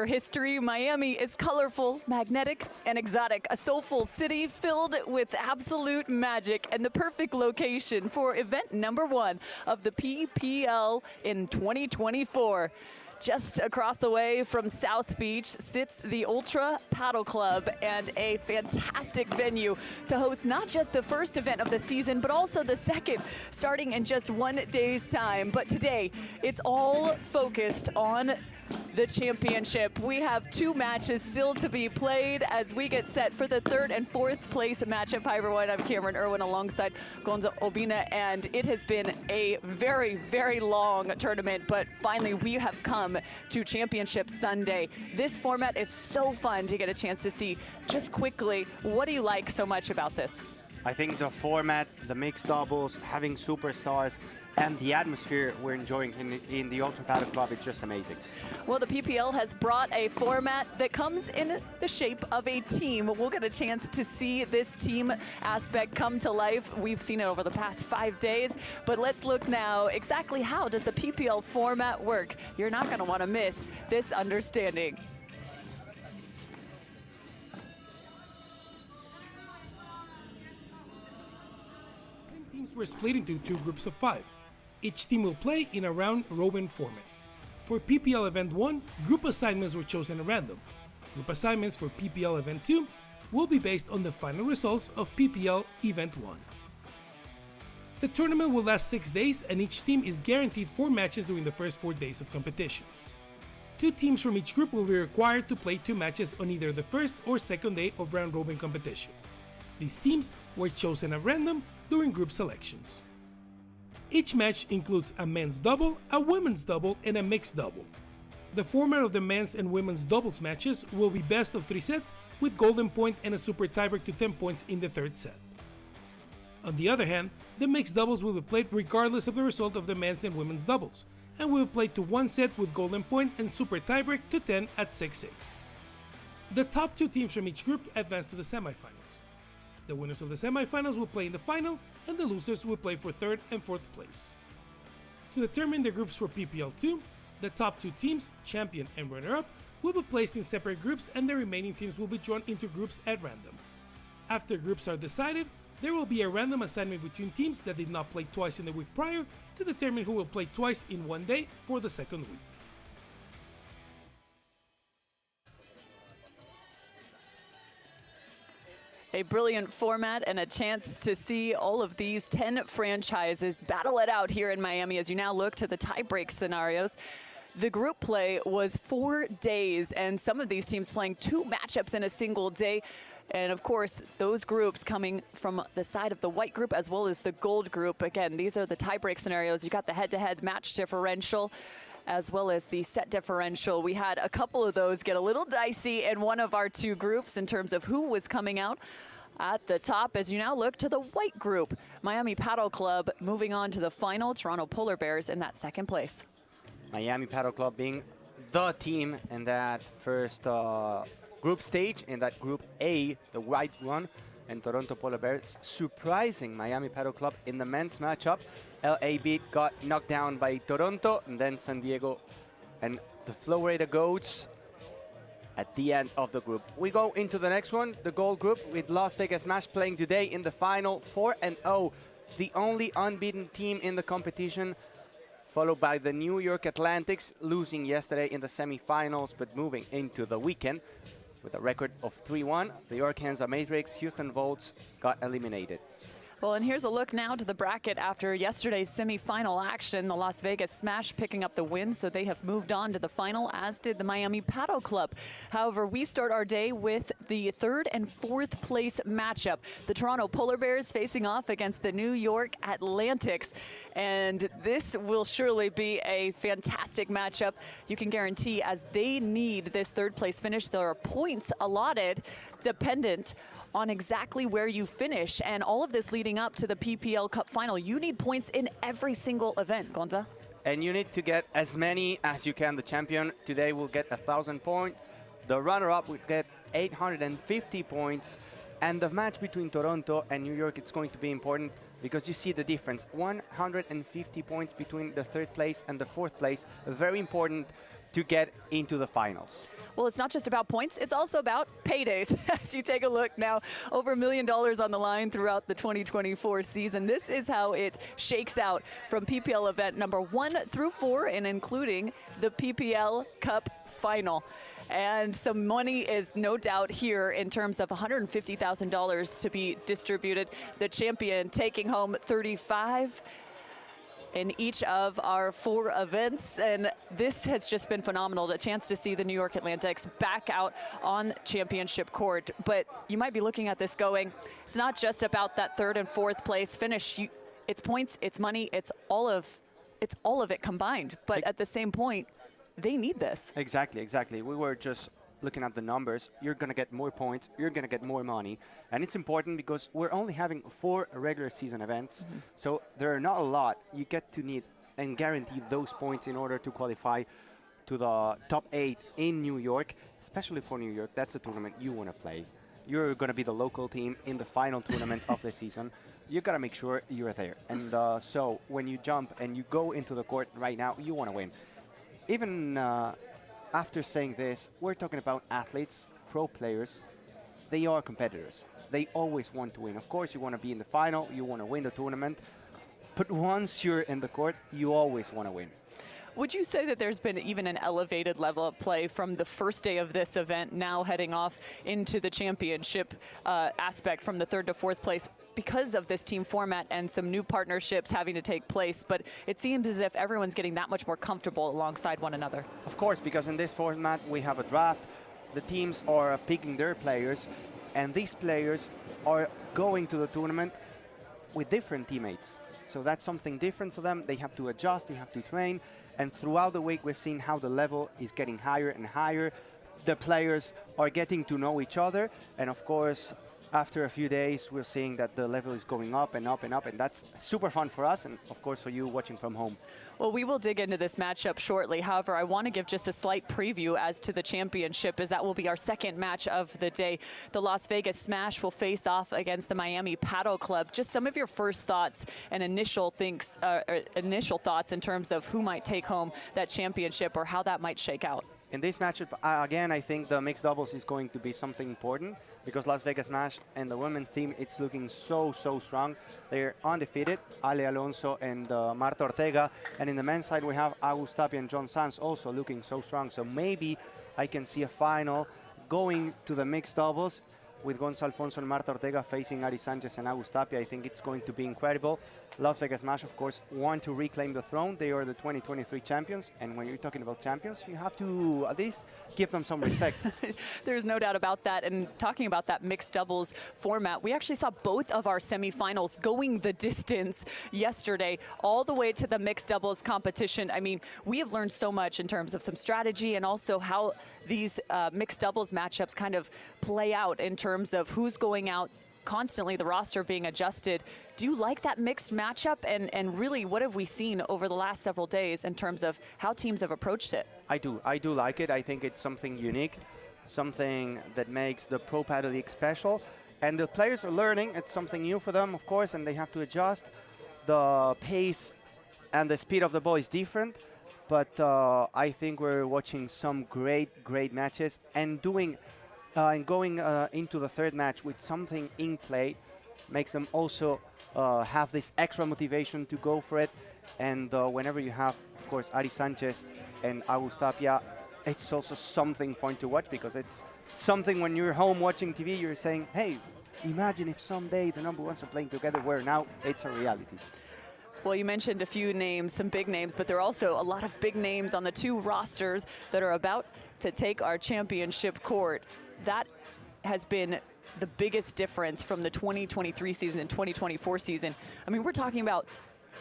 her history, Miami is colorful, magnetic, and exotic. A soulful city filled with absolute magic and the perfect location for event number 1 of the PPL in 2024. Just across the way from South Beach sits the Ultra Paddle Club, and a fantastic venue to host not just the first event of the season, but also the second, starting in just 1 day's time. But today, it's all focused on the championship. We have 2 matches still to be played as we get set for the 3rd and 4th place matchup. Hi everyone, I'm Cameron Irwin alongside Gonza Obina, and it has been a very, very long tournament, but finally we have come to Championship Sunday. This format is so fun to get a chance to see. Just quickly, what do you like so much about this? I think the format, the mixed doubles, having superstars, and the atmosphere we're enjoying in the Ultra Paddle Club is just amazing. Well, the PPL has brought a format that comes in the shape of a team. We'll get a chance to see this team aspect come to life. We've seen it over the past 5 days, but let's look now exactly how does the PPL format work. You're not going to want to miss this understanding. Teams were split into 2 groups of 5. Each team will play in a round-robin format. For PPL Event 1, group assignments were chosen at random. Group assignments for PPL Event 2 will be based on the final results of PPL Event 1. The tournament will last 6 days, and each team is guaranteed 4 matches during the first 4 days of competition. 2 teams from each group will be required to play 2 matches on either the first or second day of round-robin competition. These teams were chosen at random during group selections. Each match includes a men's double, a women's double, and a mixed double. The format of the men's and women's doubles matches will be best of 3 sets with golden point and a super tiebreak to 10 points in the 3rd set. On the other hand, the mixed doubles will be played regardless of the result of the men's and women's doubles, and will be played to 1 set with golden point and super tiebreak to 10 at 6-6. The top 2 teams from each group advance to the semifinals. The winners of the semifinals will play in the final, and the losers will play for 3rd and 4th place. To determine the groups for PPL 2, the top 2 teams, champion and runner-up, will be placed in separate groups, and the remaining teams will be drawn into groups at random. After groups are decided, there will be a random assignment between teams that did not play twice in the week prior to determine who will play twice in 1 day for the 2nd week. A brilliant format and a chance to see all of these 10 franchises battle it out here in Miami as you now look to the tie-break scenarios. The group play was 4 days, and some of these teams playing 2 matchups in a single day. And of course, those groups coming from the side of the white group as well as the gold group. Again, these are the tie-break scenarios. You got the head-to-head match differential, as well as the set differential. We had a couple of those get a little dicey in one of our 2 groups in terms of who was coming out at the top as you now look to the white group. Miami Paddle Club moving on to the final, Toronto Polar Bears in that 2nd place. Miami Paddle Club being the team in that first group stage, in that Group A, the white one, and Toronto Polar Bears surprising Miami Paddle Club in the men's matchup. LA Beat got knocked down by Toronto, and then San Diego and the Florida Goats at the end of the group. We go into the next one, the gold group, with Las Vegas Smash playing today in the final, 4-0, the only unbeaten team in the competition, followed by the New York Atlantics, losing yesterday in the semifinals, but moving into the weekend with a record of 3-1. The Arkansas Matrix, Houston Volts got eliminated. Well, and here's a look now to the bracket after yesterday's semifinal action. The Las Vegas Smash picking up the win, so they have moved on to the final, as did the Miami Paddle Club. However, we start our day with the 3rd and 4th place matchup. The Toronto Polar Bears facing off against the New York Atlantics. And this will surely be a fantastic matchup. You can guarantee as they need this 3rd place finish, there are points allotted dependent on exactly where you finish. And all of this leading up to the PPL Cup final. You need points in every single event, Gonza. And you need to get as many as you can. The champion today will get 1,000 points. The runner-up will get 850 points. And the match between Toronto and New York, it's going to be important because you see the difference. 150 points between the 3rd place and the 4th place. Very important to get into the finals. Well, it's not just about points, it's also about paydays. As you take a look now, over $1 million on the line throughout the 2024 season. This is how it shakes out from PPL event number 1 through 4, and including the PPL Cup final. And some money is no doubt here in terms of $150,000 to be distributed. The champion taking home 35 in each of our 4 events, and this has just been phenomenal. A chance to see the New York Atlantics back out on championship court. But you might be looking at this going, it's not just about that 3rd and 4th place finish. It's points, it's money, it's all of it combined. But at the same point, they need this. Exactly. We were just looking at the numbers. You're going to get more points, you're going to get more money. And it's important because we're only having 4 regular season events. So there are not a lot. You get to need and guarantee those points in order to qualify to the top 8 in New York, especially for New York. That's a tournament you want to play. You're going to be the local team in the final tournament of the season. You got to make sure you're there. And so when you jump and you go into the court right now, you want to win. Even after saying this, we're talking about athletes, pro players. They are competitors. They always want to win. Of course, you want to be in the final, you want to win the tournament. But once you're in the court, you always want to win. Would you say that there's been even an elevated level of play from the first day of this event, now heading off into the championship aspect from the 3rd to 4th place, because of this team format and some new partnerships having to take place? But it seems as if everyone's getting that much more comfortable alongside one another. Of course, because in this format we have a draft. The teams are picking their players, and these players are going to the tournament with different teammates. So that's something different for them. They have to adjust, they have to train. And throughout the week, we've seen how the level is getting higher and higher. The players are getting to know each other. And of course, after a few days, we're seeing that the level is going up and up and up. And that's super fun for us and, of course, for you watching from home. Well, we will dig into this matchup shortly. However, I want to give just a slight preview as to the championship, as that will be our 2nd match of the day. The Las Vegas Smash will face off against the Miami Paddle Club. Just some of your first thoughts and initial thoughts in terms of who might take home that championship or how that might shake out. In this matchup, again, I think the mixed doubles is going to be something important because Las Vegas Smash and the women's team, it's looking so strong. They're undefeated, Ale Alonso and Marta Ortega. And in the men's side, we have Agus Tapia and John Sanz also looking so strong. So maybe I can see a final going to the mixed doubles with Gonzalo Alfonso and Marta Ortega facing Ari Sanchez and Agus Tapia. I think it's going to be incredible. Las Vegas Smash, of course, want to reclaim the throne. They are the 2023 champions. And when you're talking about champions, you have to at least give them some respect. There's no doubt about that. And talking about that mixed doubles format, we actually saw both of our semifinals going the distance yesterday, all the way to the mixed doubles competition. I mean, we have learned so much in terms of some strategy and also how these mixed doubles matchups kind of play out in terms of who's going out, constantly the roster being adjusted. Do you like that mixed matchup? And really, what have we seen over the last several days in terms of how teams have approached it? I do like it. I think it's something unique, something that makes the Pro Paddle League special. And the players are learning. It's something new for them, of course, and they have to adjust. The pace and the speed of the ball is different. But I think we're watching some great matches and going into the 3rd match with something in play makes them also have this extra motivation to go for it. And whenever you have, of course, Ari Sanchez and Agus Tapia, it's also something fun to watch because it's something when you're home watching TV, you're saying, hey, imagine if someday the number ones are playing together, where now it's a reality. Well, you mentioned a few names, some big names, but there are also a lot of big names on the 2 rosters that are about to take our championship court. That has been the biggest difference from the 2023 season and 2024 season. I mean, we're talking about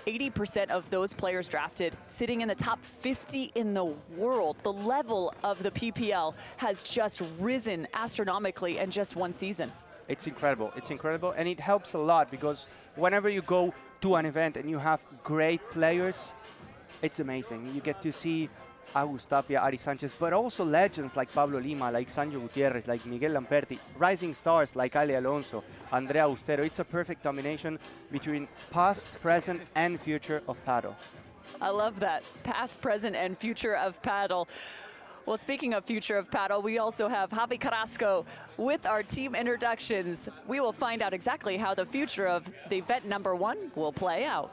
80% of those players drafted sitting in the top 50 in the world. The level of the PPL has just risen astronomically in just one season. It's incredible, and it helps a lot because whenever you go to an event and you have great players, it's amazing. You get to see Agus Tapia, Ari Sanchez, but also legends like Pablo Lima, like Sancho Gutierrez, like Miguel Lamperti, rising stars like Ale Alonso, Andrea Austero. It's a perfect combination between past, present, and future of paddle. I love that. Past, present, and future of paddle. Well, speaking of future of paddle, we also have Javi Carrasco with our team introductions. We will find out exactly how the future of the event number 1 will play out.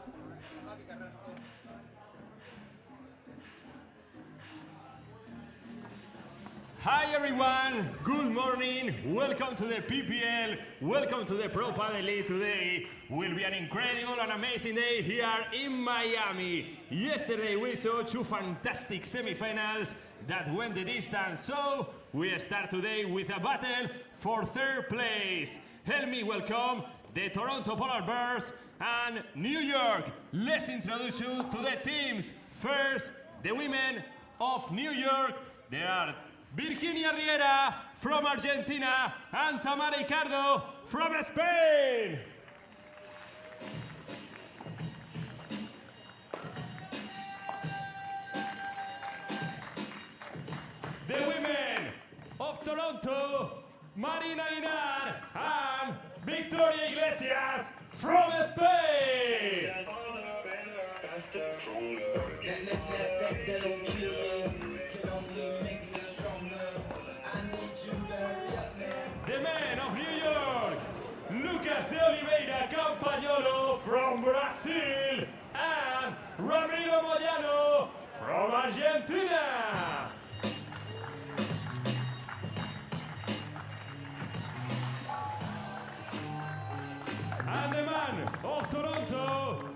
Hi everyone, good morning, welcome to the PPL, welcome to the Pro Padel League. Today will be an incredible and amazing day here in Miami. Yesterday we saw 2 fantastic semifinals that went the distance, so we start today with a battle for 3rd place. Help me welcome the Toronto Polar Bears and New York. Let's introduce you to the teams. First, the women of New York. There are Virginia Riera from Argentina and Tamara Ricardo from Spain. The women of Toronto, Marina Guinard and Victoria Iglesias from Spain. The men of New York, Lucas de Oliveira Campagnolo from Brazil and Ramiro Moyano from Argentina. And the man of Toronto,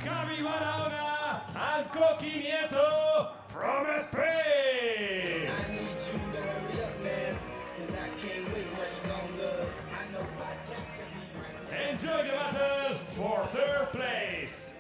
Javi Barahona and Coqui Nieto from Spain. Enjoy the battle for 3rd place.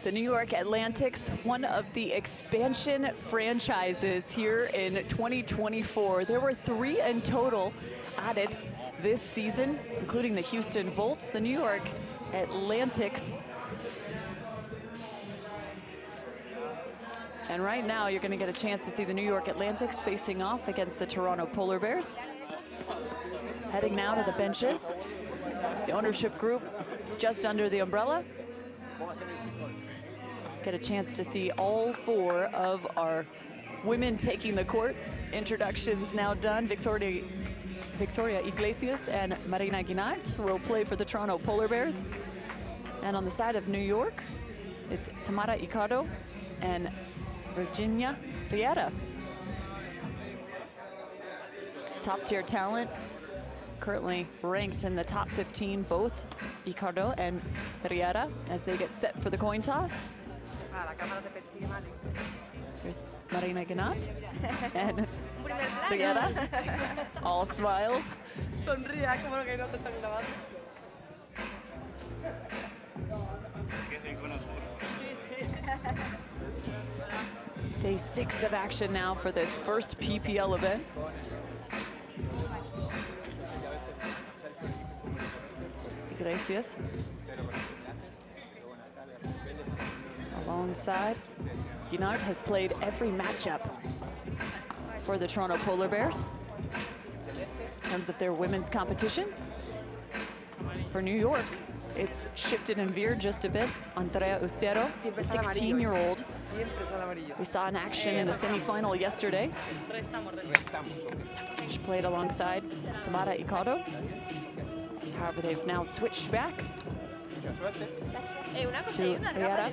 The New York Atlantics, one of the expansion franchises here in 2024. There were 3 in total added this season, including the Houston Volts, the New York Atlantics. And right now, you're going to get a chance to see the New York Atlantics facing off against the Toronto Polar Bears. Heading now to the benches. The ownership group just under the umbrella. Get a chance to see all 4 of our women taking the court. Introductions now done. Victoria Iglesias and Marina Guinard will play for the Toronto Polar Bears. And on the side of New York, it's Tamara Ricardo and Virginia Riera. Top tier talent, currently ranked in the top 15, both Ricardo and Riera, as they get set for the coin toss. There's Marina Guinard and Riera, all smiles. Day 6 of action now for this first PPL event. Iglesias alongside. Guinard has played every matchup for the Toronto Polar Bears in terms of their women's competition. For New York, it's shifted and veered just a bit. Andrea Ustero, the 16-year-old, we saw in action in the semifinal yesterday. She played alongside Tamara Ricardo. However, they've now switched back to Riera.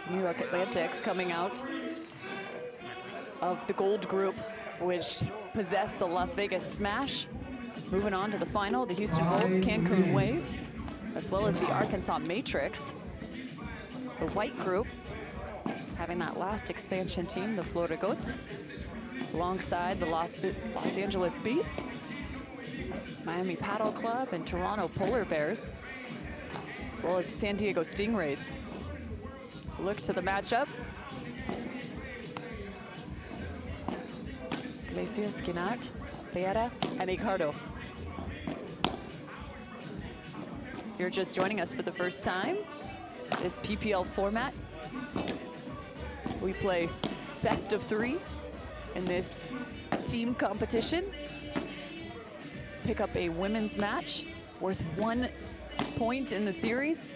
New York Atlantics coming out of the gold group, which possessed the Las Vegas Smash. Moving on to the final, the Houston Volts, Cancun Waves, as well as the Arkansas Matrix. The white group having that last expansion team, the Florida Goats, alongside the Los Angeles Beat, Miami Paddle Club, and Toronto Polar Bears, as well as the San Diego Stingrays. Look to the matchup. Iglesias, Guinard, Riera, and Ricardo. If you're just joining us for the first time, this PPL format We play best of 3 in this team competition. Pick up a women's match worth 1 point in the series.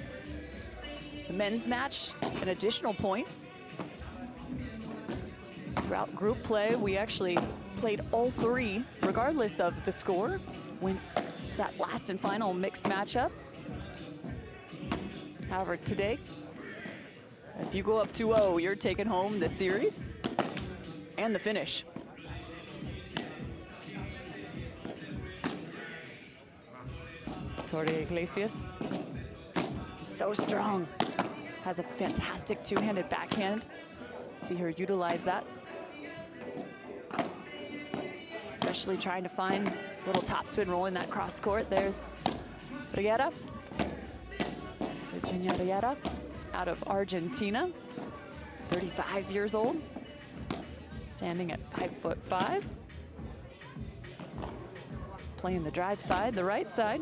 The men's match, an additional point. Throughout group play, we actually played all 3, regardless of the score. Went that last and final mixed matchup. However, today, if you go up 2-0, you're taking home the series and the finish. Victoria Iglesias, so strong. Has a fantastic two-handed backhand. See her utilize that. Especially trying to find a little topspin rolling that cross court. There's Riera, Virginia Riera, out of Argentina, 35 years old, standing at 5'5". Playing the drive side, the right side.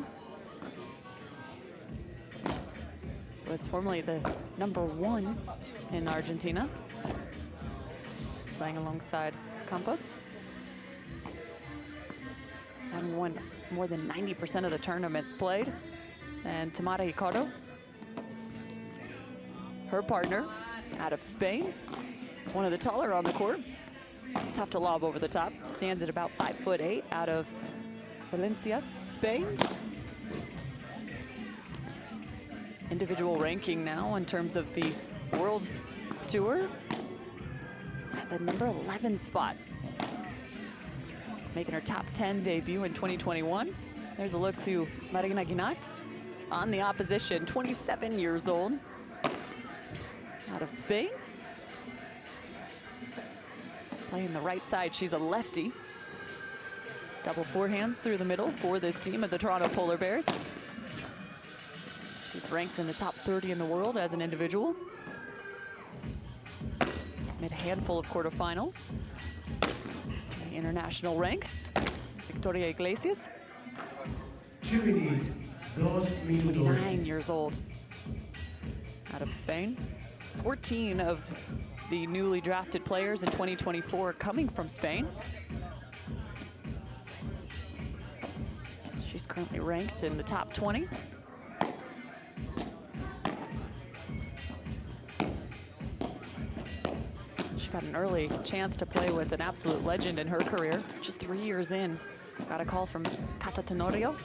Was formerly the #1 in Argentina, playing alongside Campos. Having won more than 90% of the tournaments played. And Tamara Ricardo, her partner, out of Spain, one of the taller on the court. Tough to lob over the top. Stands at about 5'8", out of Valencia, Spain. Individual ranking now in terms of the World Tour at the #11 spot. Making her top 10 debut in 2021. There's a look to Marina Guinart on the opposition, 27 years old, out of Spain. Playing the right side, she's a lefty. Double forehands through the middle for this team of the Toronto Polar Bears. She's ranked in the top 30 in the world as an individual. She's made a handful of quarterfinals. The international ranks, Victoria Iglesias, 29 years old, out of Spain. 14 of the newly drafted players in 2024 coming from Spain. She's currently ranked in the top 20. She got an early chance to play with an absolute legend in her career. Just 3 years in, got a call from Cata Tenorio.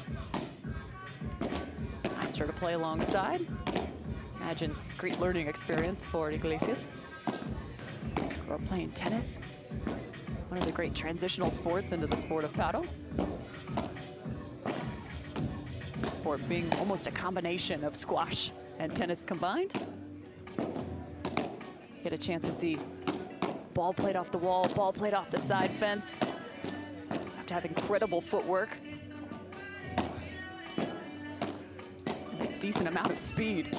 Asked her to play alongside. Imagine great learning experience for Iglesias. Grew up playing tennis, one of the great transitional sports into the sport of paddle. The sport being almost a combination of squash and tennis combined. Get a chance to see ball played off the wall, ball played off the side fence. Have to have incredible footwork. And a decent amount of speed.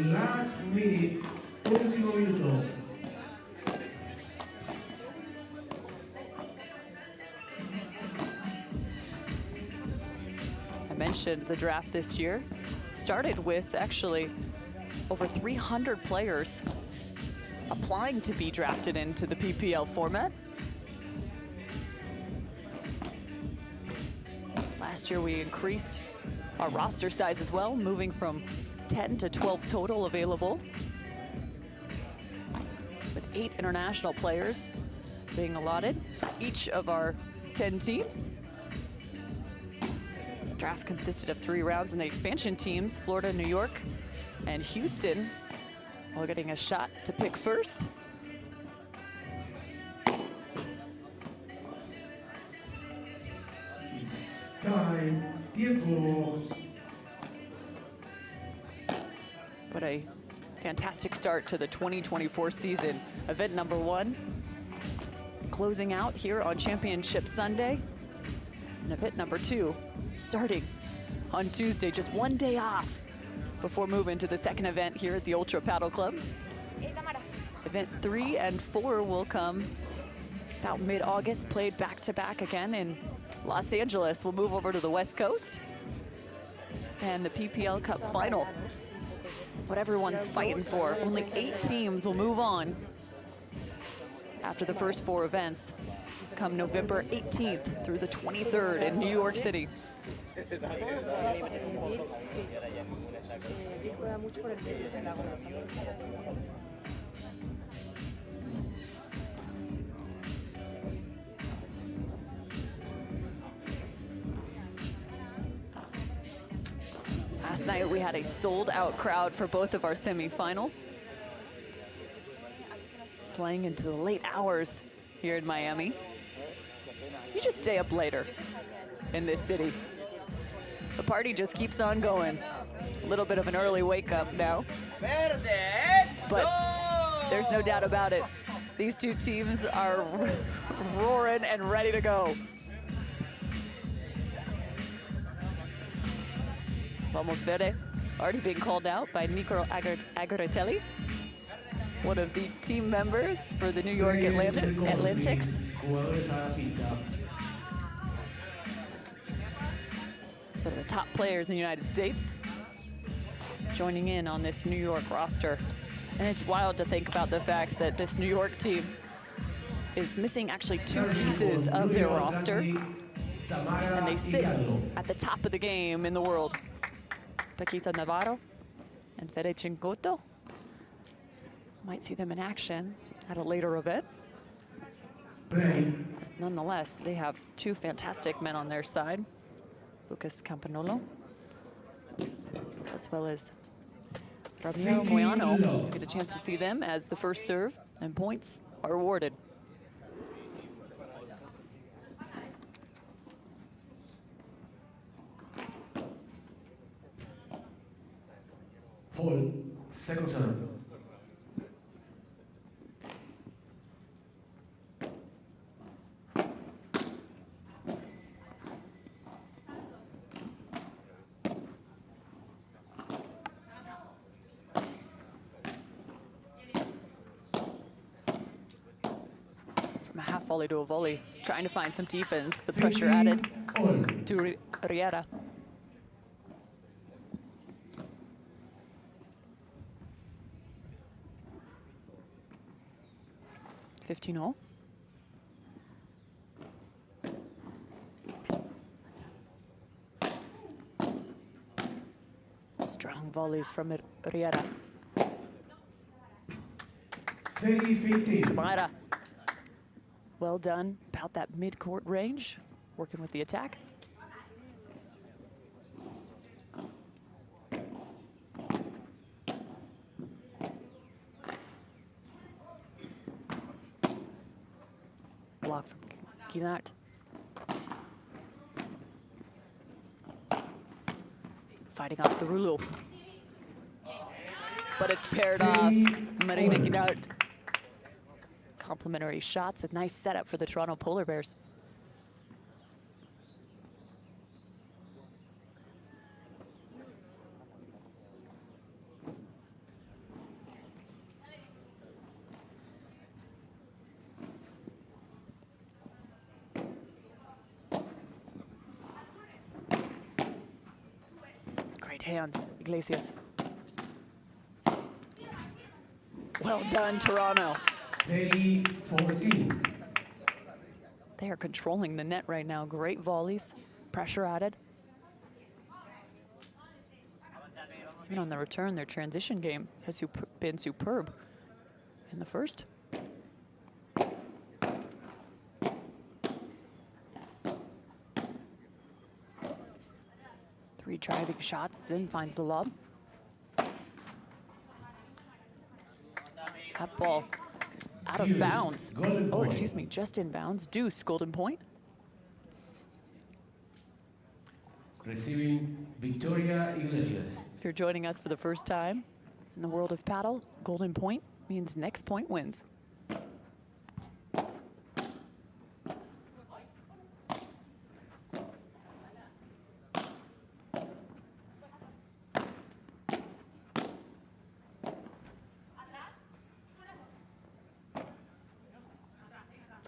Last minute, último minuto. I mentioned the draft this year. Started with actually over 300 players applying to be drafted into the PPL format. Last year we increased our roster size as well, moving from 10 to 12 total available, with 8 international players being allotted for each of our 10 teams. The draft consisted of 3 rounds, and the expansion teams, Florida, New York, and Houston, all getting a shot to pick first. Time, tiempo. What a fantastic start to the 2024 season. Event #1, closing out here on Championship Sunday. And event #2, starting on Tuesday, just 1 day off before moving to the second event here at the Ultra Paddle Club. Event 3 and 4 will come about mid-August, played back-to-back again in Los Angeles. We'll move over to the West Coast. And the PPL Cup final, what everyone's fighting for. Only 8 teams will move on after the first 4 events come November 18th through the 23rd in New York City. Last night we had a sold-out crowd for both of our semifinals. Playing into the late hours here in Miami. You just stay up later in this city. The party just keeps on going. A little bit of an early wake up now. But there's no doubt about it. These two teams are roaring and ready to go. Vamos Verde already being called out by Nico Agoratelli, one of the team members for the New York Atlantics. Sort of the top players in the United States joining in on this New York roster. And it's wild to think about the fact that this New York team is missing actually 2 pieces of their roster, and they sit at the top of the game in the world. Paquita Navarro and Fede Chincoto. Might see them in action at a later event. Nonetheless, they have 2 fantastic men on their side. Lucas Campanolo, as well as Ramiro Moyano. You get a chance to see them as the first serve and points are awarded. Fall, second serve. From a half volley to a volley, trying to find some defense. The pressure added to Riera. $15-all. Strong volleys from Riera. 30-15. Riera. Well done, about that mid-court range, working with the attack. Block from Guinart. Fighting off the Rulo. But it's paired off. Marina Guinart. Complimentary shots, a nice setup for the Toronto Polar Bears. Great hands, Iglesias. Well done, Toronto. 30-14. They are controlling the net right now. Great volleys, pressure added. Even on the return, their transition game has been superb in the first. Three driving shots, then finds the lob. That ball out of bounds. Oh, excuse me, just in bounds. Deuce, golden point. Receiving Victoria Iglesias. If you're joining us for the first time in the world of paddle, golden point means next point wins.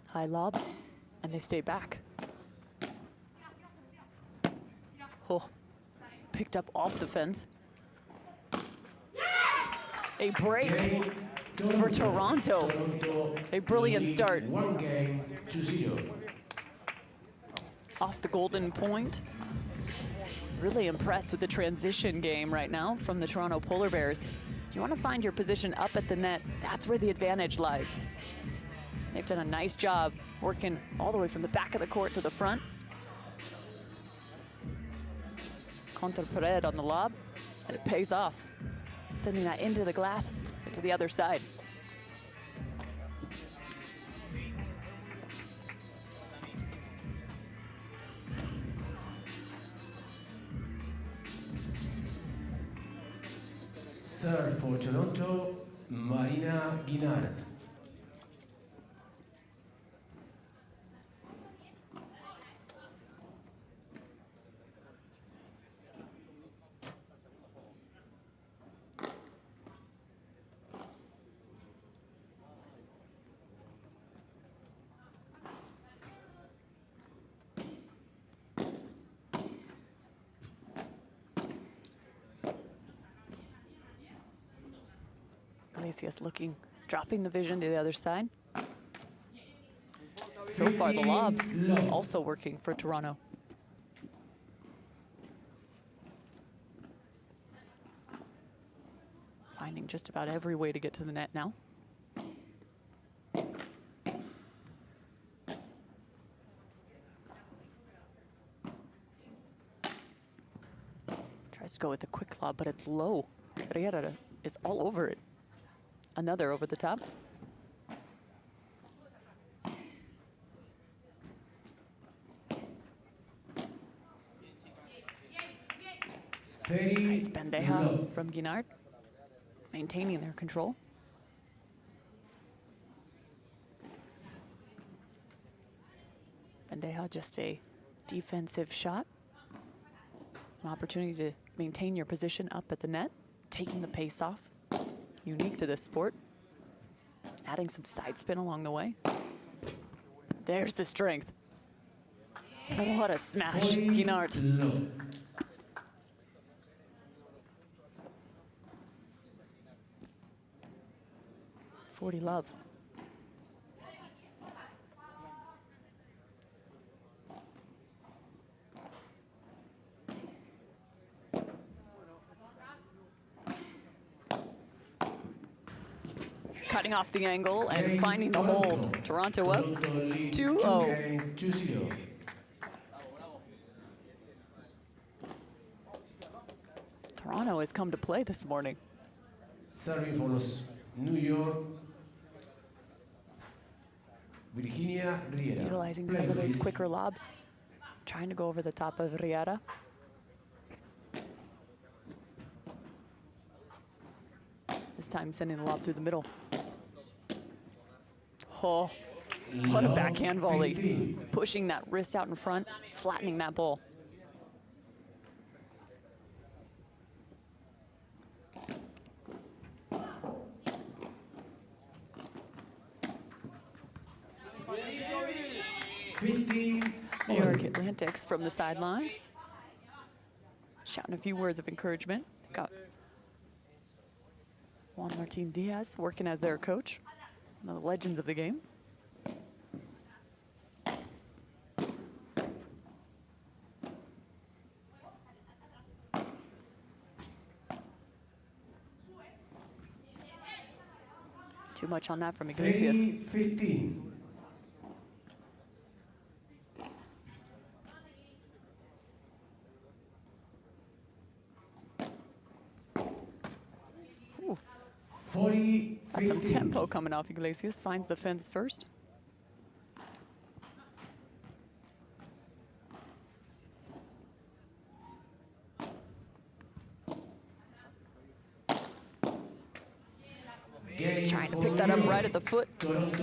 High lob, and they stay back. Oh, picked up off the fence. A break for Toronto. A brilliant lead start. 1 game to 0. Off the golden point. Really impressed with the transition game right now from the Toronto Polar Bears. If you want to find your position up at the net, that's where the advantage lies. They've done a nice job working all the way from the back of the court to the front. Contra pared on the lob, and it pays off. Sending that into the glass, to the other side. Serve for Toronto, Marina Guinard. Iglesias looking, dropping the vision to the other side. So far, the lobs also working for Toronto. Finding just about every way to get to the net now. Tries to go with the quick lob, but it's low. Riera is all over it. Another over the top. Nice bandeja from Guinard, maintaining their control. Bandeja, just a defensive shot. An opportunity to maintain your position up at the net, taking the pace off. Unique to this sport. Adding some side spin along the way. There's the strength. What a smash, Guinard. 40 love. Cutting off the angle and finding the hole. Toronto up 2-0. Toronto has come to play this morning. Serving for los New York, Virginia Riera. Utilizing some of those quicker lobs. Trying to go over the top of Riera. This time sending the lob through the middle. Oh, what a backhand volley. 15. Pushing that wrist out in front, flattening that ball. New York Atlantics from the sidelines. Shouting a few words of encouragement. Got Juan Martin Diaz working as their coach. One of the legends of the game. Too much on that from Iglesias. 15. Ooh. 40. Got some tempo coming off Iglesias. Finds the fence first. Trying to pick that up right at the foot.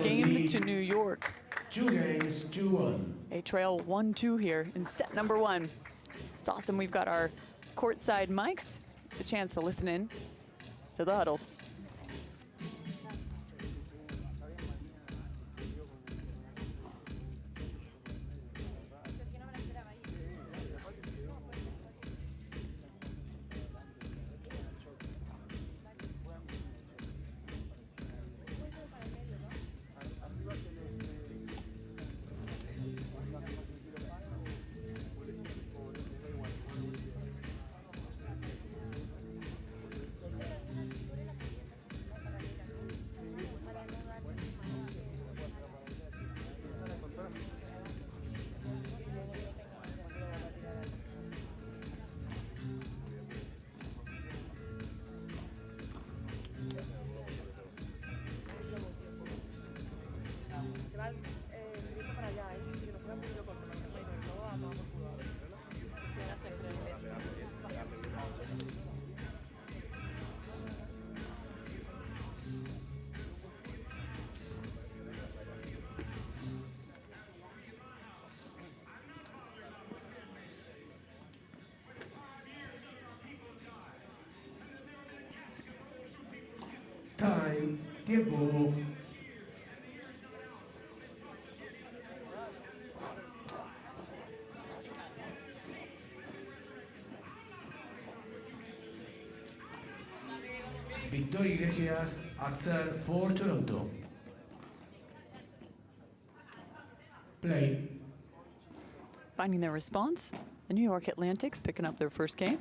Game to New York. 2 games to 1. A trail 1-2 here in set number 1. It's awesome. We've got our courtside mics. The chance to listen in to the huddles. Time. Tiempo. Victoria Iglesias at serve for Toronto. Play. Finding their response, the New York Atlantics picking up their first game.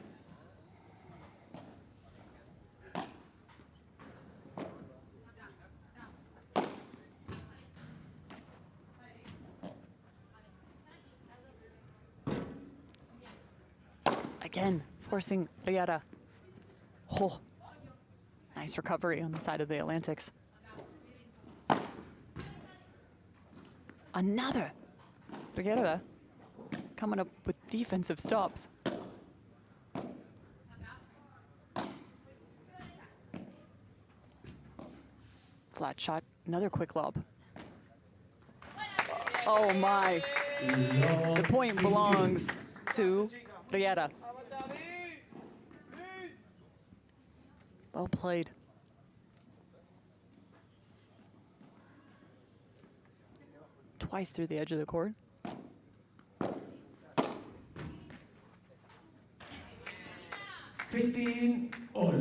Again, forcing Riera. Oh, nice recovery on the side of the Atlantics. Another. Riera coming up with defensive stops. Flat shot, another quick lob. Oh my, the point belongs to Riera. Well played. Twice through the edge of the court. Fifteen all.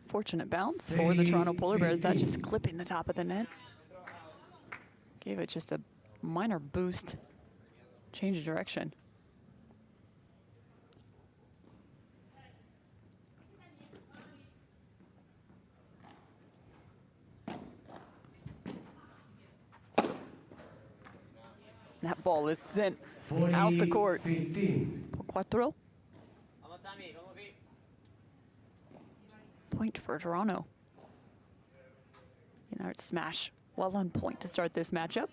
Fortunate bounce for the Toronto Polar Bears. That just clipping the top of the net. Gave it just a minor boost. Change of direction. That ball is sent out the court. 15. Cuatro. Point for Toronto. Yenard smash. Well on point to start this matchup.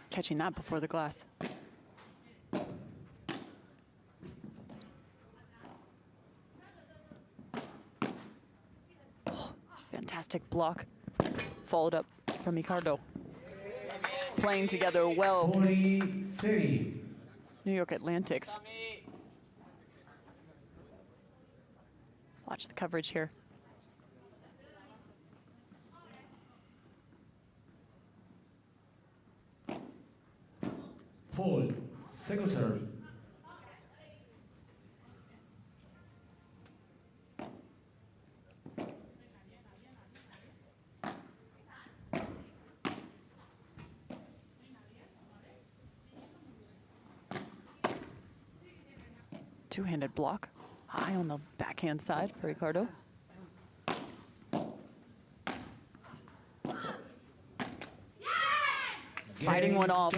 Catching that before the glass. Oh, fantastic block. Followed up from Ricardo. Playing together well. 40-30. New York Atlantics. Watch the coverage here. Fall. Second serve. Two-handed block. High on the backhand side for Ricardo. Fighting one off.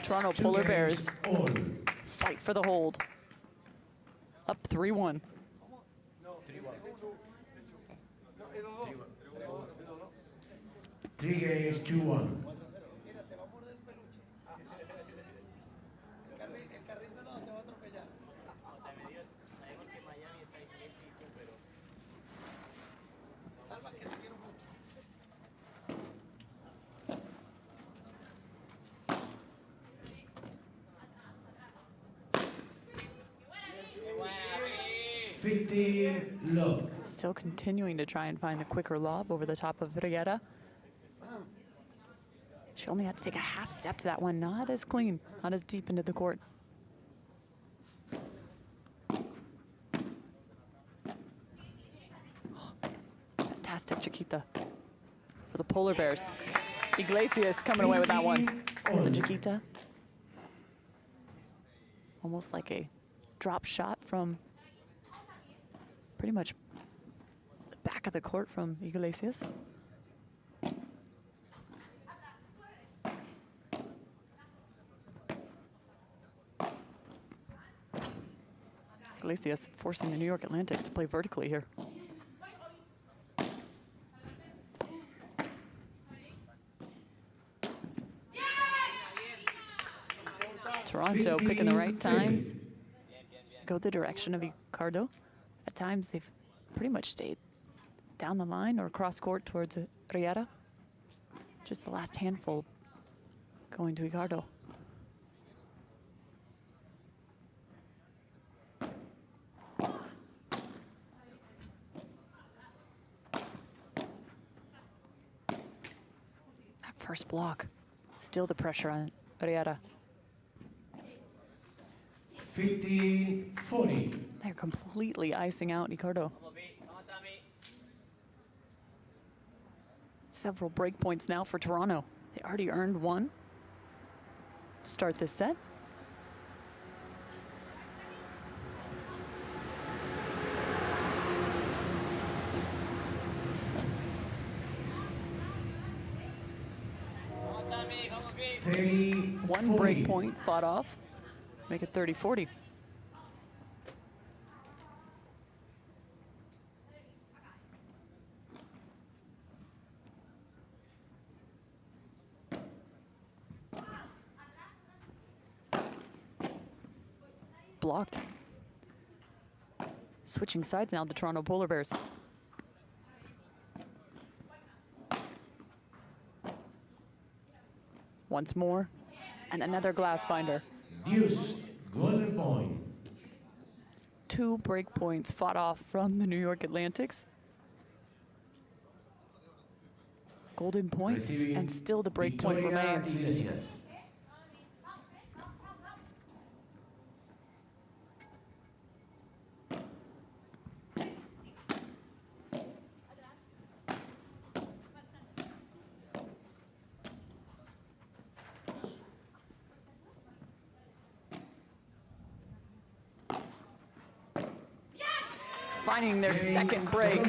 Toronto Polar Bears All. fight for the hold. Up 3-1. 3 games, 2-1. Low. Still continuing to try and find the quicker lob over the top of Riera. She only had to take a half step to that one. Not as clean, not as deep into the court. fantastic Chiquita for the Polar Bears. Iglesias coming away with that one. The Chiquita. Almost like a drop shot from pretty much the back of the court from Iglesias. Iglesias forcing the New York Atlantics to play vertically here. Toronto picking the right times. Go the direction of Ricardo. At times they've pretty much stayed down the line or cross court towards Riera. Just the last handful going to Ricardo. That first block, still the pressure on Riera. 50-40. They're completely icing out Ricardo. Several break points now for Toronto. They already earned one to start this set. One break point fought off. Make it 30-40. Blocked. Switching sides now, the Toronto Polar Bears. Once more, and another glass finder. Deuce, golden point. 2 break points fought off from the New York Atlantics. Golden point, Receiving and still the break point Victoria remains. Iglesias. Finding their second break.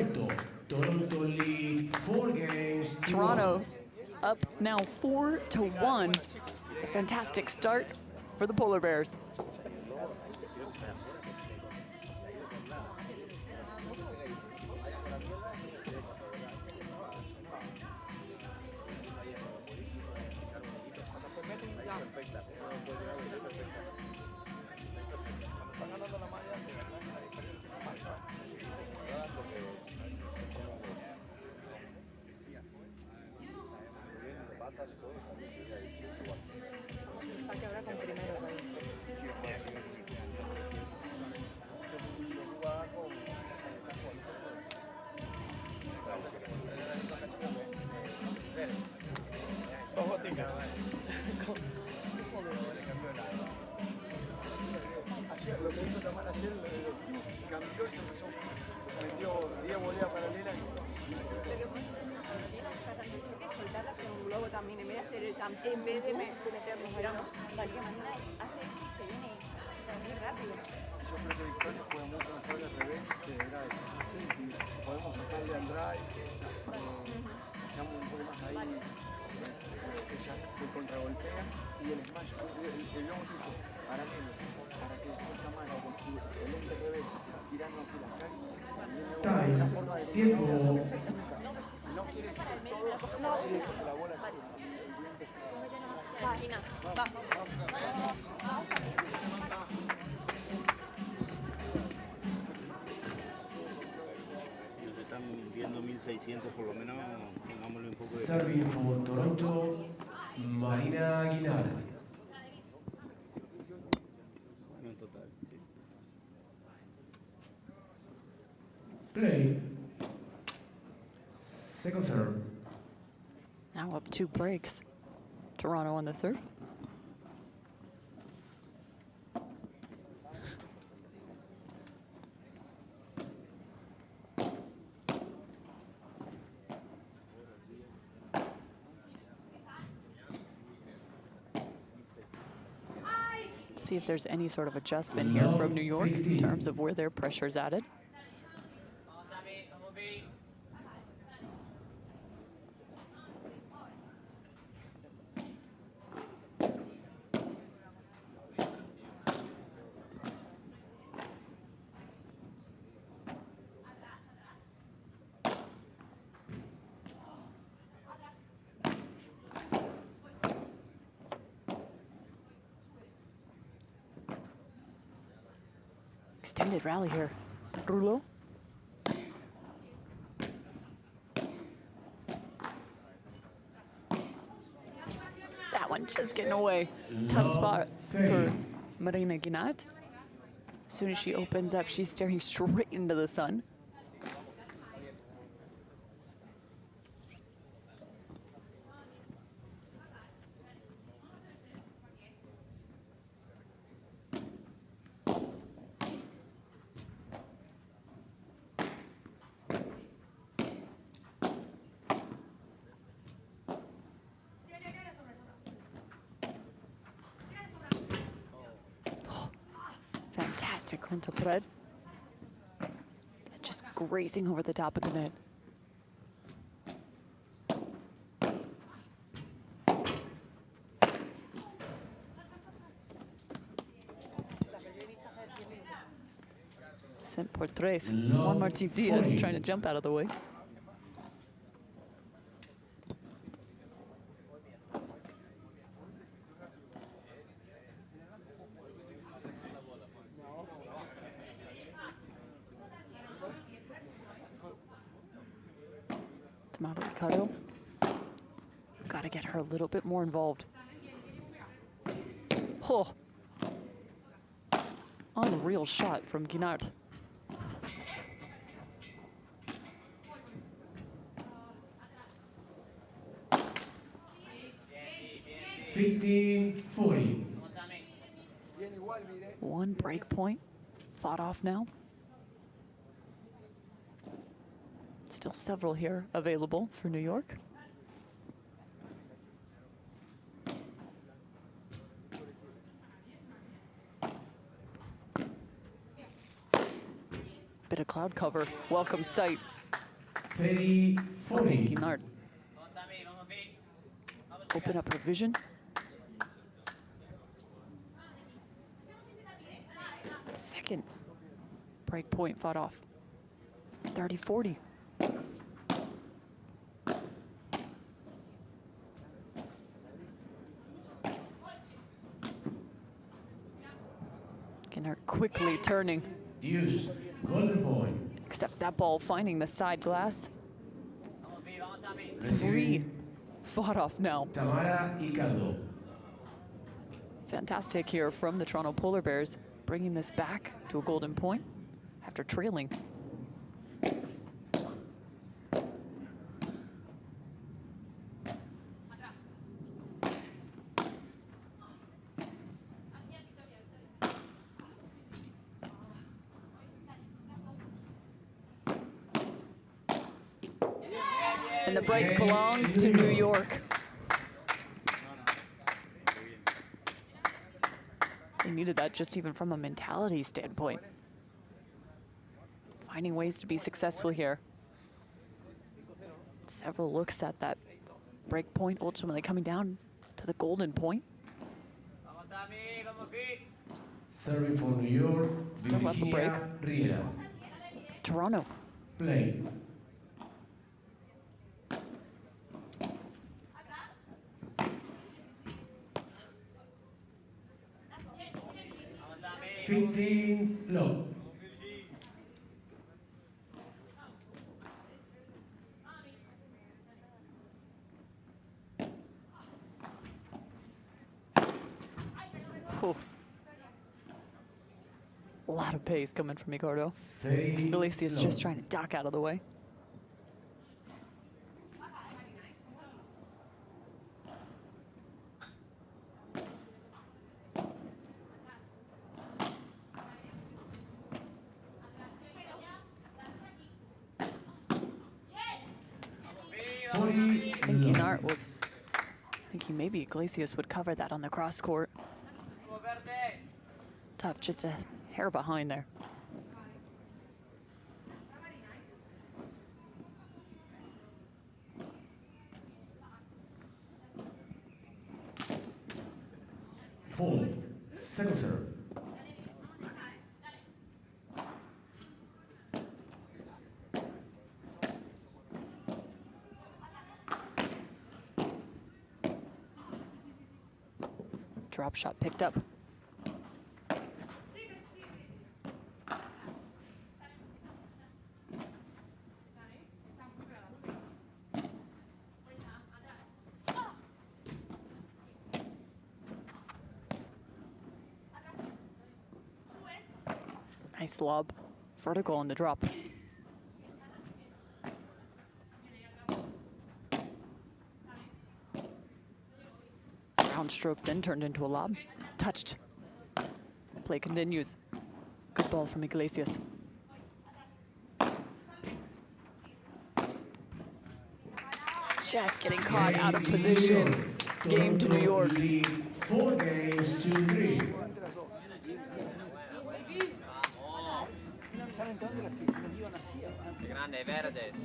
Toronto lead 4 games to Toronto up now 4-1. A fantastic start for the Polar Bears. En vez de meternos, pero no, María mañana hace eso y se viene muy rápido. Yo creo que Victoria juega mucho mejor al revés que drive. Sí, sí, podemos sacarle al drive, echamos un poco más ahí, ella que contragolpea y el smash, el long suyo, para que después Tamara con su excelente revés, tirando hacia la calle, también una forma de Tiempo. no quiere decir que todo, no quiere decir que la bola Imagina, va. Nos están viendo 1600 por lo menos, pongámosle un poco de... Serving for Toronto, Marina Guinart. En total, sí. Play. Second serve. Now up 2 breaks. Toronto on the serve. See if there's any sort of adjustment here from New York in terms of where their pressure's added. Extended rally here. Rulo. That one just getting away. Tough spot for Marina Guinart. As soon as she opens up, she's staring straight into the sun. Fantastic Quinta Pred. Just grazing over the top of the net. Sent por tres. Juan Martín Diaz trying to jump out of the way. Tamara Ricardo. Got to get her a little bit more involved. Oh. Unreal shot from Guinart. One break point fought off now. Still several here available for New York. Bit of cloud cover. Welcome sight. 30-40. Guinart. Open up her vision. Second break point fought off. 30-40. Guinart quickly turning. Deuce. Golden point. Except that ball finding the side glass. Recibe Three fought off now. Tamara Ricardo. Fantastic here from the Toronto Polar Bears, bringing this back to a golden point after trailing. And the break belongs to New York. They needed that just even from a mentality standpoint. Finding ways to be successful here. Several looks at that break point, ultimately coming down to the golden point. Serving for New York. Still up a break. Riera. Toronto. Play. Low. Whew. A lot of pace coming from Ricardo. 30 Iglesias low. just trying to duck out of the way. I think Guinart was thinking maybe Iglesias would cover that on the cross court. tough, just a hair behind there. Fold. Second serve. Drop shot picked up. Nice lob. Vertical on the drop. Round stroke then turned into a lob. Touched. Play continues. Good ball from Iglesias. Just getting caught out of position. Game to New York. Lead 4 games to 3. Grande, Verdes.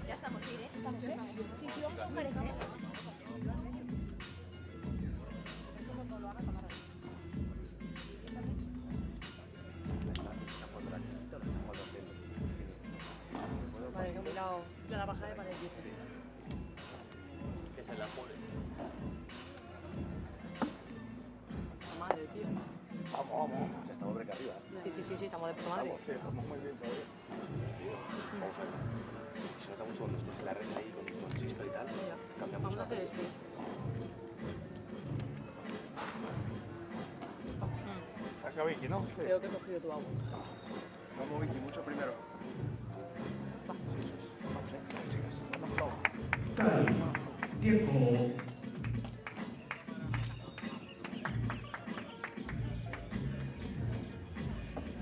Ya estamos, ¿sí? ¿Estamos? Sí, sí, vamos a aparecer. Vale, que un lado de la bajada para el Que se la pone. Madre, tío. Vamos, vamos. Ya estamos de acá arriba. Sí, estamos de puta madre. Vamos, tío, estamos muy bien todavía. Vamos a ver. Se nota mucho cuando estés en la red ahí con chispa y tal. Cambiamos Vamos a hacer este. Saca Vicky, ¿no? Sí. Creo que he cogido tu agua. Vamos Vicky, mucho primero. Vamos, chicas. Vamos. Time. Tiempo.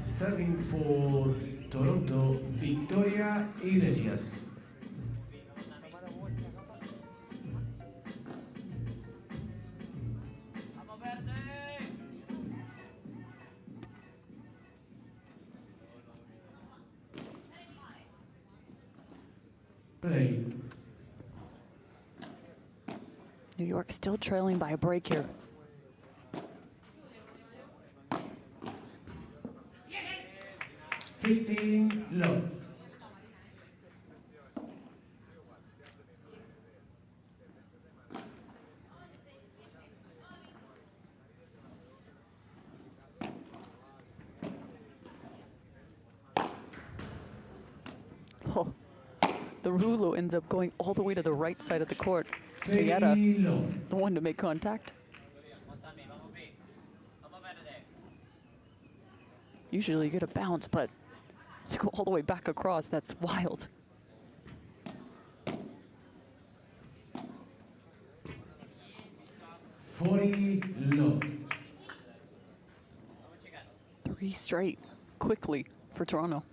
Serving for Toronto, Victoria Iglesias. Play. New York still trailing by a break here. Low. Oh, the Rulo ends up going all the way to the right side of the court. Tejeda, Low. the one to make contact. Usually you get a bounce, but to go all the way back across, that's wild. Low. 3 straight, quickly for Toronto.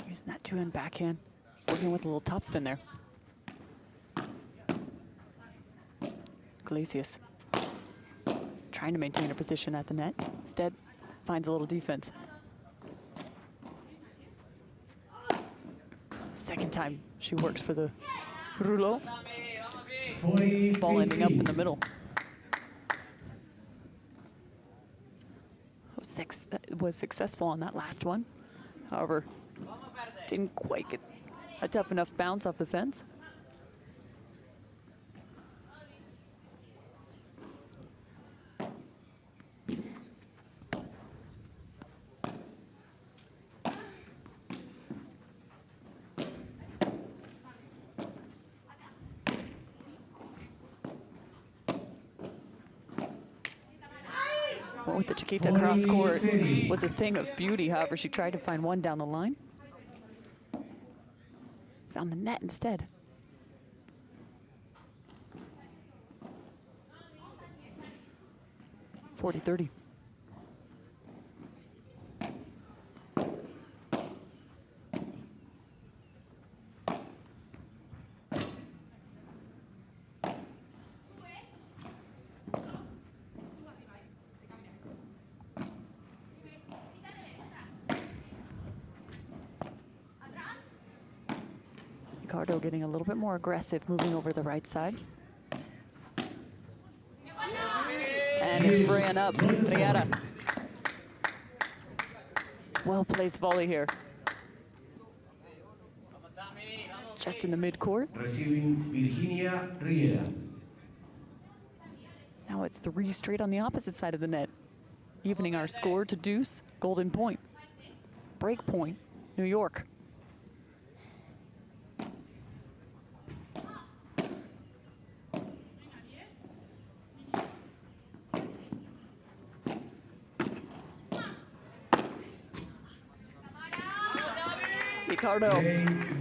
Using that 2-hand backhand, working with a little topspin there. Iglesias trying to maintain her position at the net. Instead, finds a little defense. Second time she works for the Rulo. Ball ending up in the middle. Was successful on that last one. However, didn't quite get a tough enough bounce off the fence. Well, with the Chiquita cross court was a thing of beauty. However, she tried to find one down the line. Found the net instead. (40-30). Ricardo getting a little bit more aggressive, moving over the right side. And it's freeing up Riera. Well-placed volley here. Just in the midcourt. Receiving Virginia Riera. Now it's 3 straight on the opposite side of the net. Evening our score to deuce, golden point. Break point, New York. Ricardo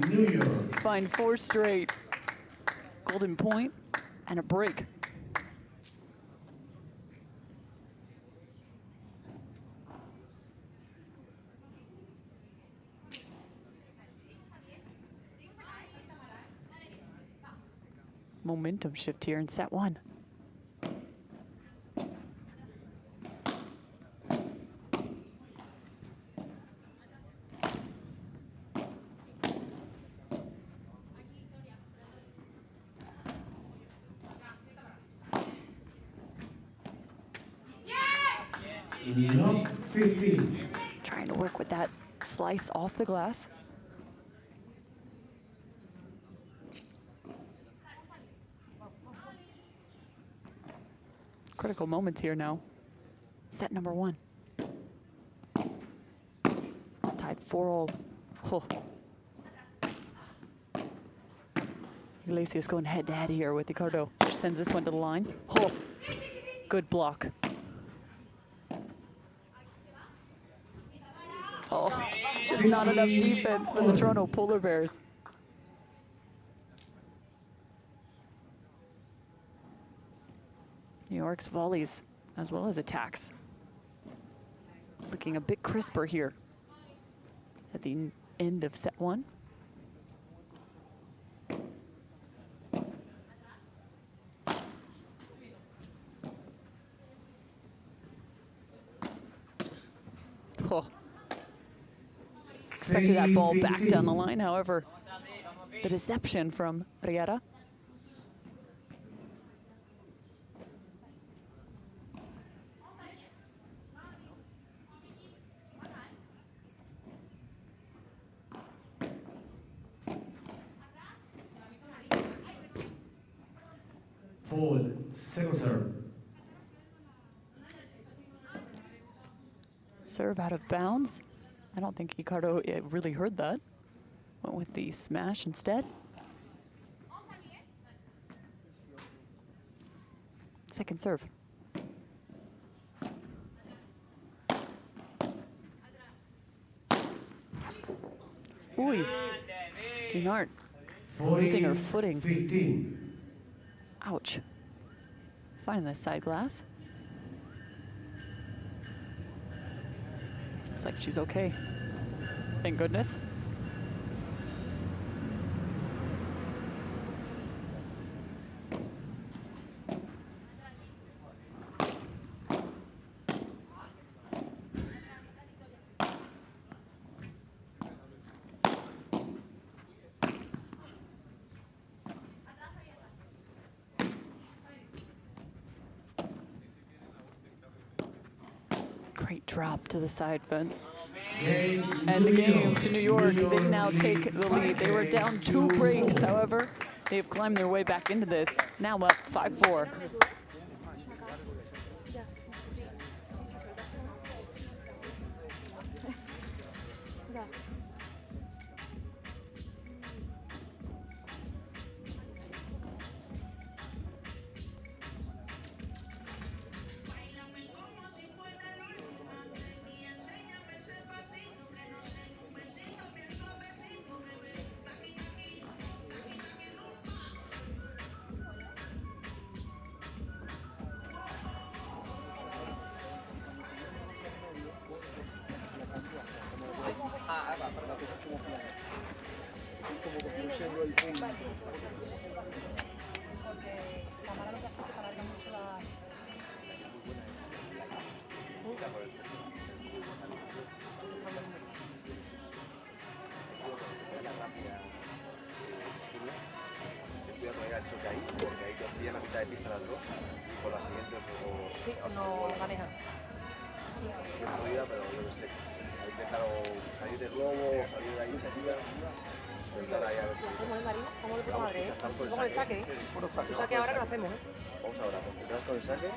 New York. find 4 straight. Golden point and a break. Momentum shift here in set 1. Lock 15. Trying to work with that slice off the glass. Critical moments here now. Set number 1. Tied 4-all. Oh. Iglesias going head-to-head here with Ricardo. Sends this one to the line. Oh. Good block. Oh, just not enough defense for the Toronto Polar Bears. New York's volleys as well as attacks. Looking a bit crisper here at the end of set 1. Oh. Expected that ball back down the line, however, the deception from Riera. Forward, second serve. Serve out of bounds. I don't think Ricardo really heard that. Went with the smash instead. Second serve. Ooh. Guinart losing her footing. 15. Ouch. Finding the side glass. Looks like she's okay. Thank goodness. Great drop to the side fence. And the game to New York. They now take the lead. They were down 2 breaks, however. They've climbed their way back into this. Now up 5-4. cámara lo que hace es que te alarga mucho la... Cuidado que haya el choque ahí, porque ahí te pillan la mitad de pista las dos, y por la siguiente Sí, o no lo manejan. Sí, es jodida, pero yo qué sé. Hay que dejar salir del globo, salir de ahí enseguida, intentar ahí a ver si... ¿Cómo es, Marina? ¿Cómo de puta madre, eh? Con Como el saque, ¿eh? El saque ahora que lo hacemos, ¿eh? Vamos ahora, concentrados con el saque,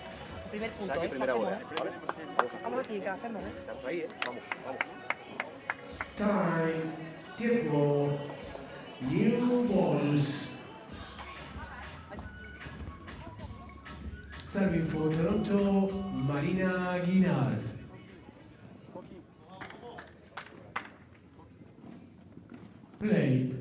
Primer punto, saque, ¿eh? primera Lo bola, hacemos, ¿vale? ¿eh? Estamos aquí, que lo hacemos, ¿eh? Estamos ahí, ¿eh? Vamos, vamos. Time, tiempo, new balls. Serving for Toronto, Marina Guinard. Play.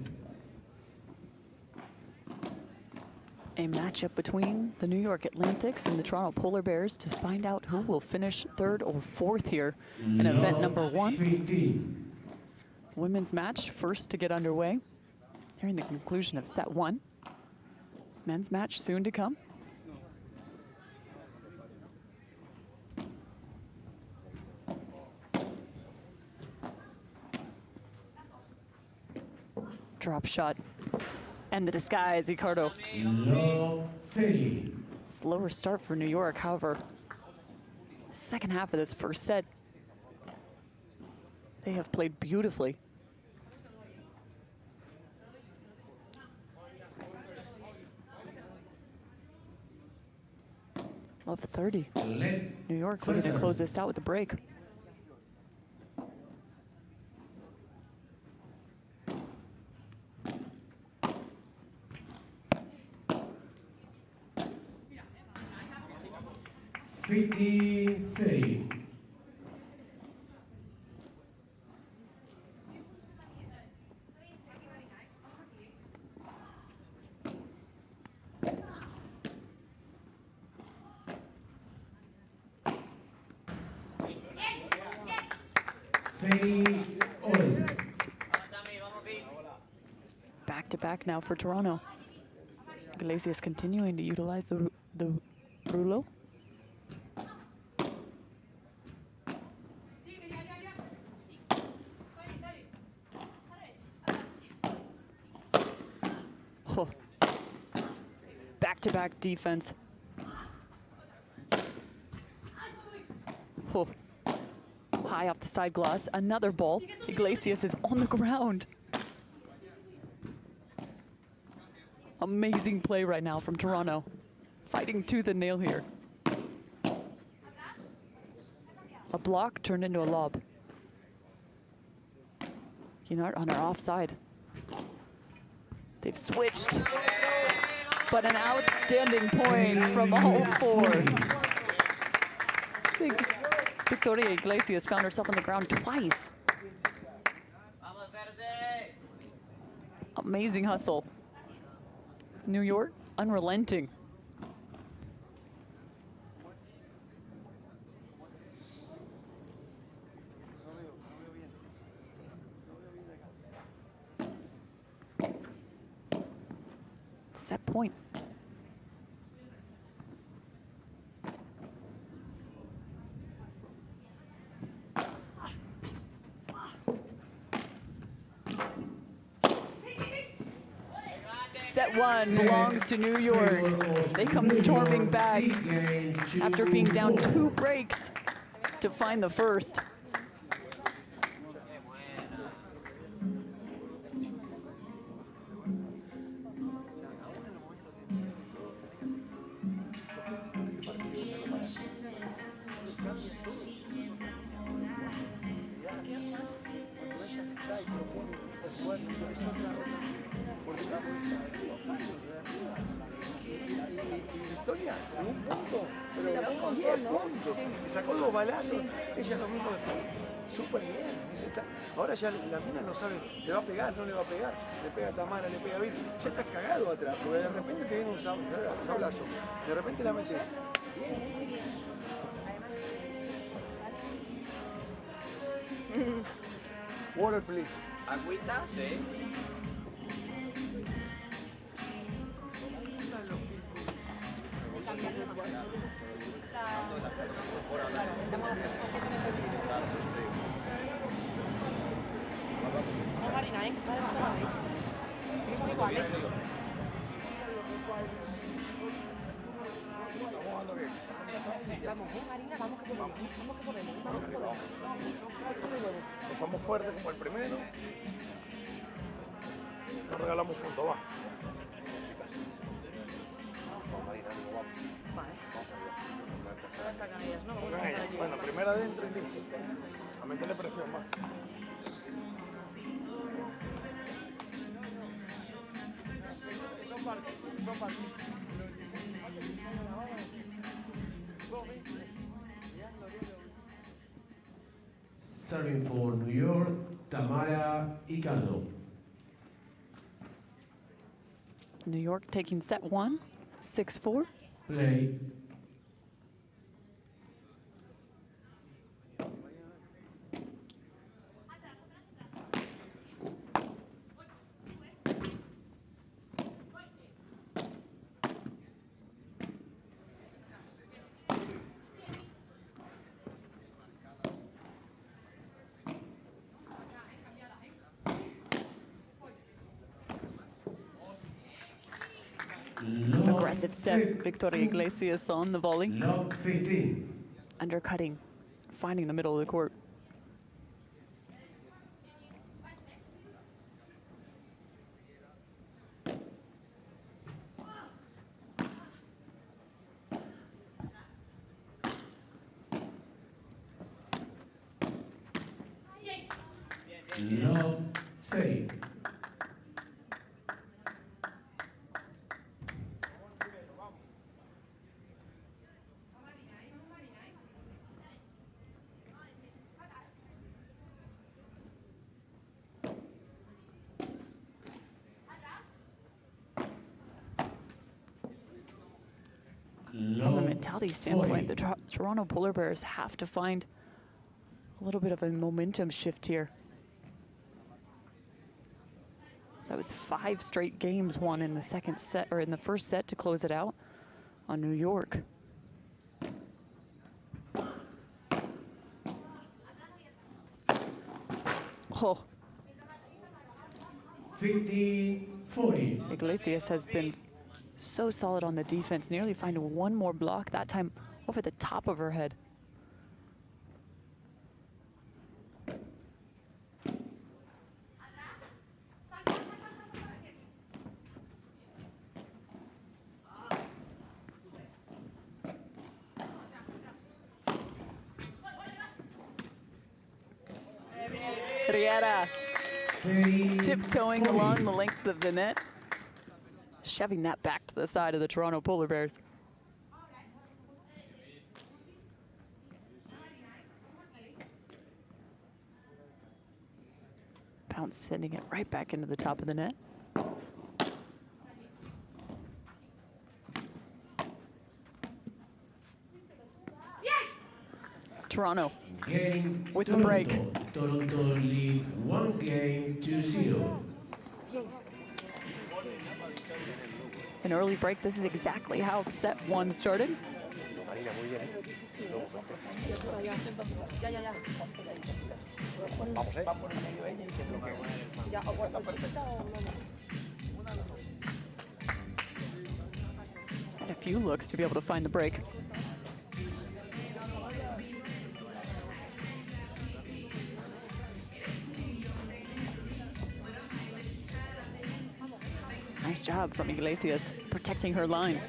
A matchup between the New York Atlantics and the Toronto Polar Bears to find out who will finish third or fourth here in event number 1. 15. Women's match first to get underway. Nearing the conclusion of set 1. Men's match soon to come. Drop shot. And the disguise, Ricardo. Low 30. Slower start for New York, however, second half of this first set, they have played beautifully. Love 30. Let New York looking to Pleasant. close this out with a break. $50-30. all. Back to back now for Toronto. Iglesias continuing to utilize the rouleau. Oh. Back-to-back defense. Oh. High off the side glass, another ball. Iglesias is on the ground. Amazing play right now from Toronto. Fighting tooth and nail here. A block turned into a lob. Guinard on our offside. They've switched. But an outstanding point from all four. I think Victoria Iglesias found herself on the ground twice. Amazing hustle. New York, unrelenting. Set point. Set one belongs to New York. They come storming back after being down 2 breaks to find the first. Victoria, con un punto, pero ganó 10 puntos y sacó 2 balazos. Ella lo mismo después. Súper bien. Dice, ahora ya la mina no sabe, le va a pegar, no le va a pegar, le pega a Tamara, le pega a Bill. Ya estás cagado atrás, porque de repente te viene un sablazo, de repente la metes. Water, please. Agüita, sí. No, Marina, que está debajo de la ley. Seguimos iguales. Vamos, Marina, vamos que podemos. Vamos que podemos. Vamos que podemos. Échale huevo. Nos vamos fuertes como el primero. Nos regalamos puntos, va. Vale. La sacan ellas, ¿no? Vamos a Venga, sacar allí. bueno, primera adentro y listo. A meterle presión más. Serving for New York, Tamara Icardo. New York taking set 1, 6-4. Play. Aggressive step, Victoria Iglesias on the volley. Lock 15. Undercutting, finding the middle of the court. Lock 30. From a mentality standpoint, the Toronto Polar Bears have to find a little bit of a momentum shift here. So that was 5 straight games won in the second set, or in the first set to close it out on New York. Oh, 50-40. Iglesias has been so solid on the defense, nearly finding one more block, that time over the top of her head. Riera tiptoeing along the length of the net, shoving that back to the side of the Toronto Polar Bears. Bounce sending it right back into the top of the net. Toronto Game with the Toronto. break. Toronto lead 1 game to 0. An early break. This is exactly how set 1 started. Ya, ya, ya. Vamos, Ya, o chiquita o no. Had a few looks to be able to find the break. Nice job from Iglesias, protecting her line.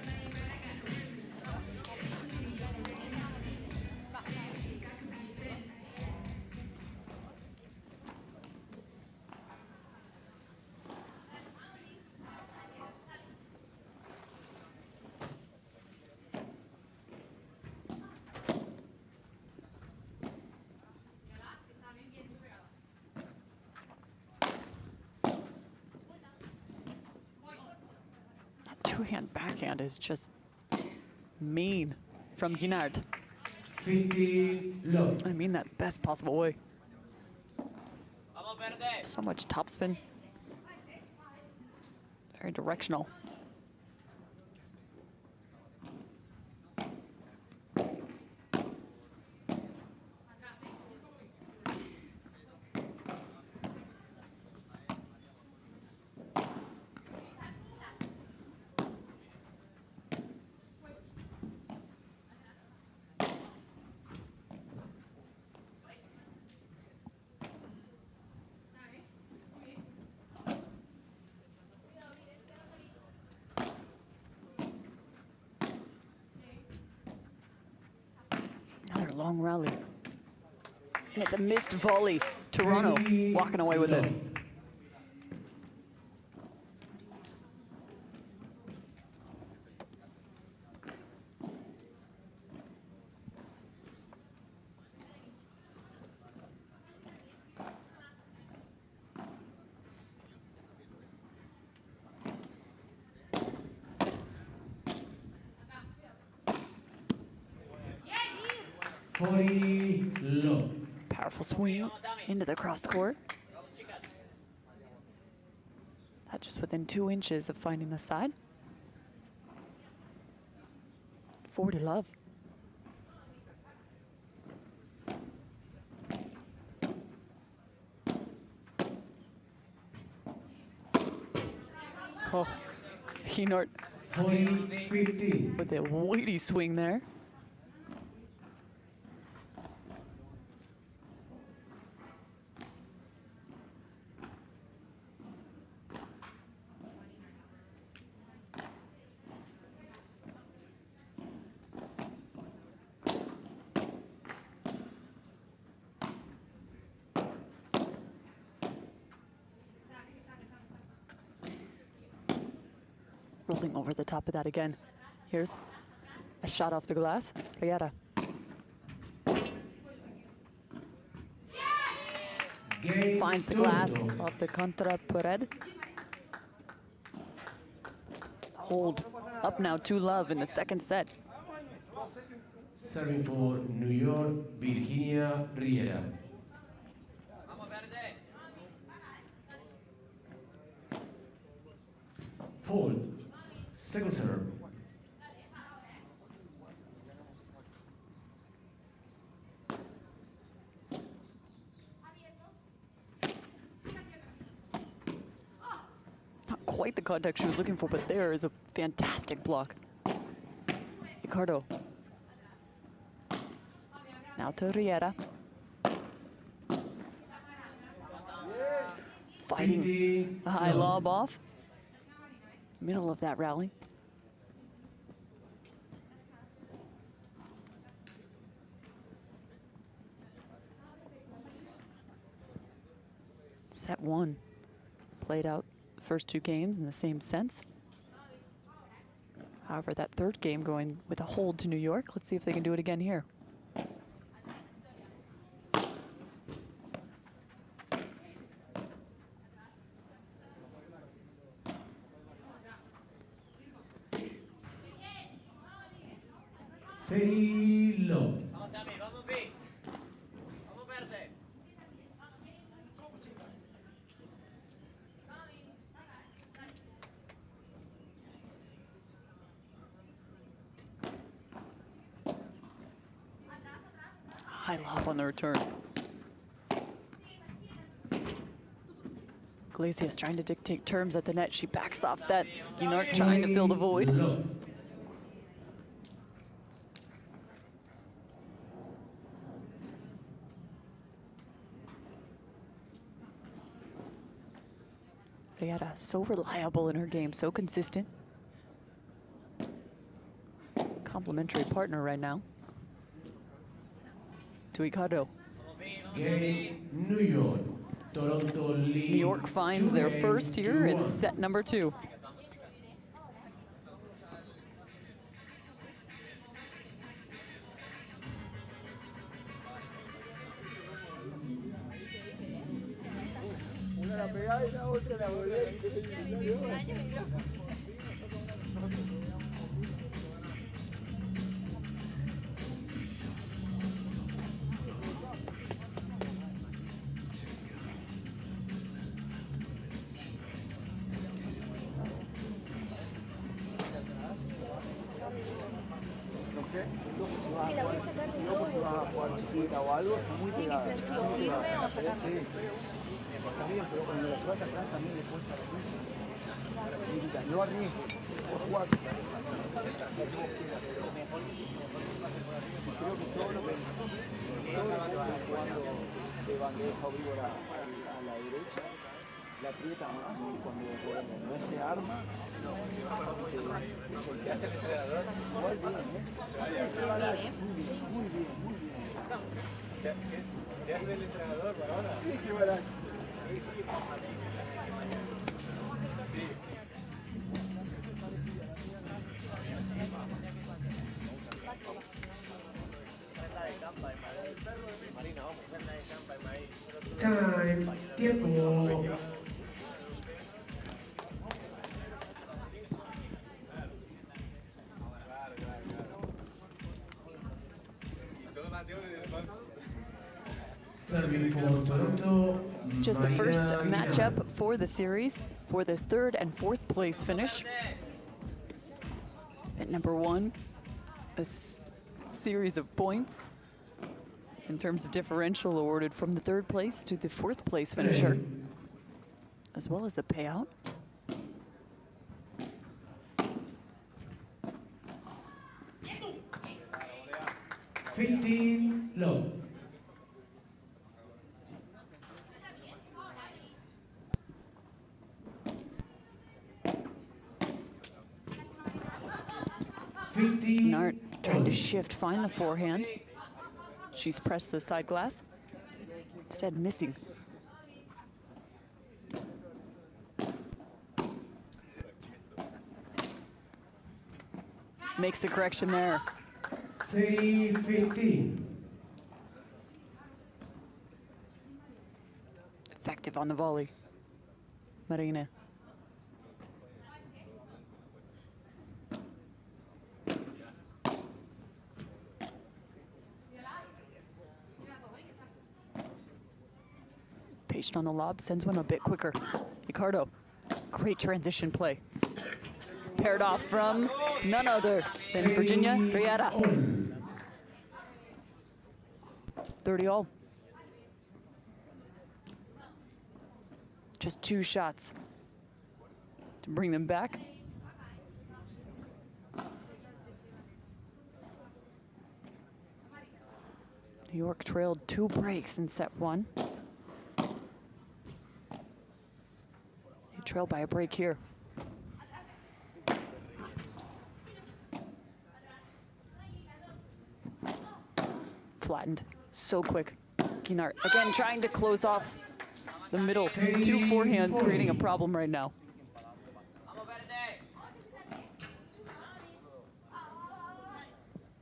Two-hand backhand is just mean from Guinard. 50 love. I mean that best possible way. So much topspin. Very directional. long rally. And it's a missed volley. Toronto walking away with it. Low. Powerful swing into the cross court. That just within 2 inches of finding the side. 40 love. Oh, Hinort 40-50. with a weighty swing there. Rolling over the top of that again. Here's a shot off the glass. Riera. Game Finds the Toronto. glass off the contra pared. Hold up now 2-love in the second set. Serving for New York, Virginia Riera. Fold. Second serve. Not quite the contact she was looking for, but there is a fantastic block. Ricardo. Now to Riera. Fighting the high lob off. Middle of that rally. Set 1 played out the first 2 games in the same sense. However, that third game going with a hold to New York. Let's see if they can do it again here. Very low. High lob on the return. Iglesias trying to dictate terms at the net. She backs off that. Guinart trying to fill the void. Low. Riera, so reliable in her game, so consistent. Complimentary partner right now. To Ricardo. Game New York. Toronto lead. New York finds their first here in set number 2. No arriesgues, por jugar. Creo que todo lo que van jugando de bandeja o víbora a la derecha, la aprieta más y cuando no se arma, porque hace el entrenador igual bien, ¿eh? Muy bien. ¿Qué hace el entrenador para ahora? Sí, para. Time. Tiempo. Serving for Toronto. Just the first Marina matchup for the series for this third and fourth place finish. At number one, a series of points in terms of differential awarded from the third place to the fourth place finisher, as well as a payout. 15 low. Nart trying to shift, find the forehand. She's pressed the side glass, instead missing. Makes the correction there. 3-15. Effective on the volley. Marina. Patient on the lob, sends one a bit quicker. Ricardo, great transition play. Paired off from none other than Virginia Riera. 30 all. Just 2 shots to bring them back. New York trailed 2 breaks in set 1. They trail by a break here. Flattened so quick. Guinart again trying to close off the middle. 2 forehands creating a problem right now.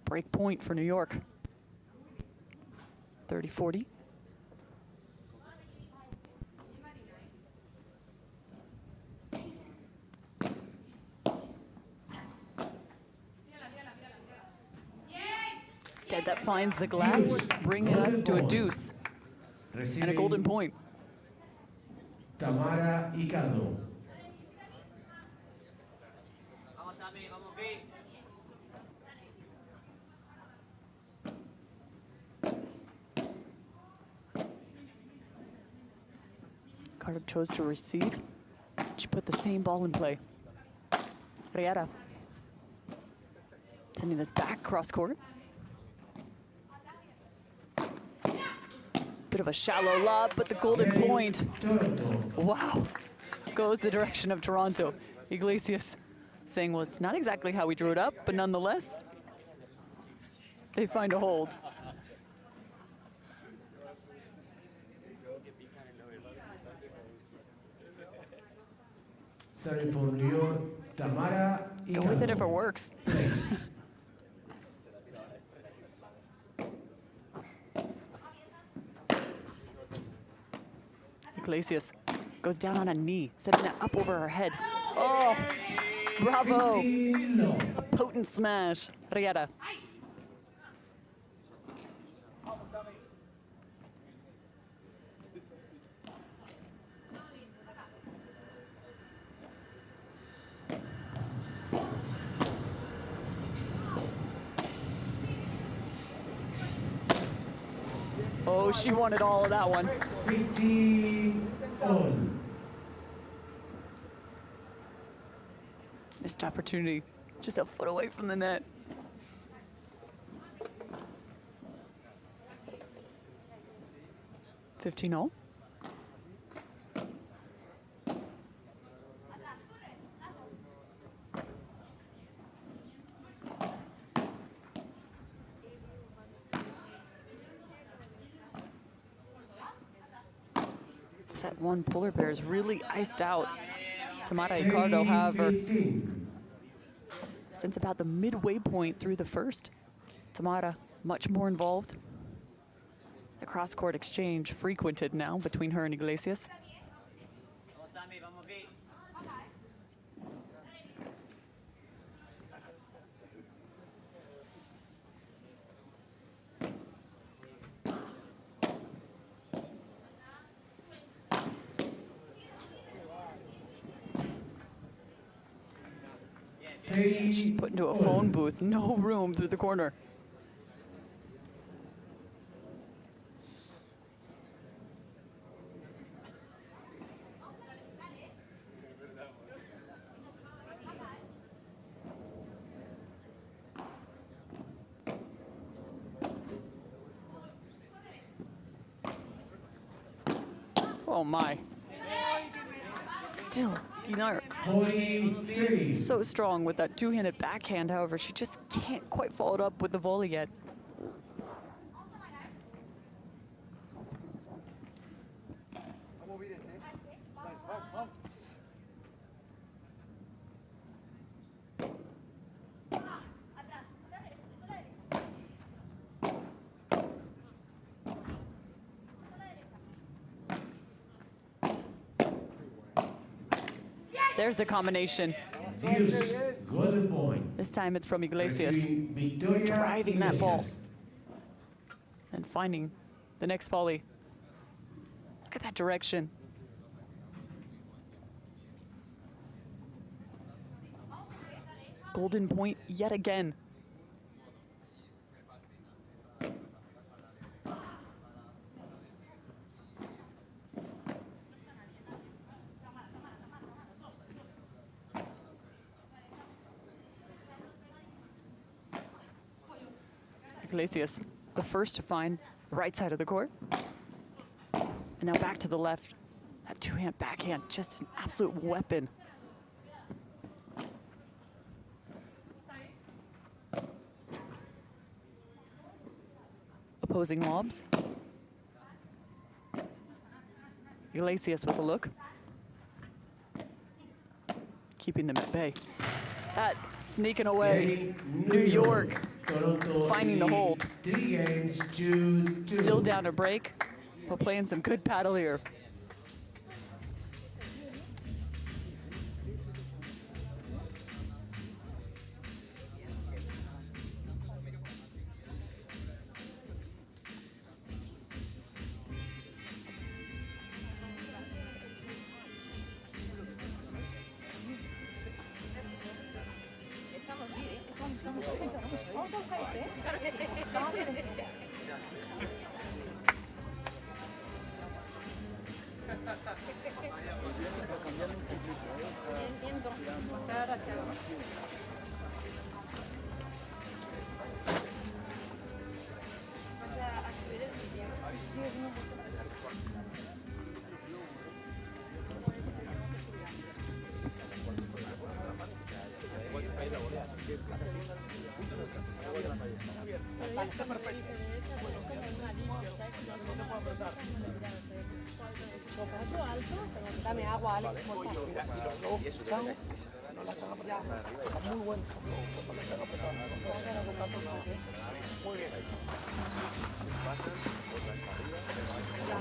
Break point for New York. 30-40. Instead, that finds the glass, bringing us to a deuce and a golden point. Tamara Icado. Carter chose to receive. She put the same ball in play. Riera sending this back cross court. Bit of a shallow lob, but the golden point. Wow. Goes the direction of Toronto. Iglesias saying, well, it's not exactly how we drew it up, but nonetheless, they find a hold. Serving for New York, Tamara Icado. Go with it if it works. Iglesias goes down on a knee, setting that up over her head. Oh, bravo. A potent smash. Riera. Oh, she wanted all of that one. 50 all. Missed opportunity, just a foot away from the net. $15-0. Set one polar bear is really iced out. Tamara Ricardo, however, 15. since about the midway point through the first, Tamara much more involved. The cross-court exchange frequented now between her and Iglesias. She's put into a phone booth, no room through the corner. Oh my. Still, Guinar 43. so strong with that two-handed backhand. However, she just can't quite follow it up with the volley yet. There's the combination. Deuce, golden point. This time it's from Iglesias, Receiving Victoria driving that ball Iglesias. and finding the next volley. Look at that direction. Golden point yet again. Iglesias, the first to find the right side of the court. And now back to the left. That two-hand backhand, just an absolute weapon. Opposing lobs. Iglesias with a look. Keeping them at bay. That sneaking away. New York Toronto finding the hold. 3 games to 2. Still down to break, but playing some good paddle here. Vamos a buscar este, ¿eh? Vamos a hacer este. Entiendo. Está agachado. Vas a acceder el tiempo. Sí, es muy importante. Dame agua, Alex. Muy bien.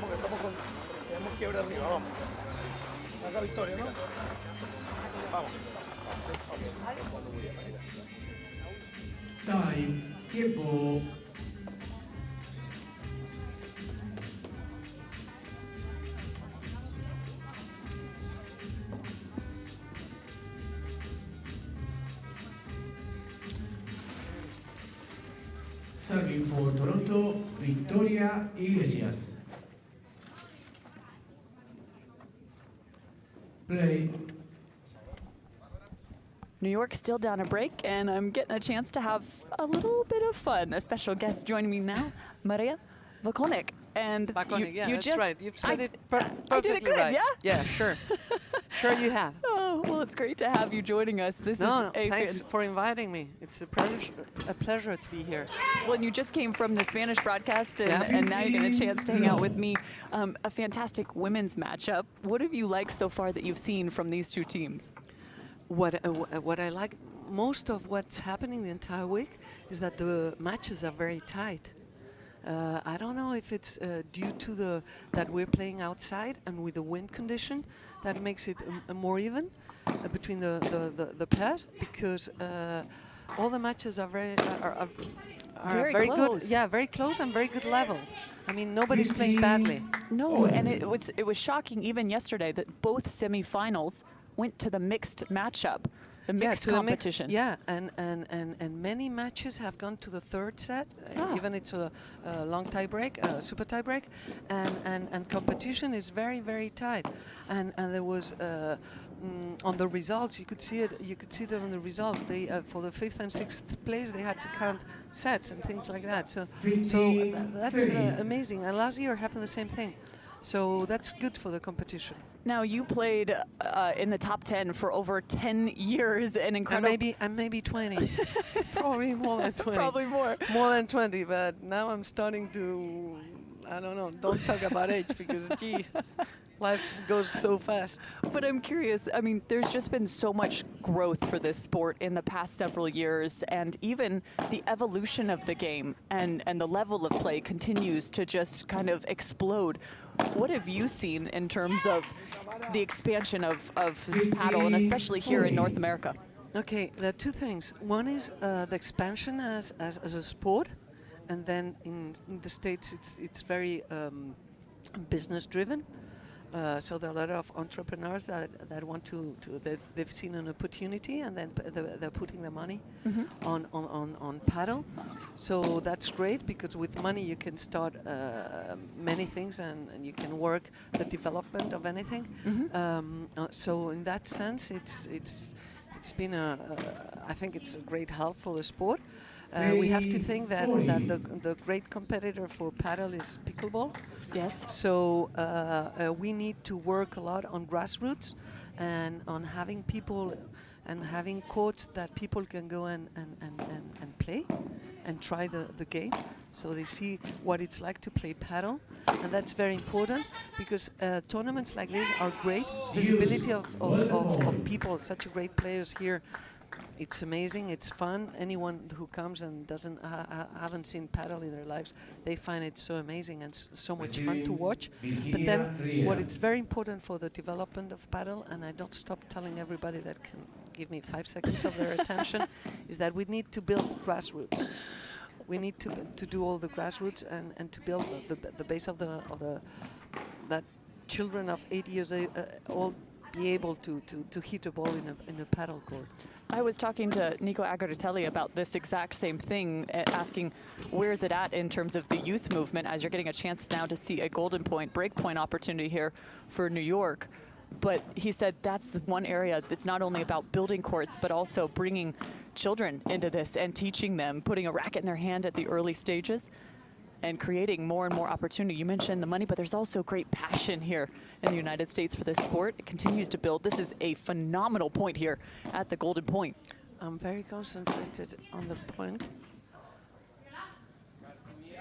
Porque tenemos quiebre arriba, vamos. Saca victoria, ¿no? Vamos. Time, tiempo. Serving for Toronto, Victoria Iglesias. Play. New York still down a break, and I'm getting a chance to have a little bit of fun. A special guest joining me now, Maria Vakonik. And Vakonik, yeah, you that's just, right. You've said it I perfectly did it good, right. yeah? Yeah, sure. sure you have. Oh, well, it's great to have you joining us. This No, is a thanks for inviting me. It's a pleasure to be here. well, and you just came from the Spanish broadcast, and, Yeah. and now you're getting a chance to hang out with me. A fantastic women's matchup. What have you liked so far that you've seen from these two teams? What I like most of what's happening the entire week is that the matches are very tight. I don't know if it's due to that we're playing outside and with the wind condition that makes it more even between the pairs, because all the matches are Very very close. good. Yeah, very close and very good level. I mean, nobody's playing badly. No, and it was shocking even yesterday that both semifinals went to the mixed matchup, the mixed to the competition. and many matches have gone to the third set. Even it's a long tie break, super tie break, and competition is very, very tight. And there was on the results, you could see it. You could see that on the results. They for the 5th and 6th place, they had to count sets and things like that. So that's amazing. And last year happened the same thing. So that's good for the competition. Now, you played in the top 10 for over 10 years, and incredible. And maybe 20. Probably more than 20. Probably more. More than 20, but now I'm starting to, I don't know, don't talk about age because, gee, life goes so fast. But I'm curious, I mean, there's just been so much growth for this sport in the past several years, and even the evolution of the game and the level of play continues to just kind of explode. What have you seen in terms of the expansion of paddle, and especially here in North America? Okay, there are two things. One is the expansion as a sport, and then in the States it's very business driven. So there are a lot of entrepreneurs that want to they've seen an opportunity, and then they're putting their money on paddle. So that's great, because with money you can start many things, and you can work the development of anything. So in that sense, it's been I think it's a great help for the sport. We have to think that the great competitor for paddle is pickleball. Yes. So we need to work a lot on grassroots and on having people and having courts that people can go and play and try the game, so they see what it's like to play paddle. And that's very important, because tournaments like this are great. Visibility of people, such great players here. It's amazing. It's fun. Anyone who comes and doesn't haven't seen paddle in their lives, they find it so amazing and so much fun to watch. But then, what it's very important for the development of paddle, and I don't stop telling everybody that can give me 5 seconds of their attention, is that we need to build grassroots. We need to do all the grassroots and to build the base of that children of 8 years old be able to hit a ball in a paddle court. I was talking to Nico Agoritelli about this exact same thing, asking where is it at in terms of the youth movement, as you're getting a chance now to see a Golden Point, breakpoint opportunity here for New York. But he said that's the one area that's not only about building courts, but also bringing children into this and teaching them, putting a racket in their hand at the early stages and creating more and more opportunity. You mentioned the money, but there's also great passion here in the United States for this sport. It continues to build. This is a phenomenal point here at the Golden Point. I'm very concentrated on the point.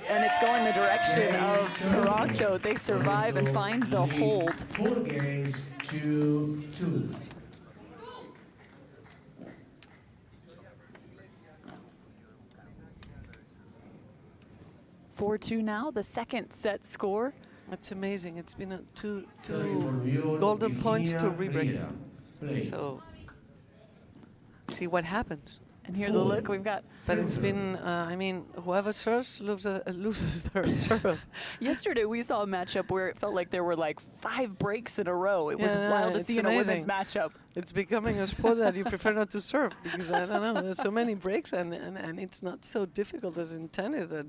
And it's going the direction of Toronto. They survive and find the hold. 4 games to 2. (4-2) now, the second set score. That's amazing. It's been two Golden golden points to rebreak. So, see what happens. And here's a look we've got. But it's been, I mean, whoever serves loses their serve. Yesterday we saw a matchup where it felt like there were like 5 breaks in a row. It was wild to see in a women's matchup. It's becoming a sport that you prefer not to serve, because I don't know, there's so many breaks, and it's not so difficult as in tennis. That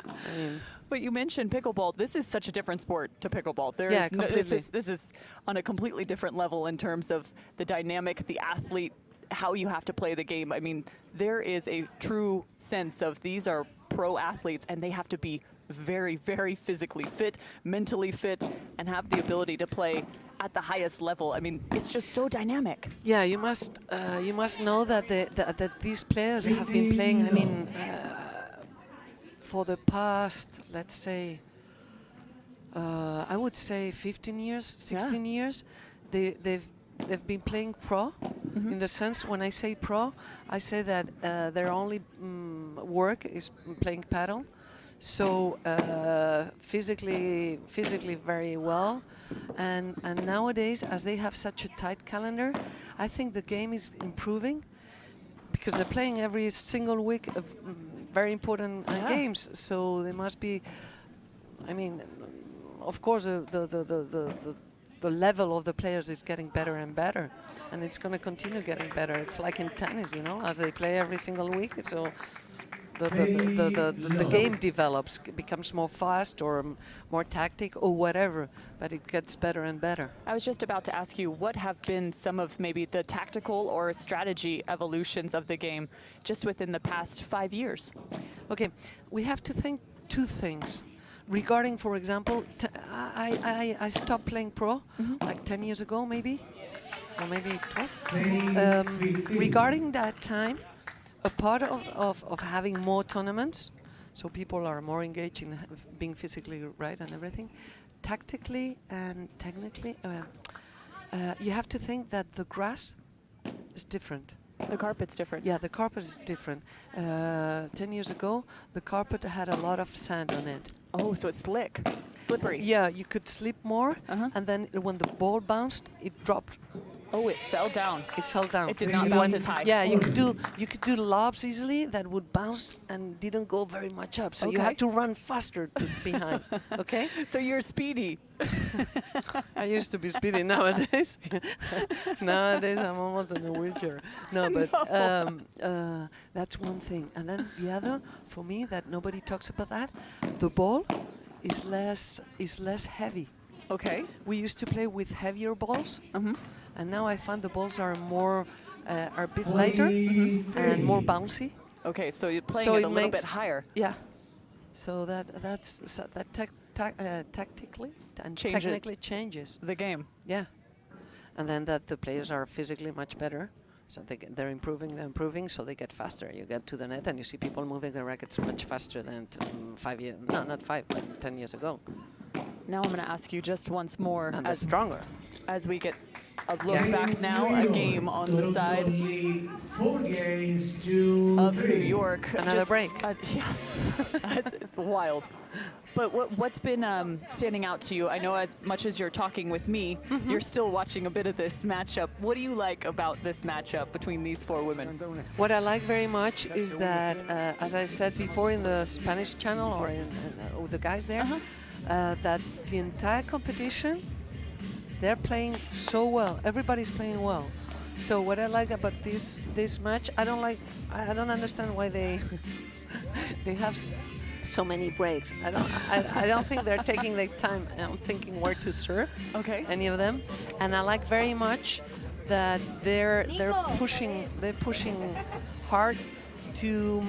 I mean. But you mentioned pickleball. This is such a different sport to pickleball. This is on a completely different level in terms of the dynamic, the athlete, how you have to play the game. I mean, there is a true sense of these are pro athletes, and they have to be very, very physically fit, mentally fit, and have the ability to play at the highest level. I mean, it's just so dynamic. Yeah, you must know that that these players have been playing. I mean, for the past, let's say, I would say 15 years, 16 years, they've been playing pro. In the sense, when I say pro, I say that their only work is playing paddle. So physically very well, and nowadays, as they have such a tight calendar, I think the game is improving because they're playing every single week very important games. So they must be. I mean, of course, the level of the players is getting better and better, and it's going to continue getting better. It's like in tennis, you know, as they play every single week. So. The game develops, becomes more fast or more tactic or whatever, but it gets better and better. I was just about to ask you, what have been some of maybe the tactical or strategy evolutions of the game just within the past 5 years? Okay, we have to think two things. Regarding, for example, I stopped playing pro like 10 years ago, maybe, or maybe 12. Regarding that time, a part of having more tournaments, so people are more engaged in being physically right and everything, tactically and technically, you have to think that the grass is different. The carpet's different. Yeah, the carpet is different. 10 years ago, the carpet had a lot of sand on it. Oh, so it's slick, slippery. Yeah, you could slip more, and then when the ball bounced, it dropped. Oh, it fell down. It fell down. It did not bounce as high. Yeah, you could do lobs easily that would bounce and didn't go very much up. So you had to run faster behind. Okay. So you're speedy. I used to be speedy. Nowadays, nowadays I'm almost in a wheelchair. No, but that's one thing. And then the other, for me, that nobody talks about that, the ball is less heavy. Okay. We used to play with heavier balls. And now I find the balls are more, are a bit lighter and more bouncy. Okay, so you're playing it a little bit higher. Yeah. So that tactically and technically changes the game. Yeah. And then that the players are physically much better. So they're improving, so they get faster. You get to the net and you see people moving their rackets much faster than 5 years, no, not 5, but 10 years ago. Now I'm going to ask you just once more. And they're stronger. As we get a look back now, a game on the side 4 games to of 3. New York. Another break. Yeah, it's wild. But what's been standing out to you? I know as much as you're talking with me, you're still watching a bit of this matchup. What do you like about this matchup between these 4 women? What I like very much is that, as I said before in the Spanish channel or with the guys there, that the entire competition, they're playing so well. Everybody's playing well. So what I like about this match, I don't understand why they have so many breaks. I don't think they're taking their time. I'm thinking where to serve. Okay. Any of them, and I like very much that they're pushing hard to.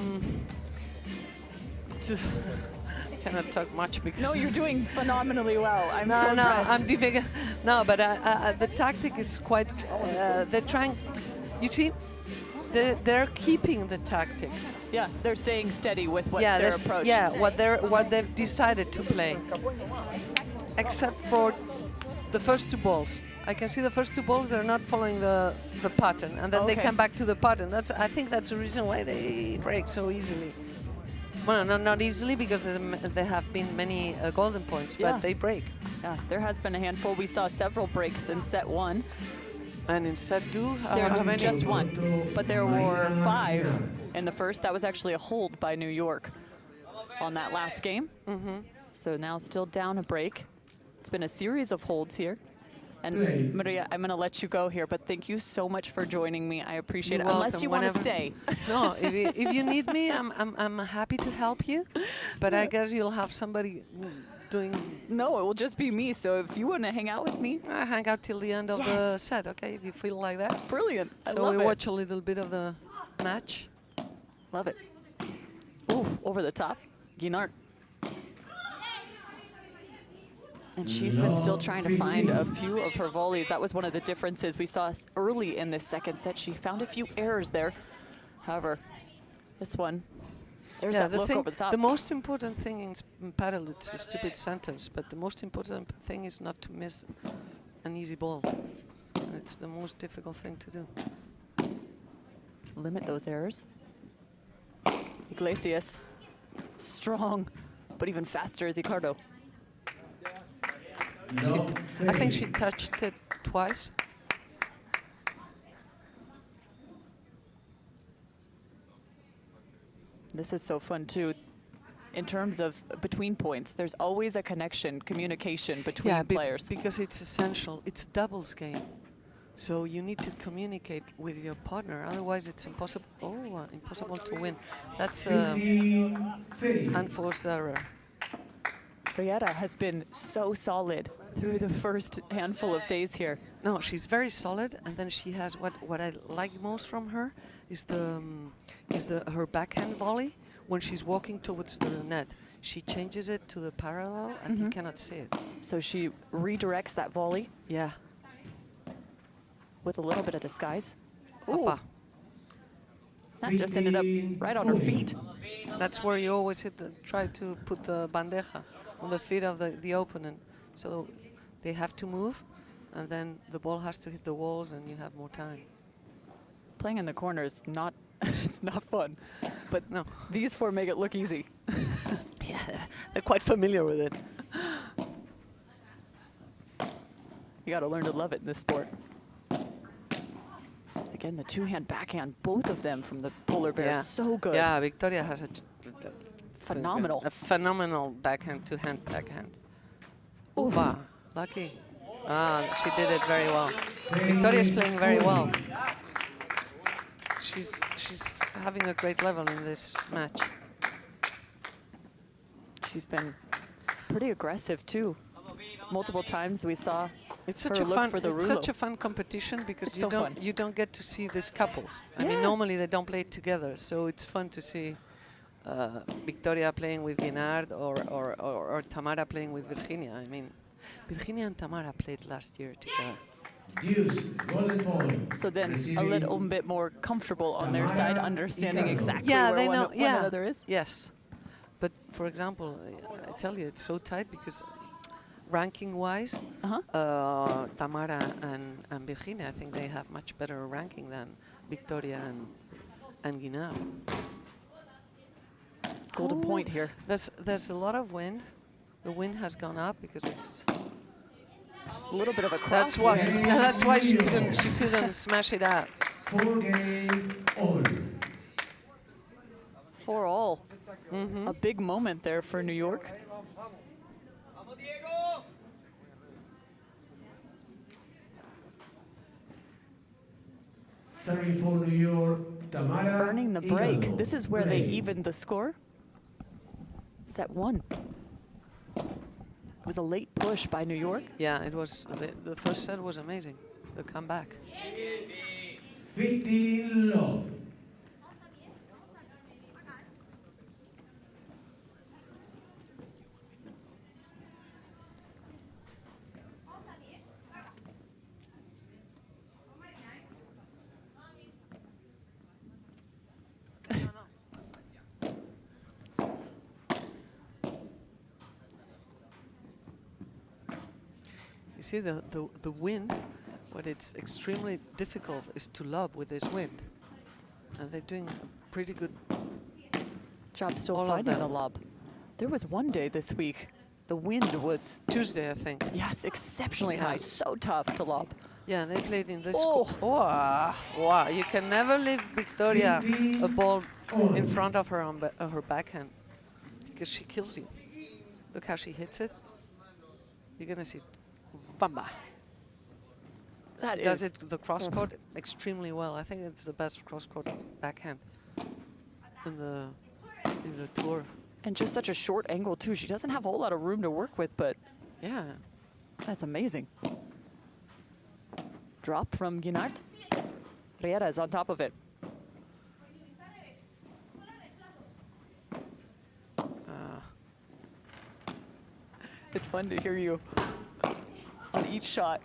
I cannot talk much because. No, you're doing phenomenally well. I'm no, so no, impressed. I'm difficult. No, but the tactic is quite. They're trying. You see, they're keeping the tactics. Yeah, they're staying steady with what their approach. Yeah, what they've decided to play. Except for the first 2 balls. I can see the first 2 balls, they're not following the pattern, and then they come back to the pattern. I think that's the reason why they break so easily. Well, not easily, because there have been many golden points, but they break. Yeah, there has been a handful. We saw several breaks in set 1. And in set 2, there was just 1, but there were 5 in the first. That was actually a hold by New York on that last game. So now still down a break. It's been a series of holds here. And Maria, I'm going to let you go here, but thank you so much for joining me. I appreciate it. Unless you want to stay. No, if you need me, I'm happy to help you. But I guess you'll have somebody doing. No, it will just be me. So if you want to hang out with me, I hang out till the end of the set. Okay, if you feel like that. Brilliant. So we watch a little bit of the match. Love it. Oof, over the top, Guinart. And she's been still trying to find a few of her volleys. That was one of the differences we saw early in this second set. She found a few errors there. However, this one, there's that look over the top. The most important thing in paddle, it's a stupid sentence, but the most important thing is not to miss an easy ball. And it's the most difficult thing to do. Limit those errors. Iglesias, strong, but even faster is Ricardo. I think she touched it twice. This is so fun too. In terms of between points, there's always a connection, communication between players. Because it's essential. It's a doubles game. So you need to communicate with your partner, otherwise it's impossible. Impossible to win. That's unforced error. Riera has been so solid through the first handful of days here. No, she's very solid, and then she has what I like most from her is her backhand volley. When she's walking towards the net, she changes it to the parallel, and you cannot see it. So she redirects that volley. Yeah. With a little bit of disguise. Ooh. That just ended up right on her feet. That's where you always try to put the bandeja on the feet of the opponent. So they have to move, and then the ball has to hit the walls, and you have more time. Playing in the corner is not, it's not fun. But no, these four make it look easy. Yeah, they're quite familiar with it. You got to learn to love it in this sport. Again, the two-hand backhand, both of them from the polar bears, so good. Yeah, Victoria has a phenomenal backhand, two-hand backhand. Wow, lucky. She did it very well. Victoria's playing very well. She's having a great level in this match. She's been pretty aggressive too. Multiple times we saw it's such a fun competition because you don't get to see these couples. I mean, normally they don't play together, so it's fun to see Victoria playing with Guinard or Tamara playing with Virginia. I mean, Virginia and Tamara played last year together. So then a little bit more comfortable on their side, understanding exactly where one another is? Yes. But for example, I tell you, it's so tight because ranking-wise, Tamara and Virginia, I think they have much better ranking than Victoria and Guinard. Golden point here. There's a lot of wind. The wind has gone up because it's a little bit of a cross. That's why she couldn't smash it out. 4-all. A big moment there for New York. Serving for New York, Tamara. Earning the break. This is where they evened the score. Set 1. It was a late push by New York. Yeah, it was. The first set was amazing. The comeback. 15 love. You see the wind, what it's extremely difficult is to lob with this wind. And they're doing a pretty good job still finding the lob. There was one day this week, the wind was... Tuesday, I think. Yes, exceptionally high, so tough to lob. Yeah, they played in this... Wow, you can never leave Victoria a ball in front of her on her backhand because she kills you. Look how she hits it. You're going to see... Bamba. She does it the cross court extremely well. I think it's the best cross court backhand in the tour. And just such a short angle too. She doesn't have a whole lot of room to work with, but yeah, that's amazing. Drop from Guinard. Riera is on top of it. It's fun to hear you on each shot.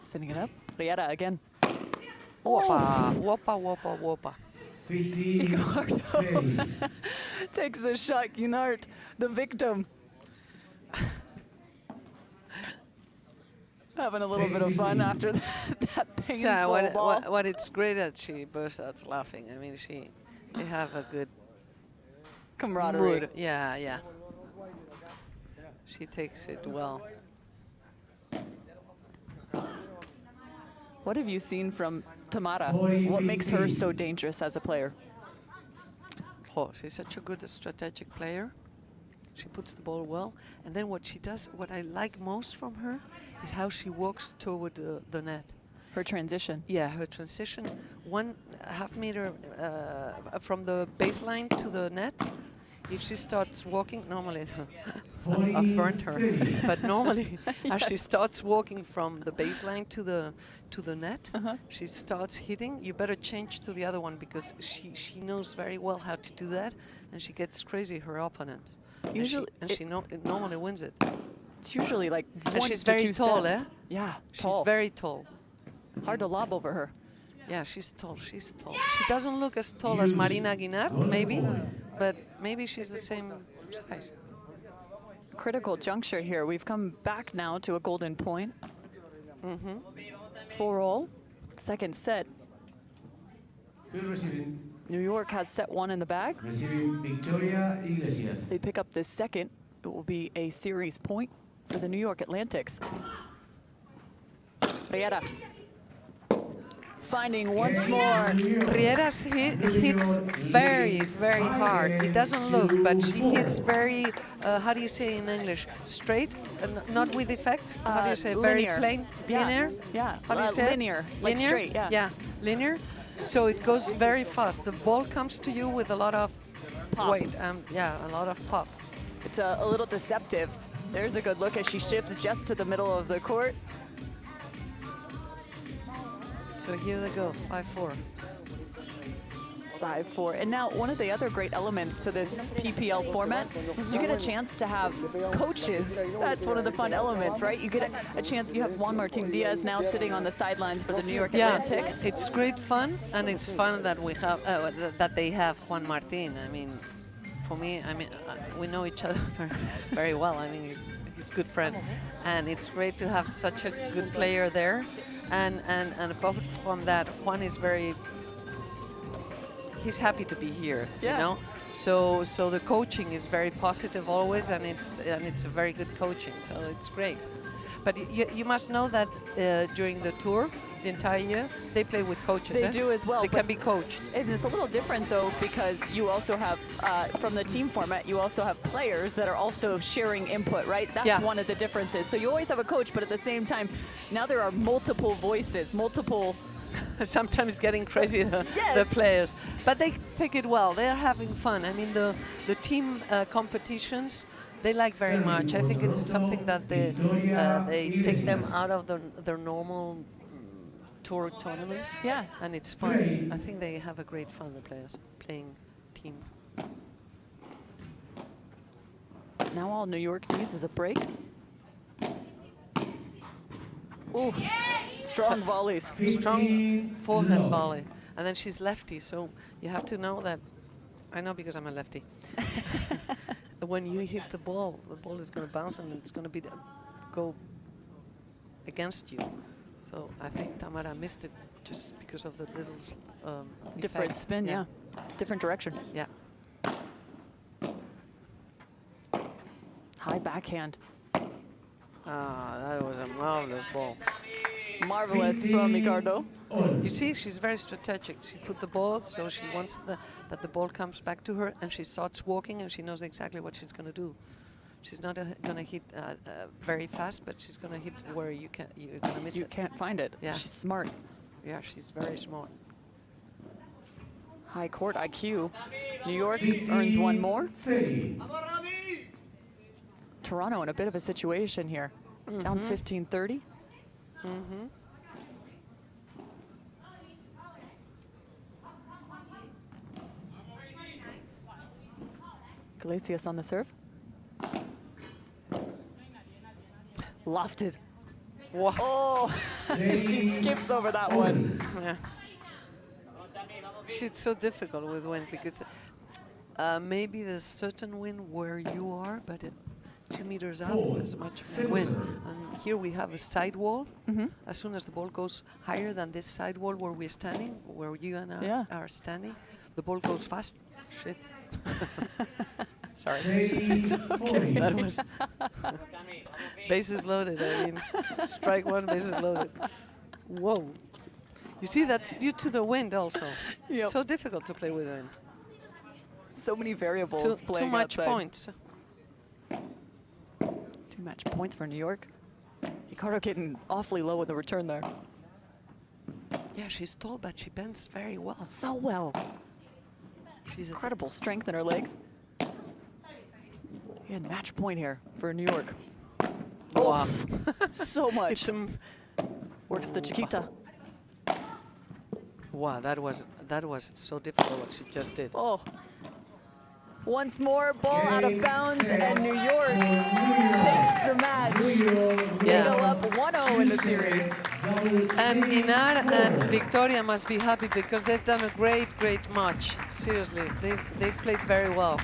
Sending it up. Riera again. Whoppa, whoppa, whoppa, whoppa. 15, 30. Takes the shot, Guinart, the victim. Having a little bit of fun after that painful ball. What it's great that she bursts out laughing. I mean, they have a good Camaraderie. mood. Yeah, yeah. She takes it well. What have you seen from Tamara? What makes her so dangerous as a player? Oh, she's such a good strategic player. She puts the ball well. And then what she does, what I like most from her, is how she walks toward the net. Her transition. Yeah, her transition. 1.5 meter from the baseline to the net. If she starts walking, normally, I've burnt her, but normally as she starts walking from the baseline to the net, she starts hitting. You better change to the other one because she knows very well how to do that, and she gets crazy her opponent. Usually, she normally wins it. It's usually like And 1 she's to very 2 tall, steps. eh? Yeah, She's tall. very tall. Hard to lob over her. Yeah, she's tall. She's tall. She doesn't look as tall as Marina Guinart, maybe, but maybe she's the same size. Critical juncture here. We've come back now to a golden point. Mm-hmm. 4-all. Second set. Good receiving. New York has set 1 in the bag. Receiving Victoria Iglesias. They pick up this second. It will be a series point for the New York Atlantics. Riera. Finding once more. Riera's hits very, very hard. It doesn't look, but she hits very, how do you say in English? Straight? Not with effect? How do you say? Linear. Very plain? Yeah. Linear? Yeah. How do you say it? Linear. Like Linear? straight, yeah. Yeah, linear. So it goes very fast. The ball comes to you with a lot of Pop. weight. Yeah, a lot of pop. It's a little deceptive. There's a good look as she shifts just to the middle of the court. So here they go, 5-4. 5-4. And now one of the other great elements to this PPL format is you get a chance to have coaches. That's one of the fun elements, right? You get a chance, you have Juan Martin Diaz now sitting on the sidelines for the New York Atlantics. It's great fun, and it's fun that we have that they have Juan Martin. I mean, for me, we know each other very well. I mean, he's a good friend, and it's great to have such a good player there. And apart from that, Juan is he's happy to be here, Yeah. you know. So the coaching is very positive always, and it's a very good coaching. So it's great. But you must know that during the tour, the entire year, they play with coaches. They do as well. They can be coached. It's a little different though because you also have, from the team format, you also have players that are also sharing input, right? That's one of the differences. So you always have a coach, but at the same time, now there are multiple voices, multiple... Sometimes getting crazy, the players. But they take it well. They're having fun. I mean, the team competitions, they like very much. I think it's something that they take them out of their normal tour tournaments. Yeah. And it's fun. I think they have a great fun, the players, playing team. Now all New York needs is a break. Ooh, strong volleys. Strong forehand volley. And then she's lefty, so you have to know that. I know because I'm a lefty. When you hit the ball is going to bounce and it's going to go against you. So I think Tamara missed it just because of the little different effect. spin, yeah. Different direction. Yeah. High backhand. That was a marvelous ball. Marvelous from Ricardo. You see, she's very strategic. She put the ball, so she wants that the ball comes back to her, and she starts walking, and she knows exactly what she's going to do. She's not going to hit very fast, but she's going to hit where you're going to miss it. You can't find it. Yeah. She's smart. Yeah, she's very smart. High court IQ. New York earns one more. Toronto in a bit of a situation here. Down 15-30. Iglesias on the serve. Lofted. Wow. Oh, she skips over that one. Yeah. It's so difficult with wind because maybe there's certain wind where you are, but 2 meters up there's much more wind. And here we have a side wall. As soon as the ball goes higher than this side wall where we're standing, where you and I are standing, the ball goes fast. Shit. Sorry. Okay. That was bases loaded. I mean, strike one, bases loaded. Whoa. You see, that's due to the wind also. Yep. So difficult to play with wind. So many variables Too playing much outside. points. Too much points for New York. Ricardo getting awfully low with the return there. Yeah, she's tall, but she bends very well. So well. She's Incredible strength in her legs. And match point here for New York. Wow. So much. It's Works the Chiquita. wow, that was so difficult what she just did. Oh. Once more, ball out of bounds, and New York takes the match. They go up 1-0 in the series. And Dinar and Victoria must be happy because they've done a great match. Seriously, they've played very well.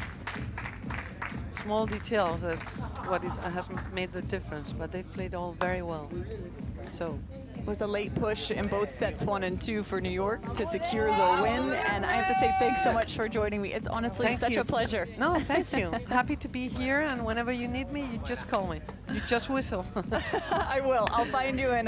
Small details, that's what has made the difference, but they've played all very well. So It was a late push in both sets 1 and 2 for New York to secure the win, and I have to say thanks so much for joining me. It's honestly such a pleasure. No, thank you. Happy to be here, and whenever you need me, you just call me. You just whistle. I will. I'll find you and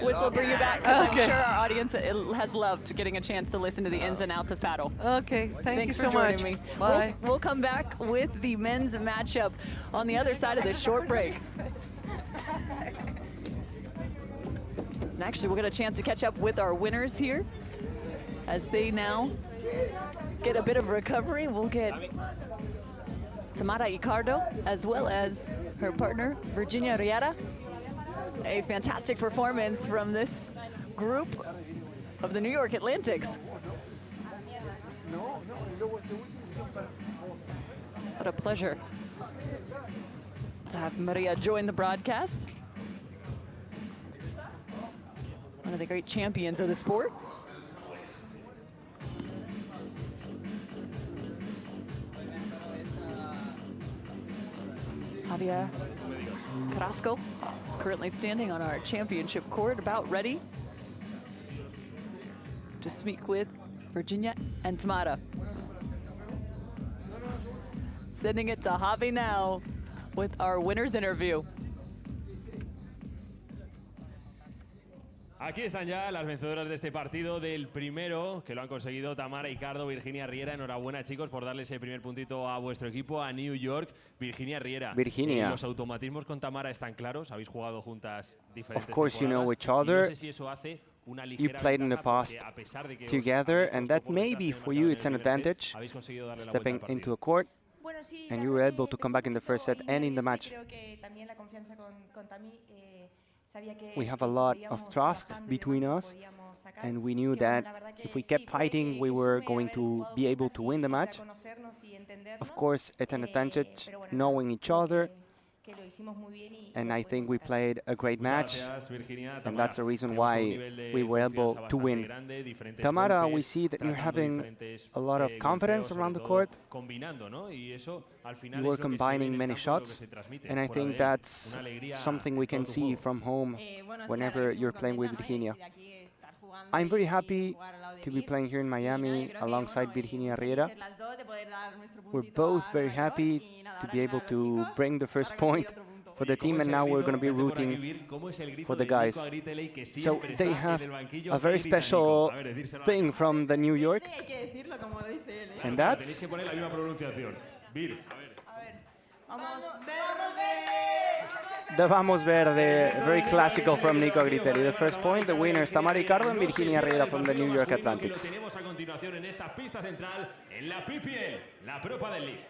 whistle, bring you back, because I'm sure our audience has loved getting a chance to listen to the ins and outs of paddle. Okay, thank you so for much. joining me. Bye. We'll come back with the men's matchup on the other side of this short break. And actually, we'll get a chance to catch up with our winners here as they now get a bit of recovery. We'll get Tamara Ricardo as well as her partner, Virginia Riera. A fantastic performance from this group of the New York Atlantics. What a pleasure to have Maria join the broadcast. One of the great champions of the sport. Javier Carrasco, currently standing on our championship court, about ready to speak with Virginia and Tamara. Sending it to Javi now with our winners interview. Aquí están ya las vencedoras de este partido, del primero, que lo han conseguido Tamara Ricardo, Virginia Riera. Enhorabuena, chicos, por darle ese primer puntito a vuestro equipo, a New York. Virginia Riera. Virginia. Los automatismos con Tamara están claros. Habéis jugado juntas diferentes Of course, you know each temporadas, y other. no sé si eso hace una You ligera played in the ventaja, past porque a pesar de que os together, habéis and puesto that por maybe detrás en for el you marcador it's an en el primer set, advantage, habéis conseguido darle la vuelta stepping al partido. into a court, Bueno, sí, and la you verdad were que able to come back in the first set and in the match. creo que también la confianza con Tami, sabía que We have a lot of trust between us, and we knew that if we kept fighting, we were going to be able to win the match. Of course, it's an advantage knowing each other, and I think we played a great match, and that's the reason why we were able to win. Tamara, we see that you're having a lot of confidence around the court. You were combining many shots, and I think that's something we can see from home whenever you're playing with Virginia. I'm very happy to be playing here in Miami alongside Virginia Riera. We're both very happy to be able to bring the first point for the team, and now we're going to be rooting for the guys. So they have a very special thing from the New York, and that's the Vamos Verde, very classical from Nico Gritelli. The first point, the winners Tamara Ricardo and Virginia Riera from the New York Atlantics. Tenemos a continuación en esta pista central en la PPL, la Propa del League.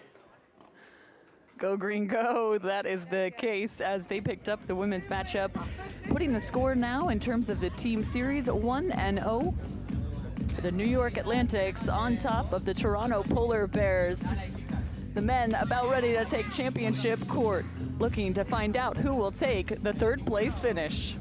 Go Green Go, that is the case as they picked up the women's matchup, putting the score now in terms of the team series 1-0 for the New York Atlantics on top of the Toronto Polar Bears. The men about ready to take championship court, looking to find out who will take the third place finish.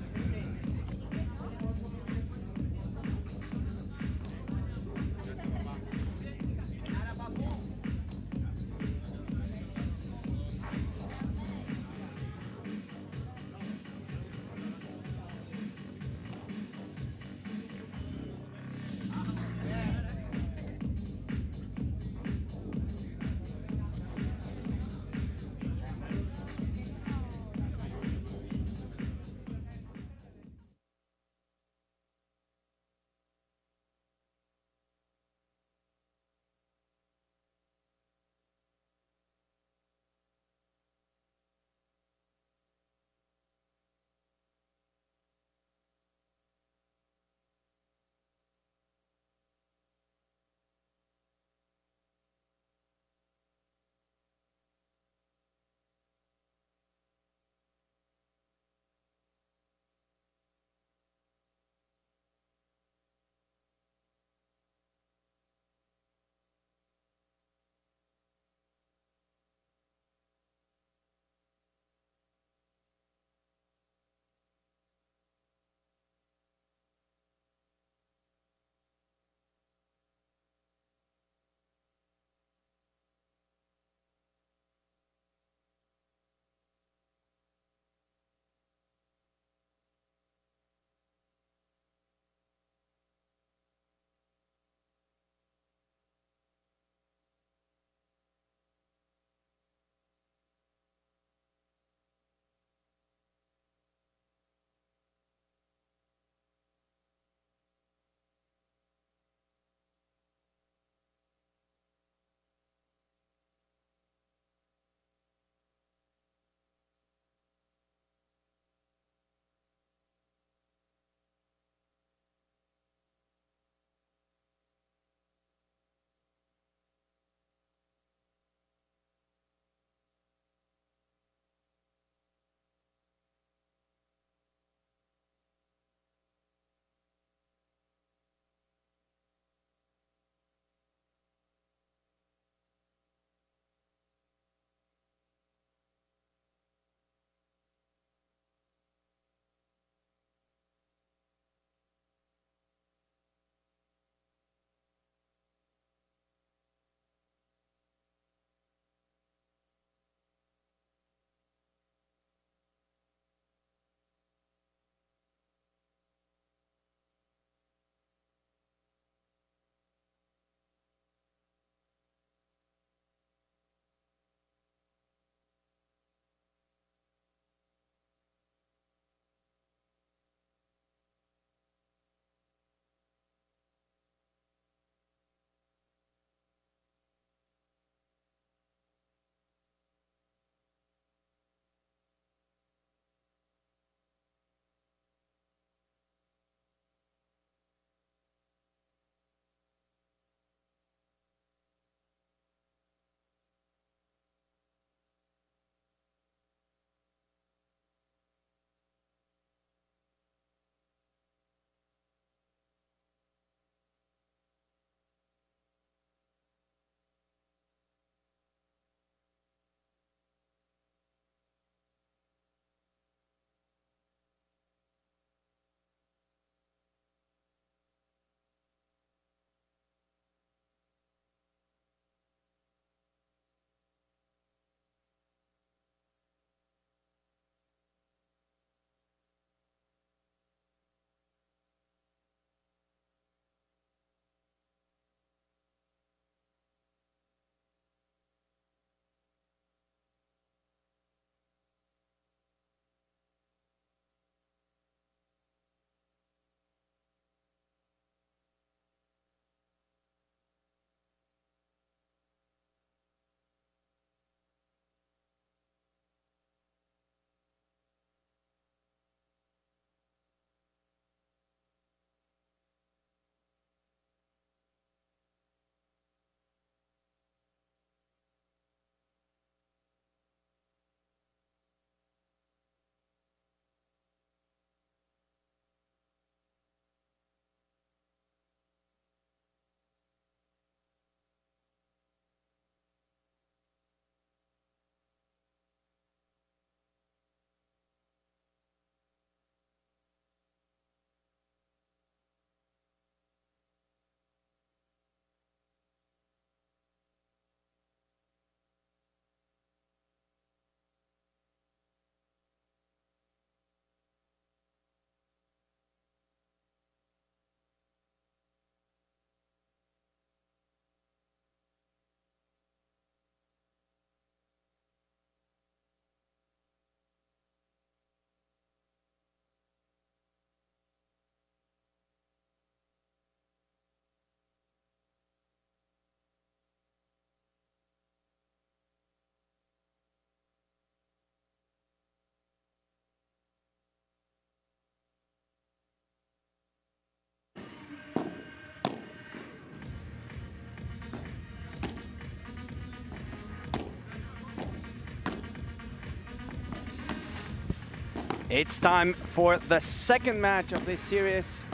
It's time for the second match of this series.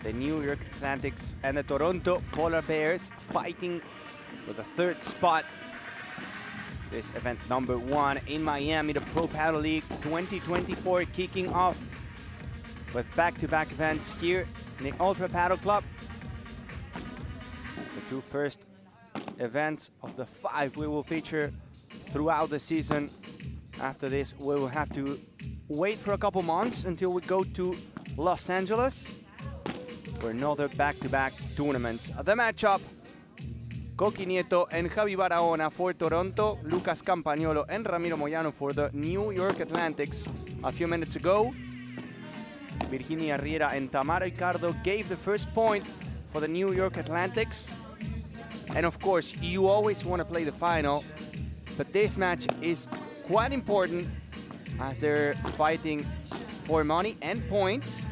The New York Athletics and the Toronto Polar Bears fighting for the third spot. This event number 1 in Miami, the Pro Paddle League 2024, kicking off with back-to-back events here in the Ultra Paddle Club. The 2 first events of the 5 we will feature throughout the season. After this, we will have to wait for a couple months until we go to Los Angeles for another back-to-back tournaments. The matchup, Coqui Nieto and Javi Barahona for Toronto, Lucas Campagnolo and Ramiro Moyano for the New York Athletics. A few minutes ago, Virginia Riera and Tamara Ricardo gave the first point for the New York Athletics. And of course, you always want to play the final, but this match is quite important as they're fighting for money and points.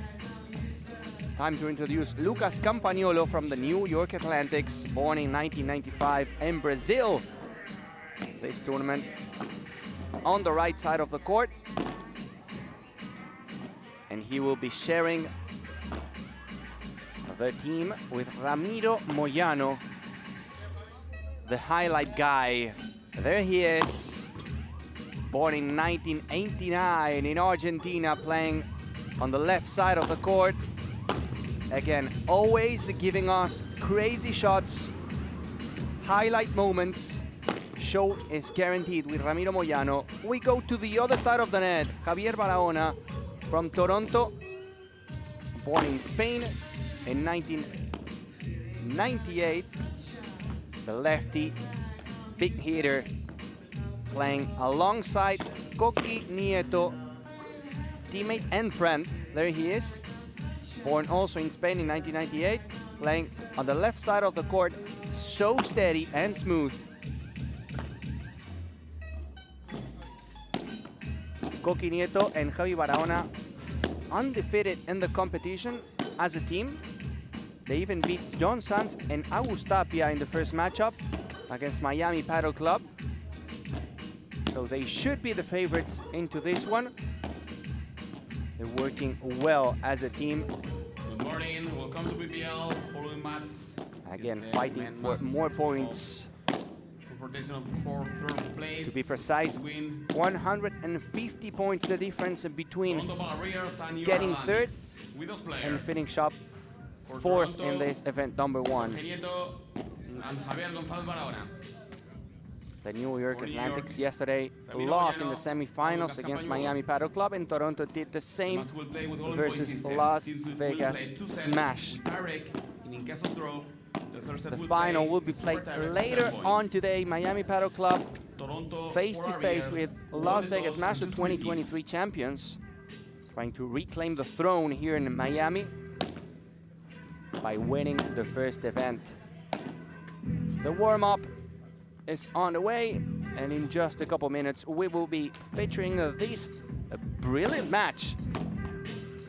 Time to introduce Lucas Campagnolo from the New York Athletics, born in 1995 in Brazil. This tournament on the right side of the court. And he will be sharing the team with Ramiro Moyano, the highlight guy. There he is, born in 1989 in Argentina, playing on the left side of the court. Again, always giving us crazy shots, highlight moments. Show is guaranteed with Ramiro Moyano. We go to the other side of the net. Javier Barahona from Toronto, born in Spain in 1998. The lefty, big hitter, playing alongside Coqui Nieto, teammate and friend. There he is, born also in Spain in 1998, playing on the left side of the court, so steady and smooth. Coqui Nieto and Javi Barahona undefeated in the competition as a team. They even beat John Sanz and Agus Tapia in the first matchup against Miami Paddle Club. So they should be the favorites into this one. They're working well as a team. Good morning, welcome to PPL. Following match. Again, fighting for more points. Confrontation for third place. To be precise, 150 points the difference between getting third and finishing up fourth in this event number 1. The New York Athletics yesterday lost in the semifinals against Miami Paddle Club, and Toronto did the same versus Las Vegas Smash. The final will be played later on today. Miami Paddle Club face-to-face with Las Vegas Smash, the 2023 champions, trying to reclaim the throne here in Miami by winning the first event. The warm-up is on the way, and in just a couple minutes we will be featuring this brilliant match.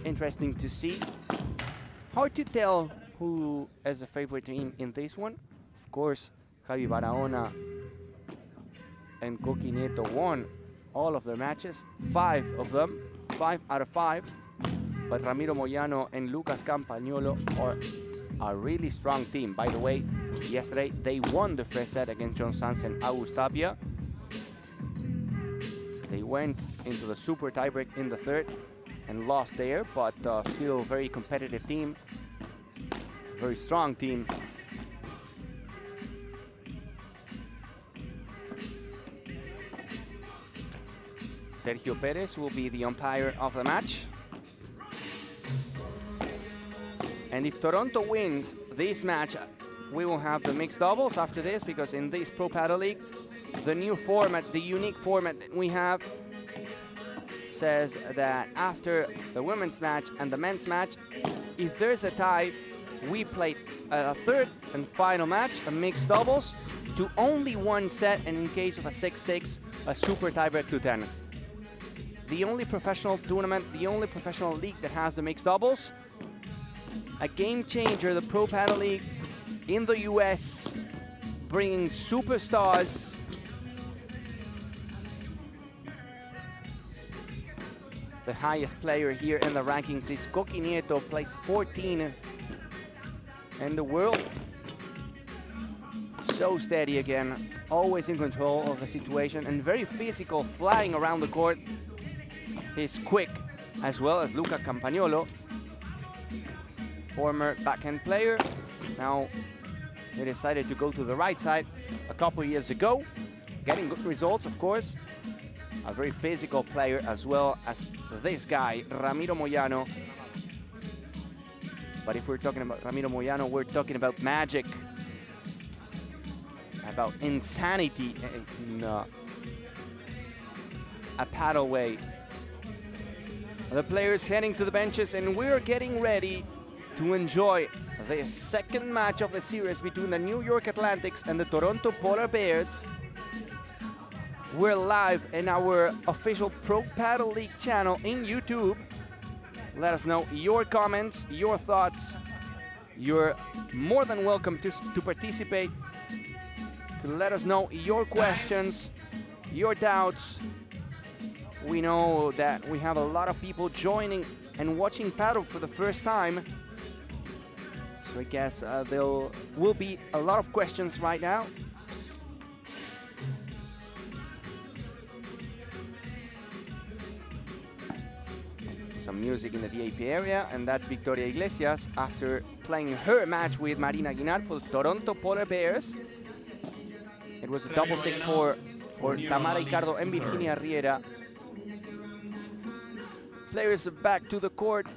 Interesting to see. Hard to tell who is the favorite team in this one. Of course, Javi Barahona and Coqui Nieto won all of their matches, 5 of them, 5 out of 5. But Ramiro Moyano and Lucas Campagnolo are a really strong team. By the way, yesterday they won the first set against John Sanz and Agus Tapia. They went into the super tiebreak in the third and lost there, but still a very competitive team, very strong team. Sergio Perez will be the umpire of the match. And if Toronto wins this match, we will have the mixed doubles after this, because in this Pro Paddle League, the new format, the unique format that we have, says that after the women's match and the men's match, if there's a tie, we play a third and final match, a mixed doubles, to only one set, and in case of a 6-6, a super tiebreak to 10. The only professional tournament, the only professional league that has the mixed doubles. A game changer, the Pro Paddle League in the US, bringing superstars The highest player here in the rankings is Coqui Nieto, placed 14 in the world. So steady again, always in control of the situation and very physical, flying around the court. He's quick, as well as Luca Campagnolo, former backhand player. Now he decided to go to the right side a couple years ago, getting good results, of course. A very physical player, as well as this guy, Ramiro Moyano. But if we're talking about Ramiro Moyano, we're talking about magic, about insanity in a paddle way. The players heading to the benches, and we're getting ready to enjoy the second match of the series between the New York Atlantics and the Toronto Polar Bears. We're live in our official Pro Paddle League channel in YouTube. Let us know your comments, your thoughts. You're more than welcome to participate, to let us know your questions, your doubts. We know that we have a lot of people joining and watching paddle for the first time. So I guess there will be a lot of questions right now. Some music in the VIP area, and that's Victoria Iglesias after playing her match with Marina Guinard for the Toronto Polar Bears. It was a double 6-4 for Tamara Ricardo and Virginia Riera. Players back to the court.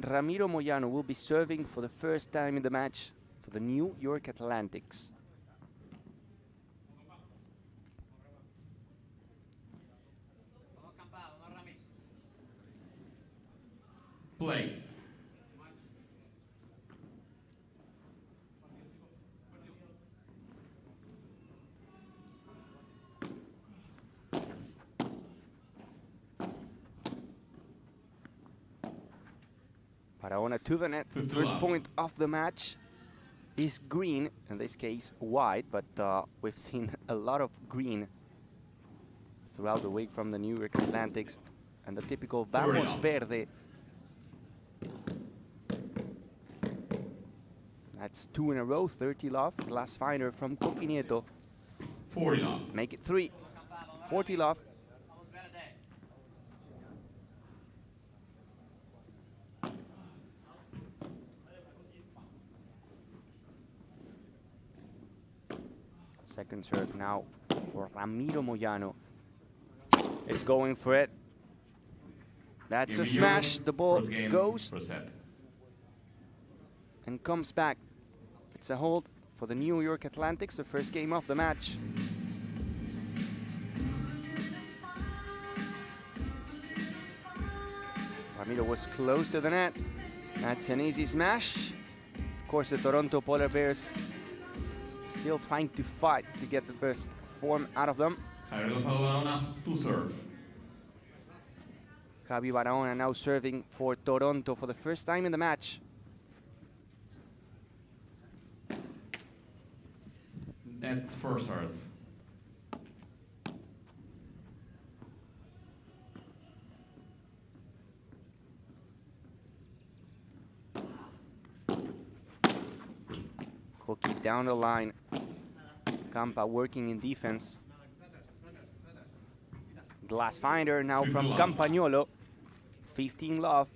Ramiro Moyano will be serving for the first time in the match for the New York Atlantics. Play. Barahona to the net. The first point of the match is green, in this case white, but we've seen a lot of green throughout the week from the New York Atlantics, and the typical Vamos Verde. That's 2 in a row, 30 love. Glass finder from Coqui Nieto. 40 love. Make it 3. 40 love. Second serve now for Ramiro Moyano. It's going for it. That's a smash. The ball goes and comes back. It's a hold for the New York Atlantics, the first game of the match. Ramiro was close to the net. That's an easy smash. Of course, the Toronto Polar Bears still trying to fight to get the best form out of them. Javier Barahona to serve. Javi Barahona now serving for Toronto for the first time in the match. Net first serve. Coqui down the line. Campa working in defense. Glass finder now from Campagnolo. 15 love.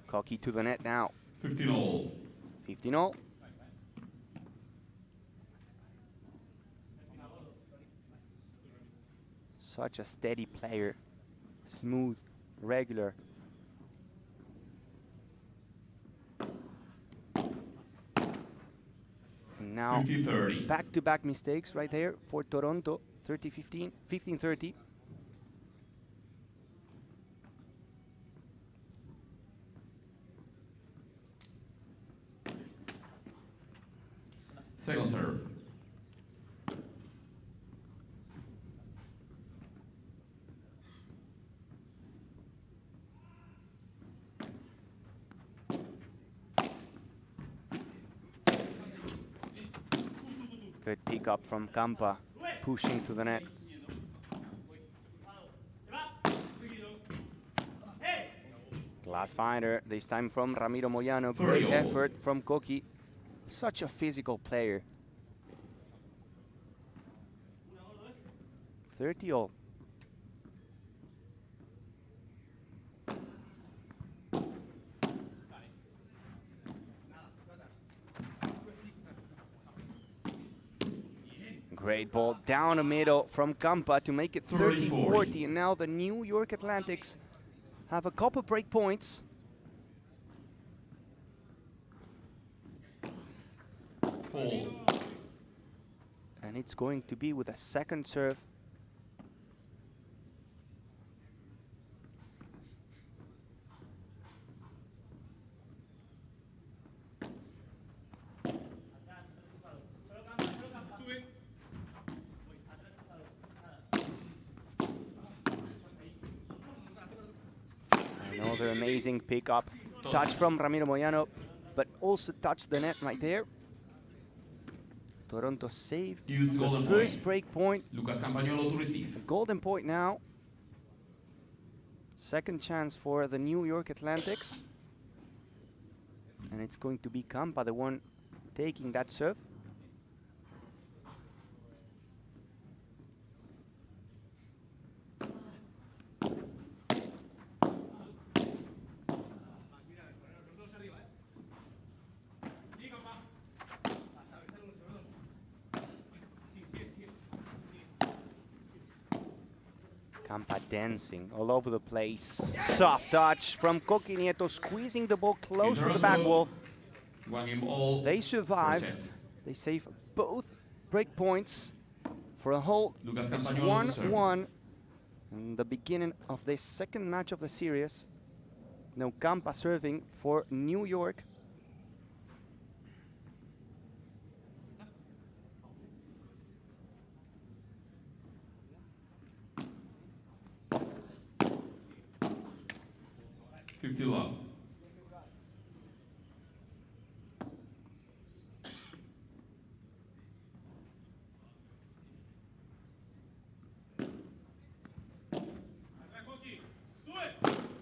Coqui to the net now. 15 all. 15 all. Such a steady player. Smooth, regular. And now back-to-back mistakes right there for Toronto. 30-15, 15-30. Second serve. Good pick up from Campa, pushing to the net. Glass finder, this time from Ramiro Moyano. Great effort from Koki. Such a physical player. 30 all. Great ball down the middle from Campa to make it 30-40. And now the New York Atlantics have a couple break points. And it's going to be with a second serve. Another amazing pickup. Touch from Ramiro Moyano, but also touched the net right there. Toronto saved the first break point. Lucas Campagnolo to receive. A golden point now. Second chance for the New York Atlantics. And it's going to be Campa, the one taking that serve. Campa dancing all over the place. Soft touch from Koki Nieto, squeezing the ball close to the back wall. They survive. They save both break points for a hold. It's 1-1 in the beginning of the second match of the series. Now Campa serving for New York. Love.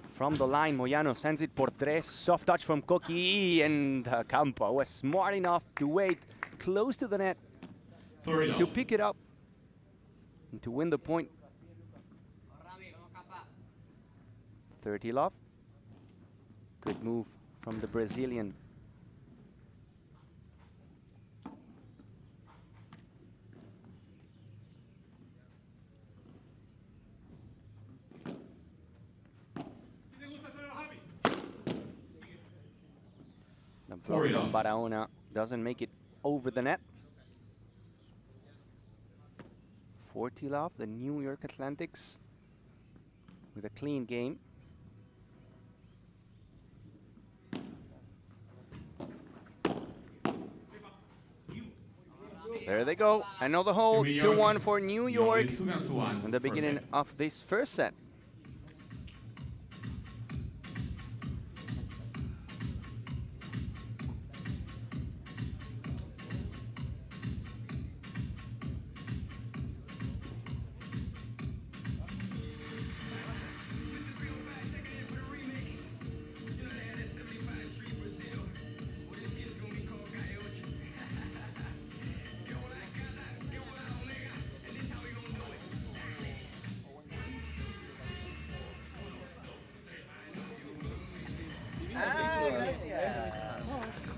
From the line, Moyano sends it por tres. Soft touch from Koki, and Campa was smart enough to wait close to the net to pick it up and to win the point. 30 love. Good move from the Brazilian. The block from Barahona doesn't make it over the net. 40 love, the New York Atlantics with a clean game. There they go, another hole, 2-1 for New York in the beginning of this first set.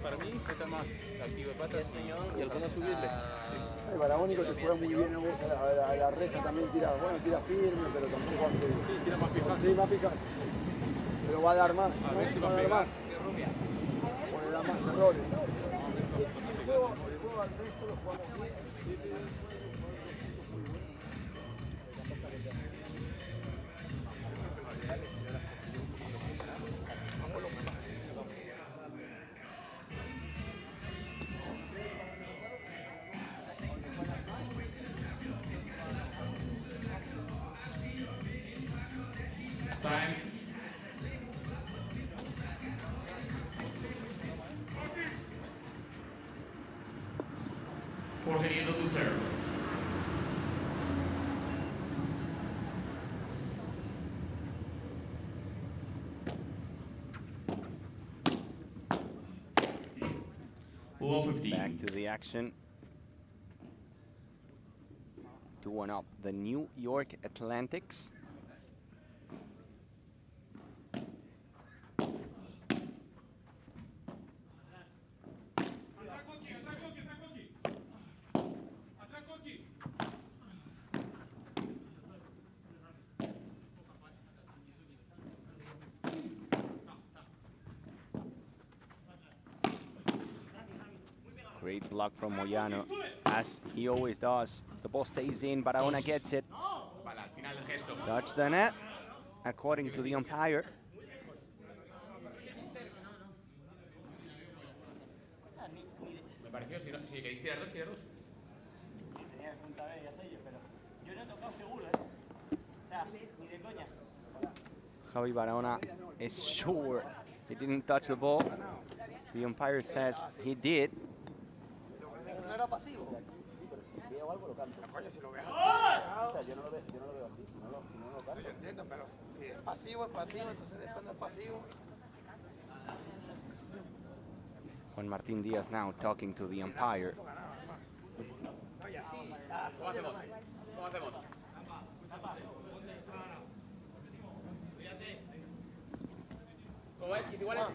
Para mí está más activo de patas y algunos subirle. El Barahónico te juega muy bien a la reja, también tira, bueno, tira firme, pero tampoco hace... Sí, tira más picante. Sí, más picante. Pero va a dar más. A ver si va a pegar. Puede dar más errores. El juego al resto lo jugamos bien. Time. Porfirio to Ball 15. Back to the action. 2-1 up the New York Atlantics. Great block from Moyano, as he always does. The ball stays in, Barahona gets it. Touch the net, according to the umpire. Me pareció, si queréis tirar dos, tirar dos. Javi Barahona is sure he didn't touch the ball. The umpire says he did. No era pasivo. Veo algo lo canto. Coño, si lo ves así. O sea, yo no lo veo así. Si no lo canto. Yo entiendo, pero si es pasivo, entonces depende del pasivo. Juan Martín Diaz now talking to the umpire. ¿Cómo hacemos? ¿Cómo hacemos? ¿Cómo es? ¿Qué igual es?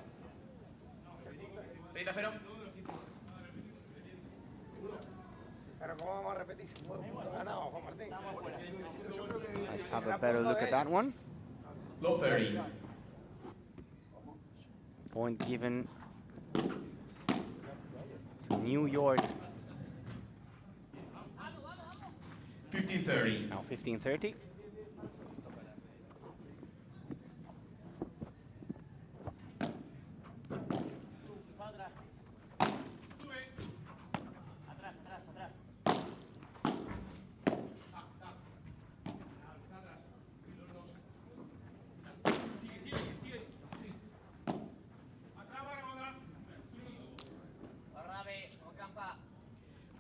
30-0. Pero ¿cómo vamos a repetir si fue punto ganado, Juan Martín? Let's have a better look at that one. Low 30. Point given to New York. 15-30. Now 15-30.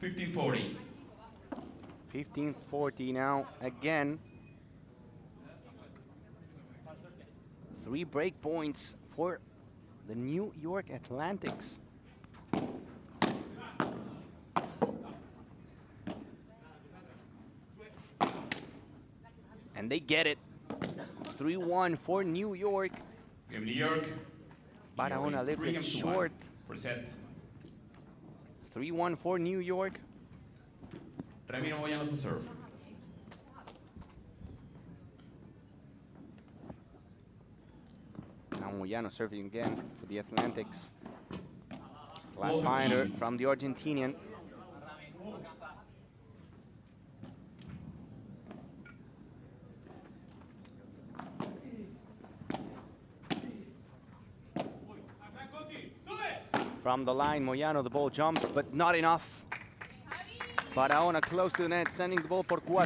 $15-40. 15-40 now again. 3 break points for the New York Atlantics. And they get it. 3-1 for New York. Game New York. Barahona left it short. 3-1 for New York. Ramiro Moyano to serve. Now Moyano serving again for the Atlantics. Last finder from the Argentinian. From the line, Moyano, the ball jumps, but not enough. Barahona close to the net, sending the ball por 4.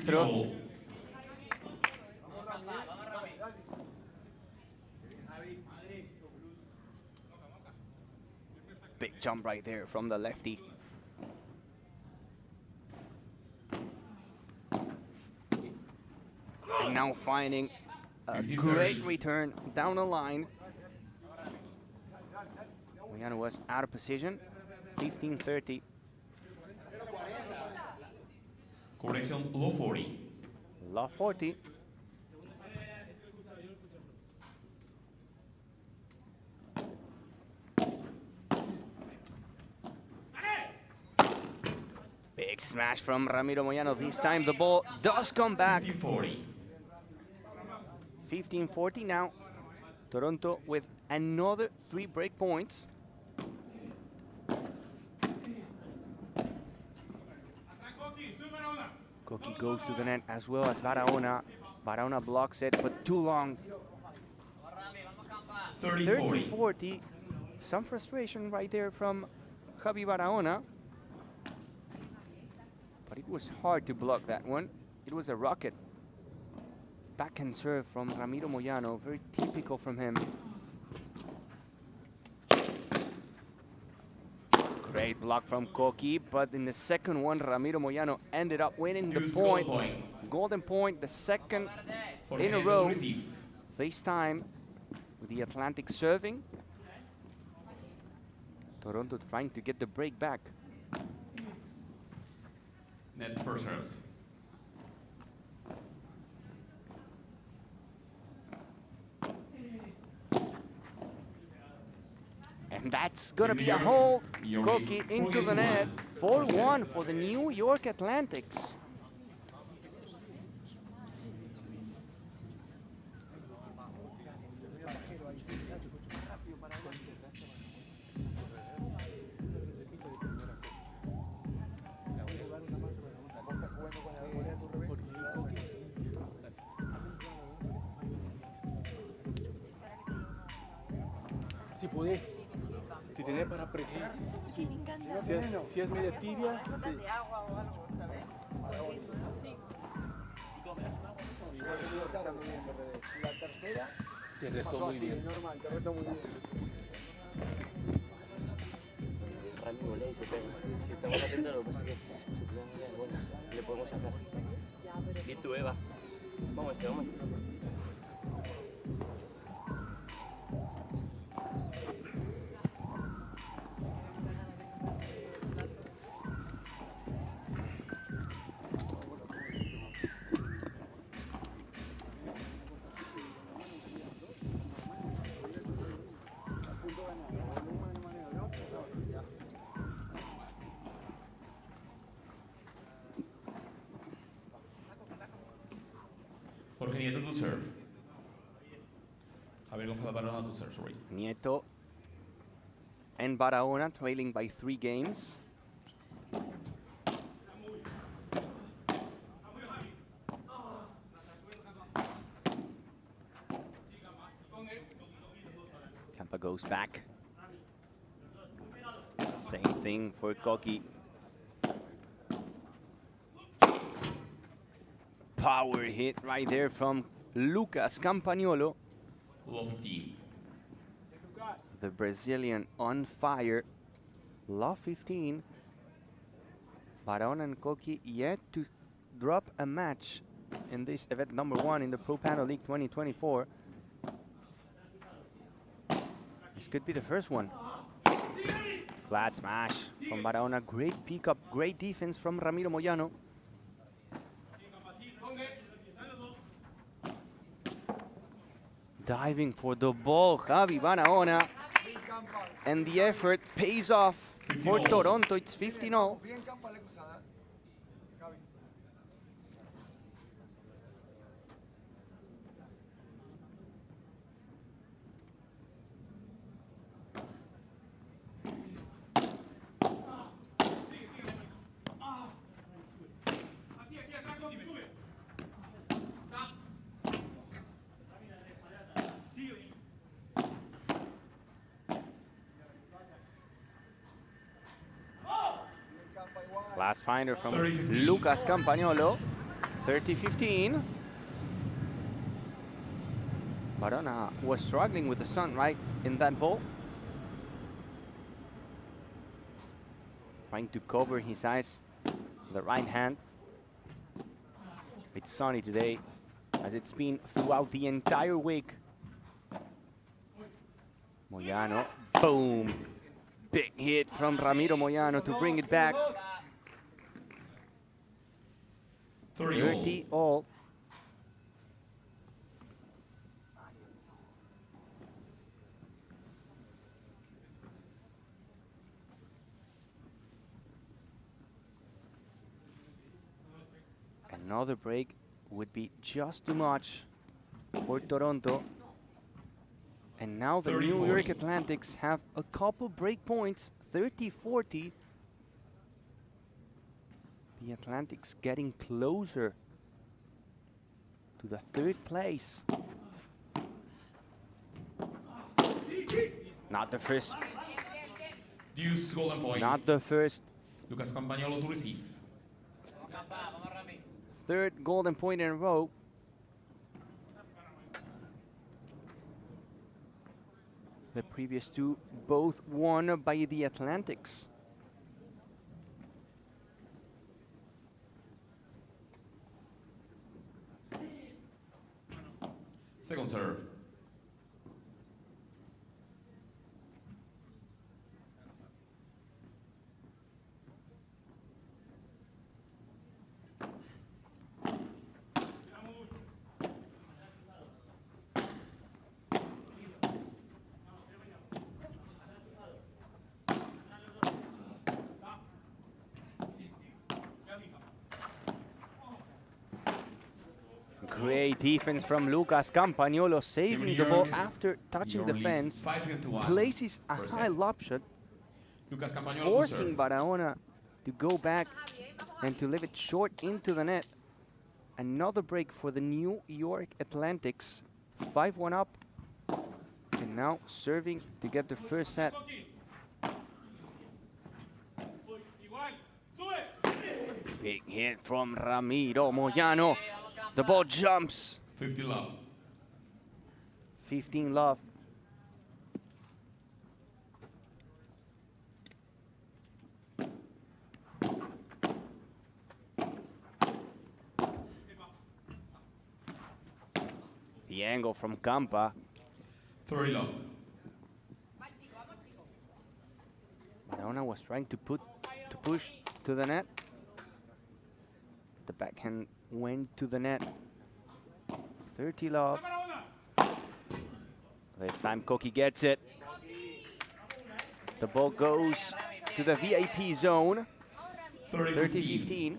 Big jump right there from the lefty. And now finding a great return down the line. Moyano was out of position. 15-30. Correction, low 40. Low 40. Big smash from Ramiro Moyano. This time the ball does come back. 15-40 now. Toronto with another 3 break points. Koki goes to the net as well as Barahona. Barahona blocks it, but too long. 30-40. Some frustration right there from Javi Barahona. But it was hard to block that one. It was a rocket. Backhand serve from Ramiro Moyano, very typical from him. Great block from Koki, but in the second one, Ramiro Moyano ended up winning the point. Golden point, the second in a row. This time with the Atlantic serving. Toronto trying to get the break back. Net first serve. And that's gonna be a hole. Koki into the net. 4-1 for the New York Atlantics. Si podés, si tenés para apretar, sí. Si es media tibia, sí. De agua o algo, ¿sabes? Sí. La tercera Te restó pasó muy así, bien. normal, te restó muy bien. Rami volea y se pega. Si estamos atentos, lo que pasa es que su plan es bueno. Le podemos sacar. Y tú, Eva. Vamos, vamos. Jorge Nieto to serve. Javier González Barahona to serve, sorry. Nieto and Barahona trailing by 3 games. Campa goes back. Same thing for Koki. Power hit right there from Lucas Campagnolo. Low 15. The Brazilian on fire. Love 15. Barahona and Koki yet to drop a match in this event number 1 in the Pro Panel League 2024. This could be the first one. Flat smash from Barahona. Great pickup, great defense from Ramiro Moyano. Diving for the ball, Javi Barahona. And the effort pays off for Toronto. It's 15-0. Last finder from Lucas Campagnolo. 30-15. Barahona was struggling with the sun right in that ball. Trying to cover his eyes with the right hand. It's sunny today, as it's been throughout the entire week. Moyano, boom. Big hit from Ramiro Moyano to bring it back. 30 all. Another break would be just too much for Toronto. And now the New York Atlantics have a couple break points, 30-40. The Atlantics getting closer to the 3rd place. Not the first. Deuce golden point. Not the first. Lucas Campagnolo to receive. 3rd golden point in a row. The previous 2 both won by the Atlantics. Second serve. Great defense from Lucas Campagnolo, saving the ball after touching the fence. Places a high lob shot, forcing Barahona to go back and to leave it short into the net. Another break for the New York Atlantics. 5-1 up. And now serving to get the first set. Big hit from Ramiro Moyano. The ball jumps. 15 love. 15 love. The angle from Campa. 30 love. Barahona was trying to push to the net. The backhand went to the net. 30 love. This time Koki gets it. The ball goes to the VIP zone. 30-15.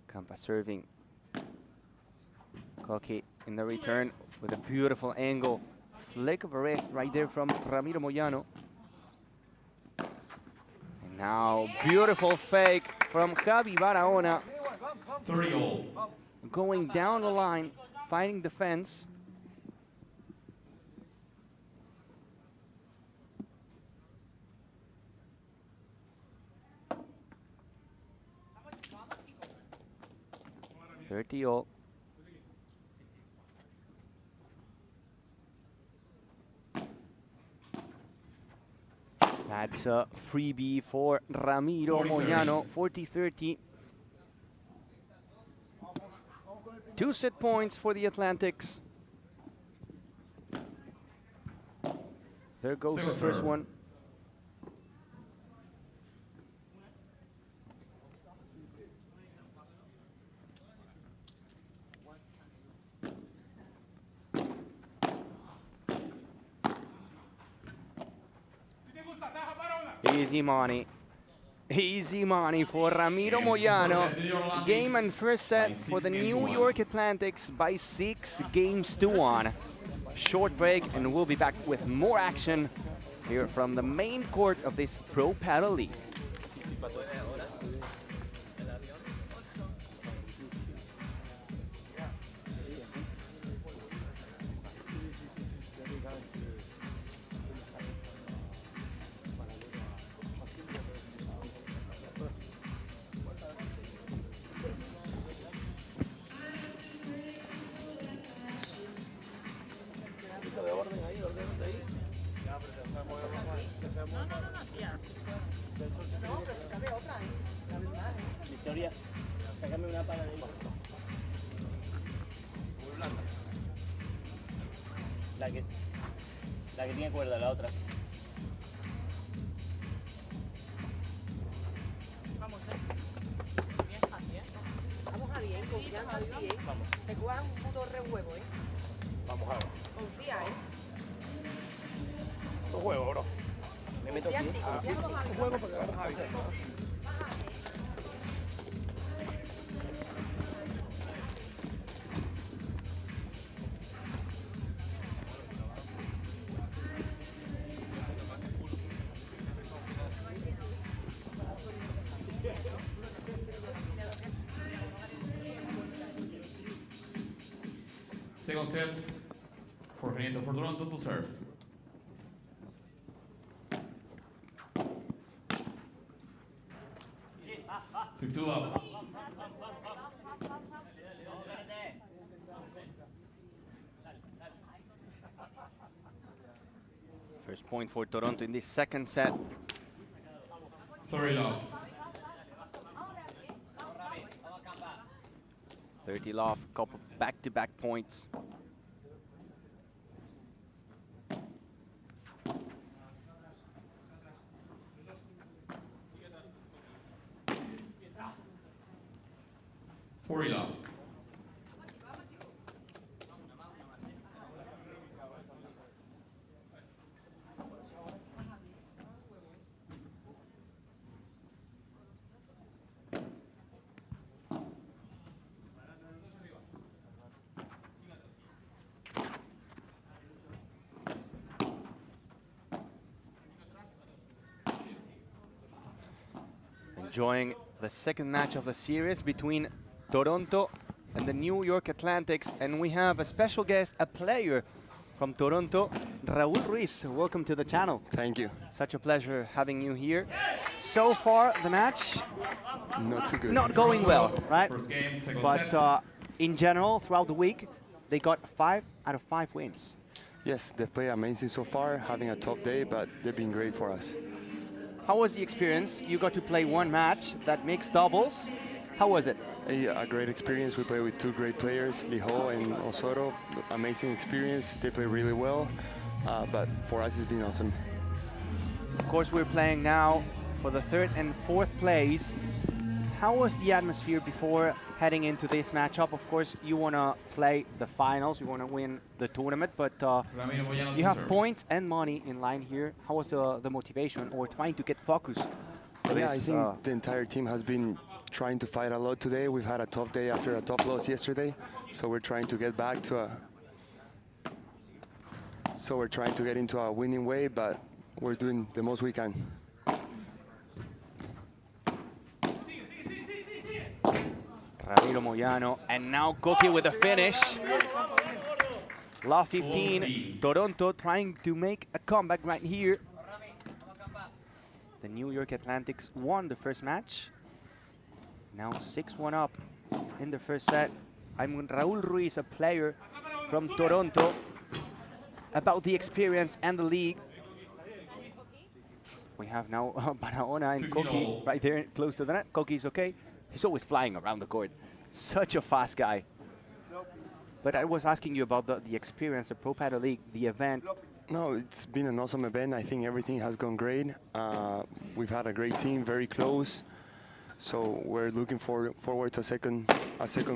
Campa serving. Koki in the return with a beautiful angle. Flick of a wrist right there from Ramiro Moyano. And now beautiful fake from Javi Barahona. 30 all. Going down the line, fighting the fence. All. That's a freebie for Ramiro Moyano, 40-30. 2 set points for the Atlantics. There goes the first one. Easy money. Easy money for Ramiro Moyano. Game and first set for the New York Atlantics by 6-1. Short break and we'll be back with more action here from the main court of this Pro Paddle League. Victoria, sácame una pala de ahí. La que tiene cuerda, la otra. Vamos, bien, Javi, Vamos, Javi, confía, Javi. Vamos. Te juegas un puto re huevo, Vamos a ver. Confía, Un juego, bro. Me meto aquí. Un juego porque vamos a ver. Second set for Renato for Toronto to serve. Fifty love. First point for Toronto in this second set. 30 love. 30 love, couple back-to-back points. Love. enjoying the second match of the series between Toronto and the New York Atlantics. And we have a special guest, a player from Toronto, Raul Ruiz. Welcome to the channel. Thank you. Such a pleasure having you here. So far, the match not too good. Not going well, right? First game, second But set. in general, throughout the week, they got 5 out of 5 wins. Yes, they play amazing so far, having a tough day, but they've been great for us. How was the experience? You got to play one match, that mixed doubles. How was it? A great experience. We play with 2 great players, Lijo and Osorio. Amazing experience. They play really well, but for us it's been awesome. Of course, we're playing now for the 3rd and 4th place. How was the atmosphere before heading into this matchup? Of course, you want to play the finals, you want to win the tournament, but you have points and money in line here. How was the motivation or trying to get focus? Yeah, I think the entire team has been trying to fight a lot today. We've had a tough day after a tough loss yesterday, so we're trying to get back to we're trying to get into a winning way, but we're doing the most we can. Ramiro Moyano, and now Koki with a finish. Love 15, Toronto trying to make a comeback right here. The New York Atlantics won the first match. Now 6-1 up in the first set. I'm Raul Ruiz, a player from Toronto, about the experience and the league. We have now Barahona and Koki right there close to the net. Koki's okay. He's always flying around the court. Such a fast guy. But I was asking you about the experience, the Pro Padel League, the event. No, it's been an awesome event. I think everything has gone great. We've had a great team, very close. So we're looking forward to a second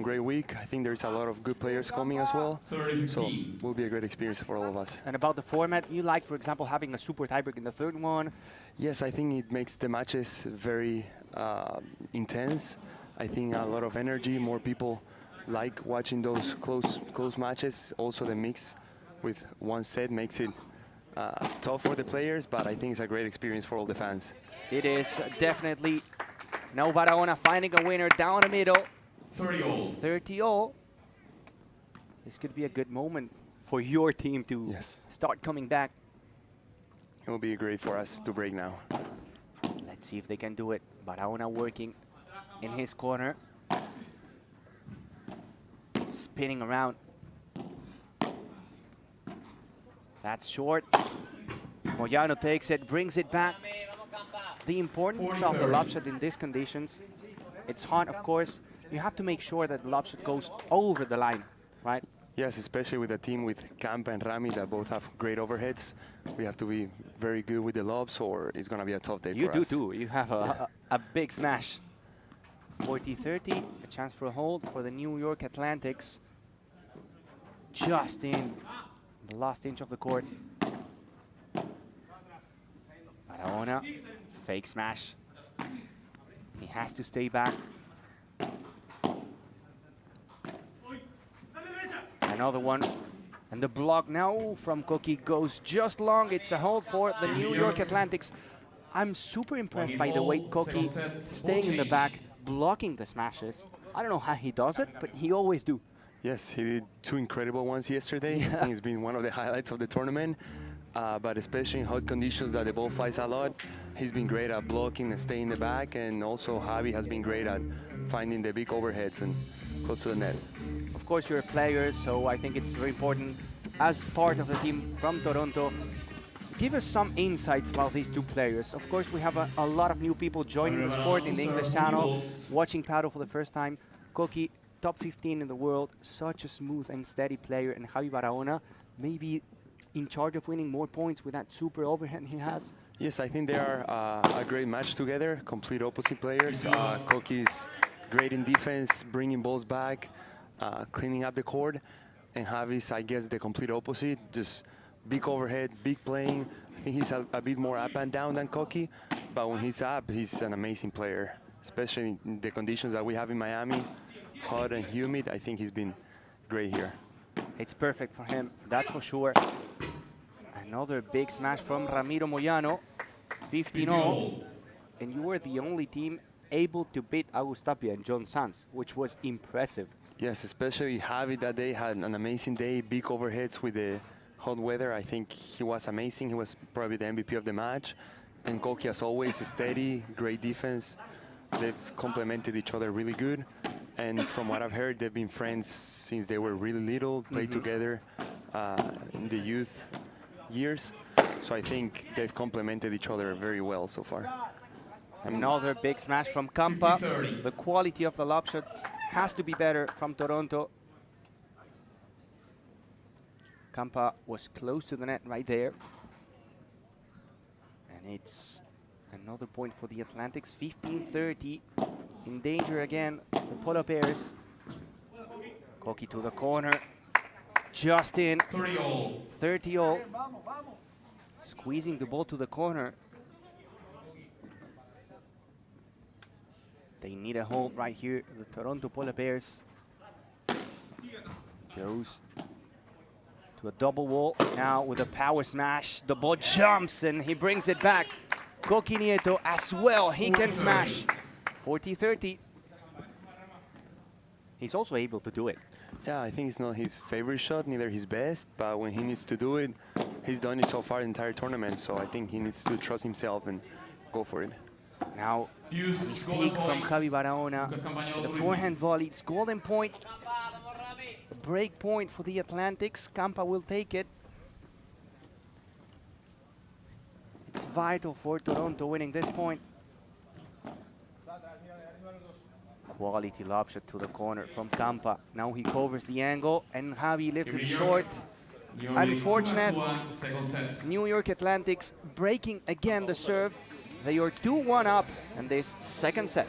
great week. I think there's a lot of good players coming as well. So it will be a great experience for all of us. And about the format, you like, for example, having a super tiebreak in the 3rd one? Yes, I think it makes the matches very intense. I think a lot of energy, more people like watching those close matches. Also the mix with one set makes it tough for the players, but I think it's a great experience for all the fans. It is definitely. Now Barahona finding a winner down the middle. 30-all. 30-all. This could be a good moment for your team to start coming back. It will be great for us to break now. Let's see if they can do it. Barahona working in his corner. Spinning around. That's short. Moyano takes it, brings it back. The importance of the lob shot in these conditions, it's hard, of course. You have to make sure that the lob shot goes over the line, right? Yes, especially with a team with Camp and Rami that both have great overheads. We have to be very good with the lobs or it's going to be a tough day for us. You do too. You have a big smash. 40-30, a chance for a hold for the New York Atlantics. Just in the last inch of the court. Barahona, fake smash. He has to stay back. Another one. And the block now from Koki goes just long. It's a hold for the New York Atlantics. I'm super impressed by the way Koki staying in the back, blocking the smashes. I don't know how he does it, but he always do. Yes, he did 2 incredible ones yesterday. I think it's been one of the highlights of the tournament. But especially in hot conditions that the ball flies a lot, he's been great at blocking and staying in the back. And also Javi has been great at finding the big overheads and close to the net. Of course, you're a player, so I think it's very important as part of the team from Toronto. Give us some insights about these 2 players. Of course, we have a lot of new people joining the sport in the English channel, watching paddle for the first time. Koki, top 15 in the world, such a smooth and steady player, and Javi Barahona, maybe in charge of winning more points with that super overhead he has. Yes, I think they are a great match together, complete opposite players. Koki's great in defense, bringing balls back, cleaning up the court, and Javi's, I guess, the complete opposite, just big overhead, big playing. I think he's a bit more up and down than Koki, but when he's up, he's an amazing player, especially in the conditions that we have in Miami, hot and humid. I think he's been great here. It's perfect for him, that's for sure. Another big smash from Ramiro Moyano, 15-all. And you were the only team able to beat Agus Tapia and John Sanz, which was impressive. Yes, especially Javi that day had an amazing day, big overheads with the hot weather. I think he was amazing. He was probably the MVP of the match. And Koki, as always, steady, great defense. They've complemented each other really good. And from what I've heard, they've been friends since they were really little, played together in the youth years. So I think they've complemented each other very well so far. Another big smash from Kampa. The quality of the lob shots has to be better from Toronto. Kampa was close to the net right there. And it's another point for the Atlantics, 15-30. In danger again, the Polar Bears. Koki to the corner. Just in. 30-all. 30-all. Squeezing the ball to the corner. They need a hold right here. The Toronto Polar Bears goes to a double wall. Now with a power smash, the ball jumps and he brings it back. Koki Nieto as well, he can smash. 40-30. He's also able to do it. Yeah, I think it's not his favorite shot, neither his best, but when he needs to do it, he's done it so far the entire tournament, so I think he needs to trust himself and go for it. Now, a mistake from Javi Barahona. The forehand volley, it's golden point. Break point for the Atlantics. Kampa will take it. It's vital for Toronto winning this point. Quality lob shot to the corner from Kampa. Now he covers the angle and Javi lifts it short. Unfortunate. New York Atlantics breaking again the serve. They are 2-1 up in this second set.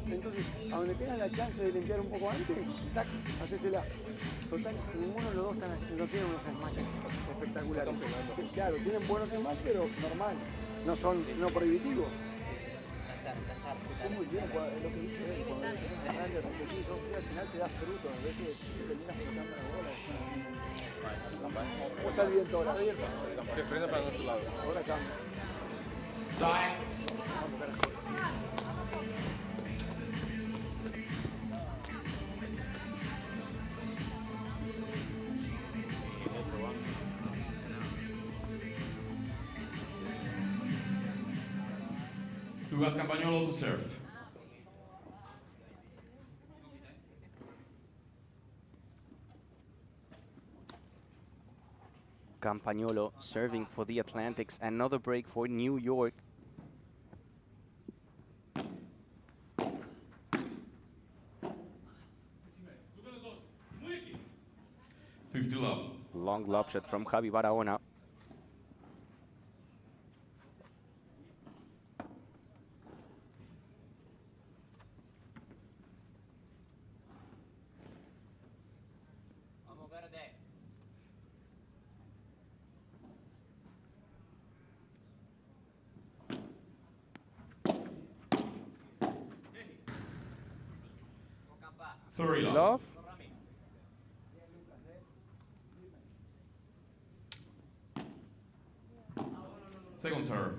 Entonces, a donde tengan la chance de limpiar un poco antes, tac, hacésela. Total, ninguno de los dos no tiene unos smashes espectaculares. Claro, tienen buenos smash, pero normal. No son no prohibitivos. Es muy bien, lo que dice él, cuando tenés que darle repetido, al final te da fruto, en vez de terminas tocando la bola. ¿Cómo está el viento ahora? Se frena para nuestro lado. Ahora cambia. Vamos, carajo. Lucas Campagnolo to serve. Campagnolo serving for the Atlantics. Another break for New York. Long lob shot from Javi Barahona. Love. Second serve.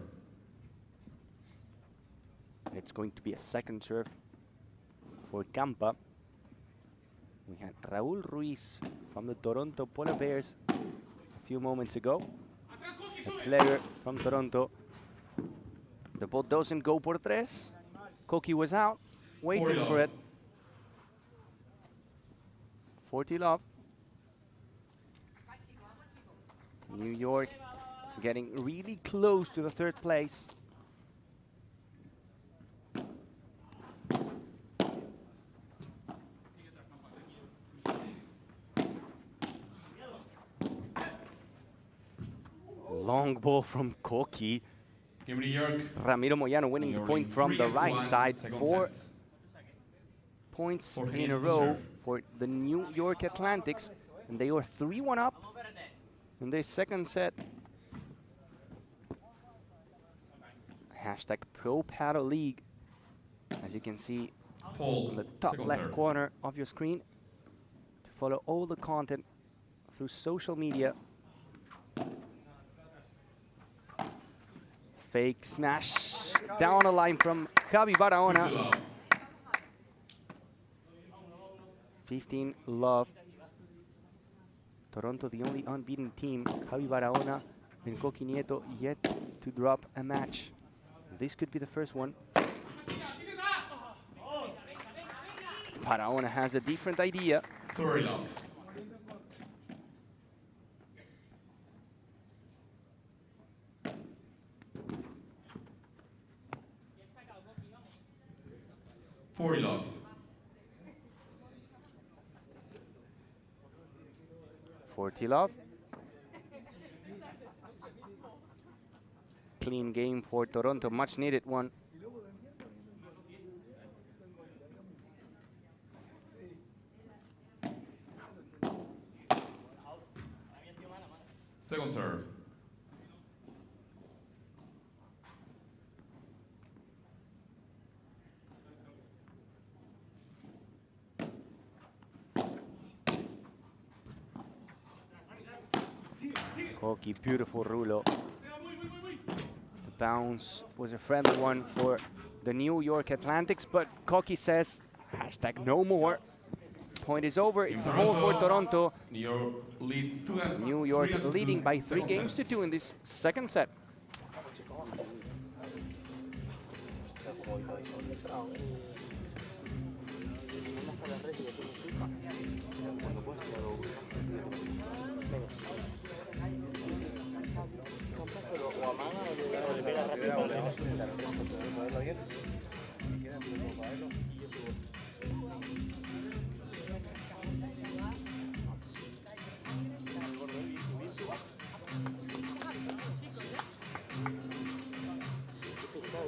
It's going to be a second serve for Kampa. We had Raúl Ruiz from the Toronto Polar Bears a few moments ago. A player from Toronto. The ball doesn't go por tres. Koki was out, waiting for it. 40 love. New York getting really close to the third place. Long ball from Koki. Give me New York. Ramiro Moyano winning the point from the right side. 4 points in a row for the New York Atlantics, and they are 3-1 up in their second set. Hashtag Pro Paddle League, as you can see on the top left corner of your screen. To follow all the content through social media. Fake smash down the line from Javi Barahona. 15 love. Toronto, the only unbeaten team. Javi Barahona and Coqui Nieto yet to drop a match. This could be the first one. Barahona has a different idea. 30 love. Love. 40 love. Clean game for Toronto, much needed one. Second serve. Coqui, beautiful rulo. The bounce was a friendly one for the New York Atlantics, but Coqui says, hashtag no more. Point is over, it's a hole for Toronto. New York leading by 3 games to 2 in this second set.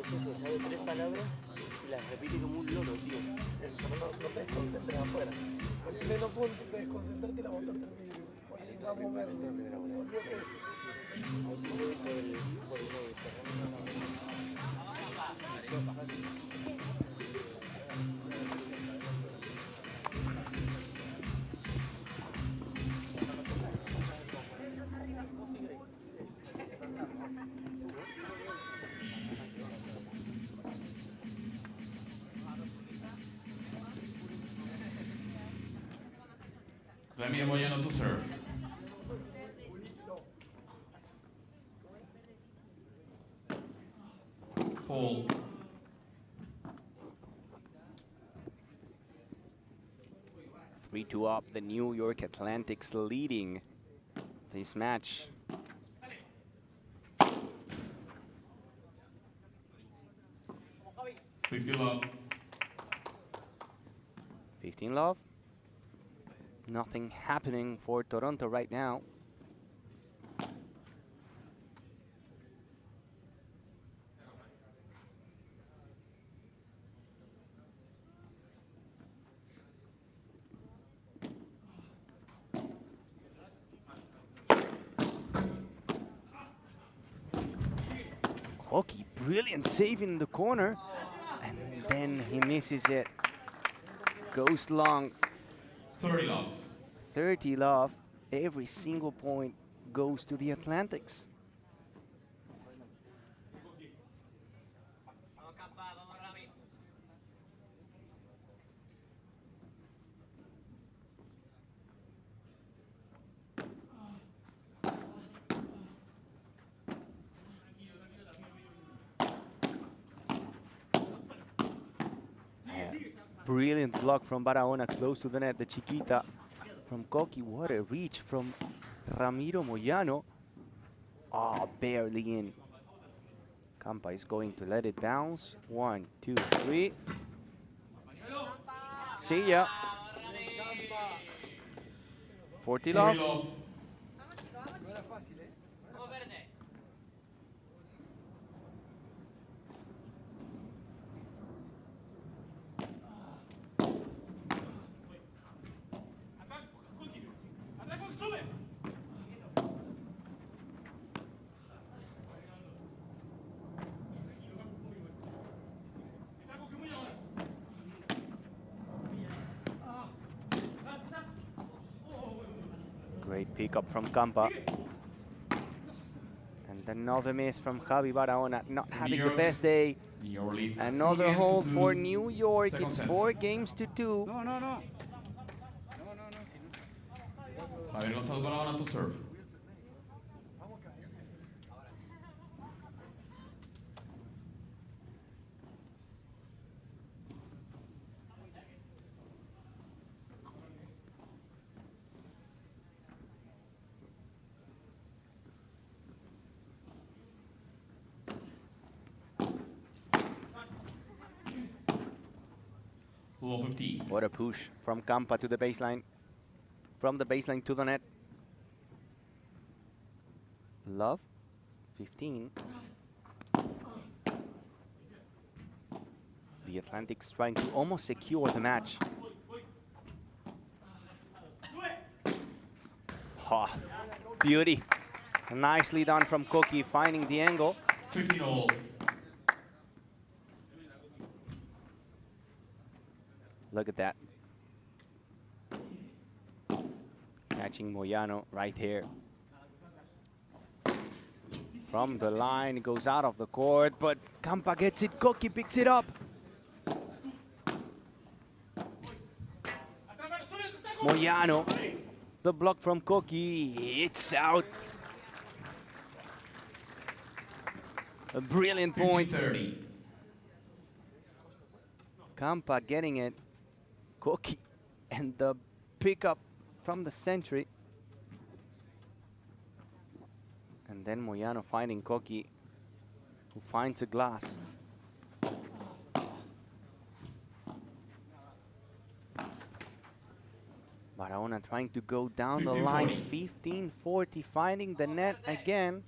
Se sabe 3 palabras y las repite como un loro, tío. No te desconcentres afuera. En pleno punto te desconcentrarte y la motor termina. Vamos a ver. Olvídate de Ramiro Moyano to serve. Fall. Three, 2 up, the New York Atlantics leading this match. Love. 15 love. Nothing happening for Toronto right now. Coqui, brilliant save in the corner, and then he misses it. Goes long. 30 love. 30 love. Every single point goes to the Atlantics. Brilliant block from Barahona, close to the net. The Chiquita from Coqui. What a reach from Ramiro Moyano. Oh, barely in. Campa is going to let it bounce. 1, 2, 3. See ya. 40 love. Great pickup from Campa. And another miss from Javi Barahona, not having the best day. Another hold for New York. It's 4 games to 2. Javier González Barahona to serve. Rule 15. What a push from Campa to the baseline. From the baseline to the net. Love, 15. The Atlantics trying to almost secure the match. Oh, beauty. Nicely done from Koki, finding the angle. 15 all. Look at that. Catching Moyano right here. From the line, it goes out of the court, but Campa gets it. Koki picks it up. Moyano, the block from Koki, it's out. A brilliant point. 30. Campa getting it. Koki and the pickup from the century. And then Moyano finding Koki, who finds a glass. Barahona trying to go down the line. 15-40, finding the net again.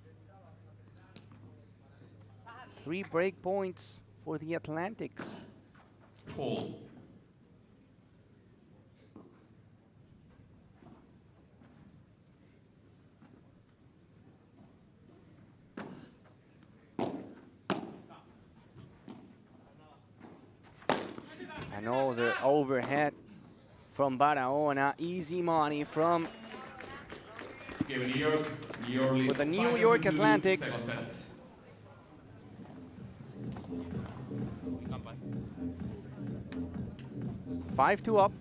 3 break points for the Atlantics. Paul. Another overhead from Barahona. Easy money from New York for the New York Atlantics. 5-2 up.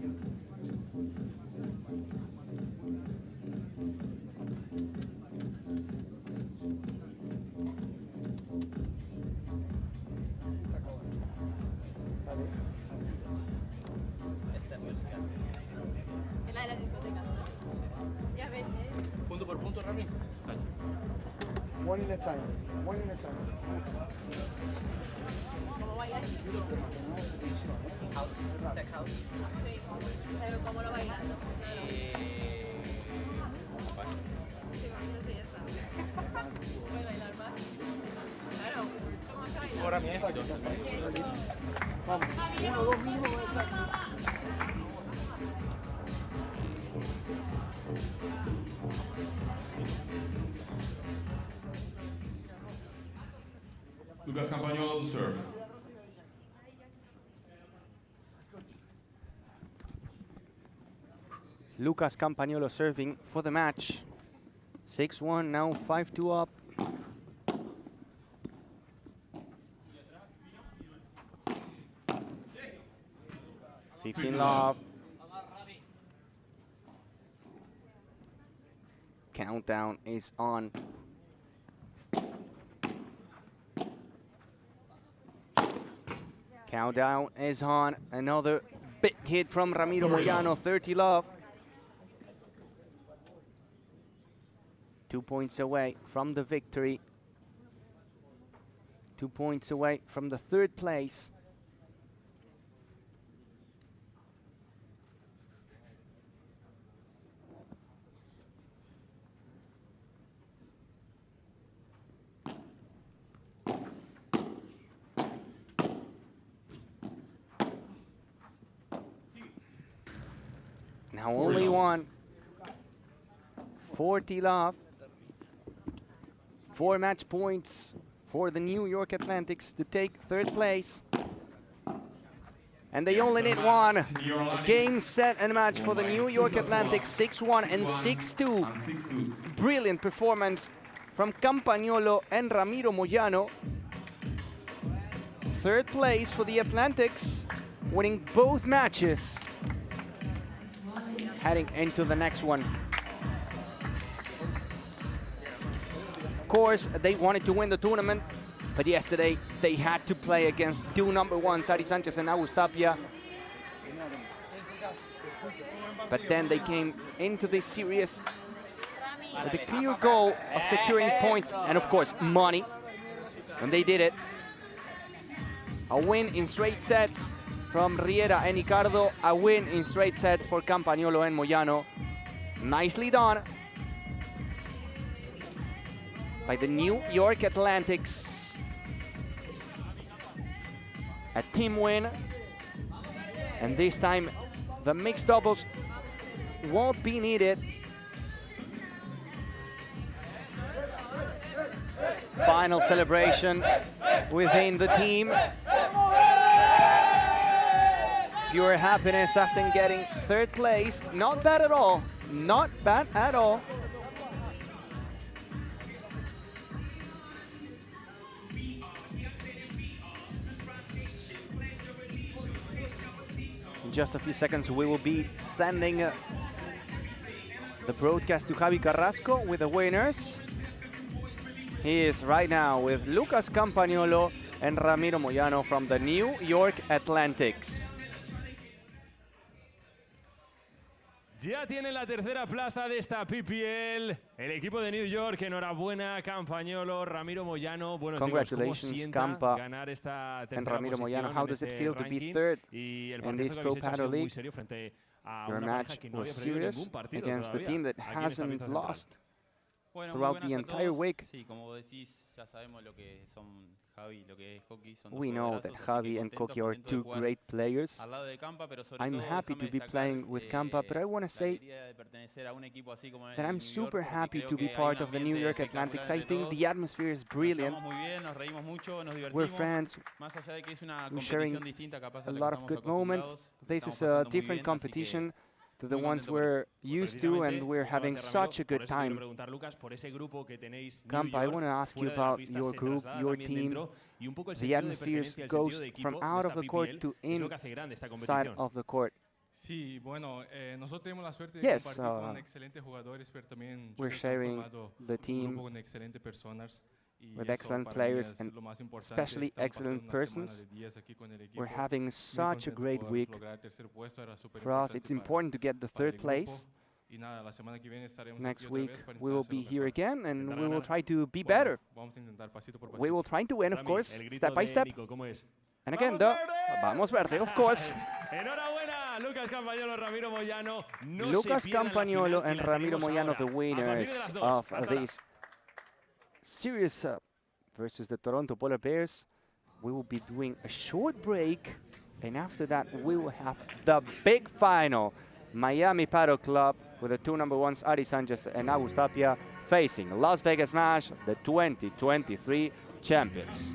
Punto por punto, Rami. One in a time. One in a time. ¿Cómo bailas? House, tech house. Sí, pero ¿cómo lo bailas? Sí, imagínate, ya está. ¿Puedes bailar más? Claro, ¿cómo vas a bailar? Ahora mismo. Vamos. 1, 2 mínimo. Lucas Campagnolo to serve. Lucas Campagnolo serving for the match. 6-1, now 5-2 up. Fifteen love. Countdown is on. Countdown is on. Another big hit from Ramiro Moyano, 30 love. 2 points away from the victory. 2 points away from the 3rd place. Now only one. 40 love. 4 match points for the New York Atlantics to take 3rd place. And they only need one. Game, set, and match for the New York Atlantic, 6-1 and 6-2. Brilliant performance from Campagnolo and Ramiro Moyano. Third place for the Atlantics, winning both matches. Heading into the next one. Of course, they wanted to win the tournament, but yesterday they had to play against two number ones, Ari Sanchez and Agus Tapia. But then they came into this series with a clear goal of securing points and, of course, money. And they did it. A win in straight sets from Riera and Ricardo. A win in straight sets for Campagnolo and Moyano. Nicely done by the New York Atlantics. A team win. And this time, the mixed doubles won't be needed. Final celebration within the team. Pure happiness after getting third place. Not bad at all. Not bad at all. In just a few seconds, we will be sending the broadcast to Javi Carrasco with the winners. He is right now with Lucas Campagnolo and Ramiro Moyano from the New York Atlantics. Ya tiene la tercera plaza de esta PPL. El equipo de New York, enhorabuena, Campagnolo, Ramiro Moyano. Bueno, Congratulations, chicos, Campa ganar esta and Ramiro Moyano. How does it feel to be third in this Pro Paddle League? Your match was serious against the team that hasn't lost throughout the entire week. Sí, como decís, ya sabemos lo que son Javi, lo que es Coqui, son dos We know that Javi and Coqui are two great players. I'm happy to be playing with Campa, but I want to say that I'm super happy to be part of the New York Atlantics. I think the atmosphere is brilliant. We're friends. We're sharing a lot of good moments. This is a different competition to the ones we're used to, and we're having such a good time. Campa, I want to ask you about your group, your team. The atmosphere goes from out of the court to inside of the court. Sí, bueno, nosotros tenemos la suerte de Yes, compartir con excelentes jugadores, pero también we're sharing the team con excelentes personas. with excellent players and especially excellent persons. We're having such a great week. For us, it's important to get the third place. Next week, we will be here again, and we will try to be better. We will try to win, of course, step by step. And again, the Vamos Verde, of course. Lucas Campagnolo and Ramiro Moyano, the winners of this series versus the Toronto Polar Bears. We will be doing a short break, and after that we will have the big final. Miami Paddle Club with the two number ones, Ari Sanchez and Agus Tapia, facing Las Vegas Smash, the 2023 champions.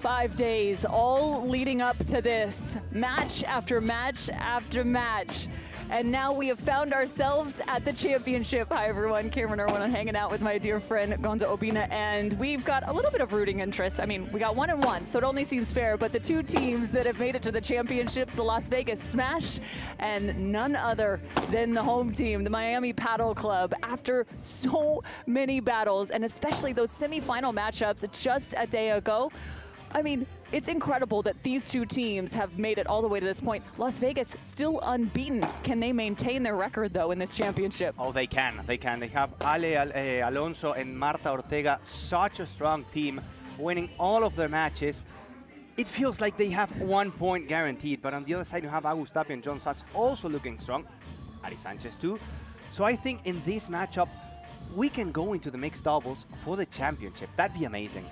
5 days, all leading up to this, match after match after match. And now we have found ourselves at the championship. Hi everyone, Cameron Irwin hanging out with my dear friend Gonza Obina, and we've got a little bit of rooting interest. I mean, we got 1-1, so it only seems fair, but the two teams that have made it to the championships, the Las Vegas Smash, and none other than the home team, the Miami Paddle Club, after so many battles, and especially those semifinal matchups just a day ago. I mean, it's incredible that these two teams have made it all the way to this point. Las Vegas still unbeaten. Can they maintain their record, though, in this championship? Oh, they can. They can. They have Alonso and Marta Ortega, such a strong team, winning all of their matches. It feels like they have 1 point guaranteed, but on the other side, you have Agus Tapia and John Sass also looking strong. Ari Sanchez, too. So I think in this matchup, we can go into the mixed doubles for the championship. That'd be amazing.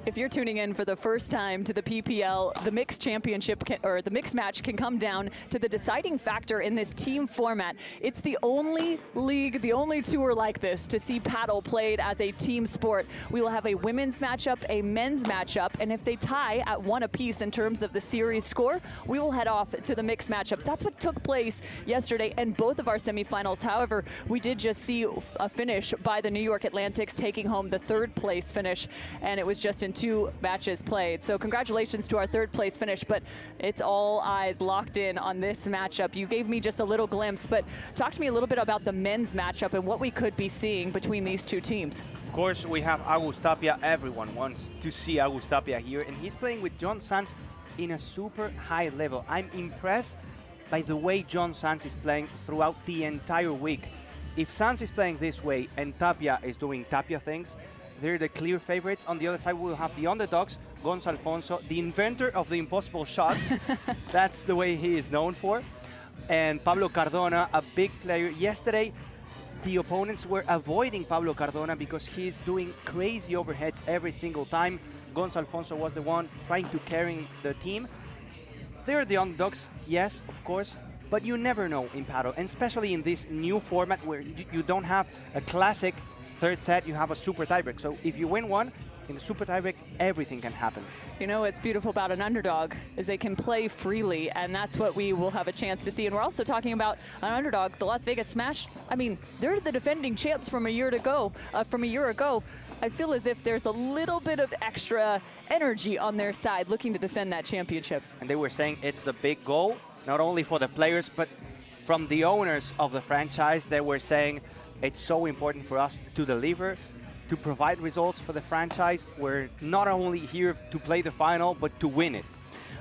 If you're tuning in for the first time to the PPL, the mixed championship or the mixed match can come down to the deciding factor in this team format. It's the only league, the only tour like this to see paddle played as a team sport. We will have a women's matchup, a men's matchup, and if they tie at 1 apiece in terms of the series score, we will head off to the mixed matchups. That's what took place yesterday in both of our semifinals. However, we did just see a finish by the New York Atlantics taking home the 3rd place finish, and it was just in 2 matches played. So congratulations to our 3rd place finish, but it's all eyes locked in on this matchup. You gave me just a little glimpse, but talk to me a little bit about the men's matchup and what we could be seeing between these two teams. Of course, we have Agus Tapia. Everyone wants to see Agus Tapia here, and he's playing with John Sanz in a super high level. I'm impressed by the way John Sanz is playing throughout the entire week. If Sanz is playing this way and Tapia is doing Tapia things, they're the clear favorites. On the other side, we'll have the underdogs, Gonza Alfonso, the inventor of the impossible shots. That's the way he is known for. And Pablo Cardona, a big player. Yesterday, the opponents were avoiding Pablo Cardona because he's doing crazy overheads every single time. Gonza Alfonso was the one trying to carry the team. They're the underdogs, yes, of course, but you never know in paddle, and especially in this new format where you don't have a classic 3rd set, you have a super tiebreak. So if you win one in a super tiebreak, everything can happen. You know what's beautiful about an underdog is they can play freely, and that's what we will have a chance to see. And we're also talking about an underdog, the Las Vegas Smash. I mean, they're the defending champs from a year ago. I feel as if there's a little bit of extra energy on their side looking to defend that championship. And they were saying it's the big goal, not only for the players, but from the owners of the franchise. They were saying it's so important for us to deliver, to provide results for the franchise. We're not only here to play the final, but to win it.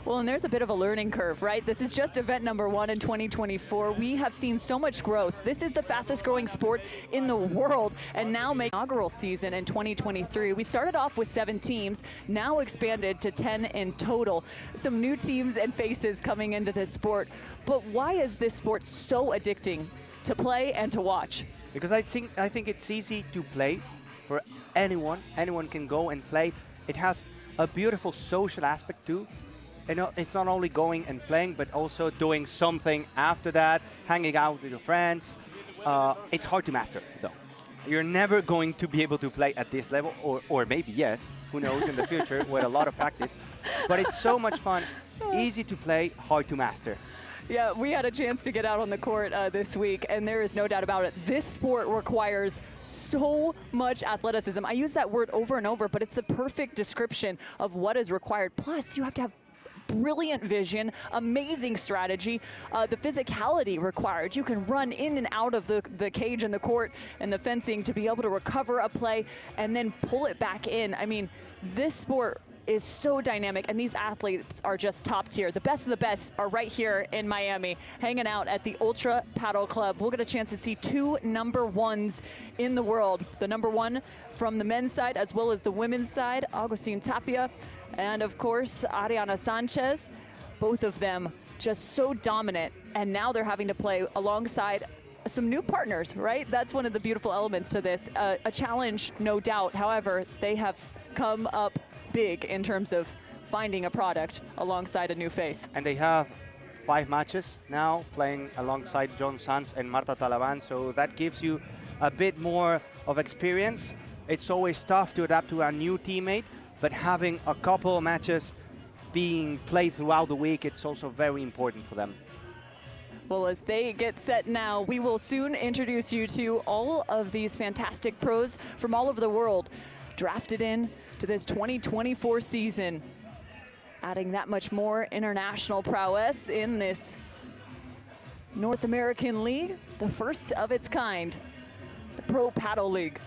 Well, and there's a bit of a learning curve, right? This is just event number 1 in 2024. We have seen so much growth. This is the fastest growing sport in the world, and now make inaugural season in 2023. We started off with 7 teams, now expanded to 10 in total. Some new teams and faces coming into this sport. But why is this sport so addicting to play and to watch? Because I think it's easy to play for anyone. Anyone can go and play. It has a beautiful social aspect too. And it's not only going and playing, but also doing something after that, hanging out with your friends. It's hard to master, though. You're never going to be able to play at this level, or maybe yes, who knows, in the future with a lot of practice. But it's so much fun, easy to play, hard to master. Yeah, we had a chance to get out on the court this week, and there is no doubt about it. This sport requires so much athleticism. I use that word over and over, but it's the perfect description of what is required. Plus, you have to have brilliant vision, amazing strategy, the physicality required. You can run in and out of the cage and the court and the fencing to be able to recover a play and then pull it back in. I mean, this sport is so dynamic, and these athletes are just top tier. The best of the best are right here in Miami, hanging out at the Ultra Paddle Club. We'll get a chance to see 2 number 1s in the world. The number 1 from the men's side as well as the women's side, Agustin Tapia, and of course, Ariana Sanchez. Both of them just so dominant, and now they're having to play alongside some new partners, right? That's one of the beautiful elements to this. A challenge, no doubt. However, they have come up big in terms of finding a product alongside a new face. And they have 5 matches now playing alongside John Sanz and Marta Talaban, so that gives you a bit more of experience. It's always tough to adapt to a new teammate, but having a couple of matches being played throughout the week, it's also very important for them. Well, as they get set now, we will soon introduce you to all of these fantastic pros from all over the world drafted in to this 2024 season, adding that much more international prowess in this North American League, the first of its kind, the Pro Paddle League.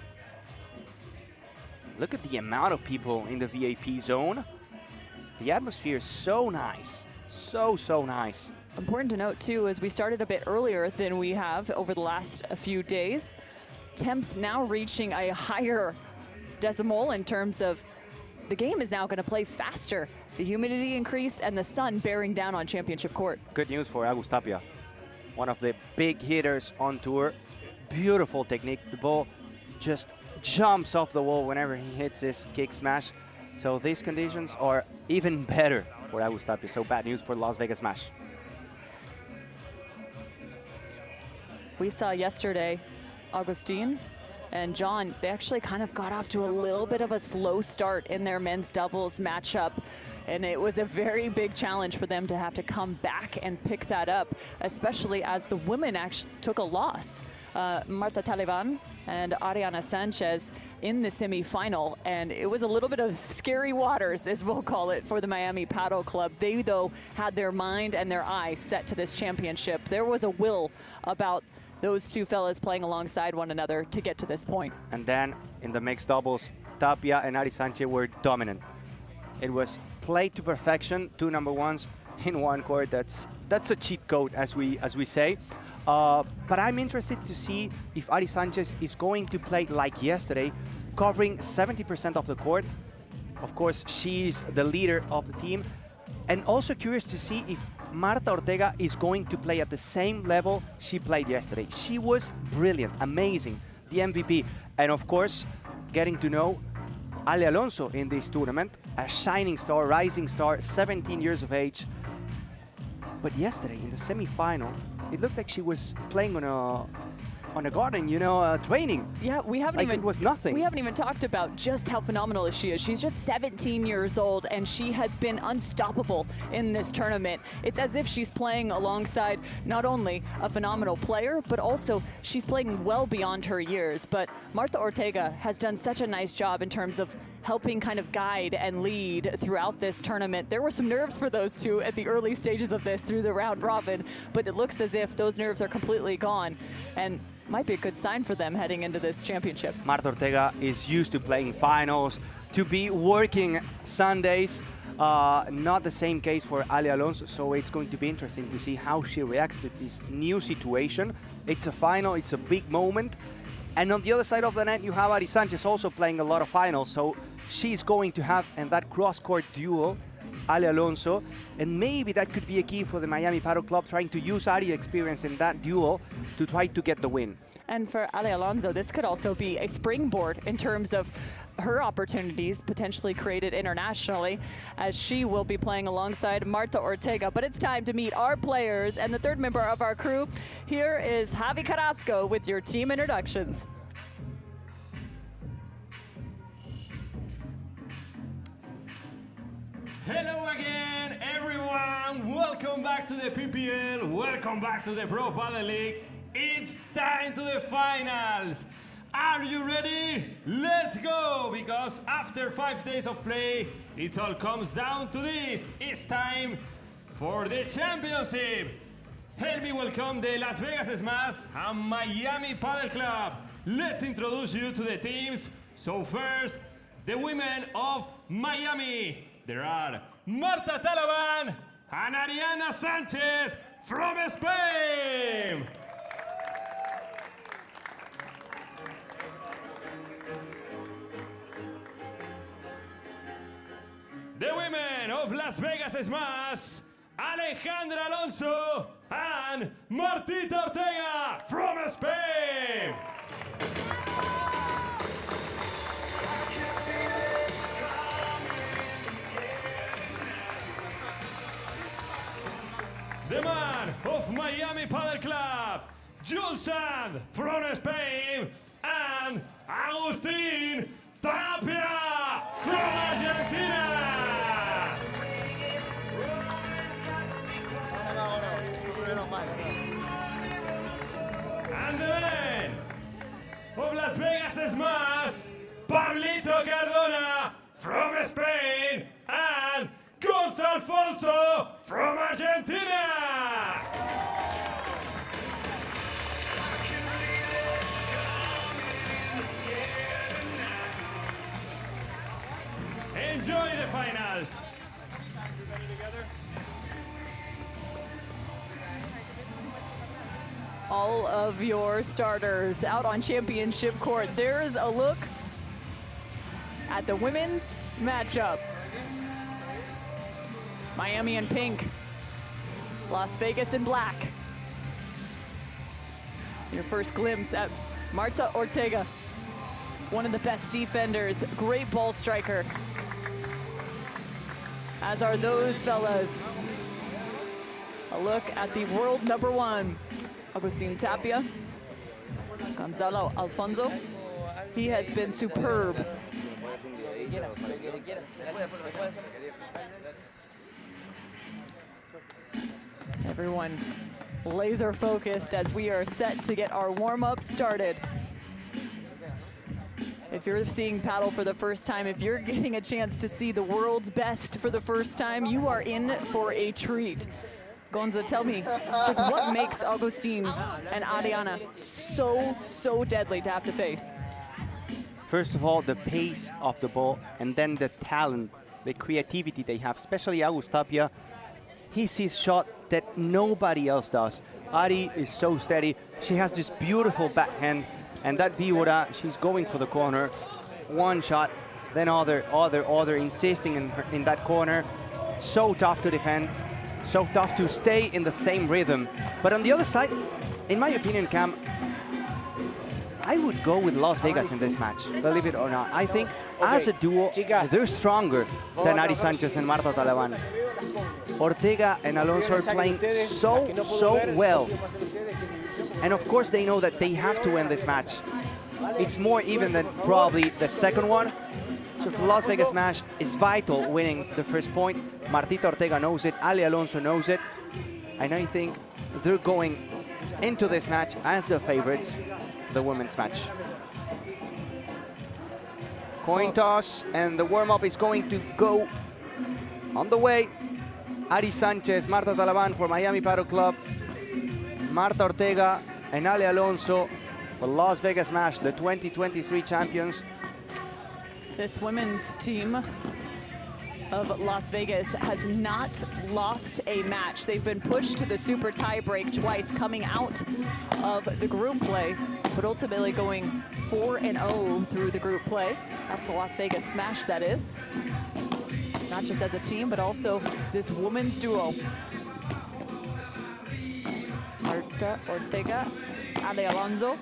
Look at the amount of people in the VIP zone. The atmosphere is so nice, so nice. Important to note too, as we started a bit earlier than we have over the last few days, temps now reaching a higher decimal in terms of the game is now going to play faster. The humidity increased and the sun bearing down on championship court. Good news for Agus Tapia, one of the big hitters on tour. Beautiful technique. The ball just jumps off the wall whenever he hits his kick smash. So these conditions are even better for Agus Tapia. So bad news for Las Vegas Smash. We saw yesterday, Agustin and John, they actually kind of got off to a little bit of a slow start in their men's doubles matchup. And it was a very big challenge for them to have to come back and pick that up, especially as the women actually took a loss. Marta Talaban and Ariana Sanchez in the semifinal, and it was a little bit of scary waters, as we'll call it, for the Miami Paddle Club. They, though, had their mind and their eyes set to this championship. There was a will about those two fellas playing alongside one another to get to this point. And then in the mixed doubles, Tapia and Ari Sanchez were dominant. It was played to perfection, 2 number 1s in one court. That's a cheat code, as we say. But I'm interested to see if Ari Sanchez is going to play like yesterday, covering 70% of the court. Of course, she's the leader of the team. And also curious to see if Marta Ortega is going to play at the same level she played yesterday. She was brilliant, amazing, the MVP. And of course, getting to know Ale Alonso in this tournament, a shining star, rising star, 17 years of age. But yesterday in the semi-final, it looked like she was playing on a garden, you know, training. Yeah, we haven't like even it was nothing. We haven't even talked about just how phenomenal she is. She's just 17 years old, and she has been unstoppable in this tournament. It's as if she's playing alongside not only a phenomenal player, but also she's playing well beyond her years. But Marta Ortega has done such a nice job in terms of helping kind of guide and lead throughout this tournament. There were some nerves for those two at the early stages of this through the round robin, but it looks as if those nerves are completely gone, and might be a good sign for them heading into this championship. Marta Ortega is used to playing finals, to be working Sundays. Not the same case for Ale Alonso, so it's going to be interesting to see how she reacts to this new situation. It's a final, it's a big moment. And on the other side of the net, you have Ari Sanchez also playing a lot of finals, so she's going to have in that cross-court duel Ale Alonso, and maybe that could be a key for the Miami Paddle Club, trying to use Ari's experience in that duel to try to get the win. And for Ale Alonso, this could also be a springboard in terms of her opportunities potentially created internationally, as she will be playing alongside Marta Ortega. But it's time to meet our players and the third member of our crew. Here is Javi Carrasco with your team introductions. Hello again, everyone. Welcome back to the PPL. Welcome back to the Pro Paddle League. It's time to the finals. Are you ready? Let's go! Because after 5 days of play, it all comes down to this. It's time for the championship. Help me welcome the Las Vegas Smash and Miami Paddle Club. Let's introduce you to the teams. So first, the women of Miami. There are Marta Talaban and Ariana Sanchez from Spain. The women of Las Vegas Smash, Alejandra Alonso and Martita Ortega from Spain. The man of Miami Padel Club, Jules Sand from Spain, and Agustín Tapia from Argentina. And the man of Las Vegas Smash, Pablito Cardona from Spain, and Gonzalo Alfonso from Argentina. Enjoy the finals. All of your starters out on championship court. There's a look at the women's matchup. Miami in pink, Las Vegas in black. Your first glimpse at Marta Ortega, one of the best defenders, great ball striker, as are those fellas. A look at the world #1, Agustín Tapia, Gonzalo Alfonso. He has been superb. Everyone laser focused as we are set to get our warm-up started. If you're seeing paddle for the first time, if you're getting a chance to see the world's best for the first time, you are in for a treat. Gonza, tell me just what makes Agustín and Ariana so deadly to have to face? First of all, the pace of the ball, and then the talent, the creativity they have, especially Agus Tapia. He sees shot that nobody else does. Ari is so steady. She has this beautiful backhand, and that víbora, she's going for the corner. One shot, then other, insisting in that corner. So tough to defend, so tough to stay in the same rhythm. But on the other side, in my opinion, Cam, I would go with Las Vegas in this match, believe it or not. I think as a duo, they're stronger than Ari Sanchez and Marta Talaban. Ortega and Alonso are playing so well. And of course they know that they have to win this match. It's more even than probably the second one. So the Las Vegas match is vital, winning the first point. Martita Ortega knows it, Ale Alonso knows it. And I think they're going into this match as the favorites, the women's match. Coin toss, and the warm-up is going to go on the way. Ari Sanchez, Marta Talaban for Miami Paddle Club, Marta Ortega and Ale Alonso for Las Vegas match, the 2023 champions. This women's team of Las Vegas has not lost a match. They've been pushed to the super tiebreak twice coming out of the group play, but ultimately going 4-0 through the group play. That's the Las Vegas Smash, that is. Not just as a team, but also this women's duo. Marta Ortega, Ale Alonso,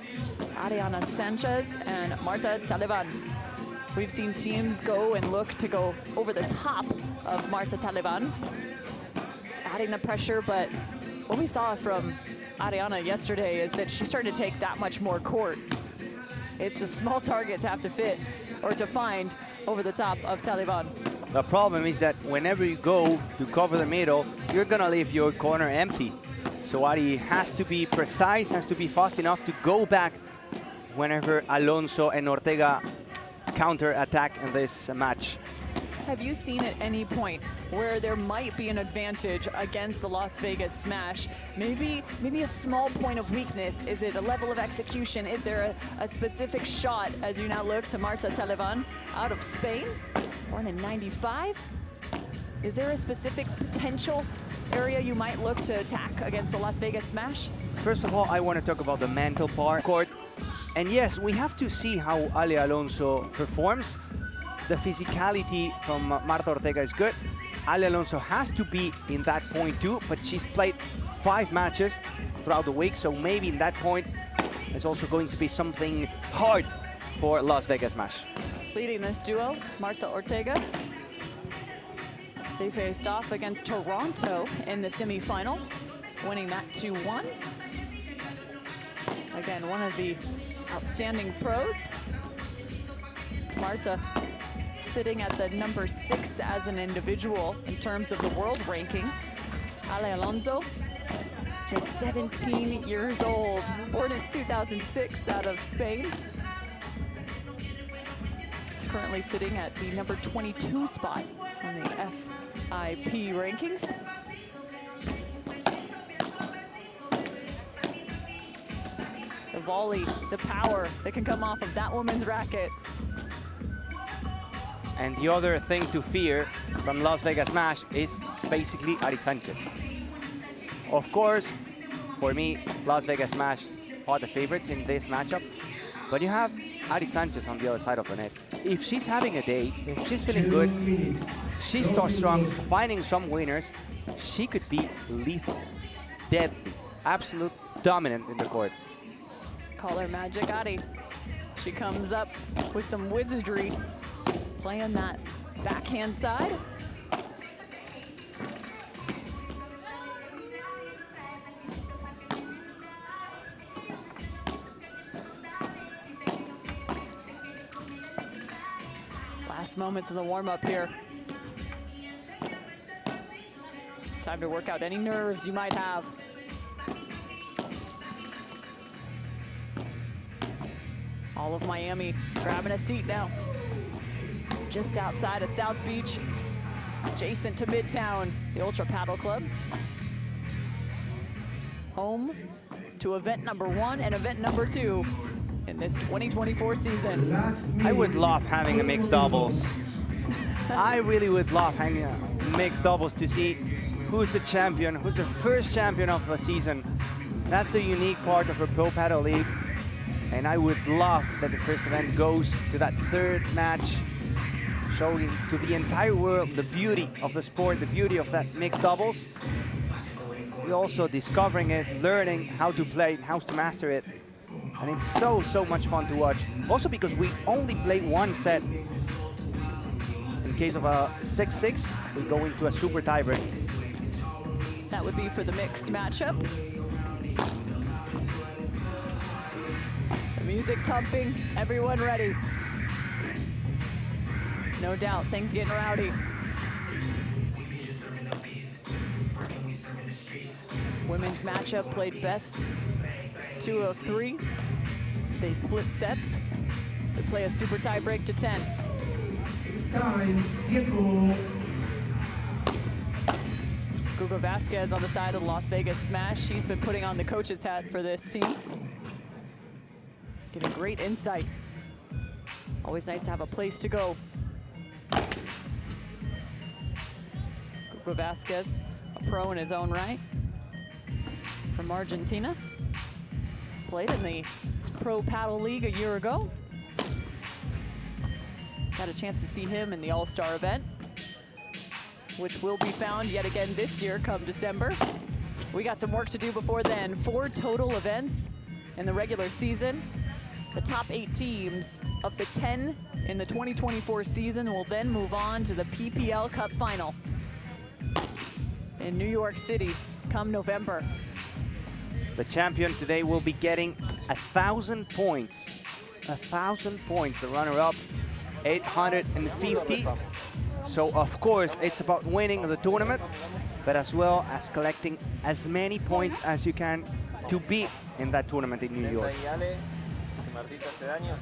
Ariana Sanchez, and Marta Talaban. We've seen teams go and look to go over the top of Marta Talaban, adding the pressure, but what we saw from Ariana yesterday is that she's starting to take that much more court. It's a small target to have to fit or to find over the top of Talaban. The problem is that whenever you go to cover the middle, you're gonna leave your corner empty. So Ari has to be precise, has to be fast enough to go back whenever Alonso and Ortega counter-attack in this match. have you seen at any point where there might be an advantage against the Las Vegas Smash? Maybe a small point of weakness. Is it a level of execution? Is there a specific shot as you now look to Marta Televan out of Spain, born in '95? Is there a specific potential area you might look to attack against the Las Vegas Smash? First of all, I want to talk about the mental part. And yes, we have to see how Ale Alonso performs. The physicality from Marta Ortega is good. Ale Alonso has to be in that point too, but she's played 5 matches throughout the week, so maybe in that point it's also going to be something hard for Las Vegas Smash. Leading this duo, Marta Ortega. They faced off against Toronto in the semifinal, winning that 2-1. Again, one of the outstanding pros. Marta sitting at the number 6 as an individual in terms of the world ranking. Ale Alonso, just 17 years old, born in 2006 out of Spain. He's currently sitting at the number 22 spot on the FIP rankings. The volley, the power that can come off of that woman's racket. And the other thing to fear from Las Vegas Smash is basically Ari Sanchez. Of course, for me, Las Vegas Smash are the favorites in this matchup, but you have Ari Sanchez on the other side of the net. If she's having a day, if she's feeling good, she starts strong, finding some winners, she could be lethal, deadly, absolute dominant in the court. Call her Magic Ari. She comes up with some wizardry, playing that backhand side. Last moments of the warm-up here. Time to work out any nerves you might have. All of Miami grabbing a seat now. Just outside of South Beach, adjacent to Midtown, the Ultra Paddle Club. Home to event number 1 and event number 2 in this 2024 season. I would love having a mixed doubles. I really would love having a mixed doubles to see who's the champion, who's the first champion of the season. That's a unique part of the Pro Paddle League. And I would love that the first event goes to that 3rd match, showing to the entire world the beauty of the sport, the beauty of that mixed doubles. We're also discovering it, learning how to play it, how to master it. And it's so, so much fun to watch. Also because we only play 1 set. In case of a 6-6, we go into a super tiebreak. That would be for the mixed matchup. The music pumping, everyone ready. No doubt, things getting rowdy. Women's matchup played best 2 of 3. They split sets. They play a super tie break to 10. Guga Vasquez on the side of the Las Vegas Smash. She's been putting on the coach's hat for this team. Getting great insight. Always nice to have a place to go. Guga Vasquez, a pro in his own right, from Argentina. Played in the Pro Paddle League a year ago. Got a chance to see him in the All-Star event, which will be found yet again this year come December. We got some work to do before then. 4 total events in the regular season. The top 8 teams of the 10 in the 2024 season will then move on to the PPL Cup Final in New York City come November. The champion today will be getting 1,000 points. 1,000 points. The runner-up, 850. So of course it's about winning the tournament, but as well as collecting as many points as you can to be in that tournament in New York.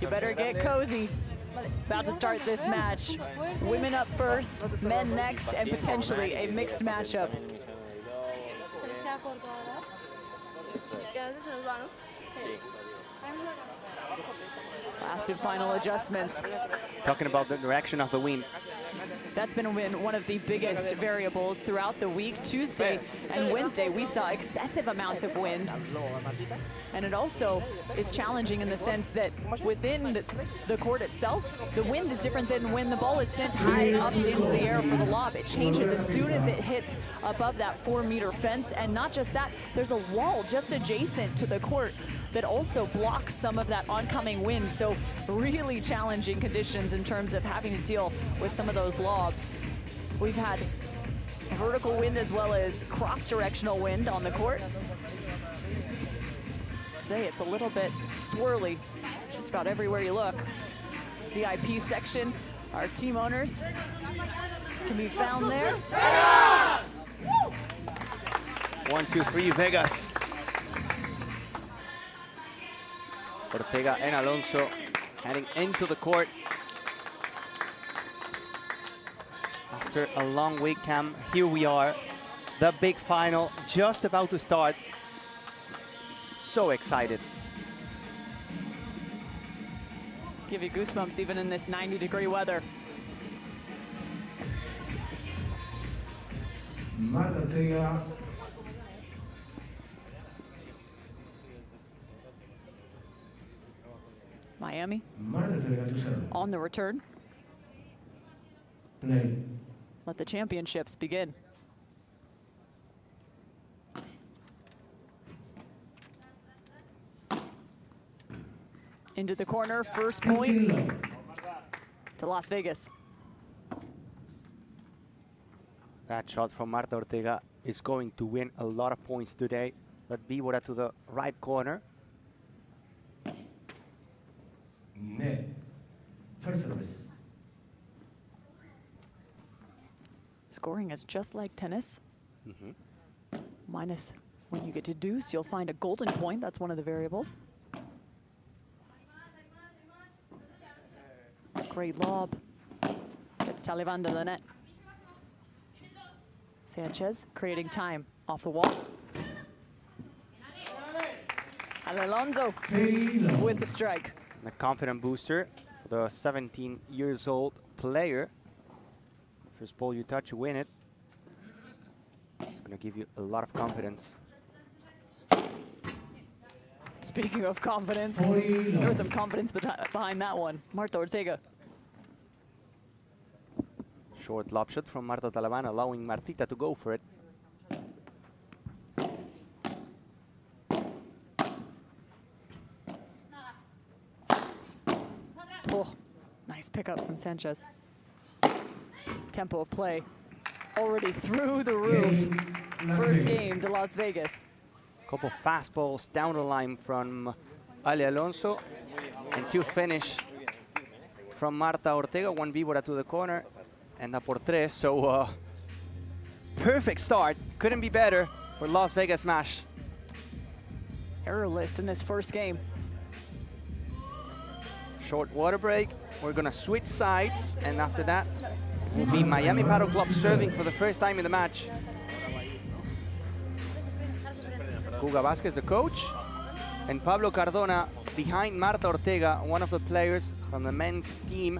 You better get cozy. About to start this match. Women up first, men next, and potentially a mixed matchup. Se les queda corto ahora. Y a veces se nos va, ¿no? Sí. Last and final adjustments. Talking about the direction of the wind. That's been one of the biggest variables throughout the week. Tuesday and Wednesday, we saw excessive amounts of wind. And it also is challenging in the sense that within the court itself, the wind is different than when the ball is sent high up into the air for the lob. It changes as soon as it hits above that 4-meter fence. And not just that, there's a wall just adjacent to the court that also blocks some of that oncoming wind. So really challenging conditions in terms of having to deal with some of those lobs. We've had vertical wind as well as cross-directional wind on the court. Say it's a little bit swirly just about everywhere you look. VIP section, our team owners can be found there. 1, 2, 3, Vegas. Ortega and Alonso heading into the court. After a long week, Cam, here we are. The big final just about to start. So excited. Give you goosebumps even in this 90-degree weather. Marta Ortega. Miami Marta Ortega to serve. on the return. Play. Let the championships begin. Into the corner, first point to Las Vegas. That shot from Marta Ortega is going to win a lot of points today. That Víbora to the right corner. Net. First service. Scoring is just like tennis. Minus when you get to deuce, you'll find a golden point. That's one of the variables. Great lob. Gets Taliban to the net. Sanchez creating time off the wall. Alonso with the strike. And a confident booster for the 17 years old player. First ball you touch, you win it. It's going to give you a lot of confidence. Speaking of confidence, there was some confidence behind that one. Marta Ortega. Short lob shot from Marta Talaban, allowing Martita to go for it. Oh, nice pickup from Sanchez. Tempo of play already through the roof. First game to Las Vegas. Couple fastballs down the line from Ale Alonso. And two finish from Marta Ortega. One Víbora to the corner. And a por tres. So perfect start. Couldn't be better for Las Vegas Smash. Errorless in this first game. Short water break. We're going to switch sides. And after that, it will be Miami Paddle Club serving for the first time in the match. Hugo Vázquez, the coach, and Pablo Cardona behind Marta Ortega, one of the players from the men's team.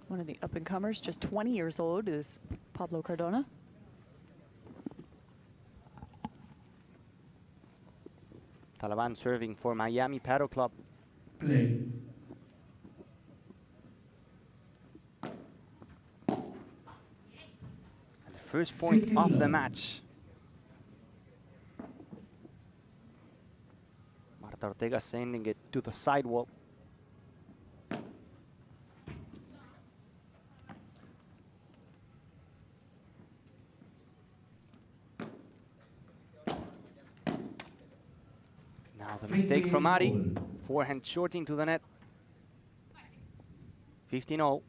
One of the up-and-comers, just 20 years old, is Pablo Cardona. Talaban serving for Miami Paddle Club. Play. First point of the match. Marta Ortega sending it to the sidewall. Now the mistake from Ari. Forehand short into the net. 15-0.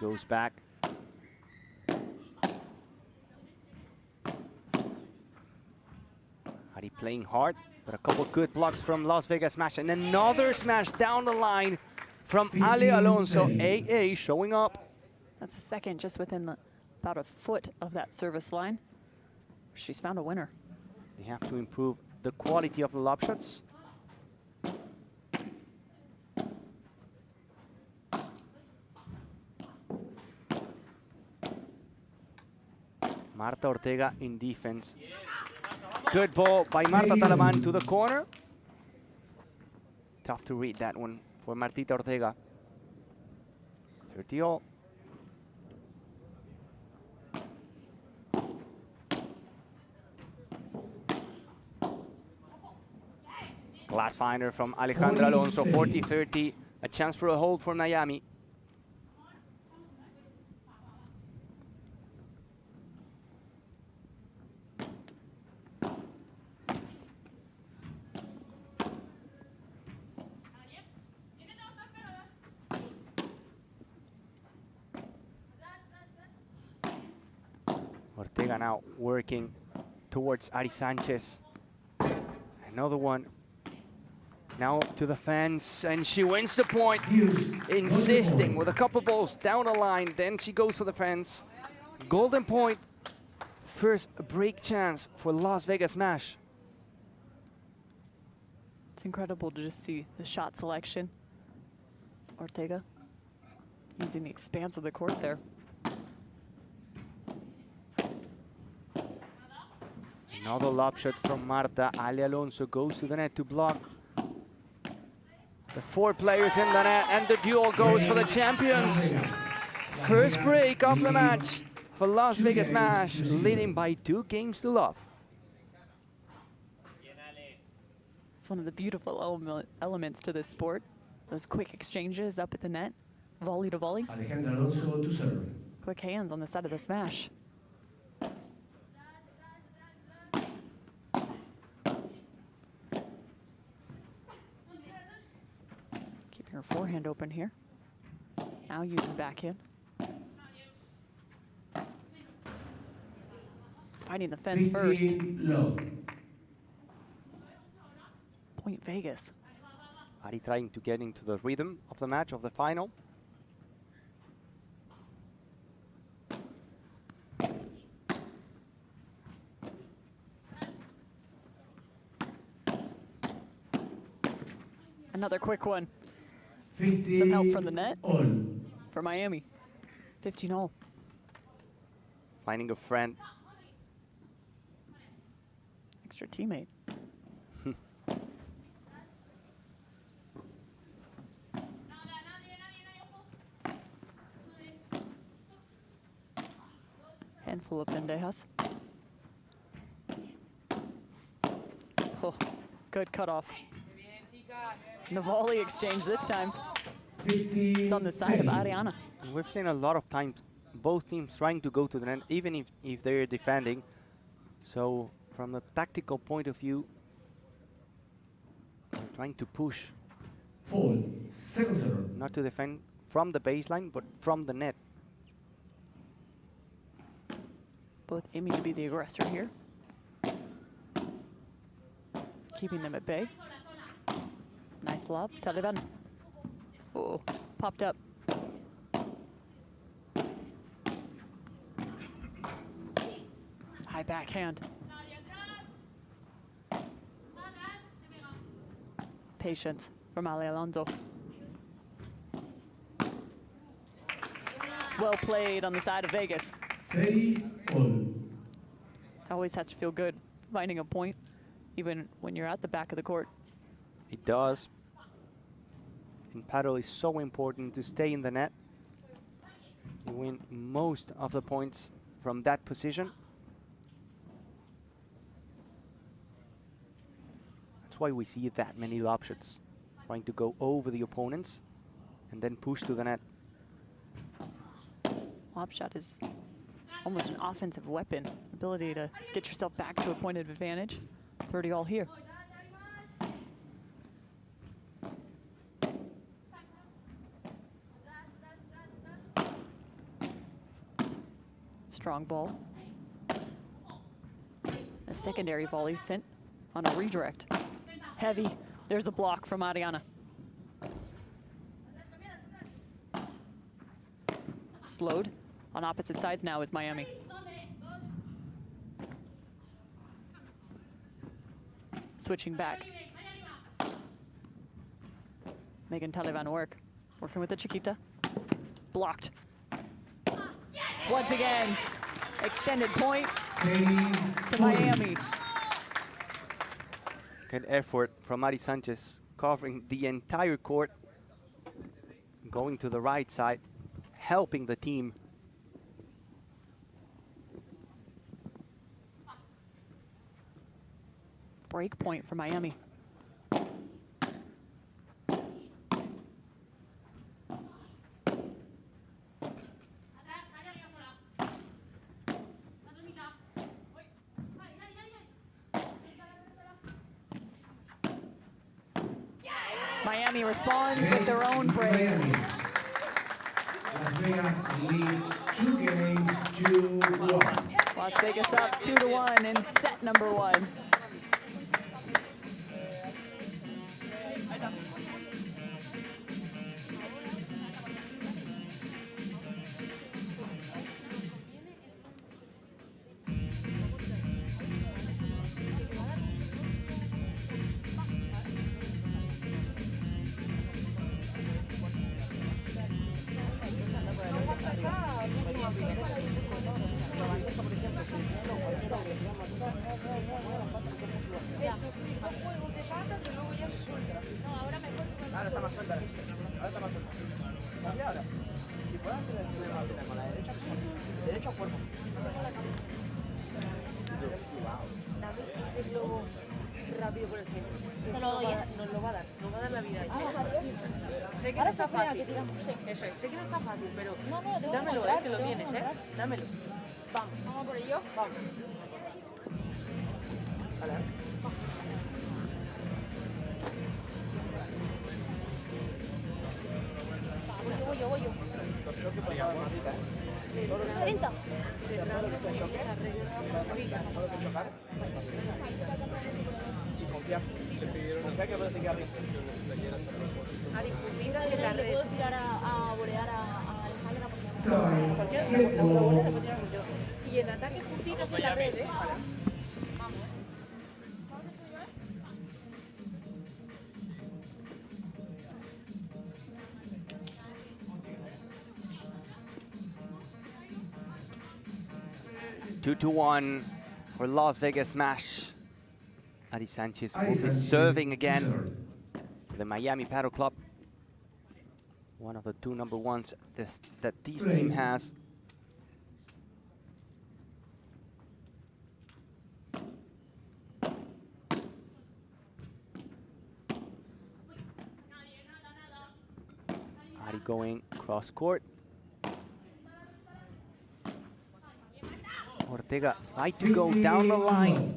Goes back. playing hard, but a couple good blocks from Las Vegas Smash. And another smash down the line from Ale Alonso. AA showing up. That's the second just within about a foot of that service line. She's found a winner. They have to improve the quality of the lob shots. Marta Ortega in defense. Good ball by Marta Talaman to the corner. Tough to read that one for Martita Ortega. 30-all. Glass finder from Alejandra Alonso, 40-30. A chance for a hold for Miami. Ortega now working towards Ari Sanchez. Another one. Now to the fence, and she wins the point, insisting with a couple balls down the line. Then she goes for the fence. Golden point. First break chance for Las Vegas Smash. It's incredible to just see the shot selection. Ortega using the expanse of the court there. Another lob shot from Marta. Ale Alonso goes to the net to block. The 4 players in the net, and the duel goes for the champions. First break of the match for Las Vegas Smash, leading by 2 games to love. It's one of the beautiful elements to this sport. Those quick exchanges up at the net, volley to volley. Alejandra Alonso to serve. Quick hands on the side of the smash. Keeping her forehand open here. Now using backhand. Finding the fence first. Low. Point Vegas. Ari trying to get into the rhythm of the match, of the final. Another quick one. 50 Some help from the net all. for Miami. 15-all. Finding a friend. Extra teammate. Handful of pendejas. Oh, good cutoff. And the volley exchange this time. It's on the side of Ariana. And we've seen a lot of times both teams trying to go to the net, even if they're defending. So from a tactical point of view, they're trying to push. Fall. Second serve. Not to defend from the baseline, but from the net. Both aiming to be the aggressor here. Keeping them at bay. Nice lob, Taliban. Oh, popped up. High backhand. Patience from Ale Alonso. Well played on the side of Vegas. 30 all. Always has to feel good finding a point, even when you're at the back of the court. It does. In paddle, it's so important to stay in the net. You win most of the points from that position. That's why we see that many lob shots, trying to go over the opponents and then push to the net. Lob shot is almost an offensive weapon. Ability to get yourself back to a point of advantage. 30 all here. Strong ball. A secondary volley sent on a redirect. Heavy. There's a block from Ariana. Slowed. On opposite sides now is Miami. Switching back. Megan Taliban working with the Chiquita. Blocked. Once again, extended point to Miami. Good effort from Ari Sanchez, covering the entire court, going to the right side, helping the team. Break point for Miami. Miami responds with their own break. Miami. Las Vegas lead 2 games to 1. Las Vegas up 2-1 in set number 1. Ahora está más suelta. Ahora está más suelta. Cambia ahora. Si puedes hacer el con la derecha, derecha o cuerpo. Dame ese globo rápido por el centro. Te lo doy, ¿eh? Nos lo va a dar, nos va a dar la vida. Sé que Ahora no está se frena, fácil. que tiramos. Eso es, sé que no está fácil, pero No, lo tengo que dámelo, encontrar, que lo tengo que tienes, encontrar. Dámelo. Vamos, vamos por ello. Vamos. Vale. Voy yo. 30. Y confiar. Le pidieron que puede seguir arriba. Ari, puntita en la Le red. puedo tirar a bolear a Alejandra porque Y en ataque puntitas en la red, ¿eh? vamos. 2-1 for Las Vegas Smash. Ari Sanchez will be serving again for the Miami Paddle Club. One of the 2 number 1s that this team has. Ari going cross court. Ortega tried to go down the line.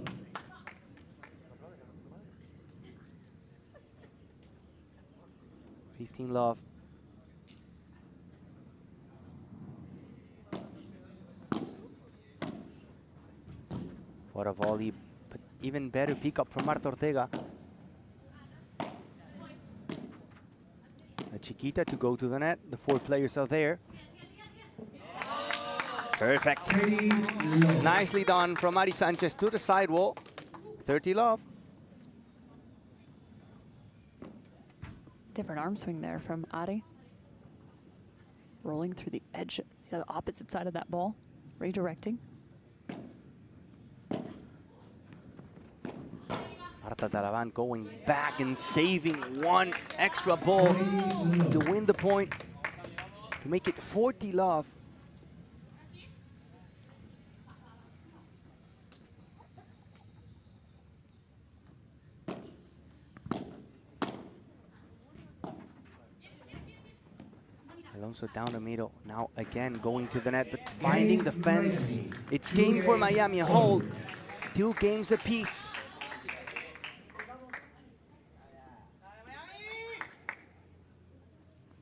Love. What a volley, but even better pick up from Marta Ortega. A Chiquita to go to the net. The 4 players are there. Perfect. Nicely done from Ari Sanchez to the sidewall. 30 love. Different arm swing there from Ari. Rolling through the edge, the opposite side of that ball. Redirecting. Marta Talaban going back and saving 1 extra ball to win the point, to make it 40 love. Alonso down the middle, now again going to the net, but finding the fence. It's game for Miami, a hold. 2 games apiece.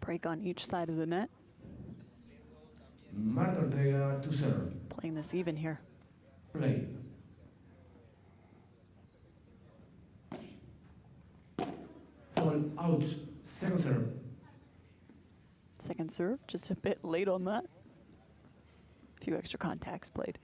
Break on each side of the net. Marta Ortega to serve. Playing this even here. Play. Out. Second serve. Second serve, just a bit late on that. A few extra contacts played.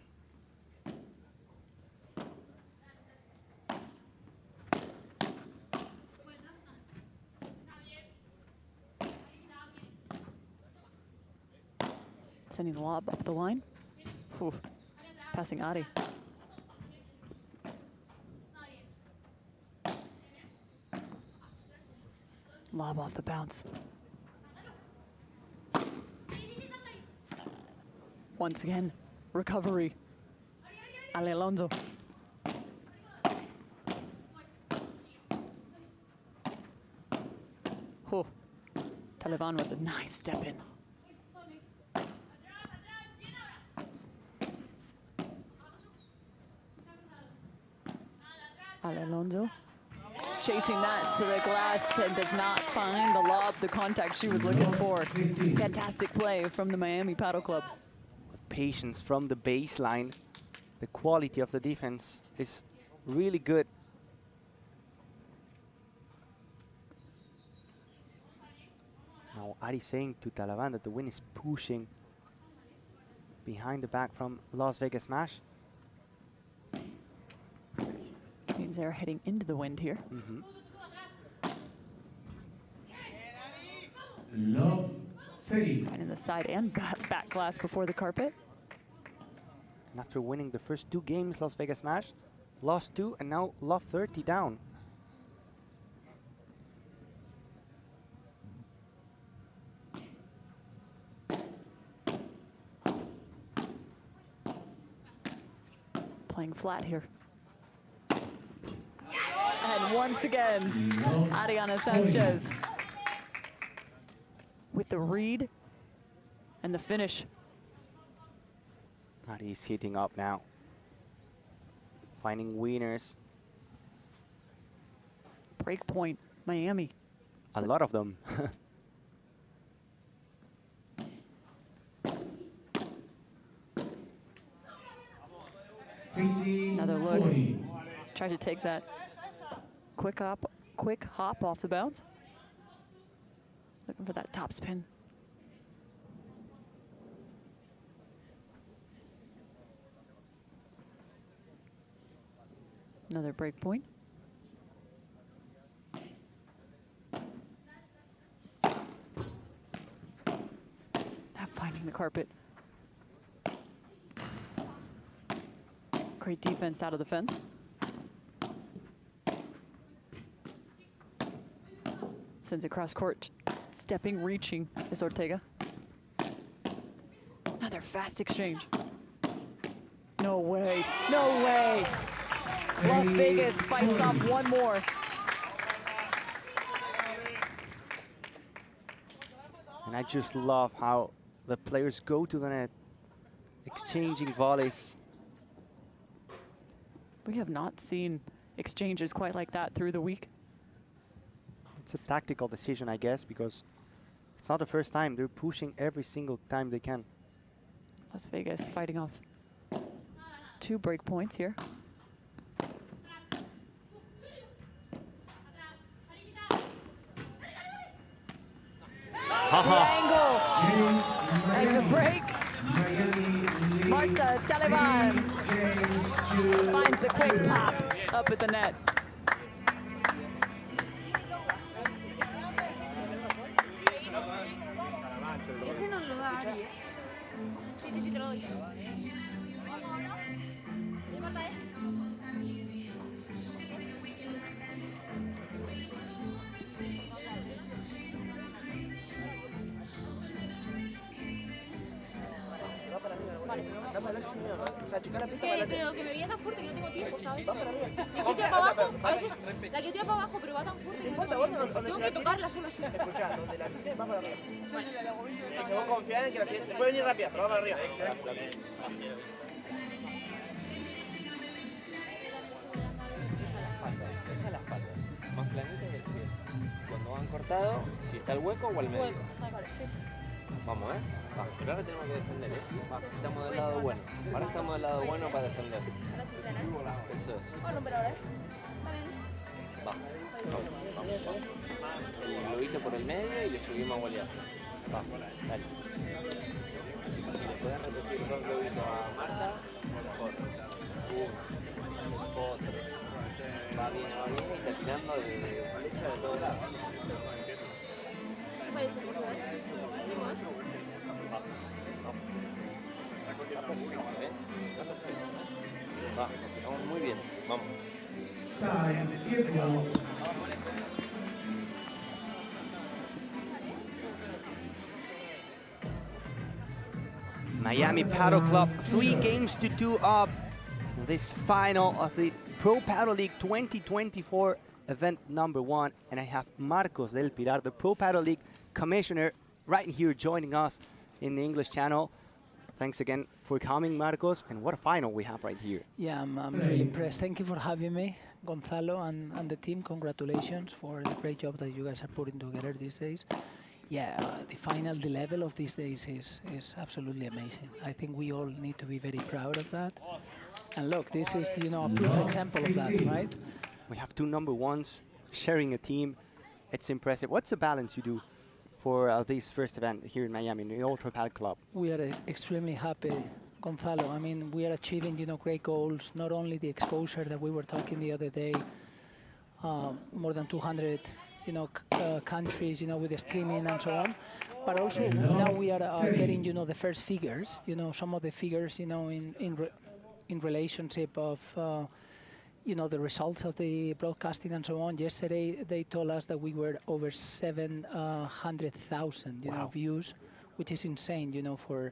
Sending the lob up the line. Ooh. Passing Ari. Lob off the bounce. Once again, recovery. Ale Alonso. Oh, Taliban with a nice step in. Ale Alonso chasing that to the glass and does not find the lob, the contact she was looking for. Fantastic play from the Miami Paddle Club. With patience from the baseline, the quality of the defense is really good. Now Ari saying to Talavan that the wind is pushing behind the back from Las Vegas Smash. Means they're heading into the wind here. Love 30. Finding the side and back glass before the carpet. And after winning the first 2 games, Las Vegas Smash lost 2 and now Love 30 down. Playing flat here. And once again, Ariana Sanchez with the read and the finish. Ari's heating up now. Finding winners. Break point, Miami. A lot of them. Another look. Tried to take that quick hop off the bounce. Looking for that top spin. Another break point. Not finding the carpet. Great defense out of the fence. Sends it cross court, stepping, reaching is Ortega. Another fast exchange. No way, no way. Las Vegas fights off one more. And I just love how the players go to the net, exchanging volleys. We have not seen exchanges quite like that through the week. It's a tactical decision, I guess, because it's not the first time. They're pushing every single time they can. Las Vegas fighting off 2 break points here. The angle and the break. Marta Taliban finds the quick pop up at the net. Ese no lo da Ari, ¿eh? Sí, sí, sí, te lo doy. ¿No importa, Es que creo que me viene tan fuerte que no tengo tiempo, ¿sabes? La que tira para abajo, a veces la que tira para abajo, pero va tan fuerte que no tengo tiempo. Tengo que tocarla solo así. Escucha, donde la quites, va para arriba. Vale. Vos confiás en que la siguiente puede venir rápida, pero va para arriba. Esa es la espalda. Más planita y el pie. Cuando van cortados, si está el hueco o al medio. Vamos, Va, pero ahora tenemos que defender, Va, estamos del lado bueno. Ahora estamos del lado bueno para defender. Ahora sí, plena. Eso es. Bueno, pero ahora, está bien. Va, vamos, vamos, vamos. El globito por el medio y le subimos a golear. Va, dale. Si le puedes repetir 2 globitos a Marta, mejor. Otro. Va bien y está tirando de flecha de todos lados. Va, vamos muy bien, vamos. Miami Paddle Club 3-2 up in this final of the Pro Paddle League 2024 event number 1. And I have Marcos del Pilar, the Pro Paddle League commissioner, right here joining us in the English channel. Thanks again for coming, Marcos. And what a final we have right here. Yeah, I'm really impressed. Thank you for having me, Gonzalo and the team. Congratulations for the great job that you guys are putting together these days. Yeah, the level of these days is absolutely amazing. I think we all need to be very proud of that. And look, this is, you know, a proof example of that, right? We have 2 number 1s sharing a team. It's impressive. What's the balance you do for this first event here in Miami, in the Ultra Paddle Club? We are extremely happy, Gonzalo. I mean, we are achieving, you know, great goals. Not only the exposure that we were talking the other day, more than 200, you know, countries, you know, with the streaming and so on, but also now we are getting, you know, the first figures, you know, some of the figures, you know, in relationship of, you know, the results of the broadcasting and so on. Yesterday, they told us that we were over 700,000, you know, views, which is insane, you know, for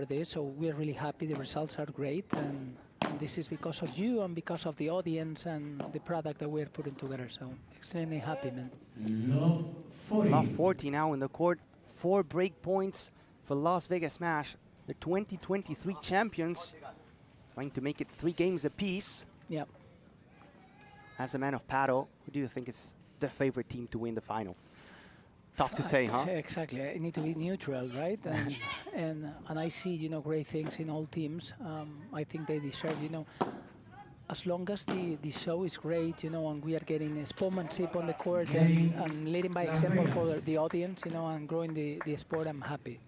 this. So we're really happy. The results are great, and this is because of you and because of the audience and the product that we're putting together. So extremely happy, man. Love 40 now in the court. 4 break points for Las Vegas Smash, the 2023 champions, trying to make it 3 games apiece. Yep. As a man of paddle, who do you think is the favorite team to win the final? Tough to say, huh? Exactly. I need to be neutral, right? And I see, you know, great things in all teams. I think they deserve, you know, as long as the show is great, you know, and we are getting sportsmanship on the court and leading by example for the audience, you know, and growing the sport, I'm happy.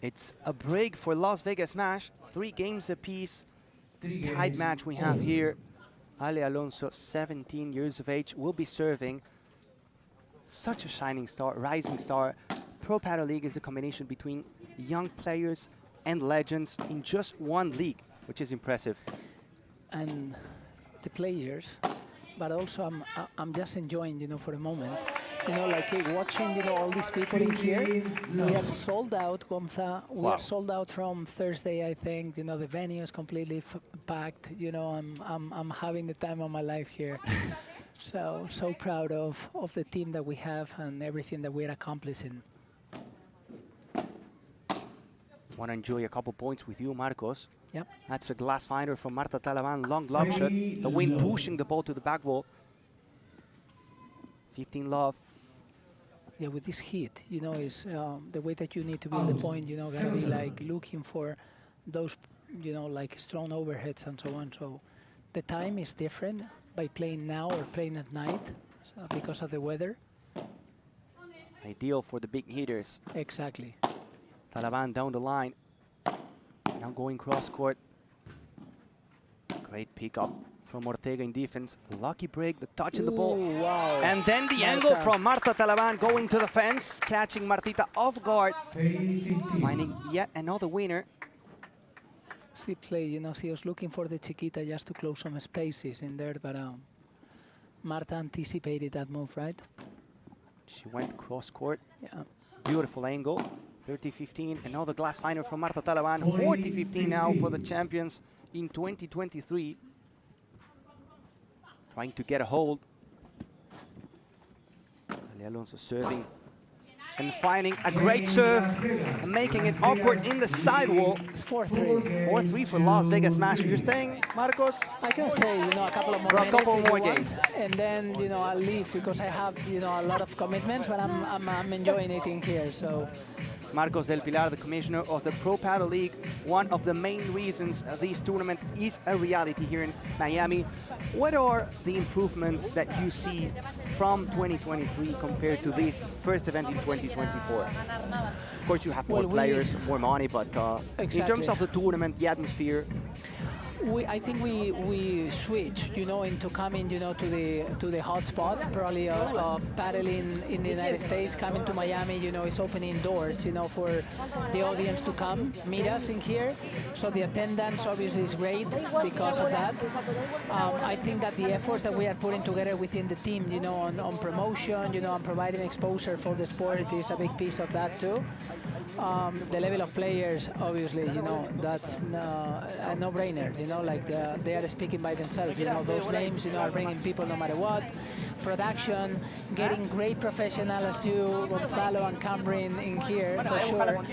It's a break for Las Vegas Smash. 3 games apiece. Tied match we have here. Ale Alonso, 17 years of age, will be serving. Such a shining star, rising star. Pro Paddle League is a combination between young players and legends in just 1 league, which is impressive. And the players, but also I'm just enjoying, you know, for a moment, you know, like watching, you know, all these people in here. We are sold out, Gonza. We are sold out from Thursday, I think. You know, the venue is completely packed. You know, I'm having the time of my life here. So proud of the team that we have and everything that we're accomplishing. Want to enjoy a couple points with you, Marcos. Yep. That's a glass finder from Marta Talaban. Long lob shot. The wind pushing the ball to the back wall. 15 love. Yeah, with this heat, you know, is the way that you need to be in the point, you know, gotta be like looking for those, you know, like strong overheads and so on. So the time is different by playing now or playing at night because of the weather. Ideal for the big hitters. Exactly. Talaban down the line. Now going cross court. Great pickup from Ortega in defense. Lucky break, the touch in the ball. Wow. And then the angle from Marta Talaban going to the fence, catching Martita off guard. Finding yet another winner. She played, you know, she was looking for the Chiquita just to close some spaces in there, but Marta anticipated that move, right? She went cross court. Yeah. Beautiful angle. 30-15. Another glass final from Marta Talaban. 40-15 now for the champions in 2023. Trying to get a hold. Ale Alonso serving and finding a great serve and making it awkward in the sidewall. It's 4-3. 4-3 for Las Vegas Smash. You're staying, Marcos? I can stay, you know, a couple of more minutes. For a couple if more you want, games. and then, you know, I'll leave because I have, you know, a lot of commitments, but I'm enjoying it in here. So Marcos del Pilar, the commissioner of the Pro Paddle League, one of the main reasons this tournament is a reality here in Miami. What are the improvements that you see from 2023 compared to this first event in 2024? Of course, you have more players, more money, but in terms of the tournament, the atmosphere. I think we switched, into coming, to the hot spot, probably of paddling in the United States, coming to Miami, is opening doors, for the audience to come meet us in here. So the attendance obviously is great because of that. I think that the efforts that we are putting together within the team, on promotion, and providing exposure for the sport is a big piece of that too. The level of players, obviously, that's a no-brainer. They are speaking by themselves. Those names, are bringing people no matter what. Production, getting great professionals as you, Gonzalo and Cameron in here for sure,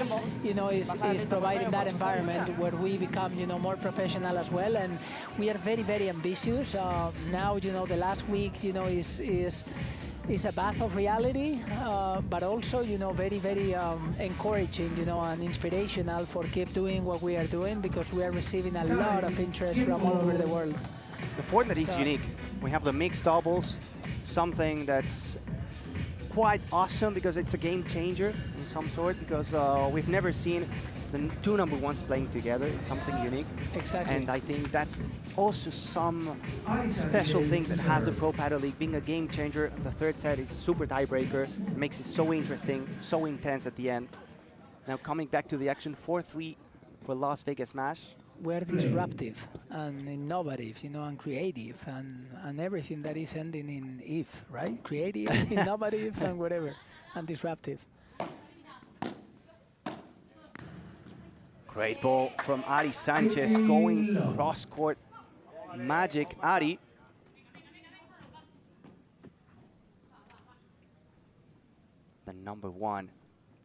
is providing that environment where we become, more professional as well. And we are very, very ambitious. Now, the last week, is a bath of reality, but also, very, very encouraging, and inspirational for keep doing what we are doing, because we are receiving a lot of interest from all over the world. The format is unique. We have the mixed doubles, something that's quite awesome because it's a game changer in some sort, because we've never seen the two number ones playing together. It's something unique. Exactly. And I think that's also some special thing that has the Pro Paddle League being a game changer. The third set is a super tiebreaker. It makes it so interesting, so intense at the end. Now coming back to the action, 4-3 for Las Vegas Smash. We're disruptive and innovative, and creative and everything that is ending in if, right? Creative, innovative, and whatever, and disruptive. Great ball from Ari Sanchez going cross-court magic. Ari. The number one,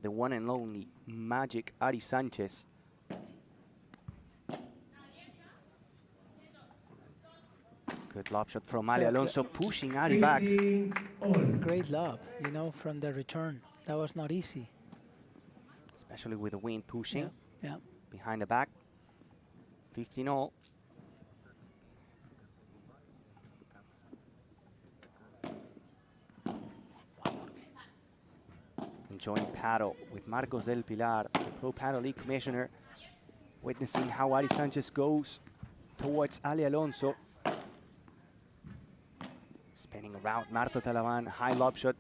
the one and only magic Ari Sanchez. Good lob shot from Ali Alonso, pushing Ari back. Great lob, from the return. That was not easy. Especially with the wind pushing. Yeah. Behind the back. 15-all. Enjoying paddle with Marcos del Pilar, the Pro Paddle League commissioner, witnessing how Ari Sanchez goes towards Ali Alonso. Spinning around Marta Talaban, high lob shot.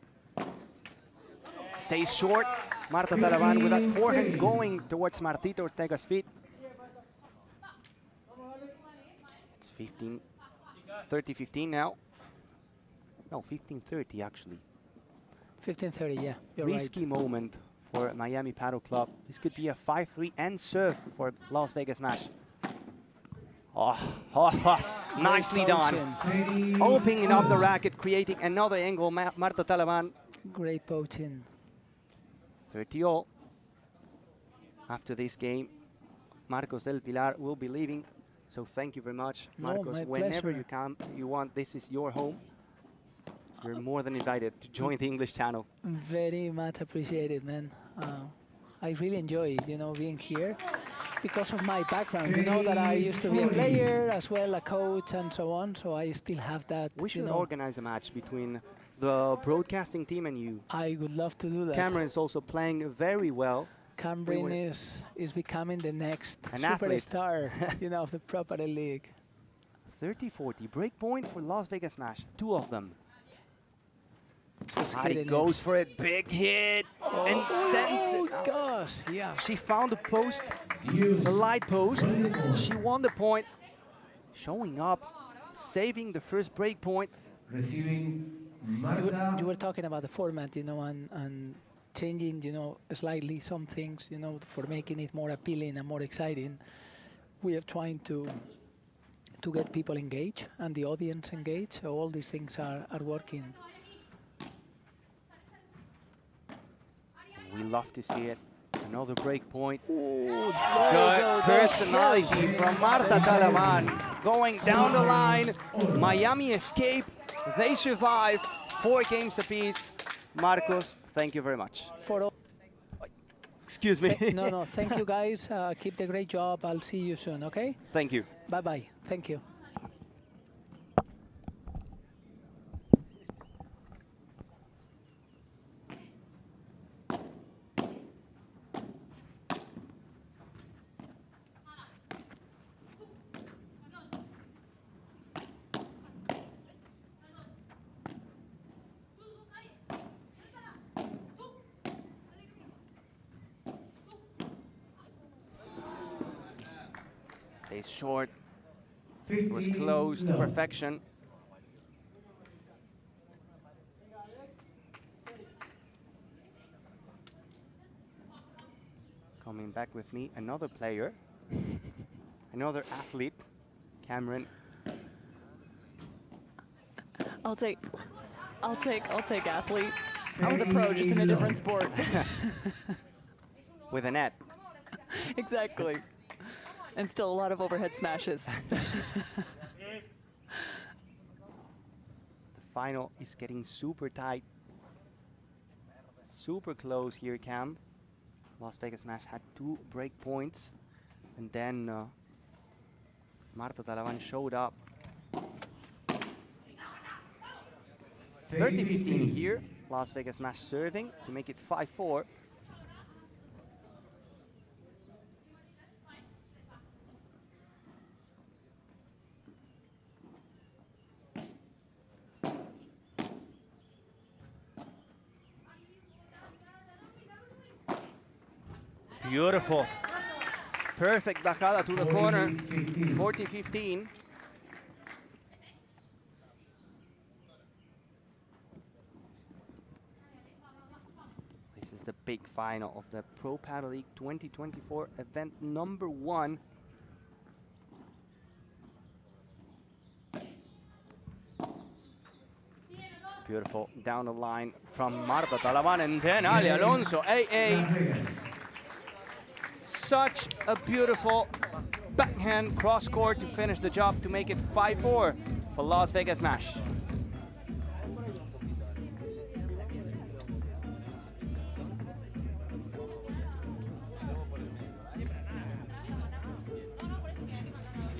Stays short. Marta Talaban with that forehand going towards Martita Ortega's feet. It's 30-15 now. No, 15-30 actually. 15-30, yeah, you're Risky moment for Miami Paddle Club. This could be a 5-3 and serve for Las Vegas Smash. Nicely done. Opening up the racket, creating another angle. Marta Talaban. Great poaching. 30-all. After this game, Marcos del Pilar will be leaving. So thank you very much, Marcos. My Whenever pleasure. you want, this is your home. You're more than invited to join the English channel. Very much appreciated, man. I really enjoy, being here because of my background. That I used to be a player as well, a coach, and so on. So I still have that. We should organize a match between the broadcasting team and you. I would love to do that. Cameron is also playing very well. Cameron is becoming the next athlete. superstar, of the Pro Paddle League. 30-40, break point for Las Vegas Smash, 2 of them. Just Ari goes for a big hit and sends it. Oh gosh, yeah. She found the post, the light post. She won the point, showing up, saving the first break point. Receiving You were talking about the format, and changing, slightly some things, for making it more appealing and more exciting. We are trying to get people engaged and the audience engaged. So all these things are working. We love to see it. Another break point. Good Good personality from Marta Talaban. Going down the line. Miami escape. They survive. 4 games apiece. Marcos, thank you very much. For all Excuse me. No, thank you guys. Keep the great job. I'll see you soon, okay? Thank you. Bye-bye. Thank you. Stays short. It was close to perfection. Coming back with me, another player, another athlete, Cameron. I'll take athlete. I was a pro, just in a different sport. With a net. Exactly. And still a lot of overhead smashes. The final is getting super tight. Super close here, Cam. Las Vegas Smash had 2 break points. And then Marta Talavan showed up. 30-15 here. Las Vegas Smash serving to make it 5-4. Beautiful. Perfect bajada to the corner. 40-15. This is the big final of the Pro Paddle League 2024 event number 1. Beautiful down the line from Marta Talavan, and then Ali Alonso, AA. Such a beautiful backhand cross court to finish the job to make it 5-4 for Las Vegas Smash. Si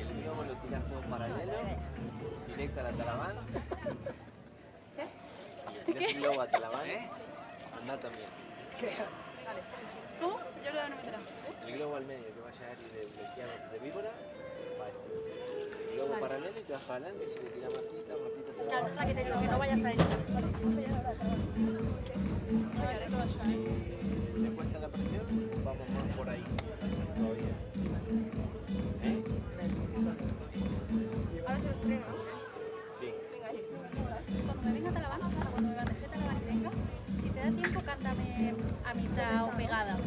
el globo lo tiras como paralelo, directo a la Talaván. Si le tiras el globo a Talaván, anda también. ¿Cómo? Yo no me enterado. El globo al medio que vaya a ir de víbora, va a este. El globo paralelo y te vas para adelante, si le tiras marquita, marquita se va. Claro, o sea que te digo que no vayas a ir. Si le cuesta la presión, vamos más por ahí. Todavía. Ahora se los freno, ¿no? Sí. Venga, ahí. Cuando me venga Talaván, o sea, cuando me bandejé Talaván y venga, si te da tiempo, cántame a mitad o pegada.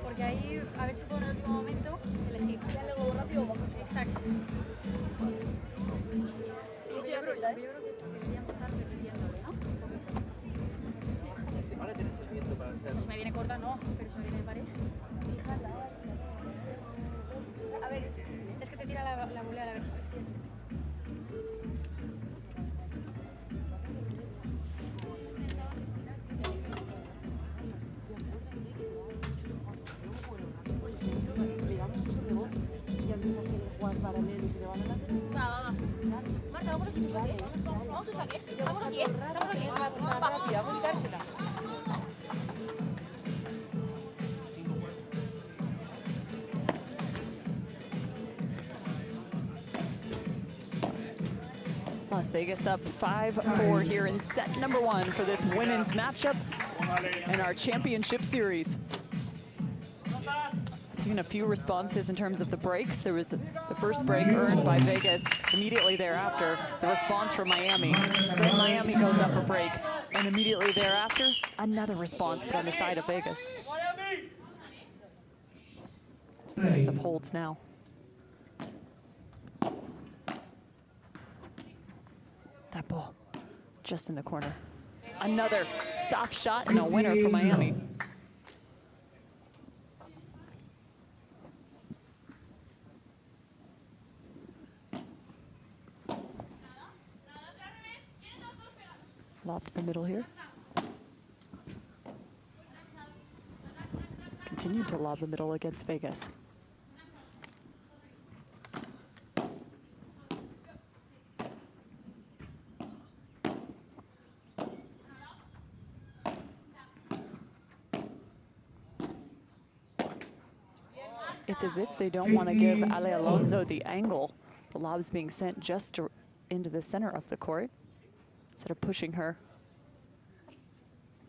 Porque ahí, a ver si puedo en el último momento elegir. Ya luego rápido o bajo. Exacto. Y yo creo que debería empezar repitiéndole, ¿no? Sí, ahora tenés el viento para hacer. Si me viene corta, no, pero si me viene de pared. A ver, es que te tira la volea a la vez. Va. Marta, vamos aquí, tu saque. Vamos tu saque. Estamos aquí, estamos aquí. Vamos a quitársela. Las Vegas up 5-4 here in set number 1 for this women's matchup in our championship series. I've seen a few responses in terms of the breaks. There was the first break earned by Vegas. Immediately thereafter, the response from Miami. Then Miami goes up a break, and immediately thereafter, another response, but on the side of Vegas. Series of holds now. That ball just in the corner. Another soft shot and a winner for Miami. Lob to the middle here. continued to lob the middle against Vegas. It's as if they don't want to give Ale Alonso the angle. The lob's being sent just into the center of the court instead of pushing her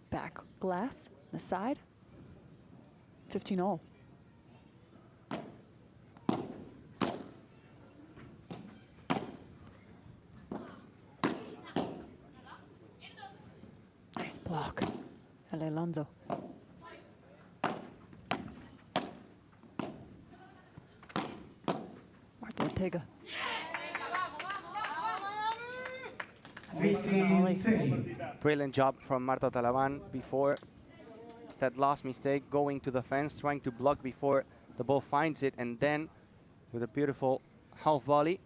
back glass, the side. 15 all. Nice block, Ale Alonso. Ortega. Brilliant job from Marta Talaban before that last mistake, going to the fence, trying to block before the ball finds it, and then with a beautiful half volley.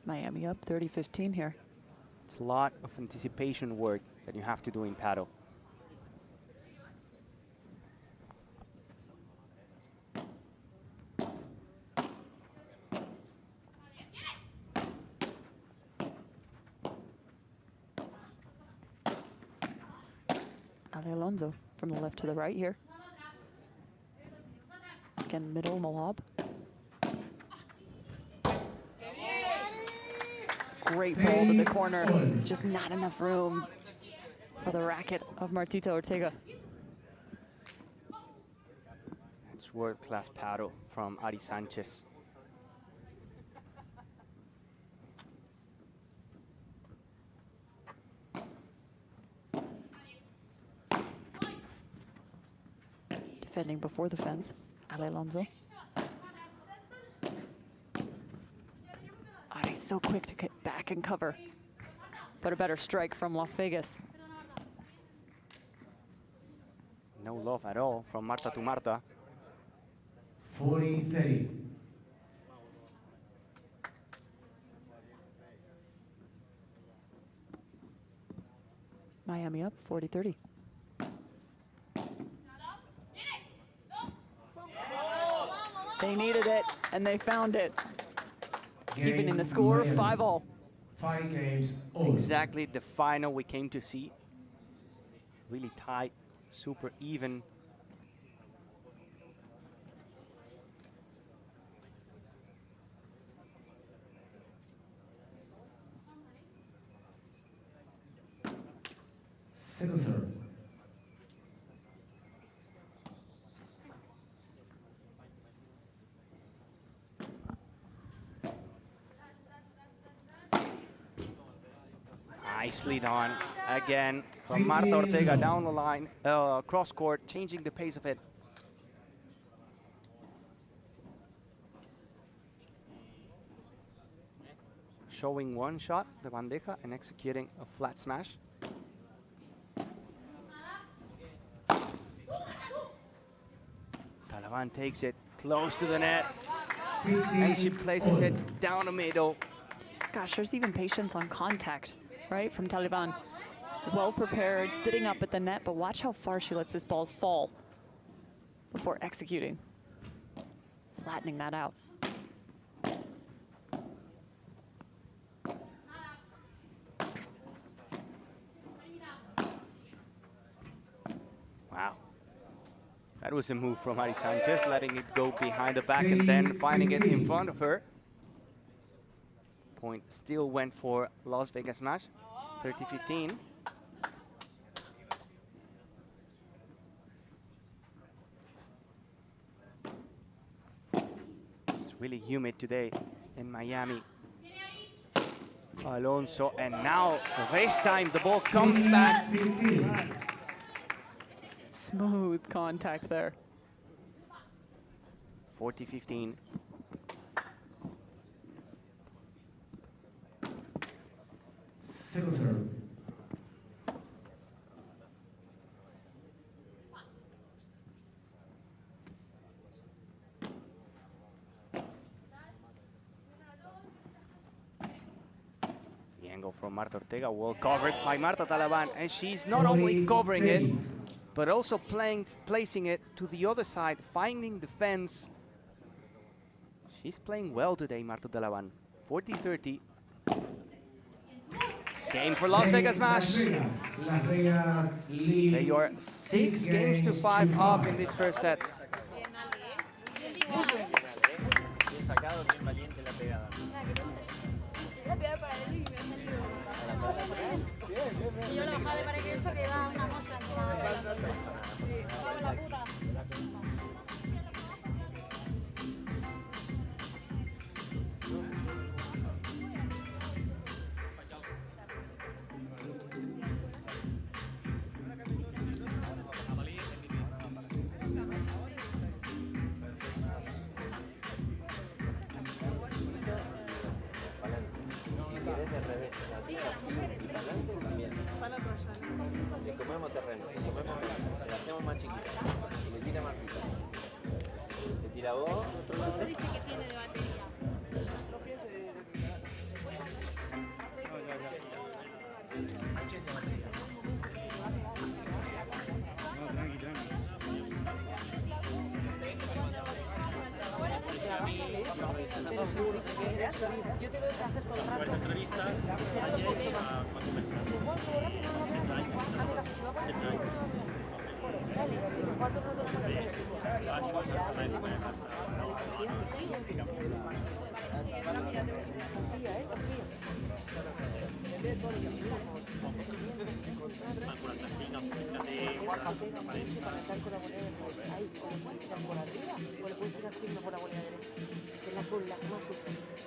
Miami up 30-15 here. It's a lot of anticipation work that you have to do in paddle. Ale Alonso from the left to the right here. Again, middle lob. Great ball to the corner. Just not enough room for the racket of Martita Ortega. It's world-class paddle from Ari Sanchez. Defending before the fence, Ale Alonso. Ari's so quick to get back and cover. But a better strike from Las Vegas. No love at all from Marta to Marta. 40-30. Miami up 40-30. They needed it, and they found it. Even in the score, 5 all. 5 games all. Exactly the final we came to see. Really tight, super even. Second serve. Nicely done again from Marta Ortega down the line, cross court, changing the pace of it. Showing one shot, the bandeja, and executing a flat smash. Talaban takes it close to the net, and she places it down the middle. Gosh, there's even patience on contact, right, from Taliban. Well prepared, sitting up at the net, but watch how far she lets this ball fall before executing. Flattening that out. Wow. That was a move from Ari Sanchez, letting it go behind the back and then finding it in front of her. Point still went for Las Vegas match, 30-15. It's really humid today in Miami. Alonso, and now race time, the ball comes back. Smooth contact there. 40-15. Second serve. The angle from Marta Ortega, well covered by Marta Talaban, and she's not only covering it, but also placing it to the other side, finding defense. She's playing well today, Marta Delavan. 40-30. Game for Las Vegas Mash. They are 6 games to 5 up in this first set. Bien sacado, bien valiente la pegada. Yo la bajada de pared que he hecho que va una mosca encima de la puta. Le comemos terreno, se la hacemos más chiquita y le tira más pico. Le tira vos, otro lado. Dice que tiene de batería. Yo te veo que haces todo el rato. ¿Cuántos minutos son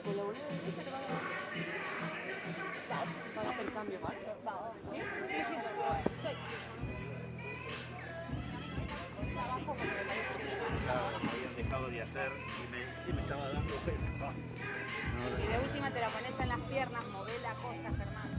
con la bolera derecha te va a dar. Para hacer el cambio, ¿vale? ¿Sí? Sí. Habían dejado de hacer y me estaba dando cuenta. Y de última te la pones en las piernas, movés la cosa, Germán.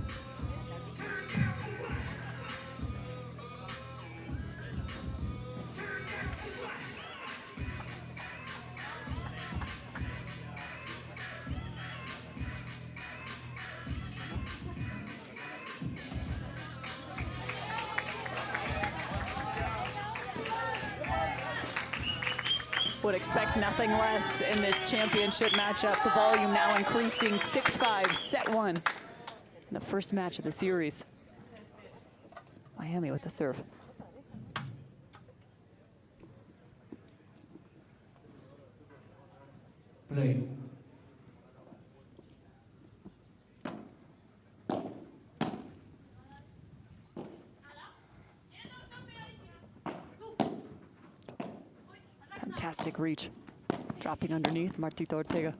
Would expect nothing less in this championship matchup. The volume now increasing 6-5, set 1. In the first match of the series. Miami with the serve. Play. Fantastic reach. Dropping underneath, Martita Ortega.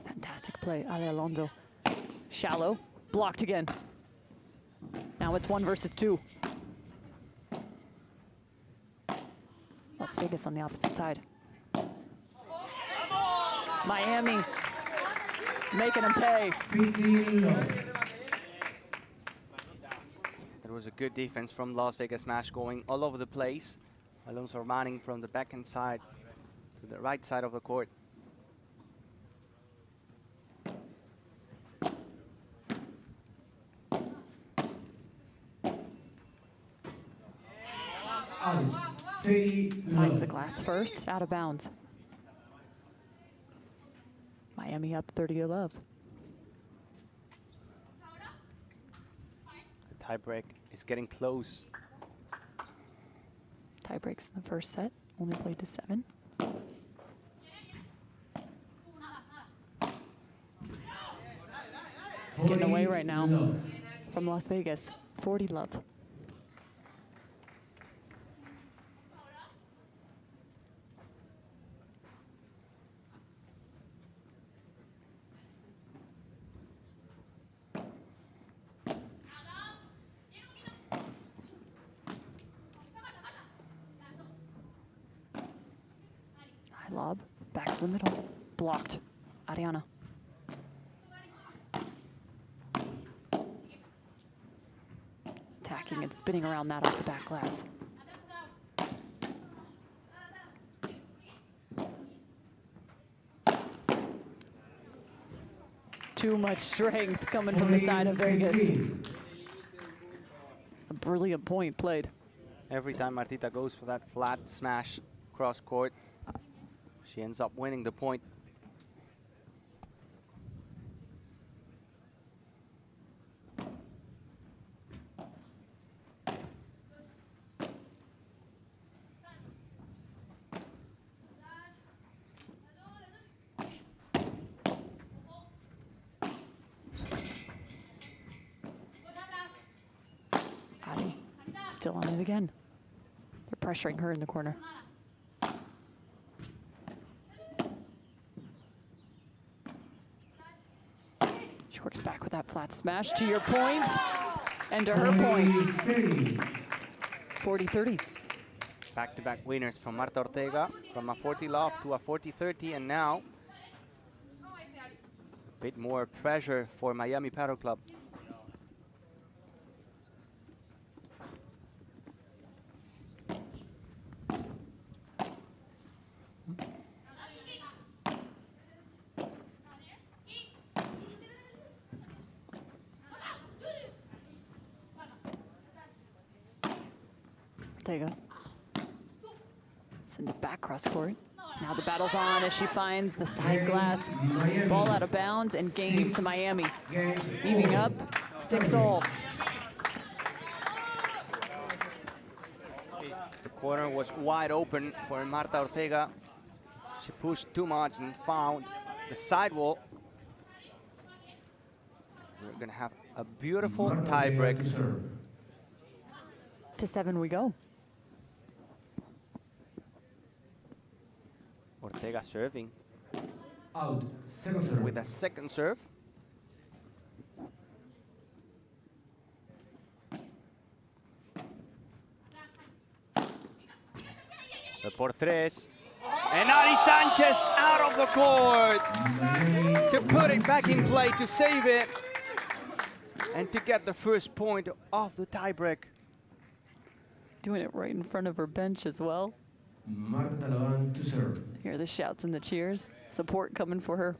Fantastic play, Ale Alonso. Shallow, blocked again. Now it's 1 versus 2. Las Vegas on the opposite side. Miami making him pay. There was a good defense from Las Vegas Mash going all over the place. Alonso running from the backhand side to the right side of the court. Finds the glass first, out of bounds. Miami up 30-11. The tiebreak is getting close. Tie breaks in the first set, only played to 7. Getting away right now from Las Vegas, 40-love. Lob, back to the middle, blocked. Ariana. Attacking and spinning around that off the back glass. Too much strength coming from the side of Vegas. A brilliant point played. Every time Martita goes for that flat smash cross court, she ends up winning the point. Adi still on it again. They're pressuring her in the corner. She works back with that flat smash to your point and to her point. 40-30. Back-to-back winners from Marta Ortega, from a 40 love to a 40-30, and now a bit more pressure for Miami Paddle Club. Ortega sends it back cross court. Now the battle's on as she finds the side glass. Ball out of bounds and game to Miami. Evening up, 6-all. The corner was wide open for Marta Ortega. She pushed too much and found the sidewall. We're gonna have a beautiful tiebreak. To 7 we go. Ortega serving. Out. Second serve. With a second serve. The por tres. And Ari Sanchez out of the court to put it back in play, to save it, and to get the first point of the tiebreak. Doing it right in front of her bench as well. Marta Talaban to serve. Hear the shouts and the cheers. Support coming for her.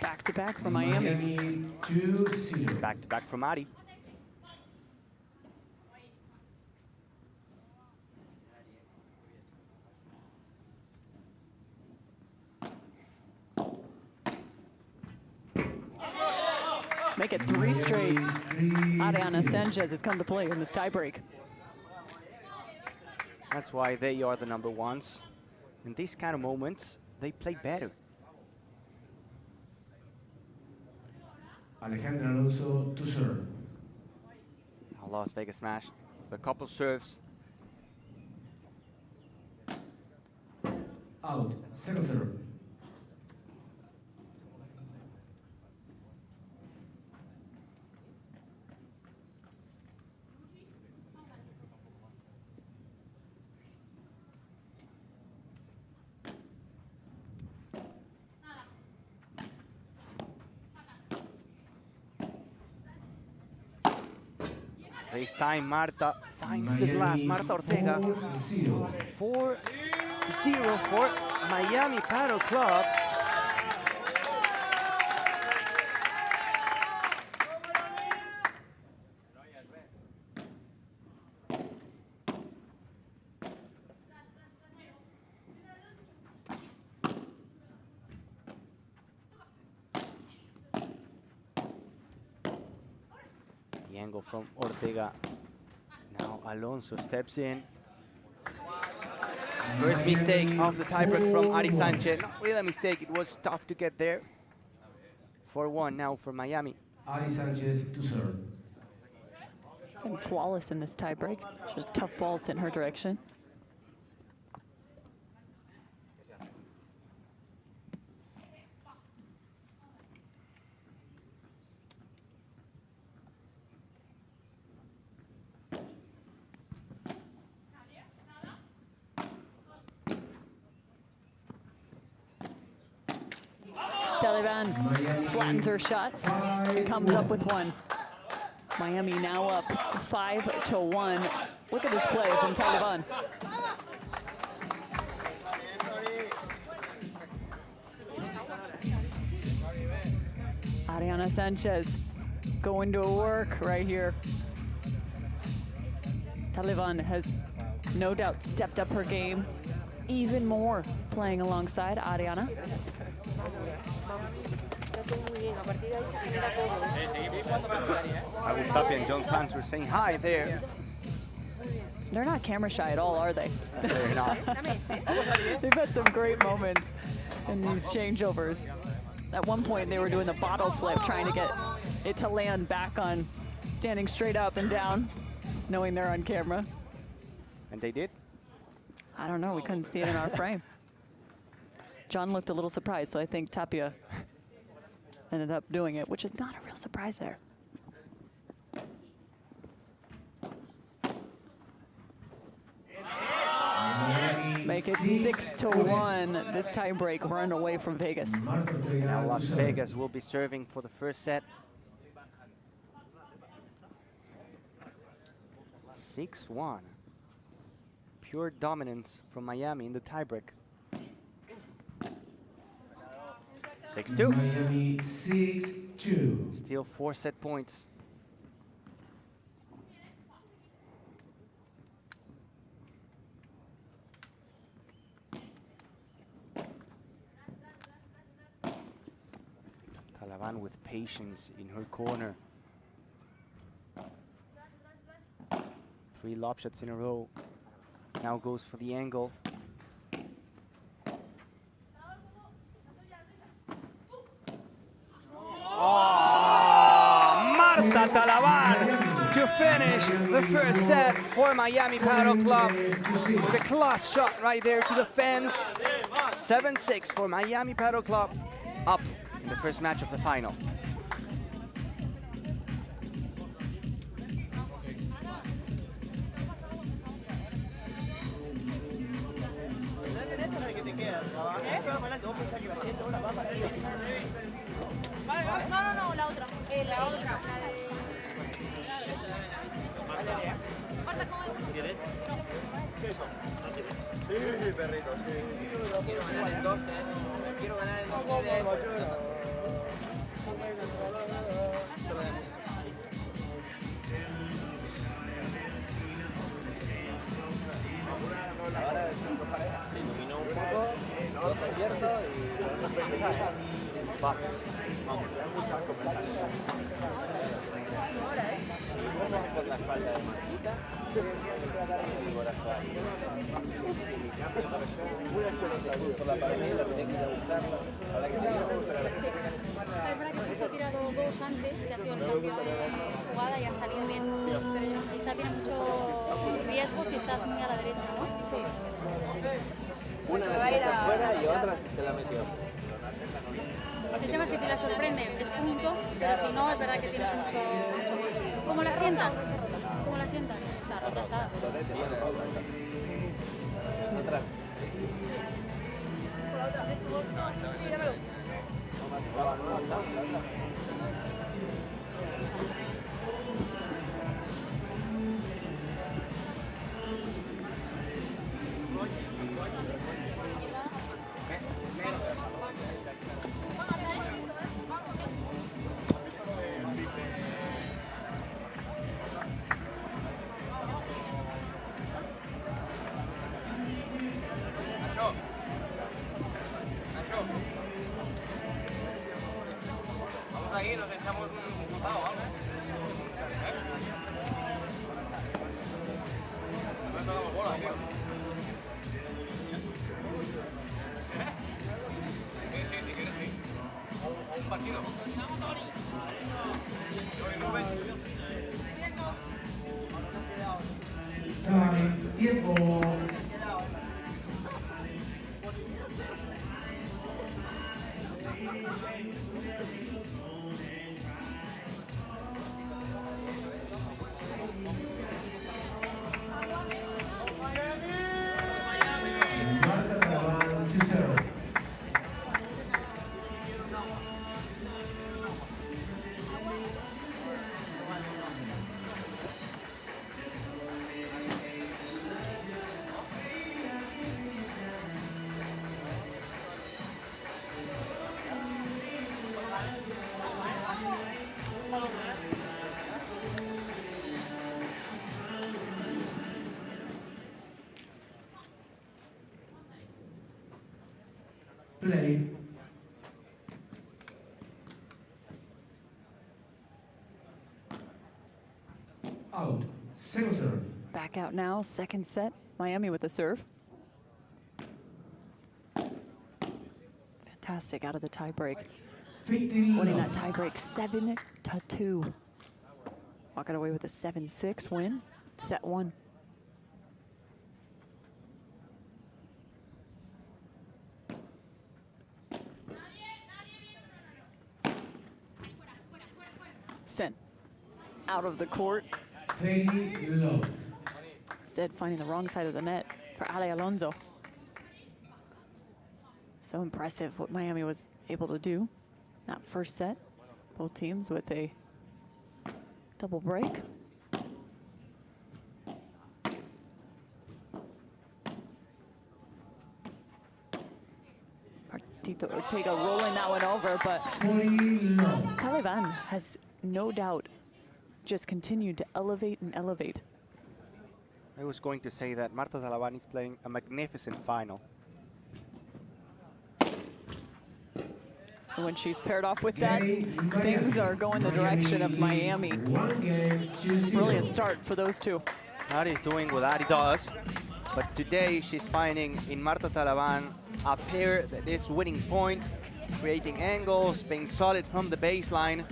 Back-to-back for Miami. 2-0. Back-to-back for Mari. Make it 3 straight. Ariana Sanchez has come to play in this tiebreak. That's why they are the number ones. In these kind of moments, they play better. Alejandra Alonso to serve. Now Las Vegas smash. The couple serves. Out. Second serve. This time Marta finds the glass. Marta Ortega. 4-0 for Miami Paddle Club. The angle from Ortega. Now Alonso steps in. First mistake of the tiebreak from Ari Sanchez. Not really a mistake, it was tough to get there. 4-1 now for Miami. Ari Sanchez to serve. Been flawless in this tiebreak. Just tough balls sent her direction. Taliban flattens her shot and comes up with one. Miami now up 5-1. Look at this play from Taliban. Ariana Sanchez going to work right here. Taliban has no doubt stepped up her game even more, playing alongside Ariana. Agustapia and John Santos are saying hi there. They're not camera shy at all, are they? They're not. They've had some great moments in these changeovers. At one point, they were doing the bottle flip, trying to get it to land back on standing straight up and down, knowing they're on camera. And they did? I don't know. We couldn't see it in our frame. John looked a little surprised, so I think Tapia ended up doing it, which is not a real surprise there. Make it 6-1. This tie break run away from Vegas. Now Las Vegas will be serving for the first set. 6-1. Pure dominance from Miami in the tiebreak. 6-2. Miami 6-2. Still 4 set points. Taliban with patience in her corner. 3 lob shots in a row. Now goes for the angle. Oh, Marta Taliban to finish the first set for Miami Paddle Club. With a class shot right there to the fence. 7-6 for Miami Paddle Club. Up in the first match of the final. No, la otra. La otra, la de... ¿Quieres? Sí, perrito, sí. Quiero ganar el 12. Quiero ganar el 12. Se iluminó un poco, 2 aciertos y... Vamos. Si vamos por la espalda de Marquita, el corazón. Por la pared, la tengo que ir a buscarla. Es verdad que justo ha tirado 2 antes, que ha sido el cambio de jugada y ha salido bien. Pero quizá tiene mucho riesgo si estás muy a la derecha, ¿no? Sí. Una la metió afuera y otra te la metió. El tema es que si la sorprende es punto, pero si no, es verdad que tienes mucho gol. ¿Cómo la sientas? ¿Cómo la sientas? O sea, rota está. Atrás. Sí, dámelo. Ahí nos echamos un cruzado, ¿vale? No tocamos bola, tío. Sí, si quieres, sí. O un partido. Yo y Rubén. Tiempo. Back out now, second set. Miami with the serve. Fantastic out of the tie break. Winning that tie break 7-2. Walking away with a 7-6 win, set one. Sent out of the court. Instead, finding the wrong side of the net for Ale Alonso. So impressive what Miami was able to do that first set. Both teams with a double break. Martito Ortega rolling that one over, but Taliban has no doubt just continued to elevate and elevate. I was going to say that Marta Taliban is playing a magnificent final. And when she's paired off with that, things are going the direction of Miami. Brilliant start for those two. Ari is doing what Ari does, but today she's finding in Marta Taliban a pair that is winning points, creating angles, being solid from the baseline.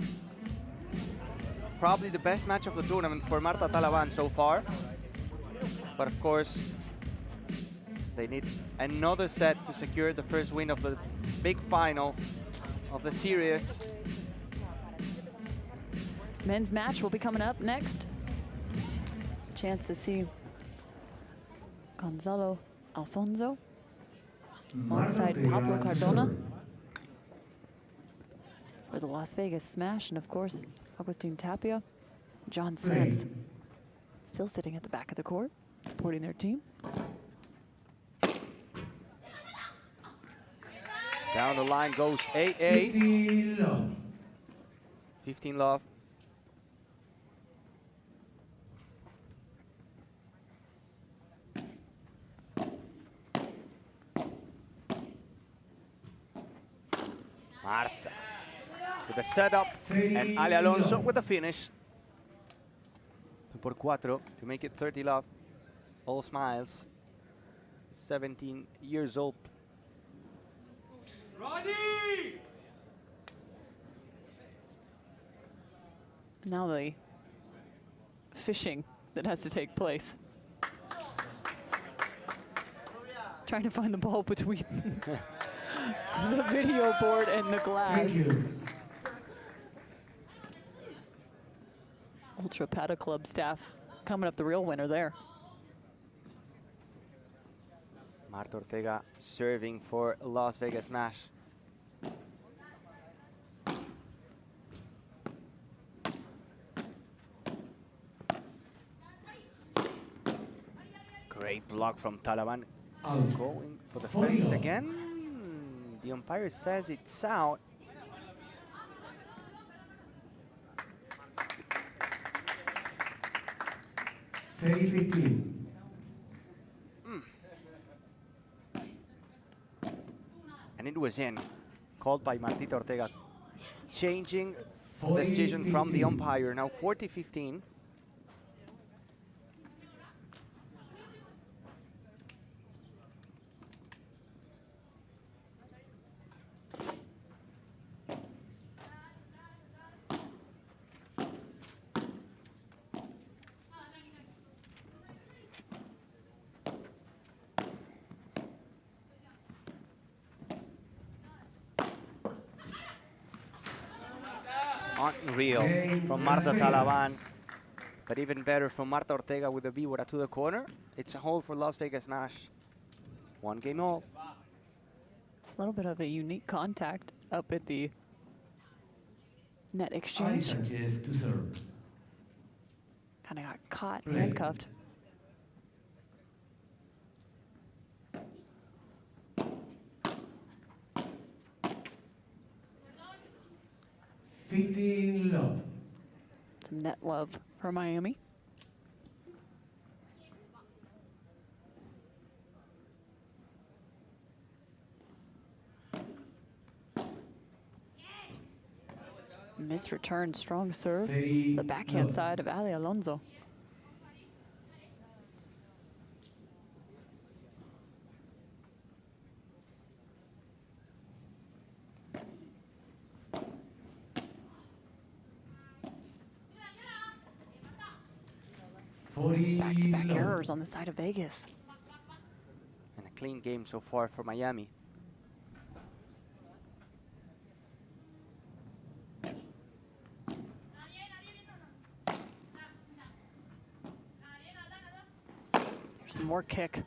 Probably the best match of the tournament for Marta Taliban so far. But of course, they need another set to secure the first win of the big final of the series. Men's match will be coming up next. Chance to see Gonzalo Alfonso alongside Pablo Cardona for the Las Vegas Smash, and of course, Agustin Tapia, John Sands, still sitting at the back of the court, supporting their team. Down the line goes AA. 15 love. Marta with the setup, and Ale Alonso with the finish. 2-4 to make it 30 love. All smiles. 17 years old. Now the fishing that has to take place. Trying to find the ball between the video board and the glass. Ultra Paddle Club staff coming up the real winner there. Marta Ortega serving for Las Vegas Smash. Great block from Taliban. Going for the fence again. The umpire says it's out. And it was in, called by Martita Ortega, changing the decision from the umpire. Now 40-15. Unreal from Marta Taliban, but even better from Marta Ortega with the víbora to the corner. It's a hold for Las Vegas Smash. 1 game all. A little bit of a unique contact up at the net exchange. Kind of got caught, handcuffed. Love. Some net love for Miami. Missed return, strong serve. The backhand side of Ale Alonso. Back-to-back errors on the side of Vegas. And a clean game so far for Miami. There's some more kick.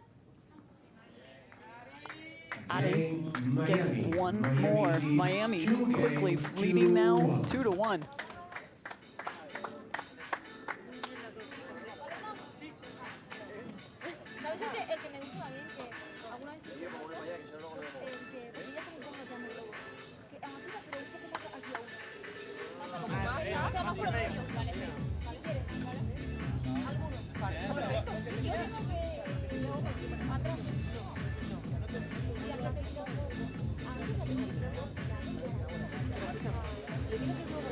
Adi gets one more. Miami quickly leading now 2-1. ¿Sabes el que me gusta también? Que alguna vez... porque ya se me pongo ya muy loco. Que en arriba, pero un poco más aquí aún. O sea, más por el medio. Vale, vale, ¿quieres? Vale. Algunos. Vale, perfecto. Y yo tengo que... atrás. Y atrás te tiro un poco. Arriba te tiro un poco. Le tienes un poco.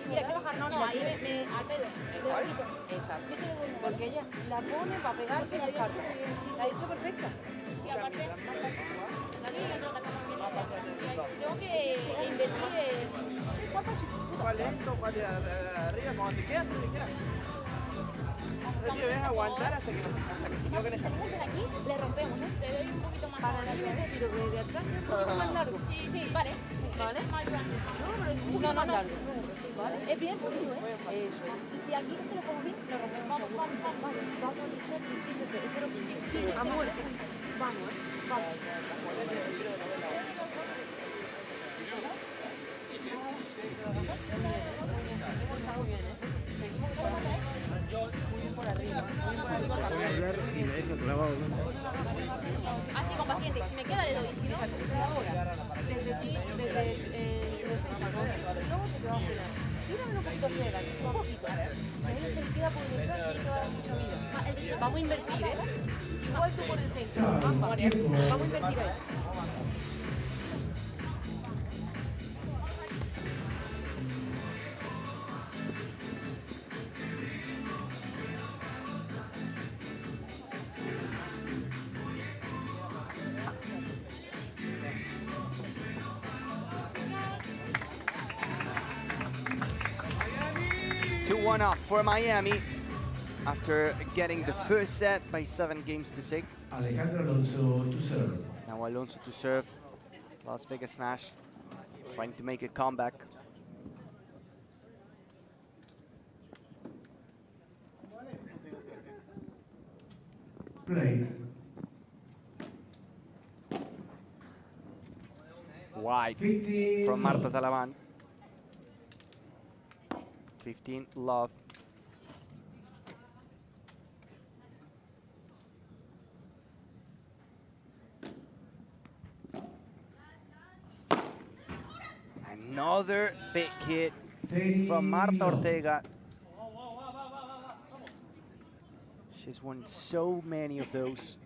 Mira, hay que bajar, no, ahí al pedo. Exacto. Porque ella la pone para pegarse y la carta. La ha hecho perfecta. Sí, aparte, la niña no ataca muy bien. Tengo que invertir ¿Cuál lento? ¿Cuál de arriba? Cuando te quedas, donde quieras. No te ves aguantar hasta que se equivoquen esa cosa. aquí, le rompemos, ¿eh? Te doy un poquito más. Para arriba te tiro de atrás, un poco más largo. Sí, sí, vale. ¿Vale? No, pero es un poquito más largo. ¿Vale? Es bien poquito, ¿eh? Eso. Y si aquí esto lo pongo bien, lo rompemos. Vamos. Vale, vamos a luchar principios de... Sí, a muerte. Vamos, ¿eh? Vamos. Muy bien, ¿eh? Seguimos por arriba. Muy bien por arriba. Y me deja clavado, ¿no? Así, con paciente. Si me queda, le doy. Si no, ahora. Desde aquí, desde defensa. Luego se te va a frenar. Tírame un poquito hacia adelante, un poquito. Y ahí se le queda por detrás y te va a dar mucha vida. Vamos a invertir, ¿eh? Igual tú por el centro. Vamos a invertir ahí. One up for Miami after getting the first set by 7-6. Alejandro Alonso to serve. Now Alonso to serve. Las Vegas smash. Trying to make a comeback. Play. Wide from Marta Talaban. 15 love. Another big hit from Marta Ortega. She's won so many of those.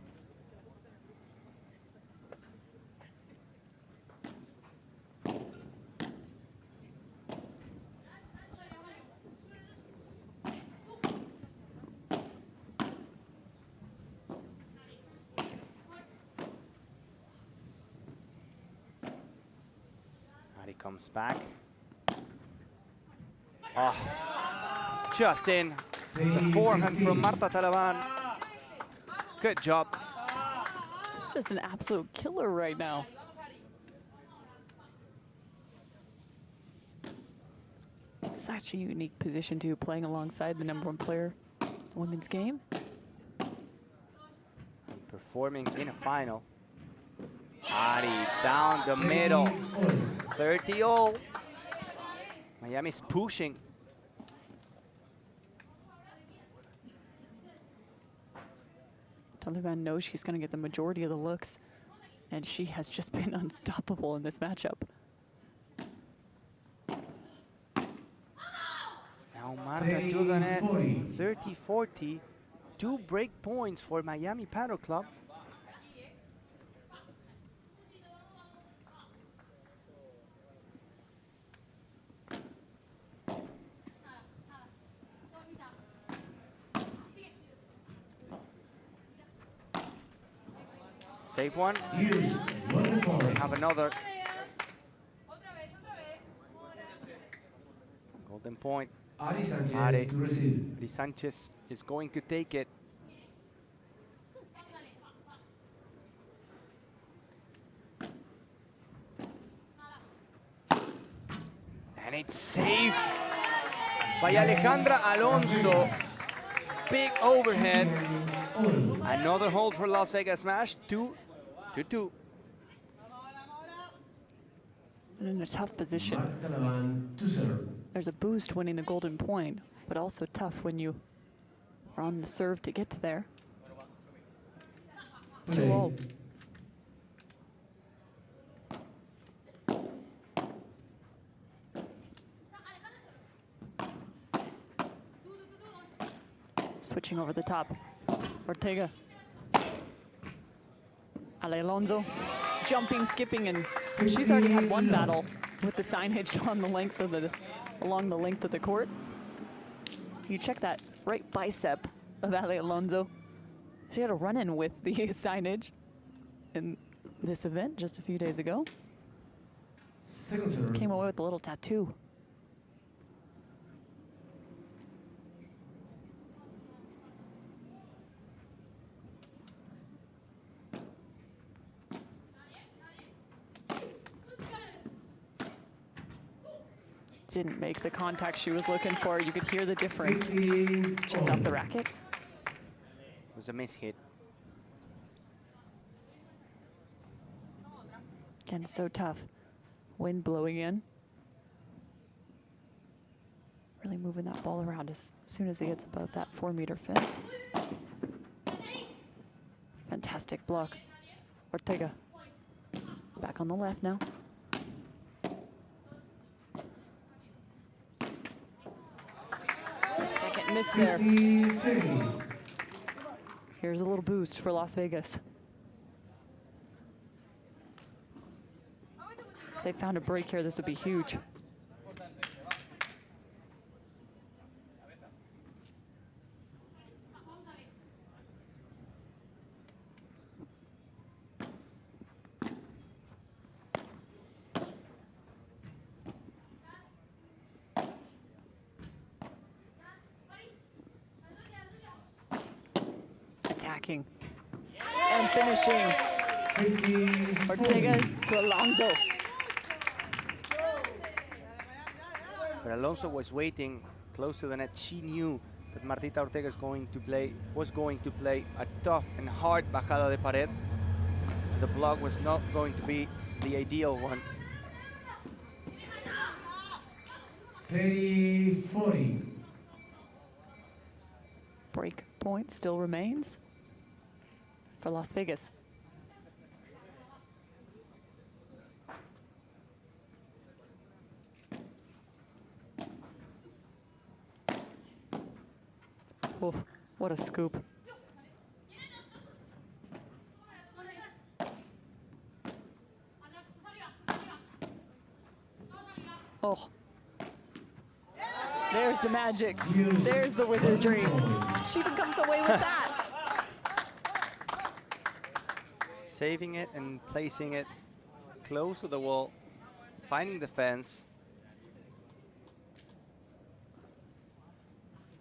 Comes back. Oh, just in. The forehand from Marta Talaban. Good job. It's just an absolute killer right now. Such a unique position too, playing alongside the #1 player in the women's game. And performing in a final. Ari down the middle. 30-all. Miami's pushing. Taliban knows she's going to get the majority of the looks, and she has just been unstoppable in this matchup. Now Marta to the net. 30-40. 2 break points for Miami Paddle Club. Save one. Have another. Golden point. Ari Sanchez Ari to receive. Sanchez is going to take it. And it's saved by Alejandra Alonso. Big overhead. Another hold for Las Vegas Smash. 2-2. In a tough position. To serve. There's a boost winning the golden point, but also tough when you are on the serve to get to there. 2-0. Switching over the top. Ortega. Ale Alonso jumping, skipping, and she's already had one battle with the signage on the length of along the length of the court. You check that right bicep of Ale Alonso. She had a run-in with the signage in this event just a few days ago. Came away with a little tattoo. Didn't make the contact she was looking for. You could hear the difference just off the racket. It was a miss hit. Again, so tough. Wind blowing in. Really moving that ball around as soon as he gets above that 4-meter fence. Fantastic block. Ortega. Back on the left now. A second miss there. Here's a little boost for Las Vegas. If they found a break here, this would be huge. Attacking and finishing. Ortega to Alonso. But Alonso was waiting close to the net. She knew that Martita Ortega was going to play a tough and hard bajada de pared. The block was not going to be the ideal one. 30-40. Break point still remains for Las Vegas. Oh, what a scoop. Oh. There's the magic. There's the wizardry. She even comes away with that. Saving it and placing it close to the wall, finding the fence.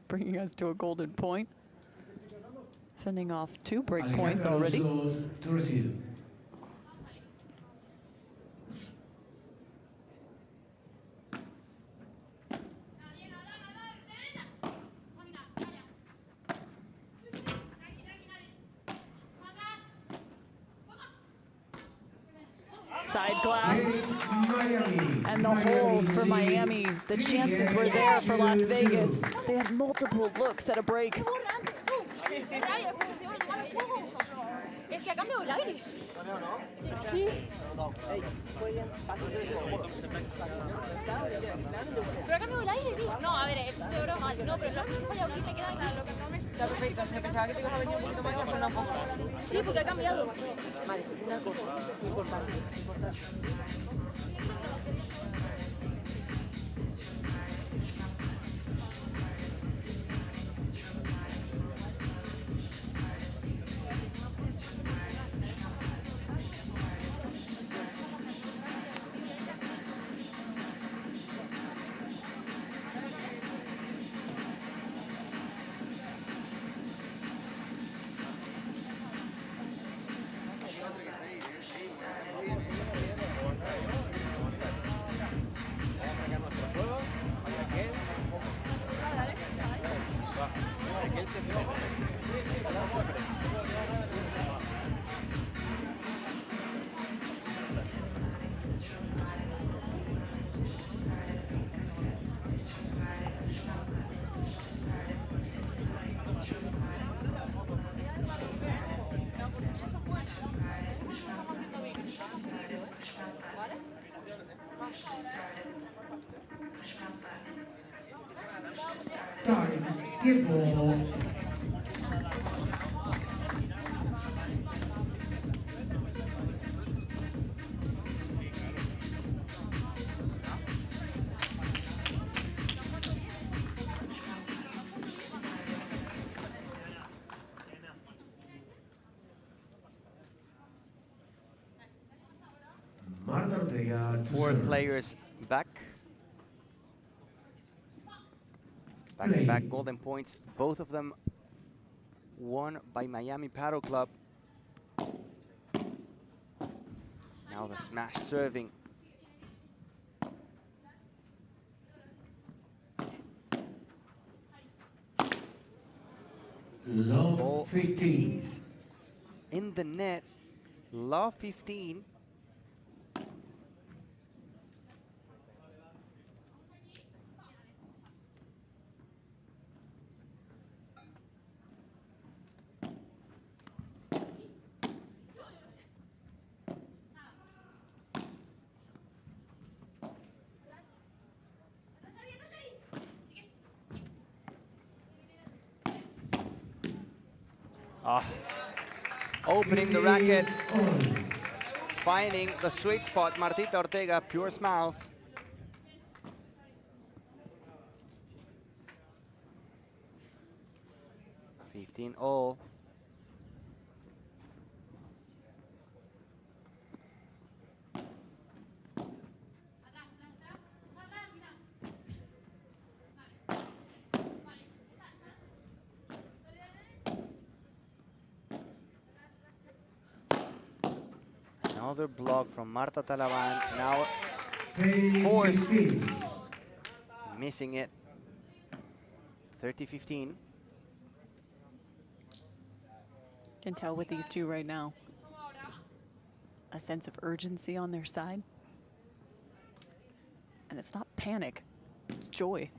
Bringing us to a golden point. Fending off 2 break points already. To receive. Side glass. And the hole for Miami. The chances were there for Las Vegas. They had multiple looks at a break. Es que ha cambiado el aire. Sí. Pero ha cambiado el aire, tío. No, a ver, es de broma. No, pero lo que he fallado aquí me queda claro. Lo que no me... Está perfecto. Me pensaba que te ibas a venir un poquito más y a un poco. Sí, porque ha cambiado. Vale, una cosa importante. Time, tiempo. Marta Ortega to Four serve. players back. Back-to-back golden points, both of them won by Miami Paddle Club. Now the smash serving. Ball 15. stays in the net. Love 15. Opening the racket, finding the sweet spot. Martita Ortega, pure smiles. All. Another block from Marta Talaban, now forced, missing it, 30-15. Can tell with these two right now, a sense of urgency on their side. And it's not panic, it's joy.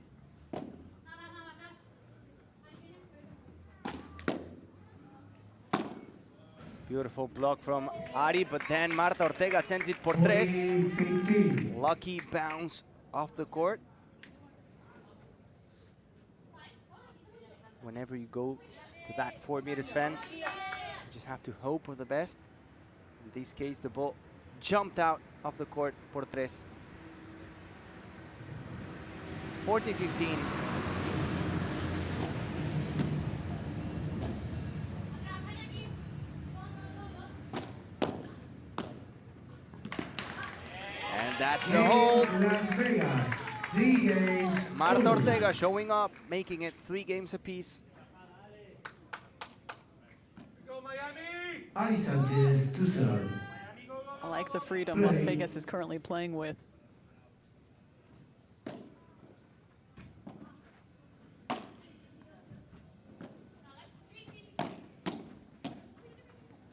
Beautiful block from Ari, but then Marta Ortega sends it por tres. Lucky bounce off the court. Whenever you go to that 4 meters fence, you just have to hope for the best. In this case, the ball jumped out of the court por tres. 40-15. That's a hold. Marta Ortega showing up, making it 3 games apiece. Ari Sanchez to serve. I like the freedom Las Vegas is currently playing with.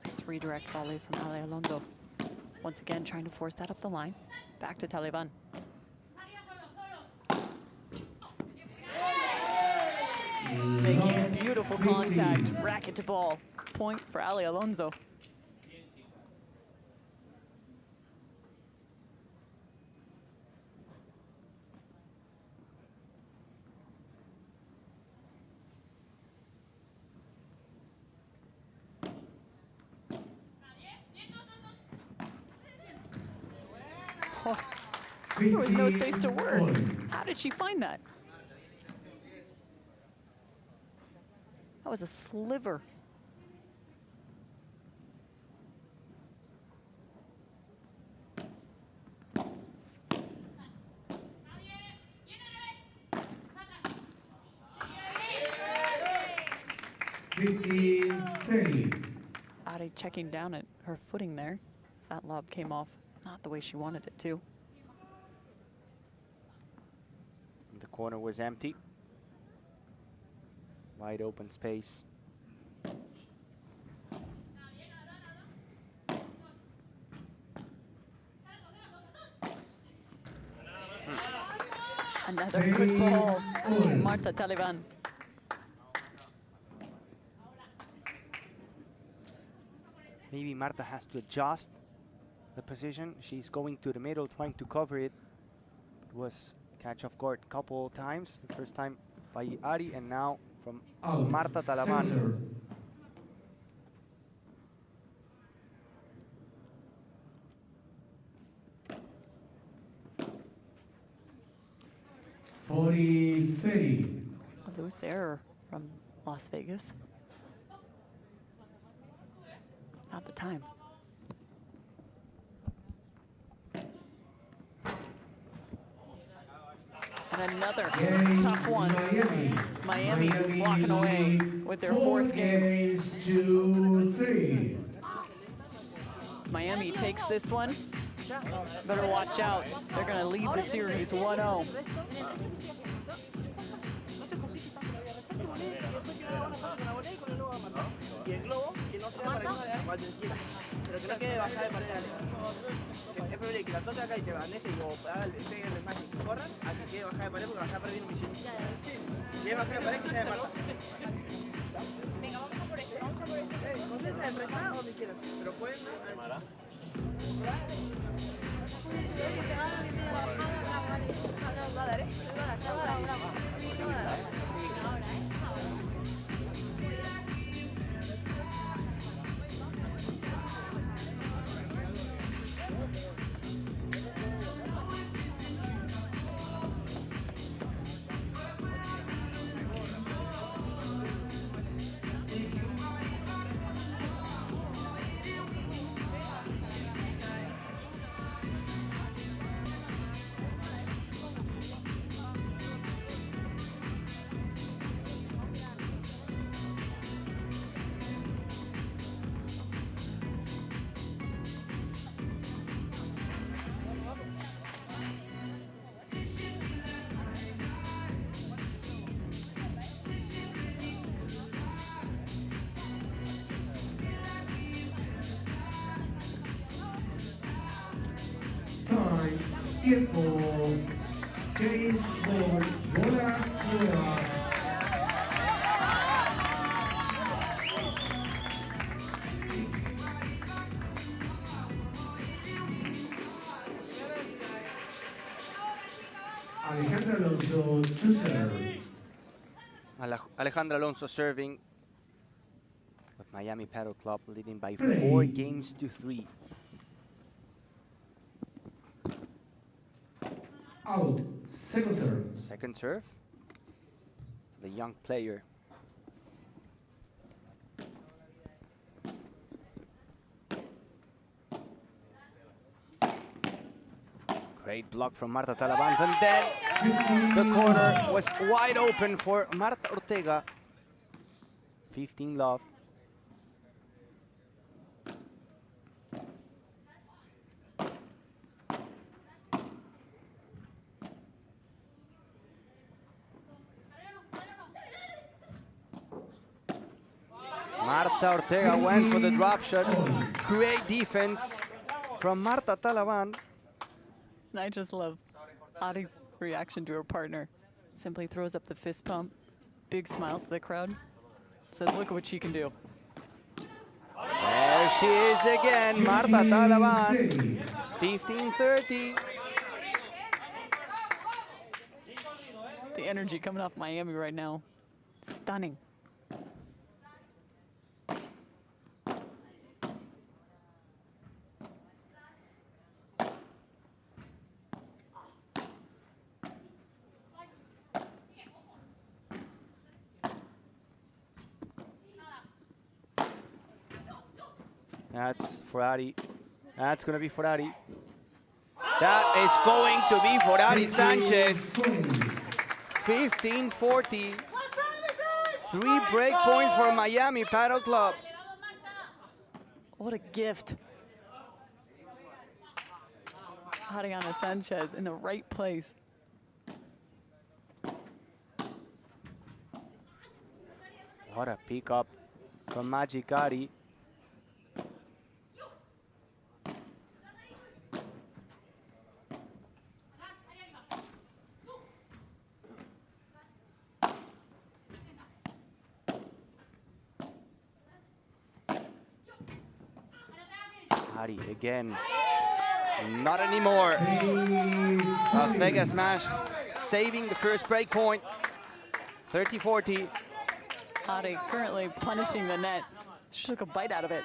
Nice redirect volley from Ale Alonso. Once again, trying to force that up the line. Back to Taliban. Making beautiful contact, racket to ball. Point for Ale Alonso. Oh, there was no space to work. How did she find that? That was a sliver. Ari checking down at her footing there. As that lob came off not the way she wanted it to. The corner was empty. Wide open space. Another good ball, Marta Taliban. Maybe Marta has to adjust the position. She's going to the middle, trying to cover it. was catch off guard a couple times. The first time by Ari, and now from Out. Marta Talaban. Sensor. .40-30. A loose error from Las Vegas. Not the time. And another tough one. Miami walking away with their fourth game. 2-3. Miami takes this one. Better watch out. They're going to lead the series 1-0. Y el globo, que no sea para que no sea cuando quiera. Pero que no quede bajada de pared. Es preferible que la toque acá y te maneje y o haga el pegue el smash y corran, a que quede bajada de pared porque bajada de pared viene un misil. Si es bajada de pared, que sea de mata. Venga, vamos a por este, vamos a por este. No sé si es de presta o donde quieran, pero pueden. Time. Tiempo. Chase ball. Bolas. Alejandra Alonso to serve. Alejandra Alonso serving with Miami Paddle Club leading by Play. 4-3. Out. Second serve. Second serve. The young player. Great block from Marta Talaban, and then the corner was wide open for Marta Ortega. 15 love. Marta Ortega went for the drop shot. Great defense from Marta Talaban. And I just love Adi's reaction to her partner. Simply throws up the fist pump, big smiles to the crowd, says, look at what she can do. There she is again, Marta Talaban. 15-30. The energy coming off Miami right now, stunning. That's for Ari. That's going to be for Ari. That is going to be for Ari Sanchez. 15-40. 3 break points for Miami Paddle Club. What a gift. Ariana Sanchez in the right place. What a pickup from Magic Ari. Ari again. Not anymore. Las Vegas Mash saving the first break point. 30-40. Ari currently punishing the net. She took a bite out of it.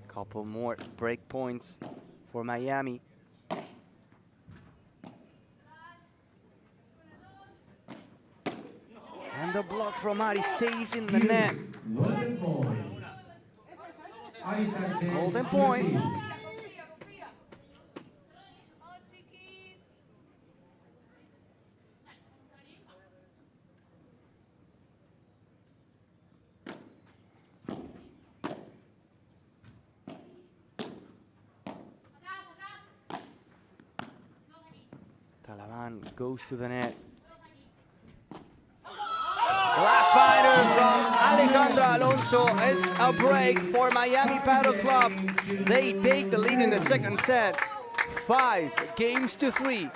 Couple more break points for Miami. And the block from Ari stays in the net. Golden point. Talaban goes to the net. Last fighter from Alejandra Alonso. It's a break for Miami Paddle Club. They take the lead in the second set. 5-3.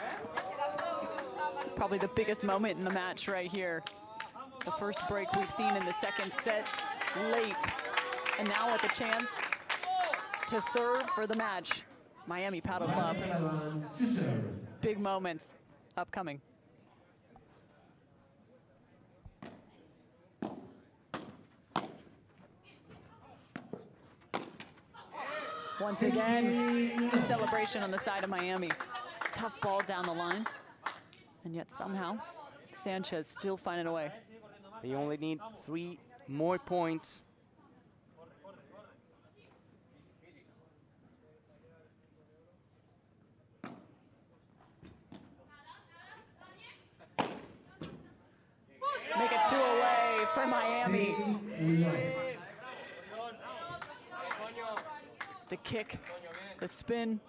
Probably the biggest moment in the match right here. The first break we've seen in the second set, late. And now with a chance to serve for the match. Miami Paddle Club. Big moments upcoming. Once again, celebration on the side of Miami. Tough ball down the line. And yet somehow, Sanchez still finding a way. They only need 3 more points. Make it 2 away for Miami. The kick, the spin.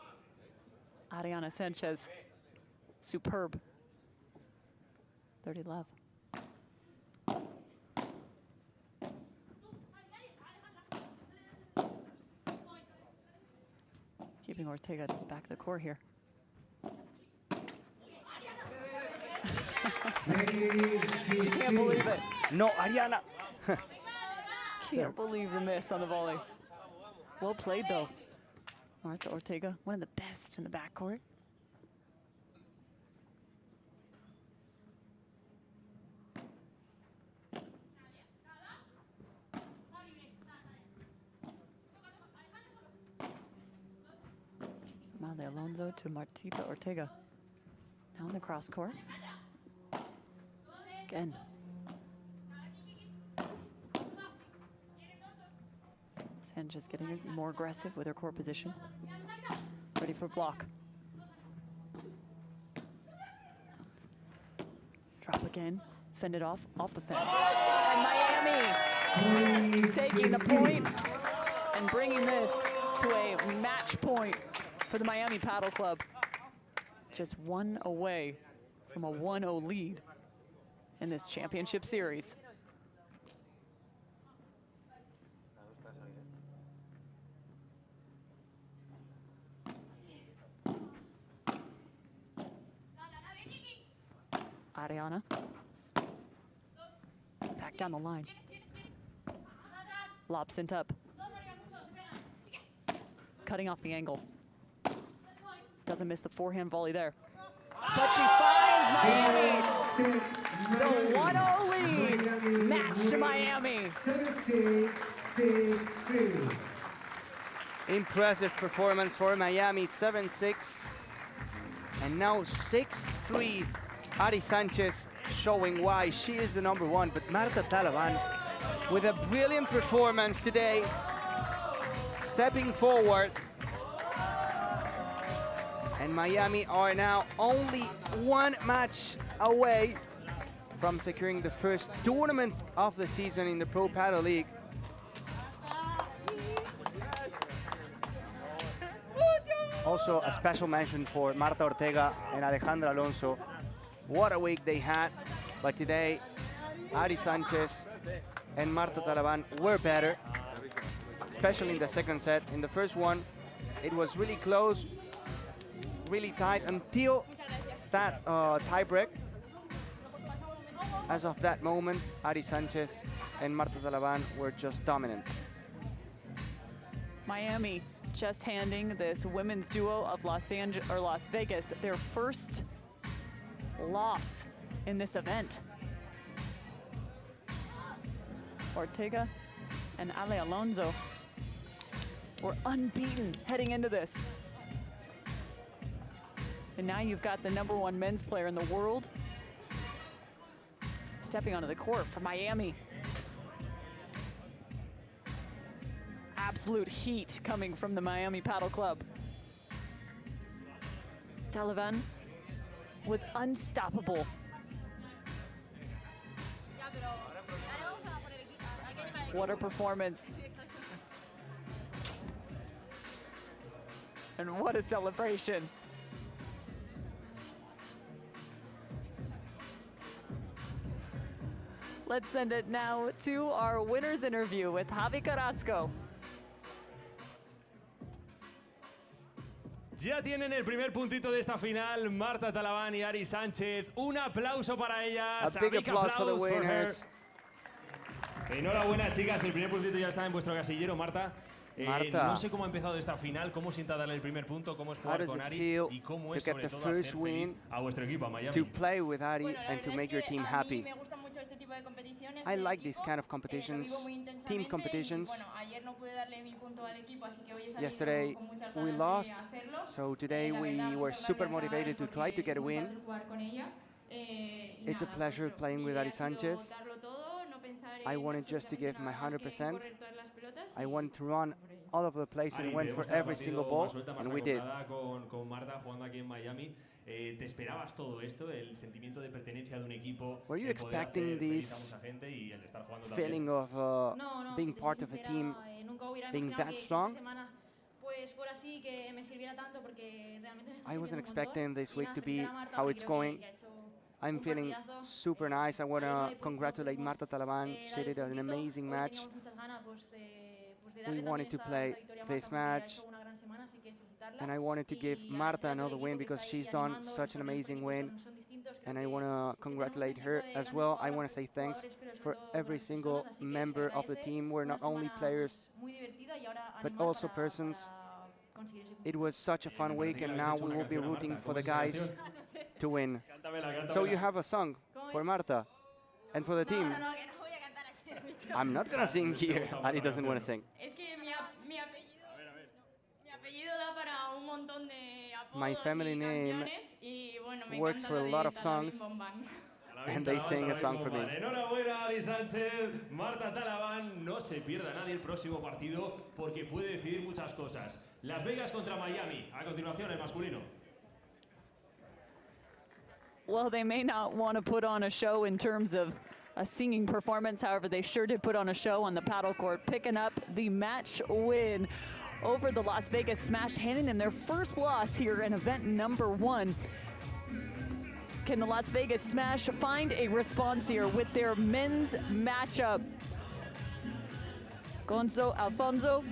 Ariana Sanchez, superb. 30 love. Keeping Ortega to the back of the court here. She can't believe it. No, Ariana. Can't believe the miss on the volley. Well played, though. Marta Ortega, one of the best in the backcourt. Male Alonso to Martita Ortega. Now in the cross court. Again. Sanchez getting more aggressive with her court position. Ready for block. Drop again. Fend it off the fence. And Miami taking the point and bringing this to a match point for the Miami Paddle Club. Just 1 away from a 1-0 lead in this championship series. Ariana. Back down the line. Lob sent up. Cutting off the angle. Doesn't miss the forehand volley there. But she finds Miami. The 1-0 lead. Match to Miami. Impressive performance for Miami, 7-6. And now 6-3. Ari Sanchez showing why she is the #1, but Marta Talaban with a brilliant performance today, stepping forward. And Miami are now only 1 match away from securing the first tournament of the season in the Pro Paddle League. Also a special mention for Marta Ortega and Alejandra Alonso. What a week they had, but today Ari Sanchez and Marta Talaban were better, especially in the second set. In the first one, it was really close, really tight until that tie break. As of that moment, Ari Sanchez and Marta Talaban were just dominant. Miami just handing this women's duo of Las Vegas their first loss in this event. Ortega and Ale Alonso were unbeaten heading into this. And now you've got the #1 men's player in the world stepping onto the court for Miami. Absolute heat coming from the Miami Paddle Club. Talaban was unstoppable. What a performance. And what a celebration. Let's send it now to our winner's interview with Javi Carrasco. Ya tienen el primer puntito de esta final, Marta Talaban y Ari Sánchez. Un aplauso para ellas. A big applause for the winners. Enhorabuena, chicas. El primer puntito ya está en vuestro casillero, Marta. Marta, no sé cómo ha empezado esta final, cómo sienta darle el primer punto, cómo es jugar con Ari y cómo es sobre todo hacer feliz a vuestro equipo, a Miami. To play with Ari and to make your team happy. I like these kind of competitions, team competitions. Yesterday we lost, so today we were super motivated to try to get a win. It's a pleasure playing with Ari Sanchez. I wanted just to give my 100%. I wanted to run all over the place and went for every single ball, and we did. Con Marta jugando aquí en Miami. ¿Te esperabas todo esto, el sentimiento de pertenencia de un equipo? Were you expecting this feeling of being part of a team, being that strong? I wasn't expecting this week to be how it's going. I'm feeling super nice. I want to congratulate Marta Talaban. She did an amazing match. We wanted to play this match, and I wanted to give Marta another win because she's done such an amazing win, and I want to congratulate her as well. I want to say thanks for every single member of the team. We're not only players, but also persons. It was such a fun week, and now we will be rooting for the guys to win. So you have a song for Marta and for the team. I'm not gonna sing here. Ari doesn't want to sing. My family name works for a lot of songs, and they sing a song for me. Enhorabuena, Ari Sánchez, Marta Talaban. No se pierda nadie el próximo partido porque puede decidir muchas cosas. Las Vegas contra Miami. A continuación, el masculino. Well, they may not want to put on a show in terms of a singing performance. However, they sure did put on a show on the paddle court, picking up the match win over the Las Vegas Smash, handing them their first loss here in event #1. Can the Las Vegas Smash find a response here with their men's matchup? Gonzo Alfonso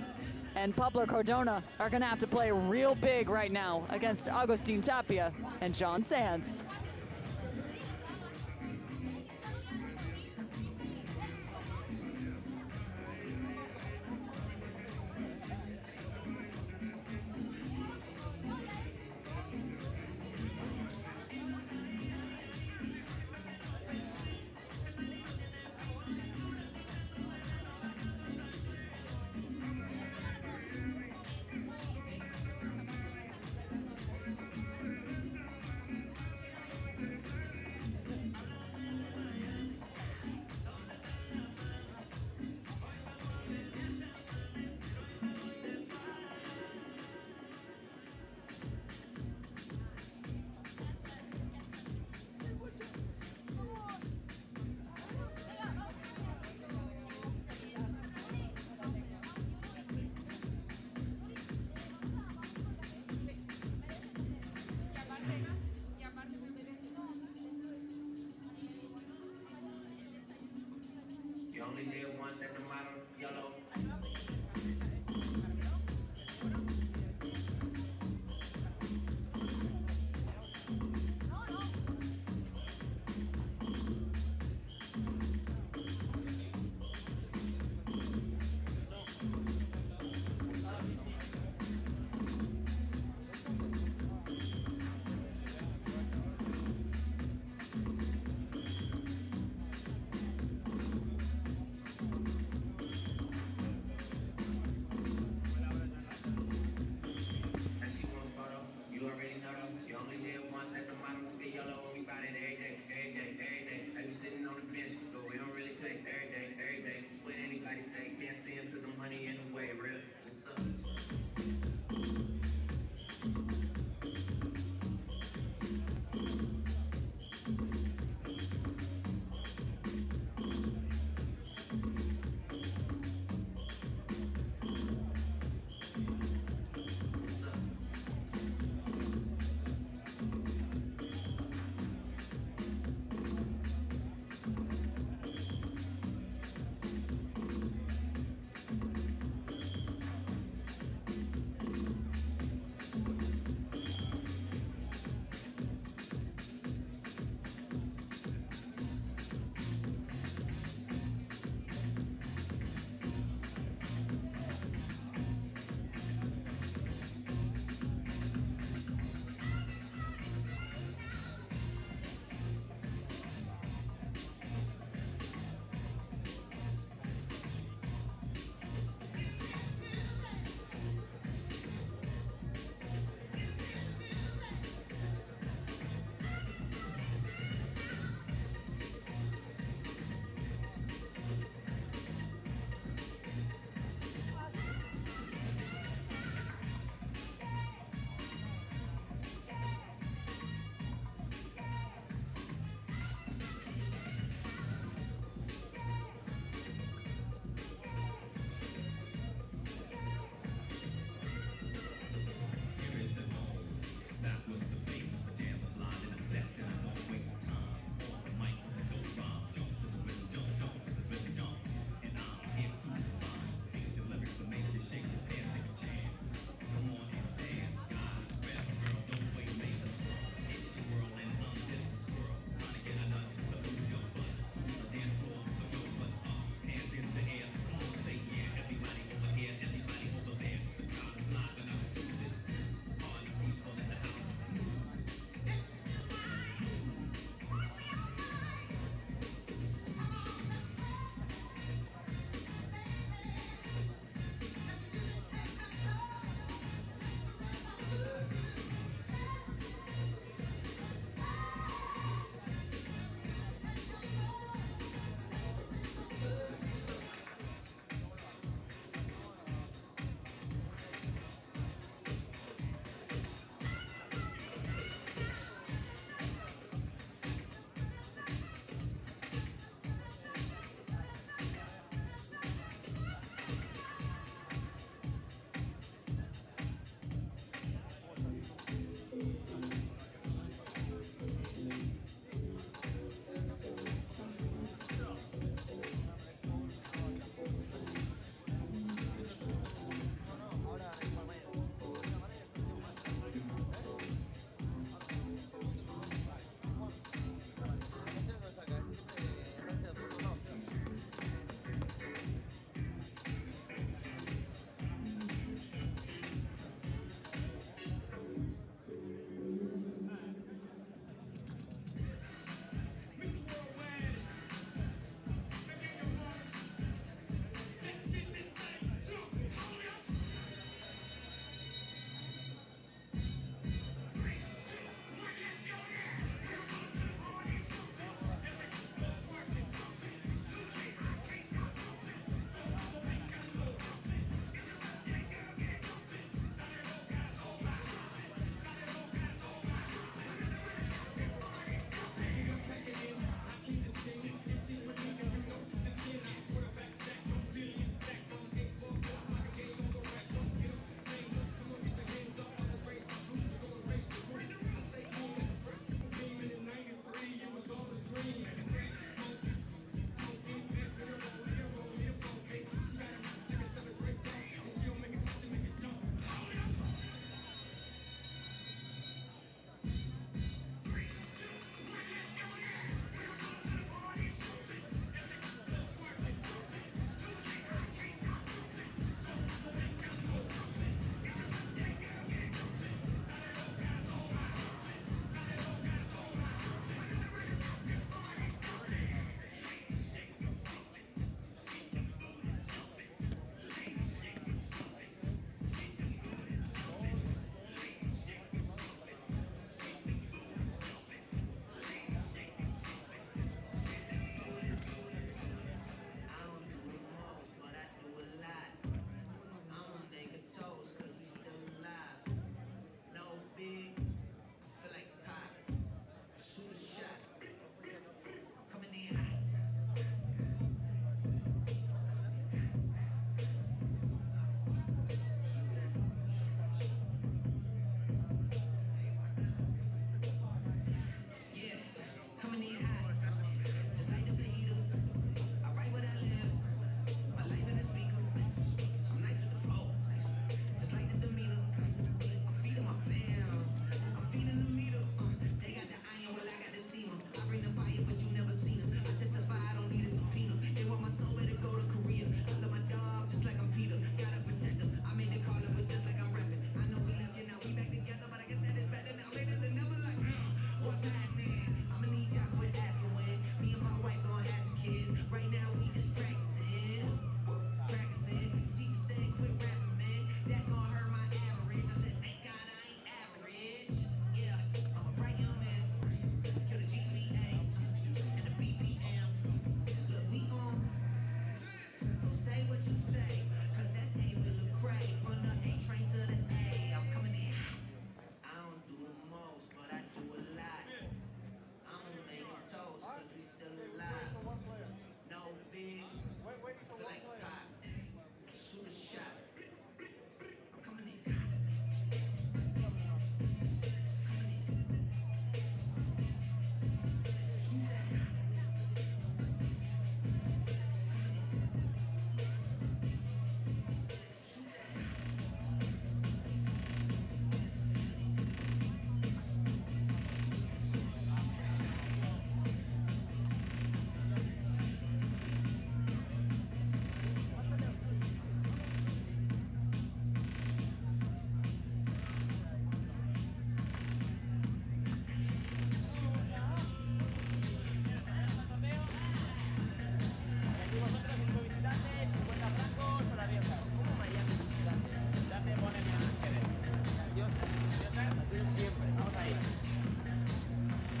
and Pablo Cardona are going to have to play real big right now against Agustin Tapia and John Sands. only live once, that's the motto, YOLO.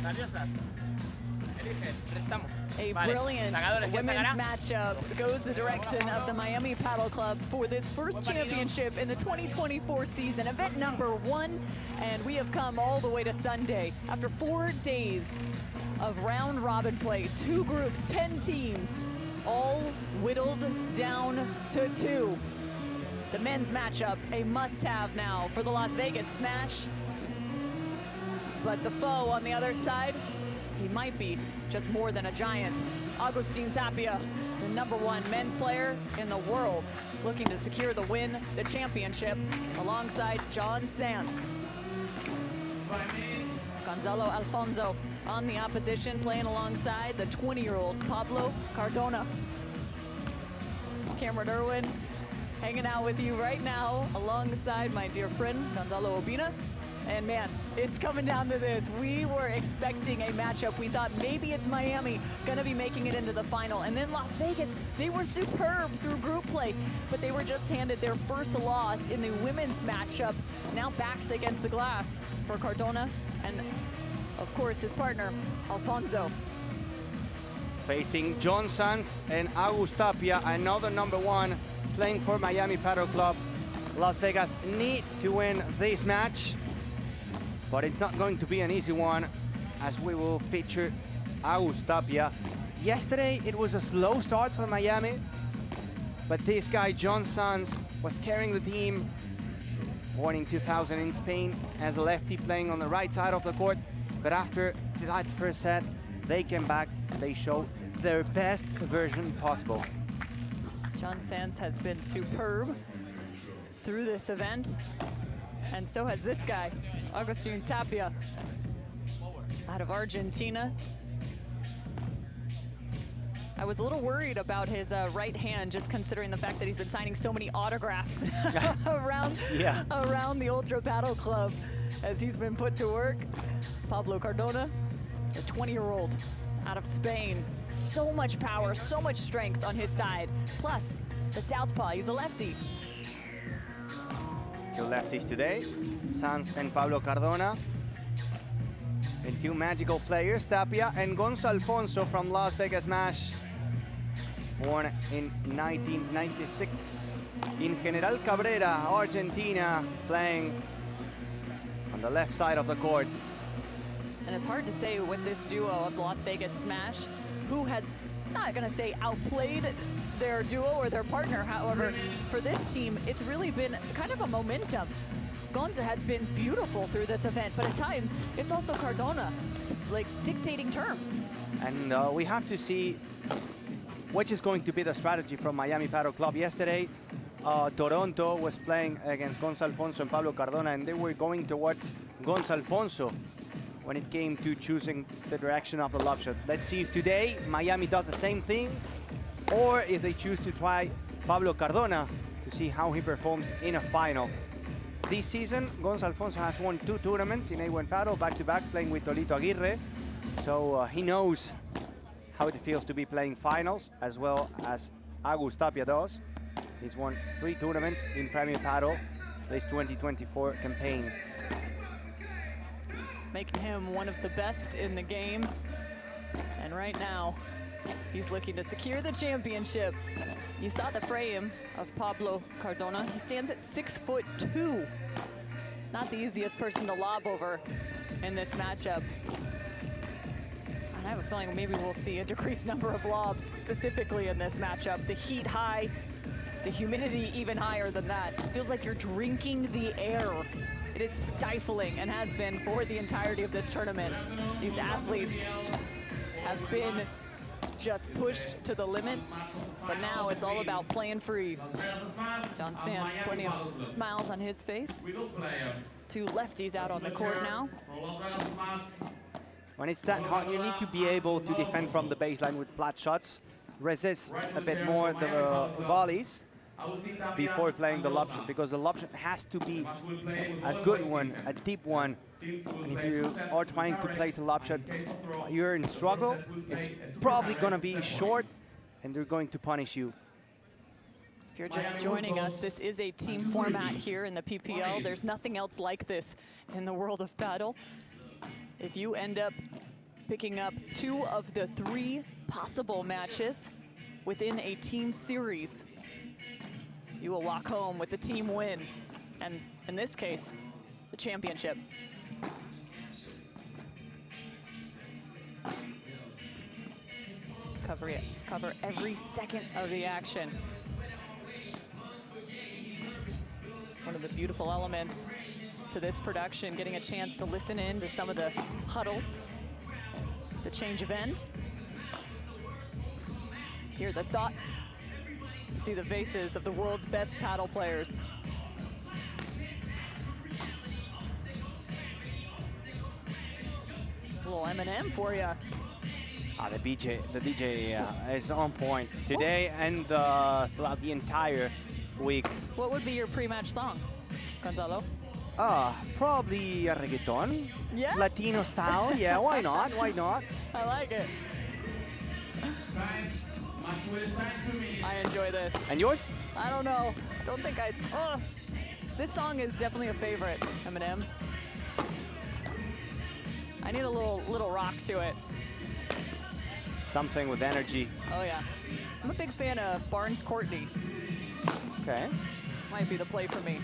Nerviosas. Elige, restamos. A Vale. brilliant Sagadores, ¿quién women's sacará? matchup goes the direction of the Miami Paddle Club for this first championship in the 2024 season, event number 1. And we have come all the way to Sunday. After 4 days of round robin play, 2 groups, 10 teams, all whittled down to 2. The men's matchup, a must-have now for the Las Vegas Smash. But the foe on the other side, he might be just more than a giant. Agustin Tapia, the #1 men's player in the world, looking to secure the win, the championship, alongside John Sanz. Gonzalo Alfonso on the opposition, playing alongside the 20-year-old Pablo Cardona. Cameron Irwin hanging out with you right now alongside my dear friend Gonzalo Obina. And man, it's coming down to this. We were expecting a matchup. We thought maybe it's Miami gonna be making it into the final. And then Las Vegas, they were superb through group play, but they were just handed their first loss in the women's matchup. Now backs against the glass for Cardona and of course his partner, Alfonso. Facing John Sanz and Agus Tapia, another #1 playing for Miami Paddle Club. Las Vegas need to win this match, but it's not going to be an easy one, as we will feature Agus Tapia. Yesterday, it was a slow start for Miami, but this guy, John Sanz, was carrying the team. Born in 2000 in Spain as a lefty playing on the right side of the court, but after that first set, they came back, they showed their best version possible. John Sanz has been superb through this event, and so has this guy, Agustin Tapia, out of Argentina. I was a little worried about his right hand, just considering the fact that he's been signing so many autographs around the Ultra Paddle Club as he's been put to work. Pablo Cardona, the 20-year-old out of Spain. So much power, so much strength on his side. Plus, the southpaw, he's a lefty. 2 lefties today, Sanz and Pablo Cardona. And 2 magical players, Tapia and Gonzalo Alfonso from Las Vegas Smash. Born in 1996 in General Cabrera, Argentina, playing on the left side of the court. And it's hard to say with this duo of Las Vegas Smash, who has, not gonna say outplayed their duo or their partner. However, for this team, it's really been kind of a momentum. Gonza has been beautiful through this event, but at times, it's also Cardona, like dictating terms. And we have to see which is going to be the strategy from Miami Paddle Club. Yesterday, Toronto was playing against Gonzalo Alfonso and Pablo Cardona, and they were going towards Gonzalo Alfonso when it came to choosing the direction of the lob shot. Let's see if today Miami does the same thing, or if they choose to try Pablo Cardona to see how he performs in a final. This season, Gonzalo Alfonso has won 2 tournaments in A1 Paddle, back-to-back, playing with Tolito Aguirre. So he knows how it feels to be playing finals, as well as Agus Tapia does. He's won 3 tournaments in Premier Paddle this 2024 campaign. Making him one of the best in the game. And right now, he's looking to secure the championship. You saw the frame of Pablo Cardona. He stands at 6'2". Not the easiest person to lob over in this matchup. And I have a feeling maybe we'll see a decreased number of lobs specifically in this matchup. The heat high, the humidity even higher than that. It feels like you're drinking the air. It is stifling and has been for the entirety of this tournament. These athletes have been just pushed to the limit, but now it's all about playing free. John Sanz, plenty of smiles on his face. 2 lefties out on the court now. When it's that hot, you need to be able to defend from the baseline with flat shots, resist a bit more the volleys before playing the lob shot, because the lob shot has to be a good one, a deep one. And if you are trying to place a lob shot, you're in struggle, it's probably gonna be short, and they're going to punish you. If you're just joining us, this is a team format here in the PPL. There's nothing else like this in the world of paddle. If you end up picking up 2 of the 3 possible matches within a team series. You will walk home with the team win, and in this case, the championship. Cover every second of the action. One of the beautiful elements to this production, getting a chance to listen in to some of the huddles, the change of end, hear the thoughts, see the faces of the world's best paddle players. A little M&M for you. The DJ is on point today and throughout the entire week. What would be your pre-match song, Gonzalo? Probably a reggaeton. Yeah? Latino style. Yeah, why not? Why not? I like it. I enjoy this. And yours? I don't know. I don't think this song is definitely a favorite, Eminem. I need a little rock to it. Something with energy. Oh yeah. I'm a big fan of Barnes Courtney. Okay. Might be the play for me.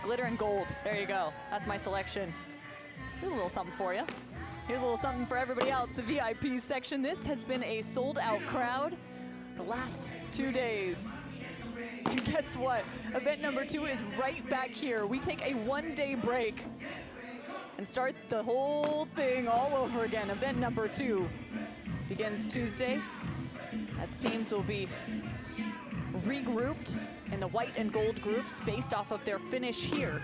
Glitter and gold. There you go. That's my selection. Here's a little something for you. Here's a little something for everybody else. The VIP section. This has been a sold-out crowd the last 2 days. And guess what? Event number 2 is right back here. We take a 1-day break and start the whole thing all over again. Event number 2 begins Tuesday, as teams will be regrouped in the white and gold groups based off of their finish here,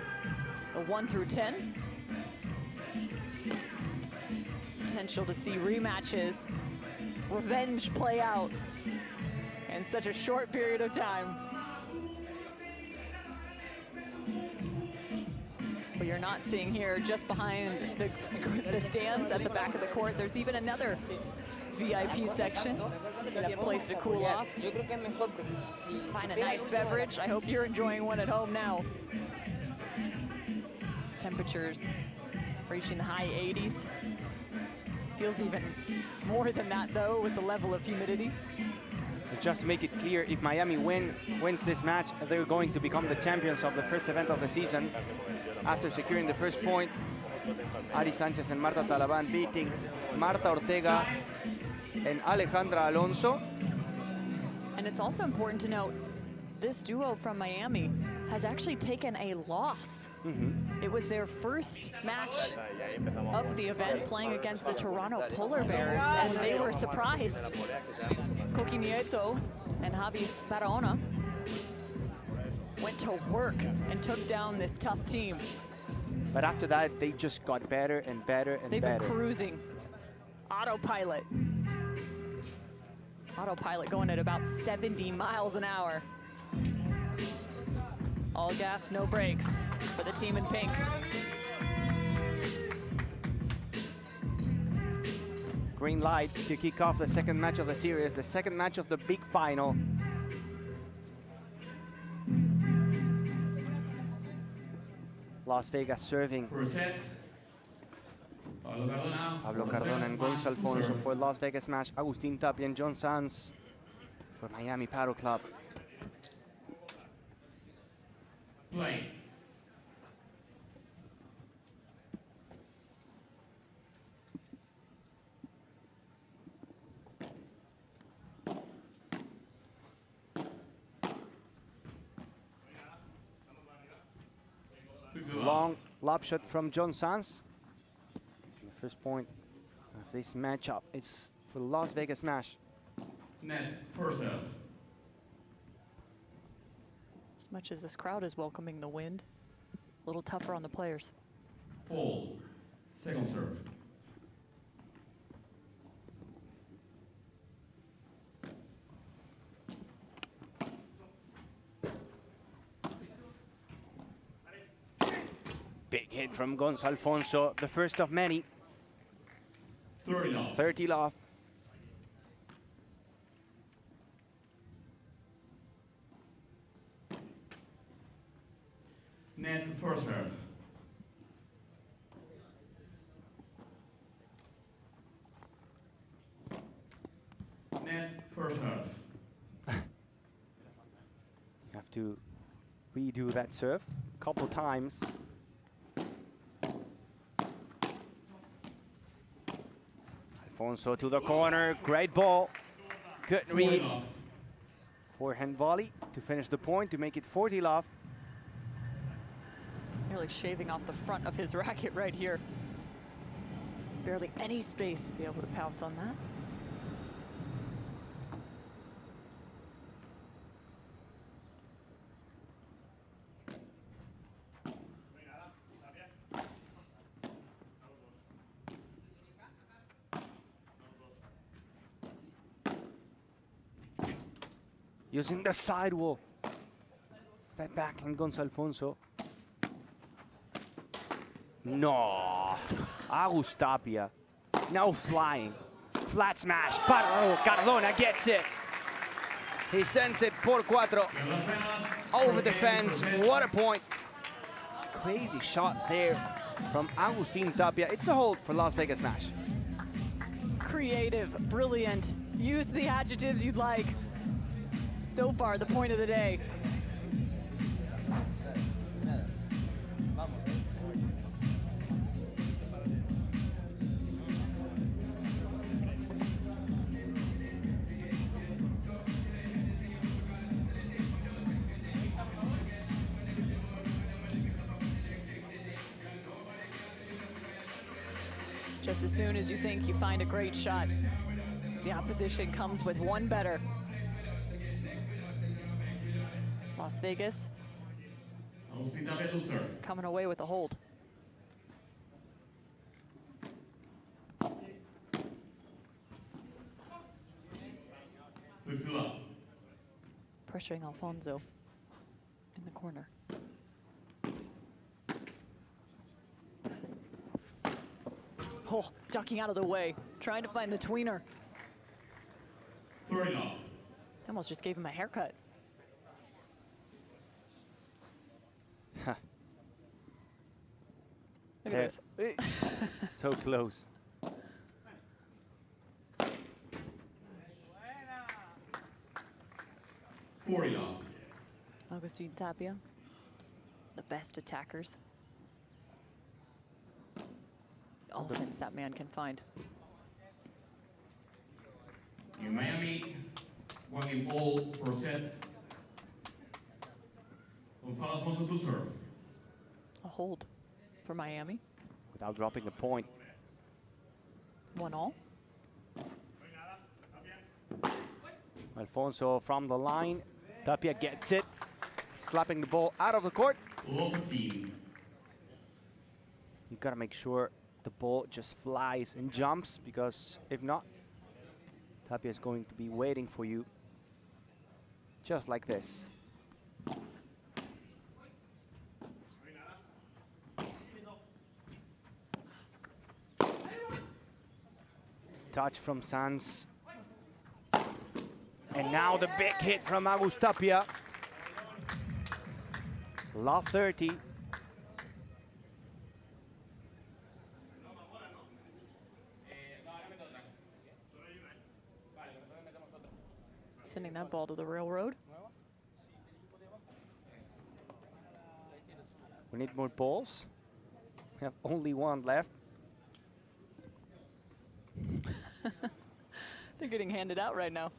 the 1 through 10. Potential to see rematches, revenge play out in such a short period of time. What you're not seeing here, just behind the stands at the back of the court, there's even another VIP section, a place to cool off. Find a nice beverage. I hope you're enjoying one at home now. Temperatures reaching the high 80s. Feels even more than that though with the level of humidity. Just to make it clear, if Miami wins this match, they're going to become the champions of the first event of the season. After securing the first point, Ari Sanchez and Marta Talaban beating Marta Ortega and Alejandra Alonso. And it's also important to note, this duo from Miami has actually taken a loss. It was their first match of the event, playing against the Toronto Polar Bears, and they were surprised. Coqui Nieto and Javi Barahona went to work and took down this tough team. But after that, they just got better and better and They've better. been cruising. Autopilot. Autopilot going at about 70 miles an hour. All gas, no brakes for the team in pink. Green light to kick off the second match of the series, the second match of the big final. Las Vegas serving. Pablo Cardona and Gonz Alfonso for Las Vegas match. Agustin Tapia and John Sanz for Miami Paddle Club. Play. Long lob shot from John Sanz. The first point of this matchup is for Las Vegas match. Net first serve. As much as this crowd is welcoming the wind, a little tougher on the players. Fall. Second serve. Big hit from Gonz Alfonso, the first of many. 30 love. 30 love. Net first serve. net first serve. You have to redo that serve a couple times. Alfonso to the corner, great ball. Good read. Forehand volley to finish the point, to make it 40 love. Nearly shaving off the front of his racket right here. Barely any space to be able to pounce on that. Using the sidewall. That backhand goes Alfonso. No. Agus Tapia. Now flying. Flat smash. Cardona gets it. He sends it por cuatro. Over the fence. What a point. Crazy shot there from Agustin Tapia. It's a hold for Las Vegas Smash. Creative, brilliant. Use the adjectives you'd like. So far, the point of the day. Just as soon as you think you find a great shot, the opposition comes with one better. Las Vegas coming away with a hold. Pressuring Alfonso in the corner. Oh, ducking out of the way, trying to find the tweener. Almost just gave him a haircut. Look at this. So close. Agustin Tapia, the best attackers. The offense that man can find. In Miami, 1 in all per set. Gonzalo Alfonso to serve. A hold for Miami. Without dropping a point. 1-all. Alfonso from the line. Tapia gets it. Slapping the ball out of the court. You gotta make sure the ball just flies and jumps, because if not, Tapia is going to be waiting for you. Just like this. Touch from Sanz. And now the big hit from Agus Tapia. Love 30. Sending that ball to the railroad. We need more balls. We have only one left. They're getting handed out right now.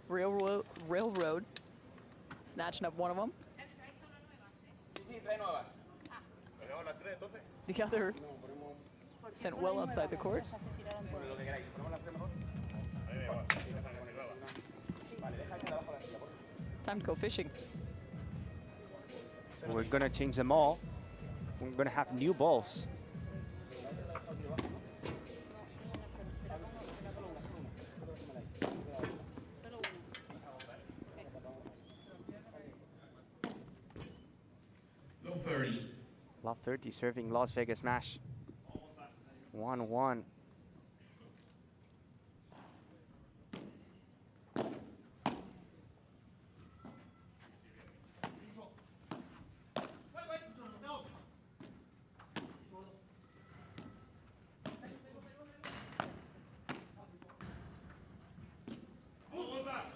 Railroad. Snatching up one of them. The other sent well outside the court. Time to go fishing. We're gonna change them all. We're gonna have new balls. Love 30 serving Las Vegas Smash. 1-1.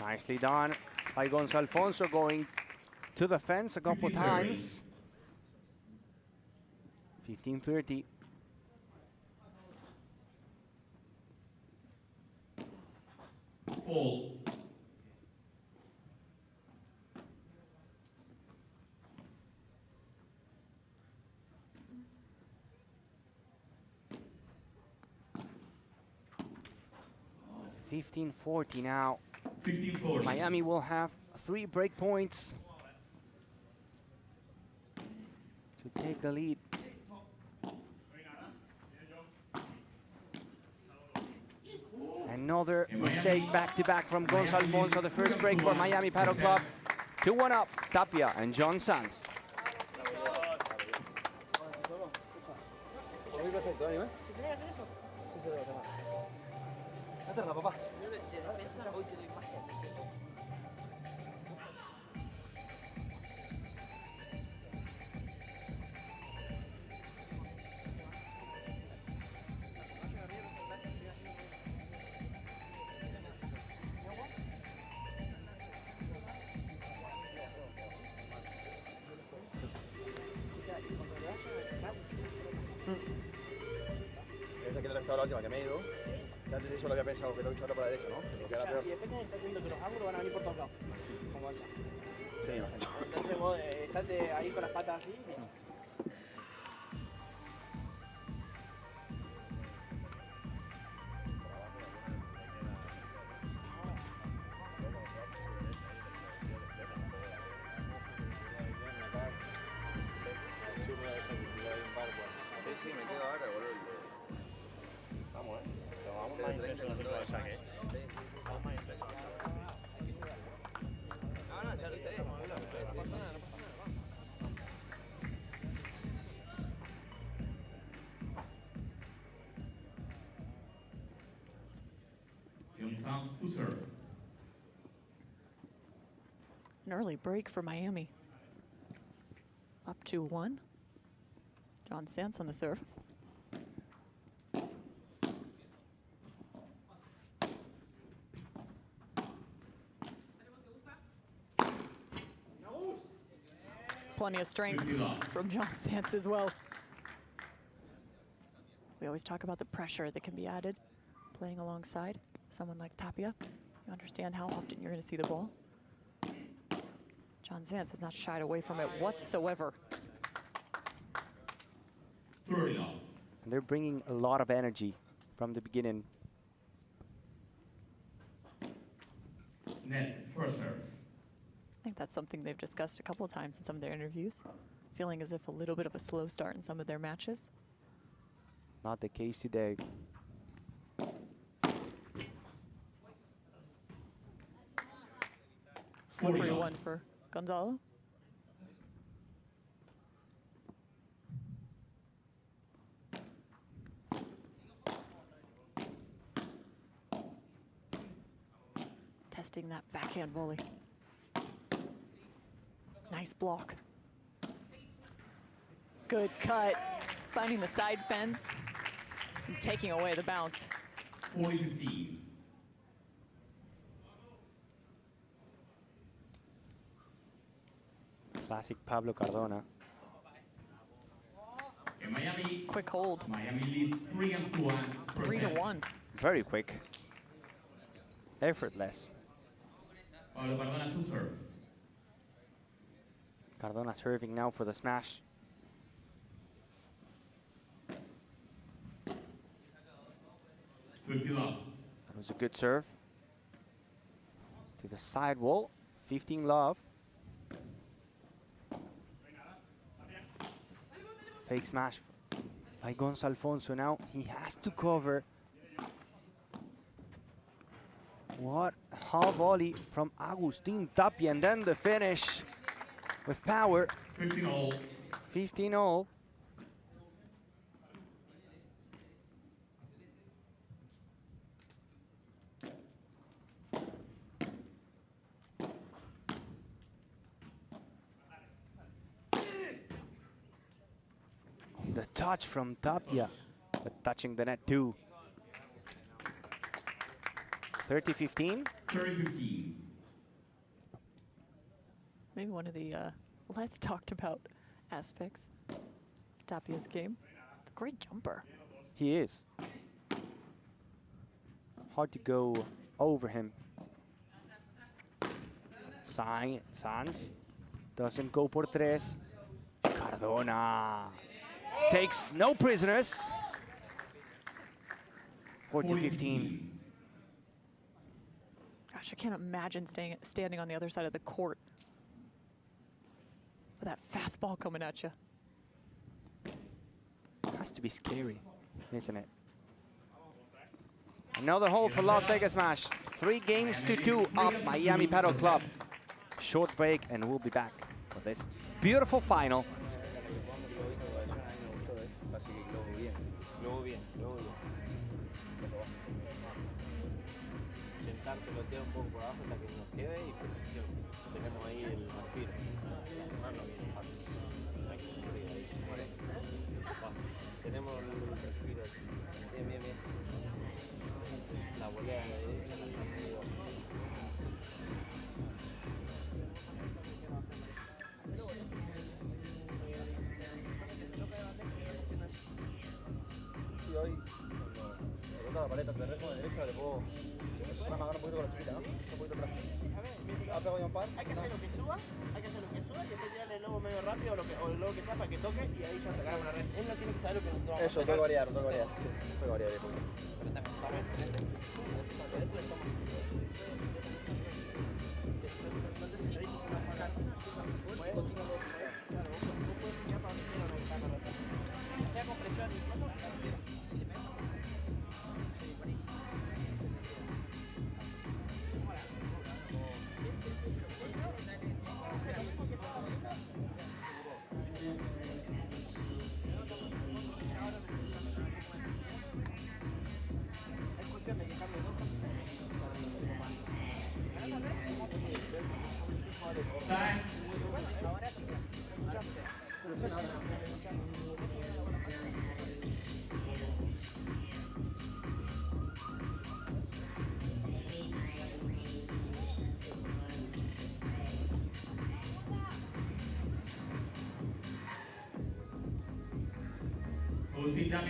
Nicely done by Gonzalo Alfonso, going to the fence a couple times. 15-30. Fall. $15-40 now. 15-40. Miami will have 3 break points to take the lead. Another mistake back-to-back from Gonzalo Alfonso. The first break for Miami Paddle Club. 2-1 up, Tapia and John Sanz. Esa que no estaba la última que me he ido. Y antes de eso lo había pensado que tengo que echarlo por la derecha, ¿no? Porque ahora peor. Y después que estás viendo que los ángulos van a venir por todos lados. Como esa. Sí, imagino. Entonces vos estate ahí con las patas así. Sí, me quedo ahora, boludo. Vamos, vamos más impresionados con el saque. Vamos más impresionados. No, ya lo hice. No pasa nada, no pasa nada. John Sanz to serve. An early break for Miami. Up 2-1. John Sanz on the serve. Plenty of strength from John Sanz as well. We always talk about the pressure that can be added playing alongside someone like Tapia. You understand how often you're going to see the ball. John Sanz has not shied away from it whatsoever. And they're bringing a lot of energy from the beginning. Net first serve. I think that's something they've discussed a couple of times in some of their interviews, feeling as if a little bit of a slow start in some of their matches. Not the case today. Slippery one for Gonzalo. Testing that backhand volley. Nice block. Good cut. Finding the side fence and taking away the bounce. 40-15. Classic Pablo Cardona. In Miami, quick hold. Miami lead 3-1. 3-1. Very quick. Effortless. Pablo Cardona to serve. Cardona serving now for the smash. That was a good serve. To the side wall. 15 love. Fake smash by Gonzalo Alfonso. Now he has to cover. What a volley from Agustin Tapia, and then the finish with power. 15-all. 15-all. The touch from Tapia, but touching the net too. 30-15. 30-15. Maybe one of the less talked about aspects of Tapia's game. It's a great jumper. He is. Hard to go over him. Sanz doesn't go por tres. Cardona takes no prisoners. 40-15. Gosh, I can't imagine standing on the other side of the court with that fastball coming at you. Has to be scary, isn't it? Another hole for Las Vegas Smash. 3-2 up Miami Paddle Club. Short break and we'll be back for this beautiful final. Intentar pelotear un poco por abajo hasta que nos quede y posición. Tenemos ahí el respiro. Mano bien fácil. Hay que sufrir ahí. Tenemos el respiro. Bien, bien, bien. La volea de la derecha la está medio. Sí, hoy cuando rebota la paleta, te rejo de derecha, le puedo agarrar un poquito con la chiquita, ¿no? Un poquito atrás. ¿Ha pegado ya un par? Hay que hacer lo que suba, y después tirarle el lobo medio rápido o el lobo que sea para que toque y ahí ya se agarra una red. Él no tiene que saber lo que nosotros vamos a Eso, tengo que variar, tengo que variar. Sí, tengo que variar de poquito. Pero también está excelente. Por eso estamos... Sea con presión, si le meto. Es cuestión de que cambie dos.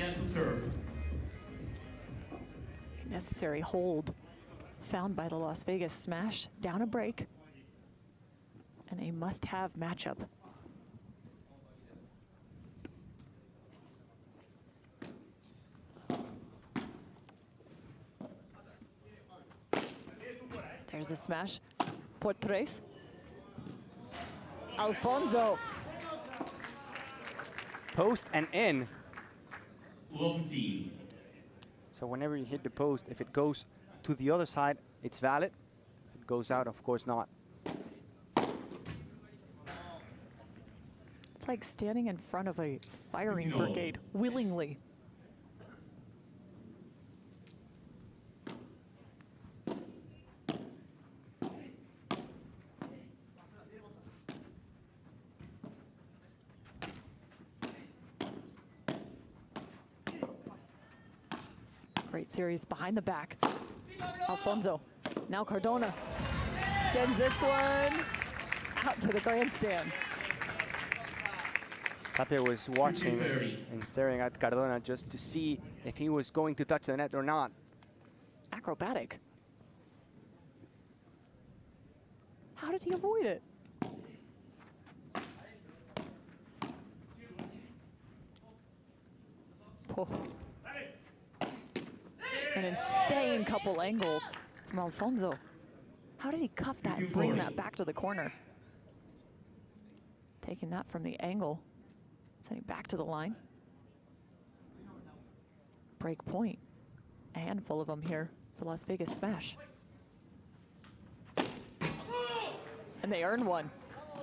To serve. Necessary hold found by the Las Vegas Smash. Down a break. And a must-have matchup. There's a smash. Por tres. Alfonso. Post and in. 15. So whenever you hit the post, if it goes to the other side, it's valid. If it goes out, of course not. It's like standing in front of a firing brigade willingly. Great series behind the back. Alfonso. Now Cardona sends this one out to the grandstand. Tapia was watching and staring at Cardona just to see if he was going to touch the net or not. Acrobatic. How did he avoid it? Oh. An insane couple angles from Alfonso. How did he cuff that and bring that back to the corner? Taking that from the angle, sending back to the line. Break point. A handful of them here for Las Vegas Smash. And they earn one.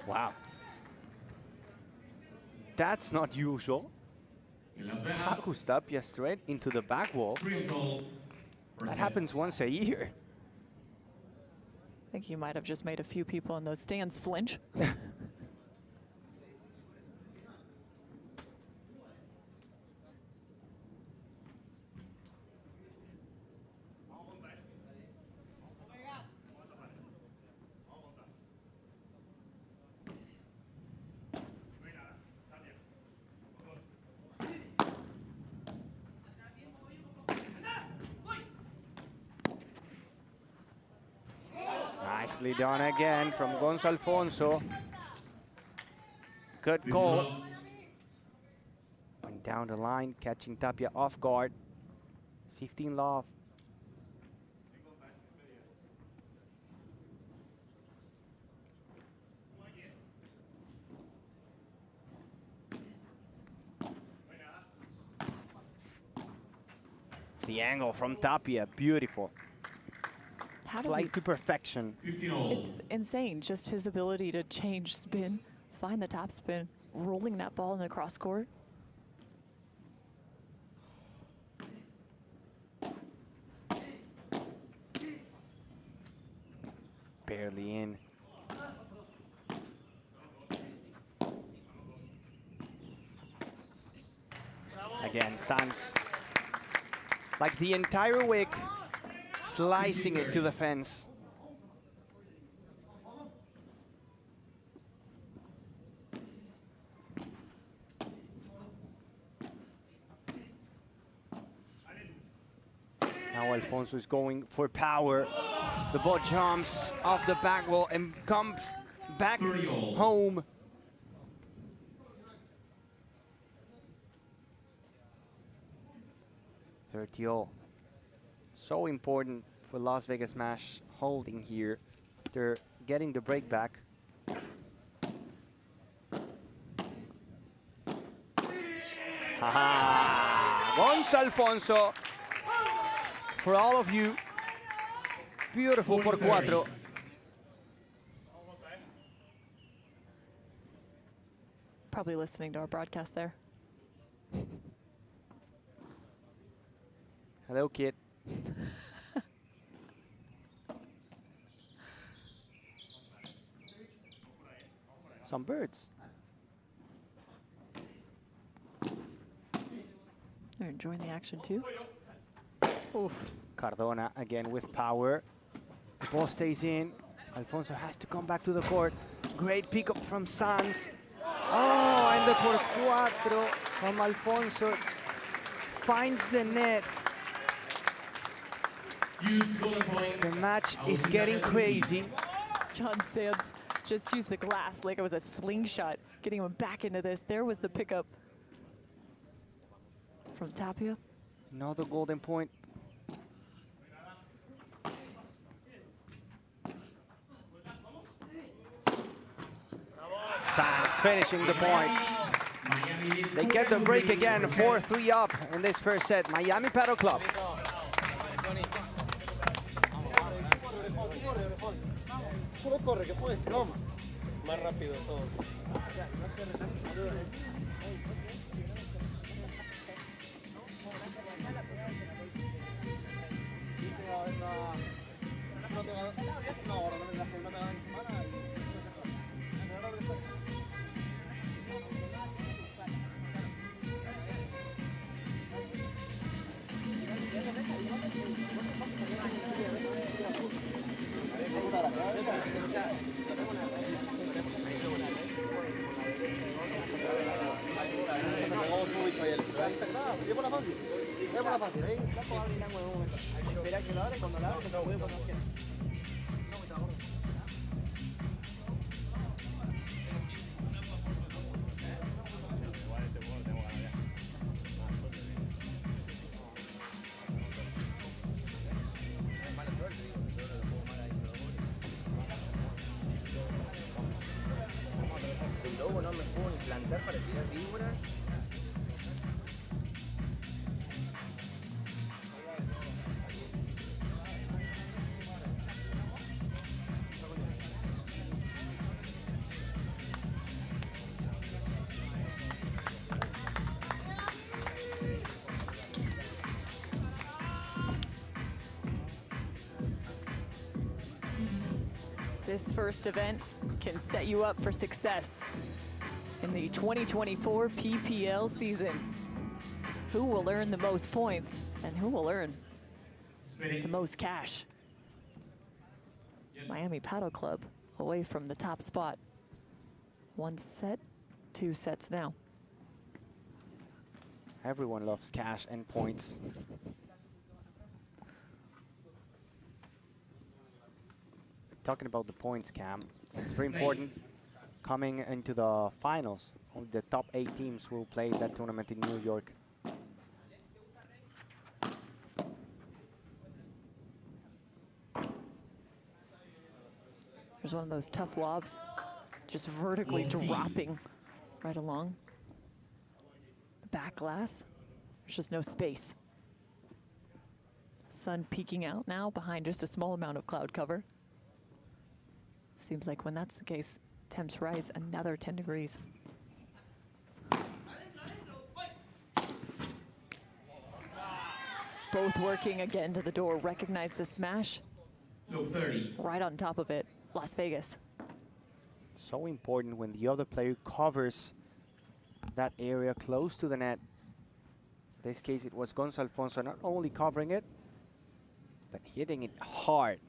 Wow. That's not usual. Hakus Tapia straight into the back wall. That happens once a year. I think you might have just made a few people in those stands flinch. Nicely done again from Gonzo Alfonso. Good call. Went down the line, catching Tapia off guard. 15 love. The angle from Tapia, beautiful. How does Like to perfection. It's insane, just his ability to change spin, find the top spin, rolling that ball in the cross court. Barely in. Again, Sanz, like the entire wick, slicing it to the fence. Now Alfonso is going for power. The ball jumps off the back wall and comes back home. All. So important for Las Vegas Smash holding here. They're getting the break back. Haha! Gonzo Alfonso. For all of you. Beautiful por cuatro. Probably listening to our broadcast there. Hello, kid. Some birds. They're enjoying the action too. Oof. Cardona again with power. The ball stays in. Alfonso has to come back to the court. Great pickup from Sanz. Oh, and the por cuatro from Alfonso finds the net. The match is getting crazy. John Sands just used the glass like it was a slingshot, getting him back into this. There was the pickup from Tapia. Another golden point. Sanz finishing the point. They get the break again, 4-3 up in this first set. Miami Paddle Club. Solo corre, que puedes, no. Más rápido todo. Espera que lo abra y cuando lo abra, lo voy cuando quiera. Si el lobo no me puedo implantar para tirar víboras. This first event can set you up for success in the 2024 PPL season. Who will earn the most points and who will earn the most cash? Miami Paddle Club away from the top spot. 1 set, 2 sets now. Everyone loves cash and points. talking about the points, Cam, it's very important coming into the finals. Only the top 8 teams will play that tournament in New York. There's one of those tough lobs, just vertically dropping right along the back glass. There's just no space. Sun peeking out now behind just a small amount of cloud cover. Seems like when that's the case, temps rise another 10 degrees. Both working again to the door. Recognize the smash. No 30. Right on top of it, Las Vegas. So important when the other player covers that area close to the net. In this case, it was Gonzo Alfonso not only covering it, but hitting it hard.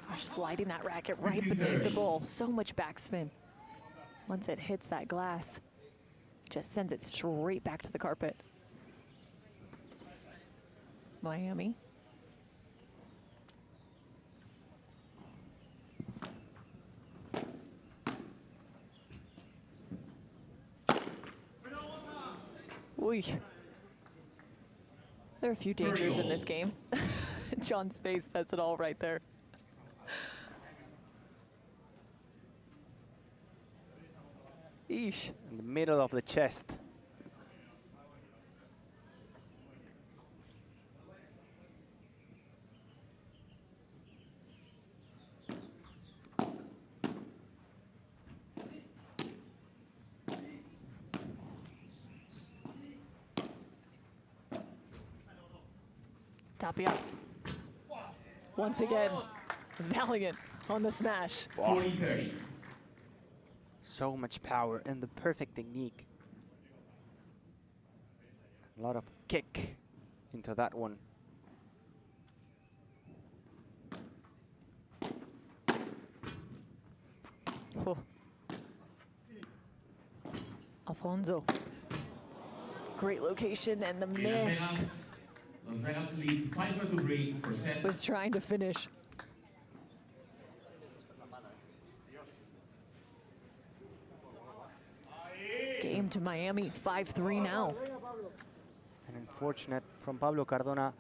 Gosh, sliding that racket right beneath the bowl. So much backspin. Once it hits that glass, just sends it straight back to the carpet. Miami. Ooh. There are a few dangers in this game. John's face says it all right there. Eesh. In the middle of the chest. Tapia. Once again, valiant on the smash. Wow. So much power and the perfect technique. A lot of kick into that one. Oh. Alfonso. Great location and the miss. Los Vegas lead 5-3 for set. Was trying to finish. Game to Miami, 5-3 now. And unfortunate from Pablo Cardona.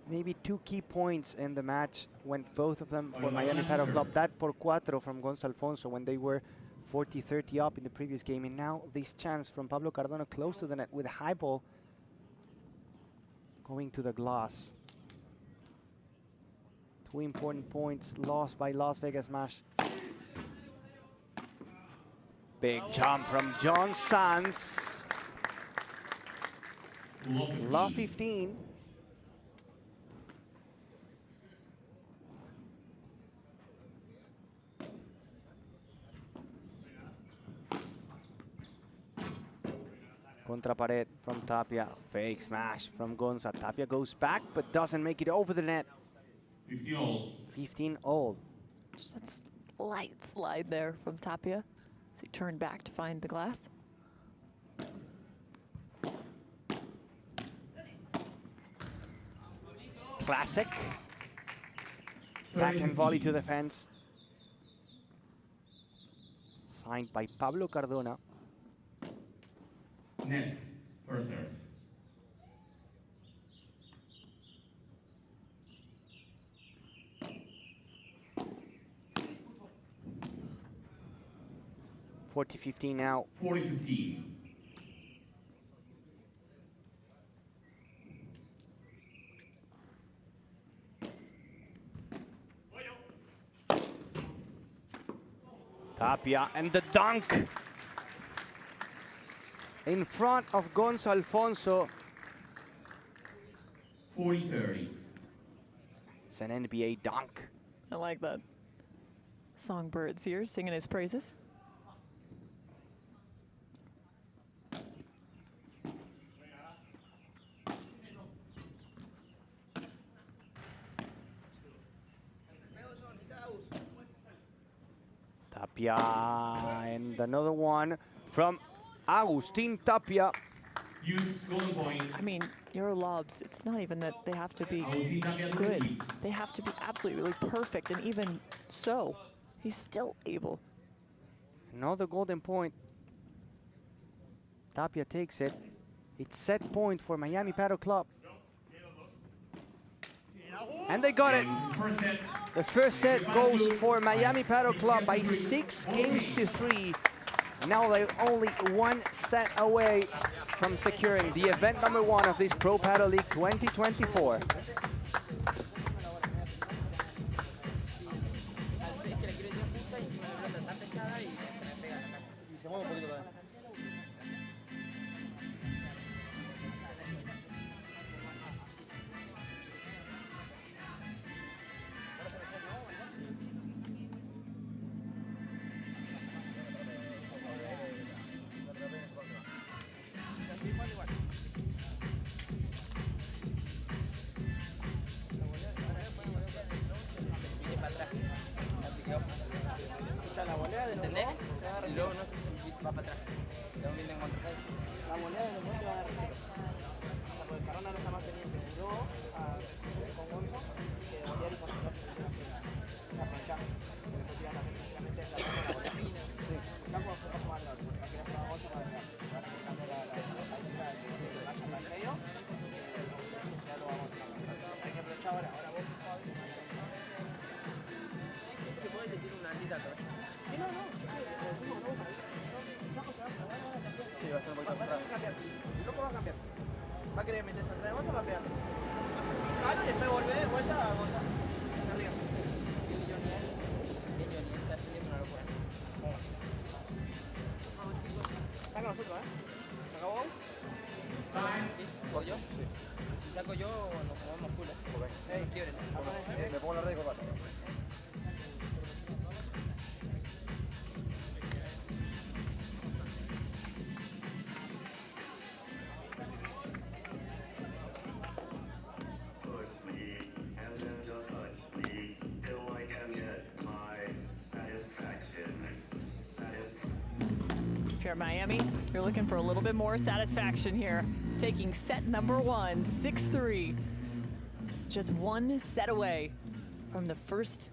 Maybe 2 key points in the match went both of them for Miami Paddle Club. That por cuatro from Gonzo Alfonso when they were 40-30 up in the previous game. And now this chance from Pablo Cardona close to the net with a high ball going to the glass. 2 important points lost by Las Vegas Smash. Big jump from John Sanz. Law 15. Contra pared from Tapia. Fake smash from Gonza. Tapia goes back but doesn't make it over the net. 15 all. 15 all. Just a light slide there from Tapia. So he turned back to find the glass. Classic. Backhand volley to the fence. Signed by Pablo Cardona. Net, first serve. (40-15) now. 40-15. Tapia and the dunk in front of Gonzo Alfonso. 40-30. It's an NBA dunk. I like that. Songbirds here singing his praises. Tapia. And another one from Agustin Tapia. I mean, your lobs, it's not even that they have to be good. They have to be absolutely really perfect. And even so, he's still able. Another golden point. Tapia takes it. It's set point for Miami Paddle Club. And they got it. The first set goes for Miami Paddle Club by 6 games to 3. Now they're only 1 set away from securing the event number 1 of this Pro Paddle League 2024. La volea de los dos, y luego no se va para atrás. La volea de los dos te va a dar retiro. Porque Carona no está más pendiente de yo con Gonzo que de volear y controlar su situación. La aprovechamos. Porque tiran prácticamente la volea. Sí. Caco fue un poco más largo. Porque aquí la estaba Gonzo para atrás. Van a buscando la isla de Nacho para el medio. Ya lo vamos a hacer. Hay que aprovechar ahora. Ahora vos, Fabi. Este que puede te tiene una altita atrás. Sí, no. Sí, va a estar un poquito atrás. El loco va a cambiar. Va a querer meterse atrás. Vamos a cambiar. Claro, y después volver de vuelta a Gonzalo. Arriba. Johnny está haciendo una locura. Saca nosotros, ¿Se acabó? Sí. ¿Saco yo? Sí. Si saco yo, nos movemos full. Me pongo la red de corbata. If you're Miami, you're looking for a little bit more satisfaction here. Taking set number 1, 6-3. Just 1 set away from the first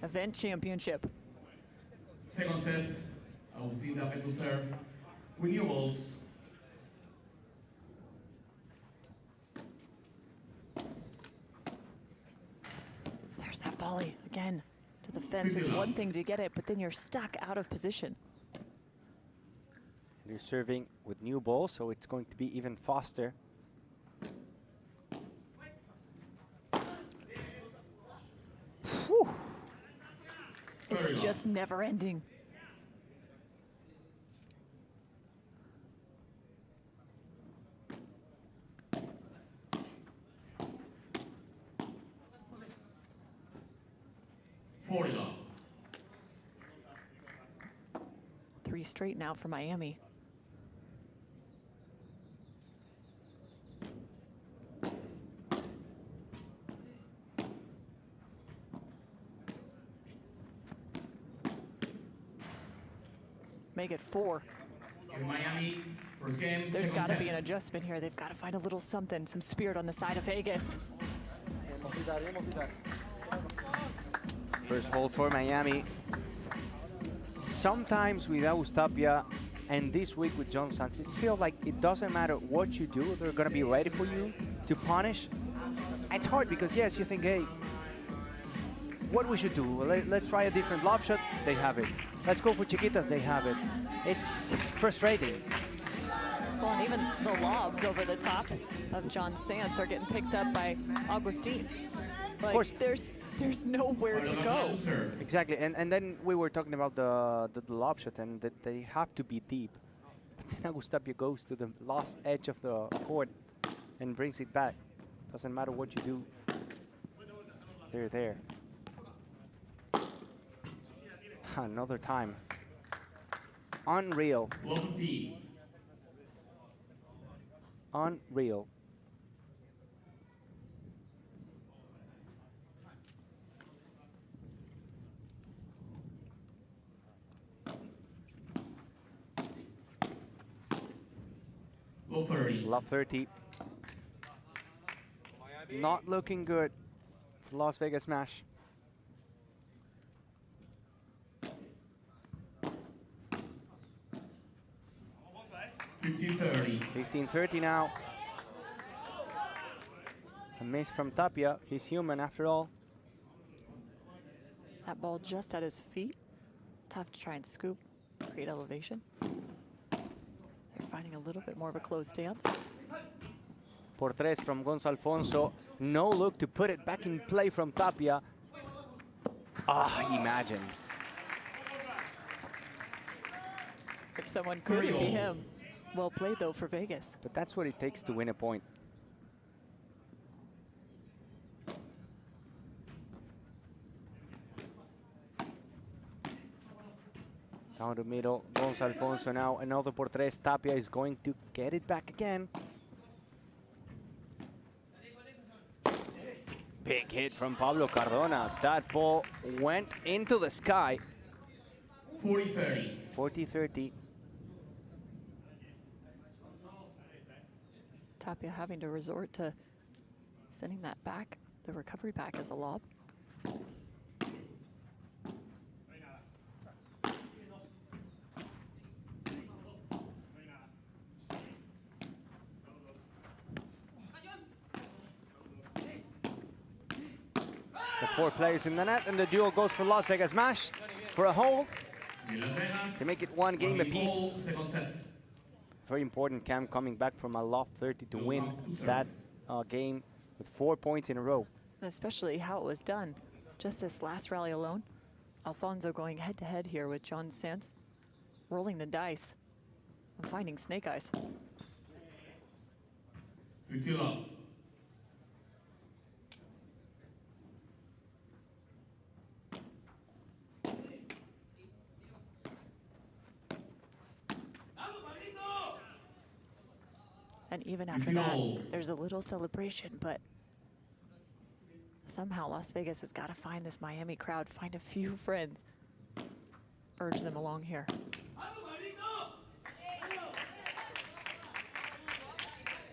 event championship. Second set, Agustin Tapia to serve with new balls. There's that volley again to the fence. It's one thing to get it, but then you're stuck out of position. They're serving with new balls, so it's going to be even faster. Whew. It's just never ending. Three straight now for Miami. Make it 4. In Miami, first game. There's got to be an adjustment here. They've got to find a little something, some spirit on the side of Vegas. First hold for Miami. Sometimes with Tapia and this week with John Sanz, it feels like it doesn't matter what you do, they're going to be ready for you to punish. It's hard because, yes, you think, hey, what we should do? Well, let's try a different lob shot. They have it. Let's go for chiquitas. They have it. It's frustrating. Well, and even the lobs over the top of John Sanz are getting picked up by Agustin. Like, of course, there's nowhere to go. Exactly, and then we were talking about the lob shot and that they have to be deep. But then Agustin goes to the last edge of the court and brings it back. Doesn't matter what you do. They're there. Another time. Unreal. Unreal. Love 30. Not looking good for Las Vegas Smash. 15-30 now. A miss from Tapia. He's human after all. That ball just at his feet. Tough to try and scoop. Great elevation. They're finding a little bit more of a closed stance. Por tres from Gonzalfonso. No look to put it back in play from Tapia. Imagine. If someone could, it'd be him. Well played, though, for Vegas. But that's what it takes to win a point. Down the middle, Gonzalfonso now, another por tres. Tapia is going to get it back again. Big hit from Pablo Cardona. That ball went into the sky. 40-30. 40-30. Tapia having to resort to sending that back, the recovery back as a lob. The four players in the net, and the duel goes for Las Vegas Smash for a hold to make it one game apiece. Very important, Cam, coming back from a loft 30 to win that game with 4 points in a row. And especially how it was done. Just this last rally alone, Alfonso going head-to-head here with John Sanz, rolling the dice and finding snake eyes. 50 love. And even after that, there's a little celebration, but somehow Las Vegas has got to find this Miami crowd, find a few friends, urge them along here.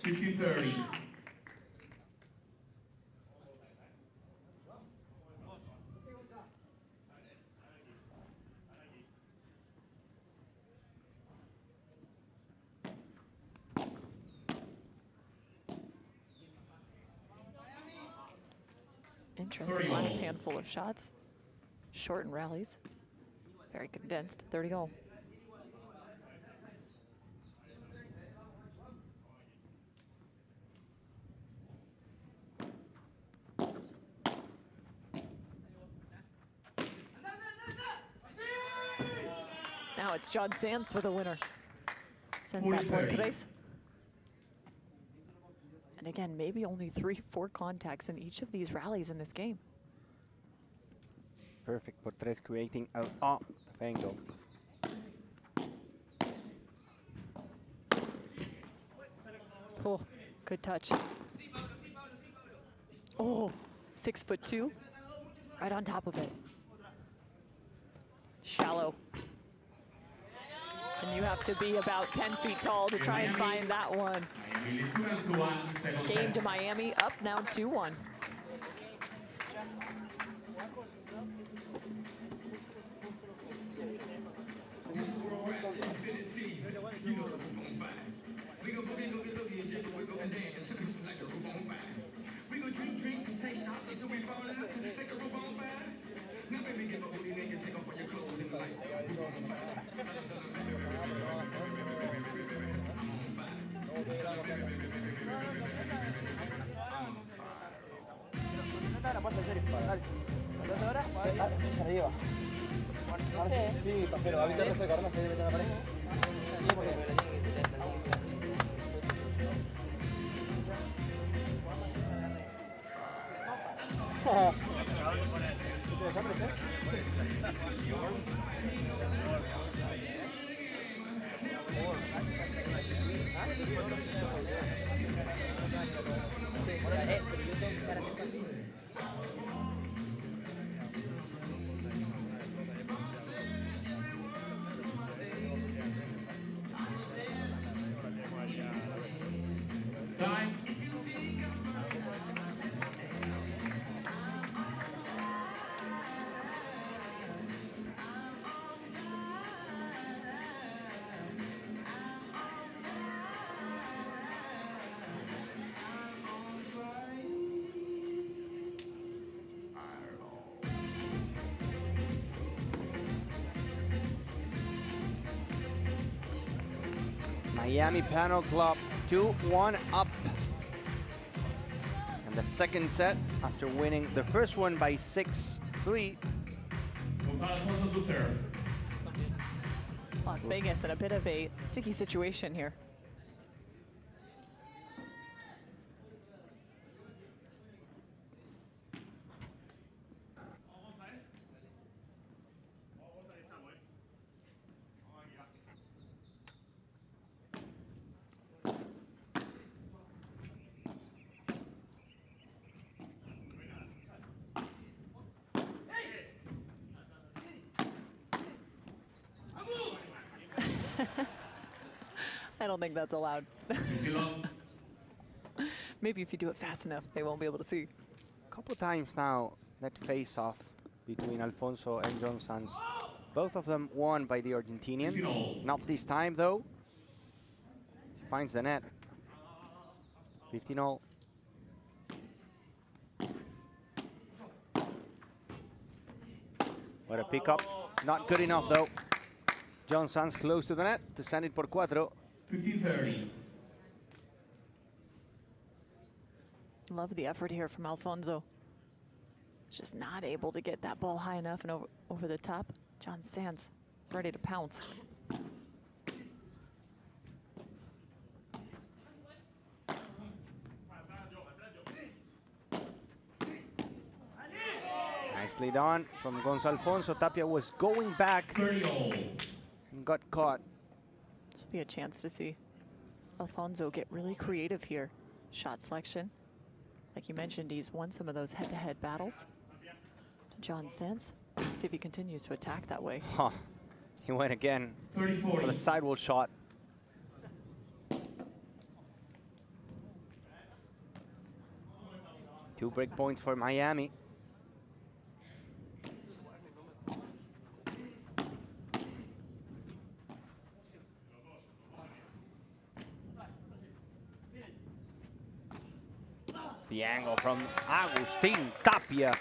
50-30. Interesting last handful of shots. Shortened rallies. Very condensed. 30 goal. Now it's John Sanz with a winner. Sends that por tres. And again, maybe only 3-4 contacts in each of these rallies in this game. Perfect por tres, creating a Fango. Oh, good touch. Oh, 6'2", right on top of it. Shallow. And you have to be about 10 feet tall to try and find that one. Game to Miami, up now 2-1. Sí, pero ahorita el resto de carne se debe meter a la pared. Sí, porque me lo tiene que meter Miami Paddle Club 2-1 up. And the second set after winning the first one by 6-3. Las Vegas in a bit of a sticky situation here. I don't think that's allowed. Maybe if you do it fast enough, they won't be able to see. A couple times now, that face-off between Alfonso and John Sanz. Both of them won by the Argentinian. Not this time, though. He finds the net. 15-all. What a pickup. Not good enough, though. John Sanz close to the net to send it por 4. 15-30. Love the effort here from Alfonso. Just not able to get that ball high enough and over the top. John Sanz is ready to pounce. Nicely done from Gonzalo Alfonso. Tapia was going back and got caught. This will be a chance to see Alfonso get really creative here. Shot selection. Like you mentioned, he's won some of those head-to-head battles. To John Sanz. See if he continues to attack that way. Huh. He went again for the sidewall shot. Two break points for Miami. The angle from Agustin Tapia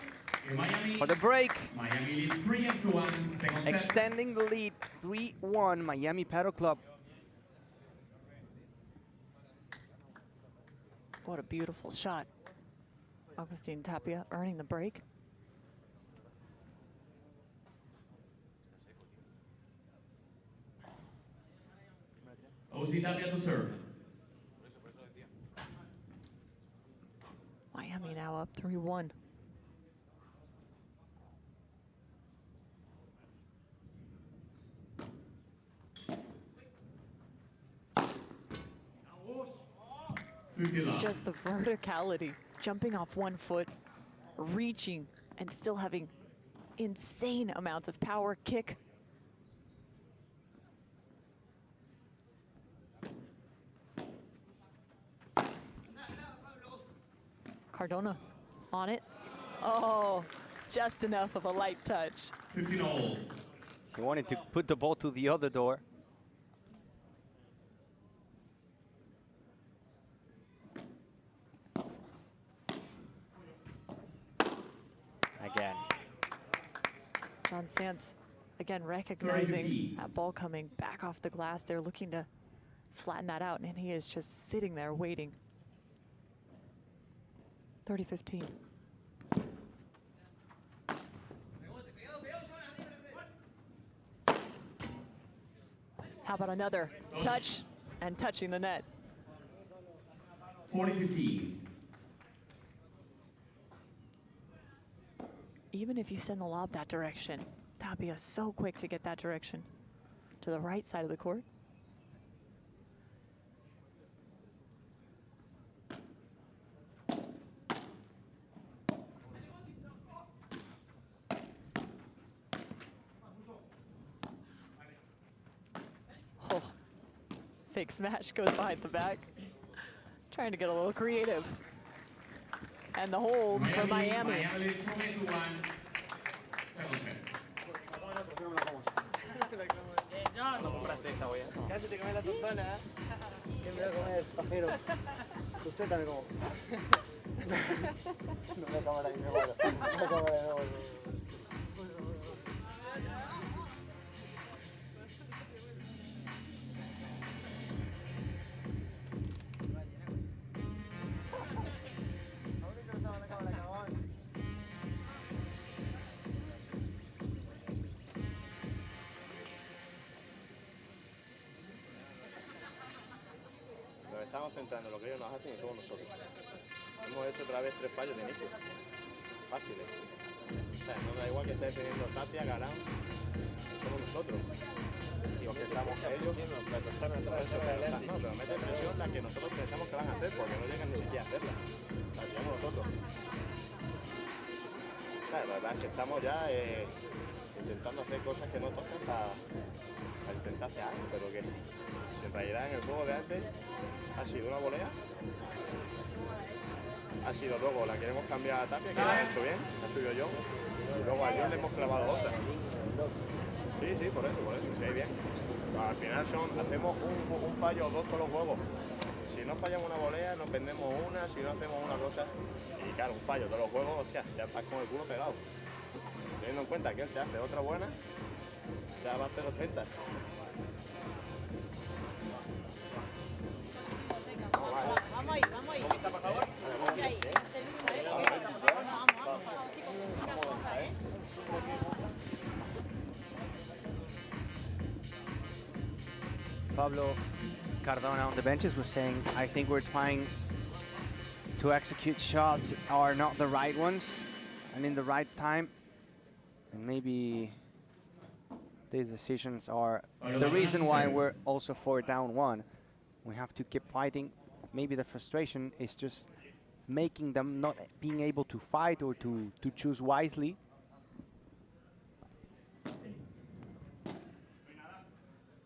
for the break. Miami lead 3-1, second set. Extending the lead 3-1, Miami Paddle Club. What a beautiful shot. Agustin Tapia earning the break. Agustin Tapia to serve. Miami now up 3-1. Just the verticality, jumping off 1 foot, reaching, and still having insane amounts of power kick. Cardona on it. Oh, just enough of a light touch. 15-all. He wanted to put the ball to the other door. Again. John Sanz, again, recognizing that ball coming back off the glass. They're looking to flatten that out, and he is just sitting there waiting. 30-15. How about another touch and touching the net? 40-15. Even if you send the lob that direction, Tapia is so quick to get that direction to the right side of the court. Oh, fake smash goes behind the back. Trying to get a little creative. And the hold for Miami. Miami 2-1, second set. No compraste esa olla. Casi te comes la tostona. ¿Quién me va a comer, pajero? Usted también como. No me cámara ahí, me muero. No me cámara de nuevo. estamos centrando en lo que ellos nos hacen y somos nosotros. Hemos hecho otra vez 3 fallos de inicio. Fáciles. O sea, no da igual que esté defendiendo Tapia, Galán, somos nosotros. Digo que estamos ellos, pero mete presión la que nosotros pensamos que van a hacer, porque no llegan ni siquiera a hacerla. La tiramos nosotros. O sea, la verdad es que estamos ya intentando hacer cosas que no tocan para intentar hacer algo, pero que en realidad en el juego de antes ha sido una volea, ha sido luego la queremos cambiar a Tapia, que la ha hecho bien, la subido yo, y luego a John le hemos clavado otra. Sí, por eso, sí, bien. Al final hacemos un fallo o dos con los juegos. Si no fallamos una volea, nos vendemos una, si no hacemos una cosa, y claro, un fallo todos los juegos, hostia, ya estás con el culo pegado. Teniendo en cuenta que él te hace otra buena, ya va a hacer 80. Vamos ahí. ¿Comienza, por favor? Pablo Cardona on the benches was saying, I think we're trying to execute shots are not the right ones and in the right time. And maybe these decisions are the reason why we're also 4-1. We have to keep fighting. Maybe the frustration is just making them not being able to fight or to choose wisely.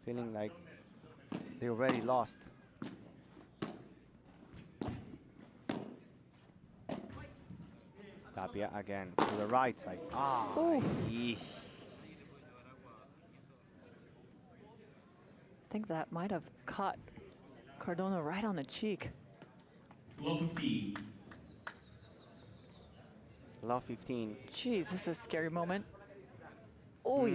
Feeling like they already lost. Tapia again to the right side. I think that might have caught Cardona right on the cheek. Love 15. Love 15. Jeez, this is a scary moment. Oh,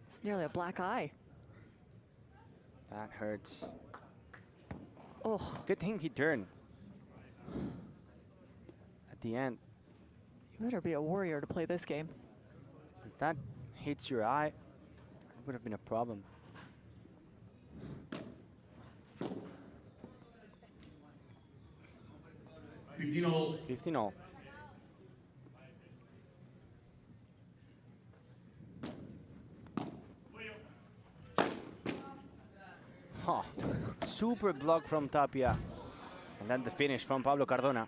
it's nearly a black eye. That hurts. Oh. Good thing he turned at the end. You better be a warrior to play this game. If that hits your eye, it would have been a problem. 15-all. 15-all. Oh, super block from Tapia. And then the finish from Pablo Cardona.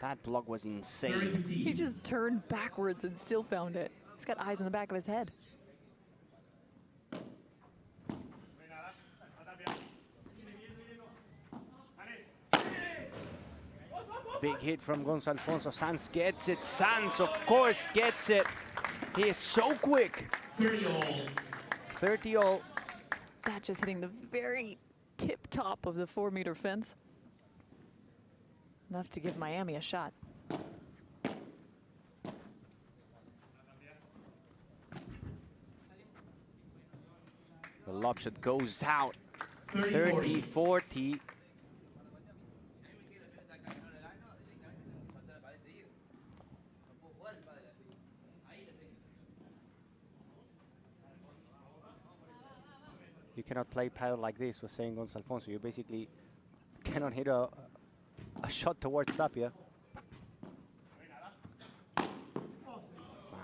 That block was insane. He just turned backwards and still found it. He's got eyes in the back of his head. Big hit from Gonzalo Alfonso. Sanz gets it. Sanz, of course, gets it. He is so quick. 30-all. 30-all. That just hitting the very tip top of the 4-meter fence. Enough to give Miami a shot. The lob shot goes out. 30-40. You cannot play paddle like this, was saying Gonzalo Alfonso. You basically cannot hit a shot towards Tapia.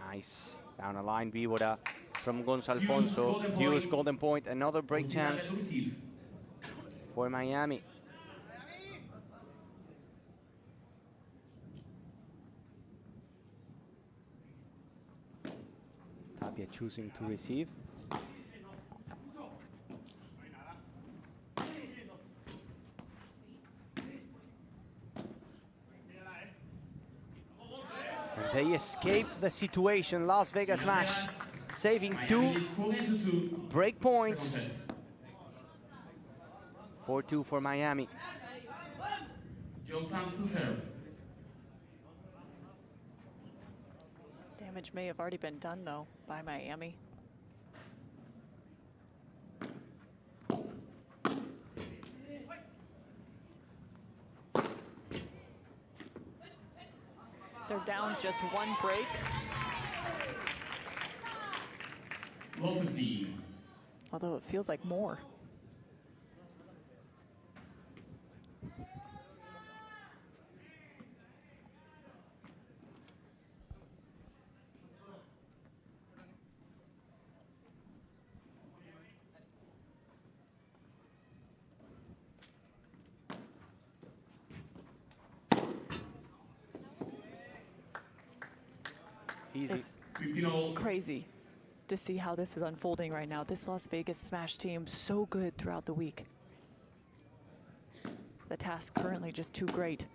Nice. Down the line, Víbora from Gonzalo Alfonso. Hughes, golden point, another break chance for Miami. Tapia choosing to receive. They escape the situation. Las Vegas match, saving 2 break points. 4-2 for Miami. John Sanz to serve. Damage may have already been done, though, by Miami. They're down just 1 break. Love 15. Although it feels like more. Easy. It's crazy to see how this is unfolding right now. This Las Vegas Smash team, so good throughout the week. The task currently just too great.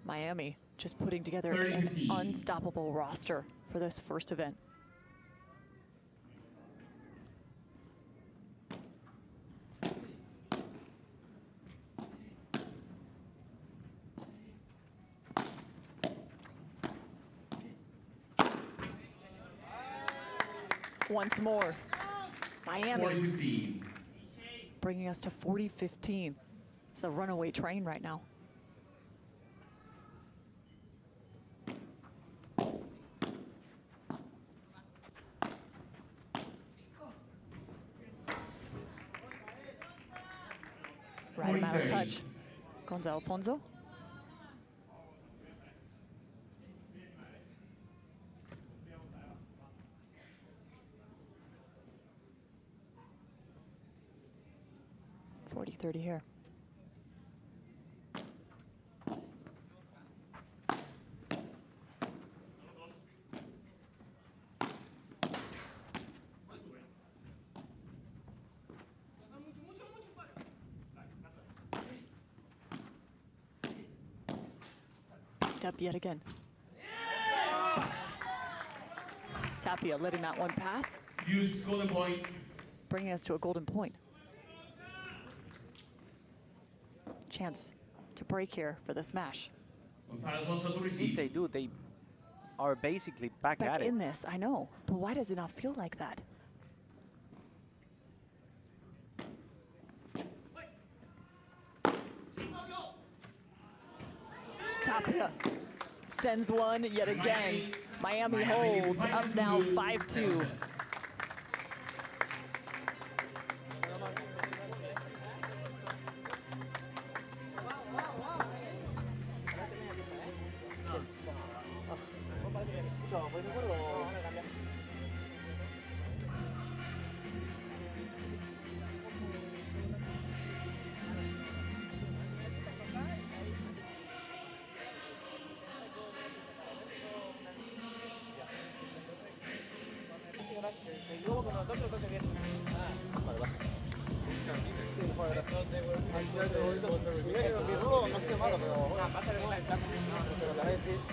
Miami just putting together an unstoppable roster for this first event. Once more, Miami bringing us to 40-15. It's a runaway train right now. Right amount of touch. Gonzalo Alfonso. .30 here. Picked up yet again. Tapia letting that one pass. Use golden point. Bringing us to a golden point. Chance to break here for the smash. If they do, they are basically back at it. In this, I know, but why does it not feel like that? Tapia sends one yet again. Miami holds up now 5-2.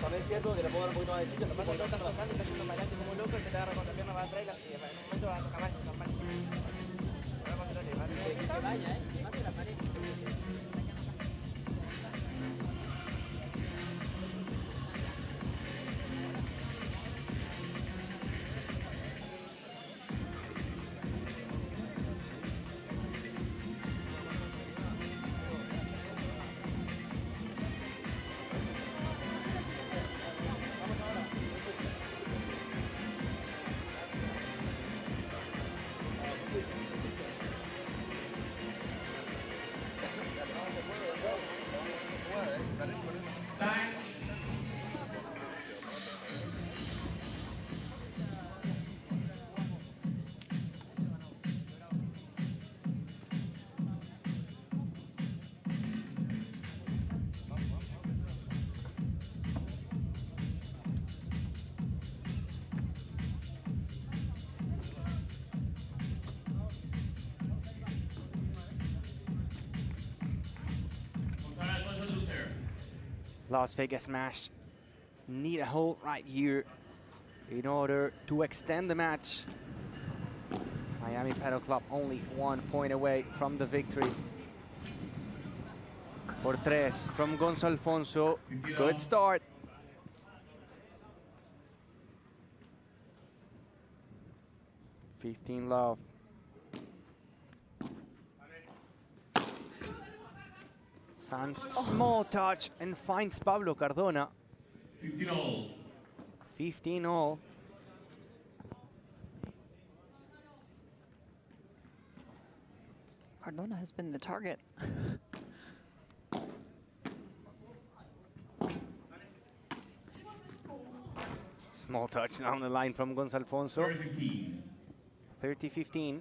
También es cierto que le puedo dar un poquito más de chicha, lo que pasa es que está pasando, está yendo para adelante como un loco, y te agarra con la pierna para atrás y en un momento va a tocar más, normal. Que vaya, más de la pared. Las Vegas Smash need a hold right here in order to extend the match. Miami Paddle Club only 1 point away from the victory. Por tres from Gonzalo Alfonso. Good start. $15 love. Sans small touch and finds Pablo Cardona. 15-all. 15-all. Cardona has been the target. Small touch down the line from Gonçalfonso. 30-15.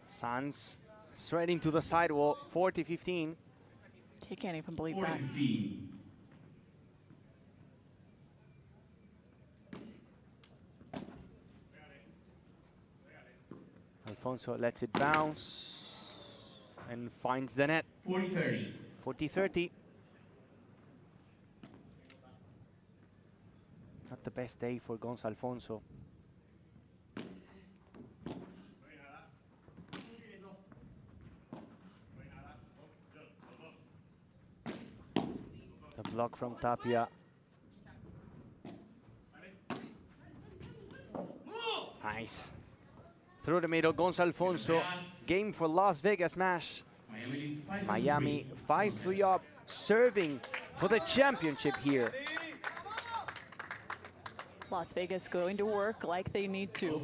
Sanz straight into the sidewall, 40-15. He can't even believe that. Alfonso lets it bounce and finds the net. 40-30. 40-30. Not the best day for Gonçalfonso. The block from Tapia. Nice. Through the middle, Gonçalfonso. Game for Las Vegas Mash. Miami 5-3 up, serving for the championship here. Las Vegas going to work like they need to.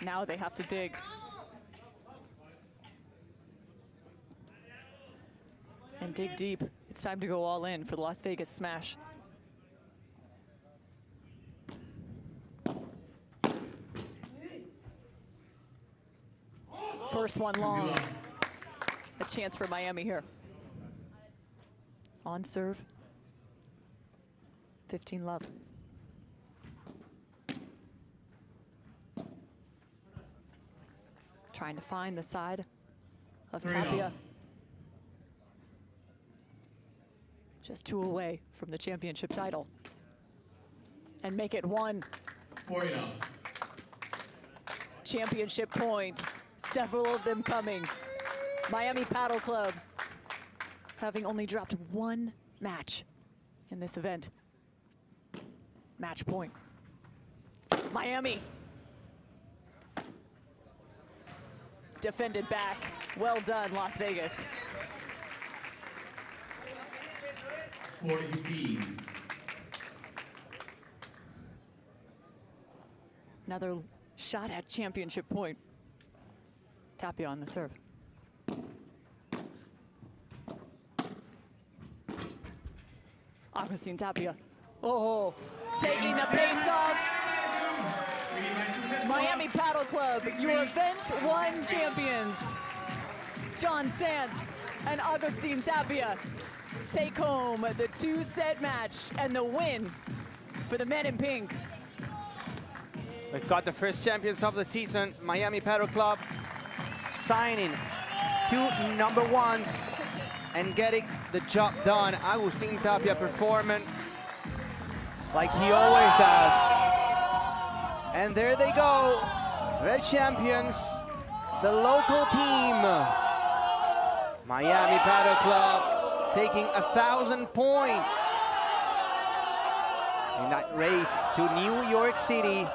Now they have to dig. And dig deep. It's time to go all in for the Las Vegas Smash. First one long. A chance for Miami here. On serve. 15-love. Trying to find the side of Tapia. Just 2 away from the championship title. And make it 1. Championship point. Several of them coming. Miami Paddle Club having only dropped 1 match in this event. Match point. Miami. Defended back. Well done, Las Vegas. 40-15. Another shot at championship point. Tapia on the serve. Agustin Tapia. Oh, taking the pace off. Miami Paddle Club, your Event 1 champions. John Sanz and Agustin Tapia take home the 2-set match and the win for the men in pink. We've got the first champions of the season, Miami Paddle Club, signing 2 number 1s and getting the job done. Agustin Tapia performing like he always does. And there they go, the champions, the local team. Miami Paddle Club taking 1,000 points in that race to New York City.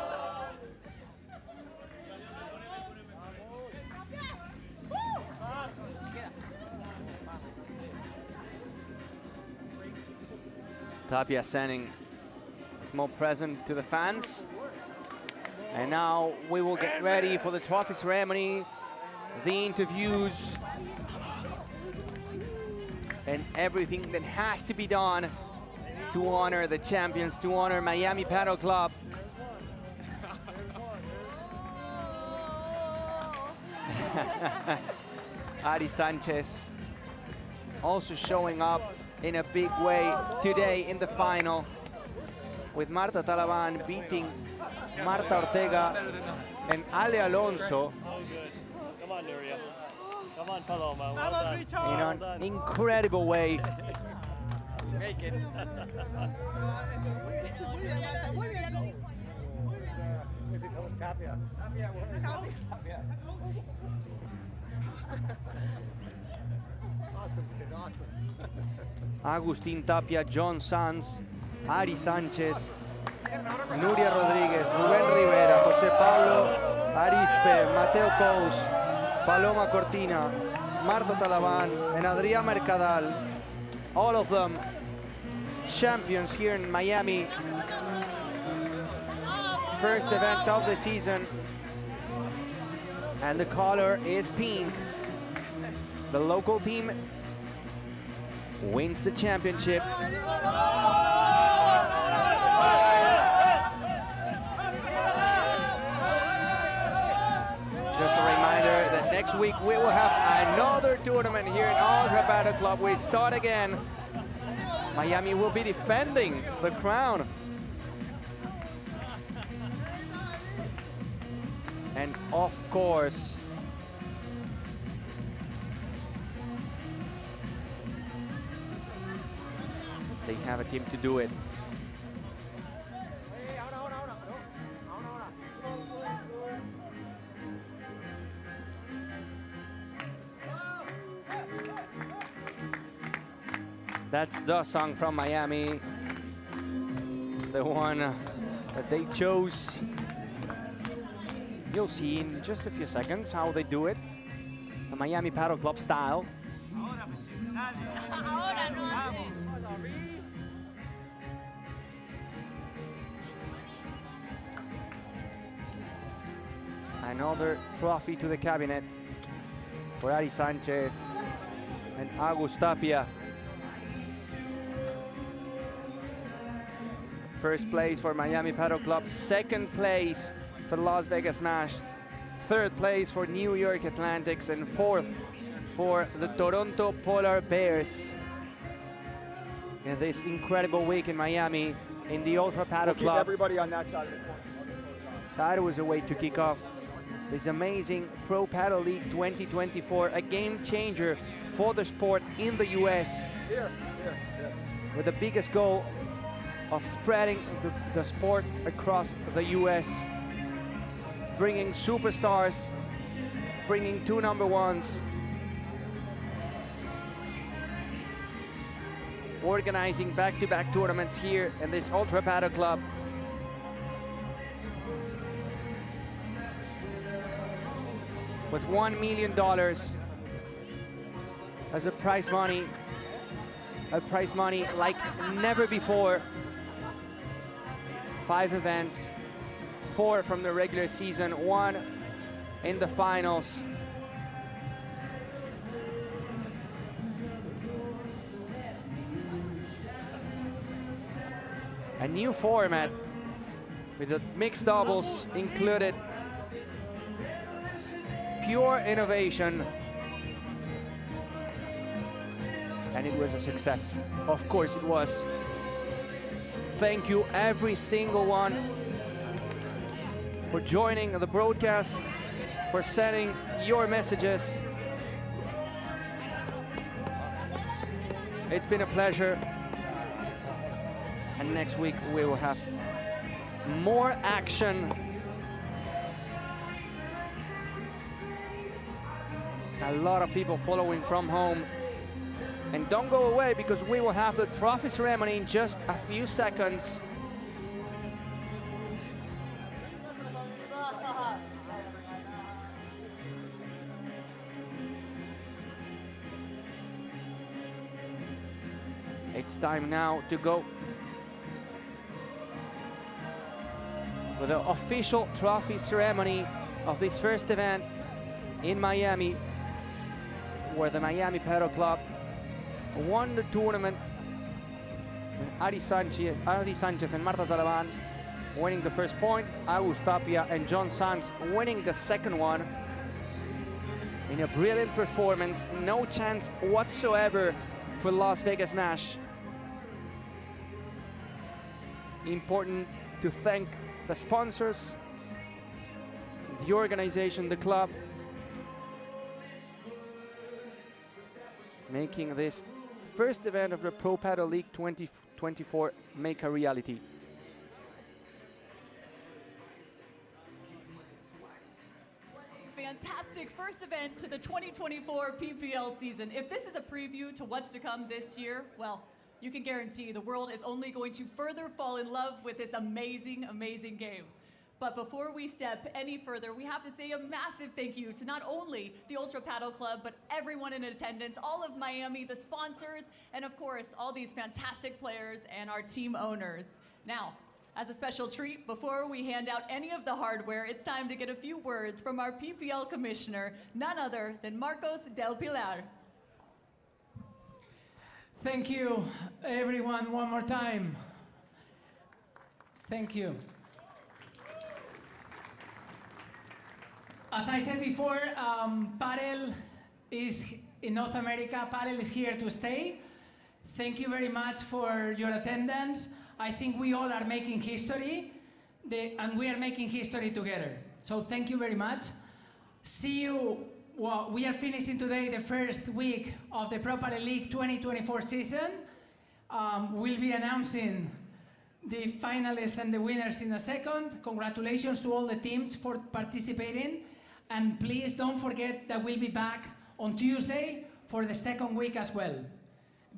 Tapia sending a small present to the fans. And now we will get ready for the trophy ceremony, the interviews, and everything that has to be done to honor the champions, to honor Miami Paddle Club. Ari Sanchez also showing up in a big way today in the final, with Marta Talaban beating Marta Ortega and Ale Alonso Come on, Nuria. Come on, Paloma. Well done. in an incredible way. Make it. Tapia. Awesome, kid, awesome. Agustín Tapia, John Sanz, Ari Sánchez, Nuria Rodríguez, Rubén Rivera, José Pablo Arispe, Mateo Cous, Paloma Cortina, Marta Talabán, and Adrián Mercadal. All of them champions here in Miami. First event of the season. And the color is pink. The local team wins the championship. Just a reminder that next week we will have another tournament here in Ultra Paddle Club. We start again. Miami will be defending the crown. And of course, they have a team to do it. That's the song from Miami, the one that they chose. You'll see in just a few seconds how they do it, the Miami Paddle Club style. Another trophy to the cabinet for Ari Sanchez and Agus Tapia. First place for Miami Paddle Club, second place for Las Vegas Smash, third place for New York Atlantics, and fourth for the Toronto Polar Bears. In this incredible week in Miami in the Ultra Paddle Keep Club. everybody on that side of the court. That was a way to kick off this amazing Pro Paddle League 2024, a game changer for the sport in the US. Here. With the biggest goal of spreading the sport across the US, bringing superstars, bringing two number ones, organizing back-to-back tournaments here in this Ultra Paddle Club. With $1 million as a prize money like never before. 5 events, 4 from the regular season, 1 in the finals. A new format with the mixed doubles included. Pure innovation. And it was a success. Of course it was. Thank you every single one for joining the broadcast, for sending your messages. It's been a pleasure. And next week we will have more action. A lot of people following from home. And don't go away, because we will have the trophy ceremony in just a few seconds. It's time now to go with the official trophy ceremony of this first event in Miami, where the Miami Paddle Club won the tournament with Ari Sanchez and Marta Talabán winning the first point, Agus Tapia and John Sanz winning the second one in a brilliant performance. No chance whatsoever for Las Vegas Smash. Important to thank the sponsors, the organization, the club, making this first event of the Pro Paddle League 2024 make a reality. fantastic first event to the 2024 PPL season. If this is a preview to what's to come this year, well, you can guarantee the world is only going to further fall in love with this amazing, amazing game. But before we step any further, we have to say a massive thank you to not only the Ultra Paddle Club, but everyone in attendance, all of Miami, the sponsors, and of course, all these fantastic players and our team owners. Now, as a special treat, before we hand out any of the hardware, it's time to get a few words from our PPL commissioner, none other than Marcos Del Pilar. Thank you, everyone, one more time. Thank you. As I said before, paddle is in North America, paddle is here to stay. Thank you very much for your attendance. I think we all are making history, and we are making history together. So thank you very much. See you. Well, we are finishing today the first week of the Pro Paddle League 2024 season. We'll be announcing the finalists and the winners in a second. Congratulations to all the teams for participating. And please don't forget that we'll be back on Tuesday for the second week as well.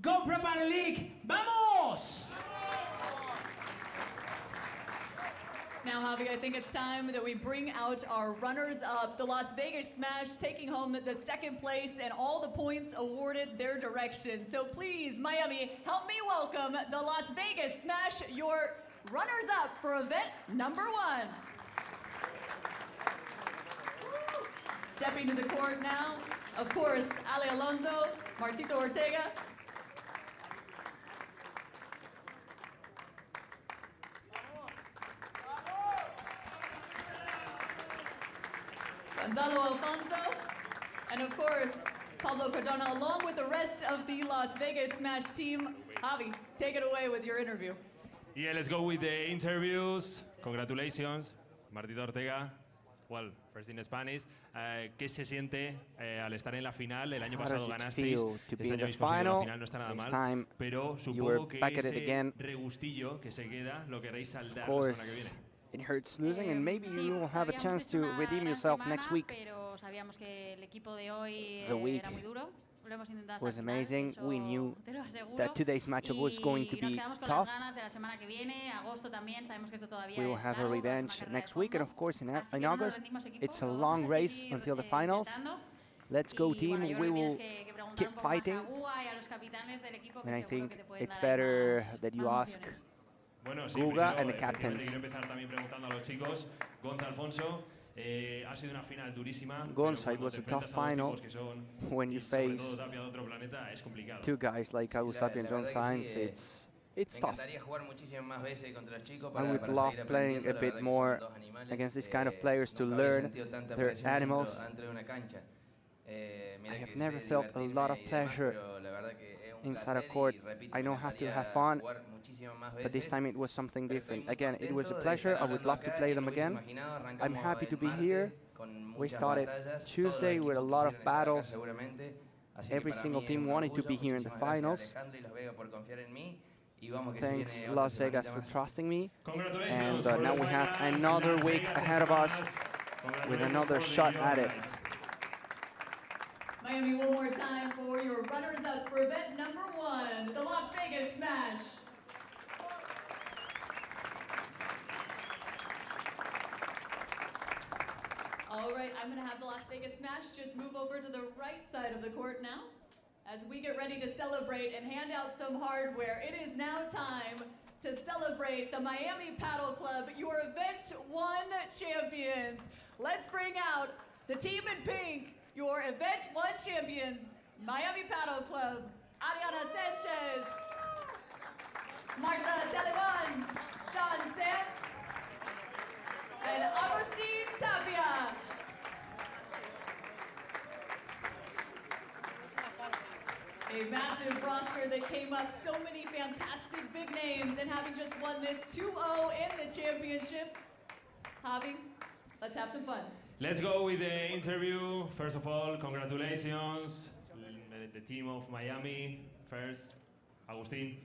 Go Pro Paddle League! Vamos! Now, Javi, I think it's time that we bring out our runners-up. The Las Vegas Smash taking home the second place and all the points awarded their direction. So please, Miami, help me welcome the Las Vegas Smash, your runners-up for event number 1. Stepping to the court now, of course, Ale Alonso, Martito Ortega. Gonzalo Alfonso, and of course, Pablo Cardona, along with the rest of the Las Vegas Smash team. Javi, take it away with your interview. Yeah, let's go with the interviews. Congratulations, Martito Ortega. Well, first in Spanish. ¿Qué se siente al estar en la final? El año pasado ganasteis. Este año habéis conseguido la final, no está nada mal. Pero supongo que ese regustillo que se queda lo queréis saldar la semana que viene. It hurts losing, and maybe you will have a chance to redeem yourself next week. The week was amazing. We knew that today's matchup was going to be tough. We will have a revenge next week, and of course in August, it's a long race until the finals. Let's go team, we will keep fighting. And I think it's better that you ask Guga and the captains. Gonza, it was a tough final when you face two guys like Augusto Tapia and John Sainz. It's tough. I would love playing a bit more against these kind of players to learn their animals. I have never felt a lot of pleasure inside a court. I know how to have fun, but this time it was something different. Again, it was a pleasure. I would love to play them again. I'm happy to be here. We started Tuesday with a lot of battles. Every single team wanted to be here in the finals. Thanks, Las Vegas, for trusting me. And now we have another week ahead of us with another shot at it. Miami, one more time for your runners-up for event number 1, the Las Vegas Smash. All right, I'm going to have the Las Vegas Smash just move over to the right side of the court now. As we get ready to celebrate and hand out some hardware, it is now time to celebrate the Miami Paddle Club, your Event 1 champions. Let's bring out the team in pink, your Event 1 champions, Miami Paddle Club, Ariana Sanchez, Marta Teleban, John Sanz, and Agustin Tapia. A massive roster that came up, so many fantastic big names, and having just won this 2-0 in the championship. Javi, let's have some fun. Let's go with the interview. First of all, congratulations, the team of Miami. First, Agustín.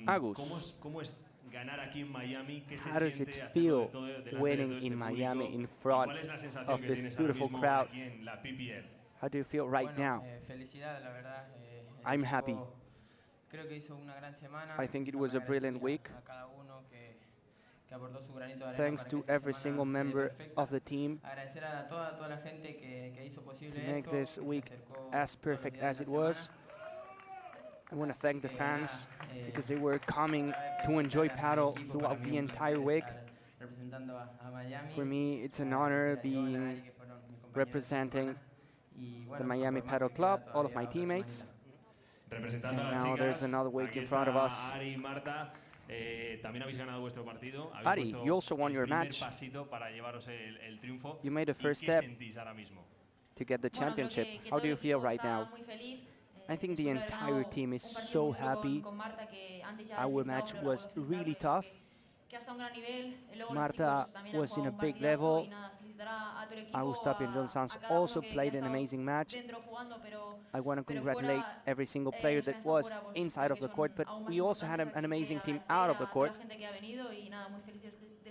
Agus. ¿Cómo es ganar aquí en Miami. ¿Qué se How does it siente hacerlo feel de todo, delante de winning todo este in público? Miami in ¿Y front cuál es la sensación of que this tienes ahora beautiful mismo crowd? aquí en la PPL? How do you feel right now? Felicidades, la verdad. I'm happy. Creo que hizo una gran semana. I think it was a brilliant week. A cada uno que aportó su granito de arena Thanks para to que esta every semana single se dé member perfecta. of the team Agradecer a toda la gente que hizo posible to make esto, this que se week acercó as todos los perfect días de as la it was. I want to thank the fans because they were coming to enjoy paddle throughout the entire week. representando a Miami. For me, it's an honor being representing the Miami Paddle Club, all of my teammates. Representando And a las now chicas, there's another week aquí in front of está us. Ari y Marta. También habéis ganado vuestro partido. Habéis Ari, puesto you also won el your primer match. pasito para llevaros el triunfo. You made the ¿Y first qué step sentís ahora mismo? to get the championship. How do you feel right now? I think the entire team is so happy. Our match was really tough. Marta was in a big level. Agus Tapia and John Sanz also played an amazing match. I want to congratulate every single player that was inside of the court, but we also had an amazing team out of the court.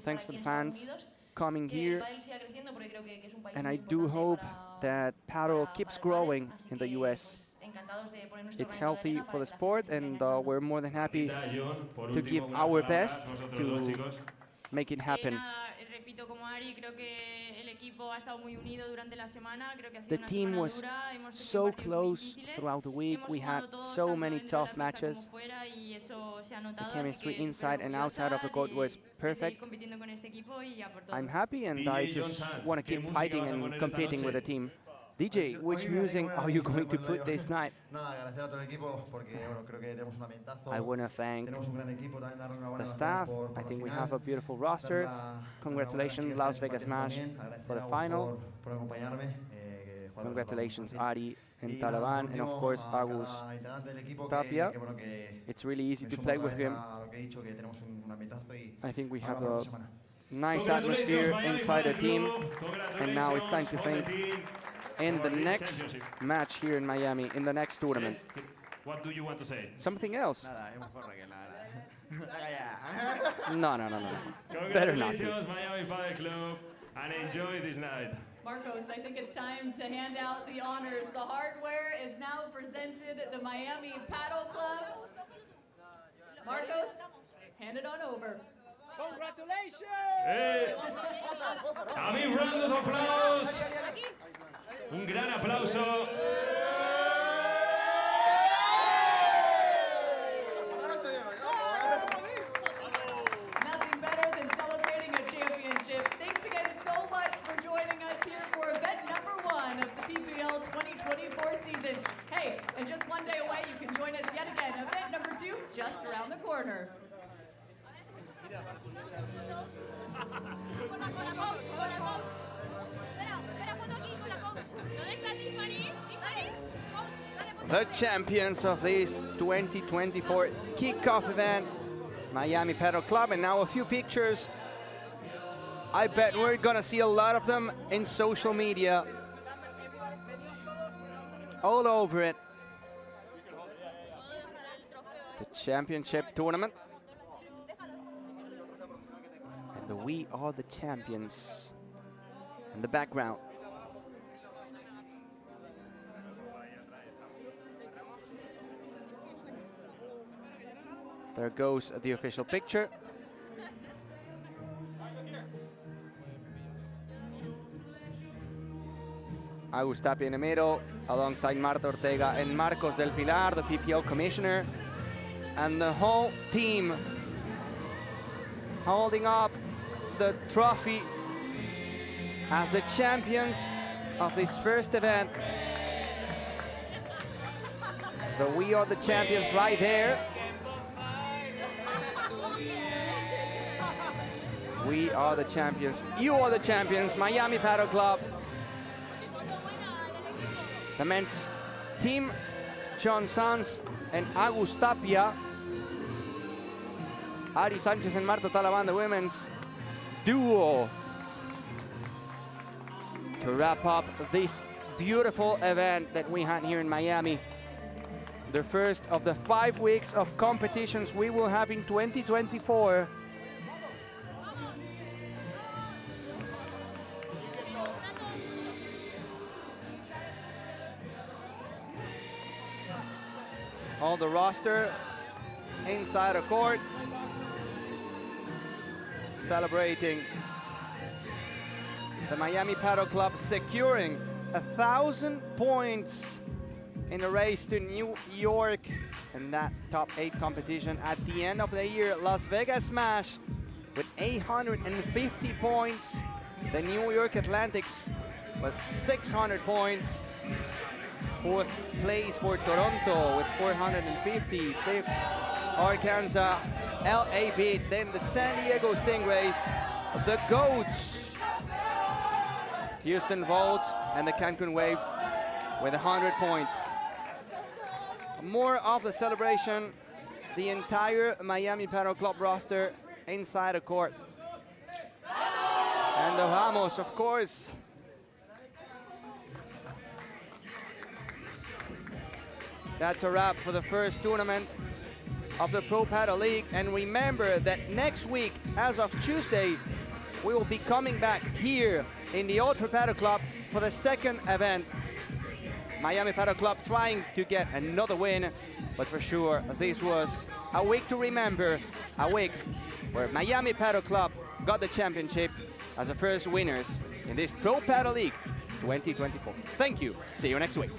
Thanks for the fans coming here, and I do hope that paddle keeps growing in the US. It's healthy for the sport, and we're more than happy to give our best to make it happen. Repito como Ari, creo que el equipo ha estado muy unido durante la semana. Creo que ha sido The una team semana was dura. Hemos hecho so partidos muy close difíciles. throughout the week. We had so many tough matches. Fuera y eso se ha The notado, así chemistry que inside and outside of the court was de seguir perfect. compitiendo con este equipo y a por todo. I'm happy, and I just want to keep fighting and competing with the team. DJ, which music are you going to put this night? Nada, agradecer a todo el equipo porque bueno, creo que tenemos un ambientazo. I want to thank Tenemos un gran equipo, también dar una buena the staff. I think we have a beautiful roster. Congratulations, Las Vegas Match for the final. Por acompañarme. Congratulations, Ari and Talaban, and of course, Agus Tapia. It's really easy to play with him. I think we have a nice atmosphere inside the team, and now it's time to think in the next match here in Miami, in the next tournament. What do you want to say? Something else? Nada, es mejor que No. Better not to. Congratulations, Miami Paddle Club, and enjoy this night. Marcos, I think it's time to hand out the honors. The hardware is now presented the Miami Paddle Club. Marcos, hand it on over. ¡Eh! A mi round of applause. Un gran aplauso. Nothing better than celebrating a championship. Thanks again so much for joining us here for event number 1 of the PPL 2024 season. Hey, and just one day away, you can join us yet again. Event number 2, just around the corner. The champions of this 2024 kickoff event, Miami Paddle Club, and now a few pictures. I bet we're gonna see a lot of them in social media, all over it. The championship tournament. And the We Are the Champions in the background. There goes the official picture. Agus Tapia in the middle, alongside Marta Ortega and Marcos del Pilar, the PPL commissioner, and the whole team holding up the trophy as the champions of this first event. The We Are the Champions right there. We are the champions. You are the champions, Miami Paddle Club. The men's team, John Sanz and Agus Tapia. Ari Sanchez and Marta Talaban, the women's duo. To wrap up this beautiful event that we had here in Miami. the first of the 5 weeks of competitions we will have in 2024. All the roster inside the court, celebrating the Miami Paddle Club securing 1,000 points in the race to New York in that top 8 competition. At the end of the year, Las Vegas Smash with 850 points. The New York Atlantics with 600 points. 4th place for Toronto with 450. 5th, Arkansas. LA beat then the San Diego Stingrays, the GOATs, Houston Volts, and the Cancun Waves with 100 points. More of the celebration, the entire Miami Paddle Club roster inside the court. And the Vamos, of course. That's a wrap for the first tournament of the Pro Paddle League. And remember that next week, as of Tuesday, we will be coming back here in the Ultra Paddle Club for the second event. Miami Paddle Club trying to get another win, but for sure this was a week to remember, a week where Miami Paddle Club got the championship as the first winners in this Pro Paddle League 2024. Thank you. See you next week.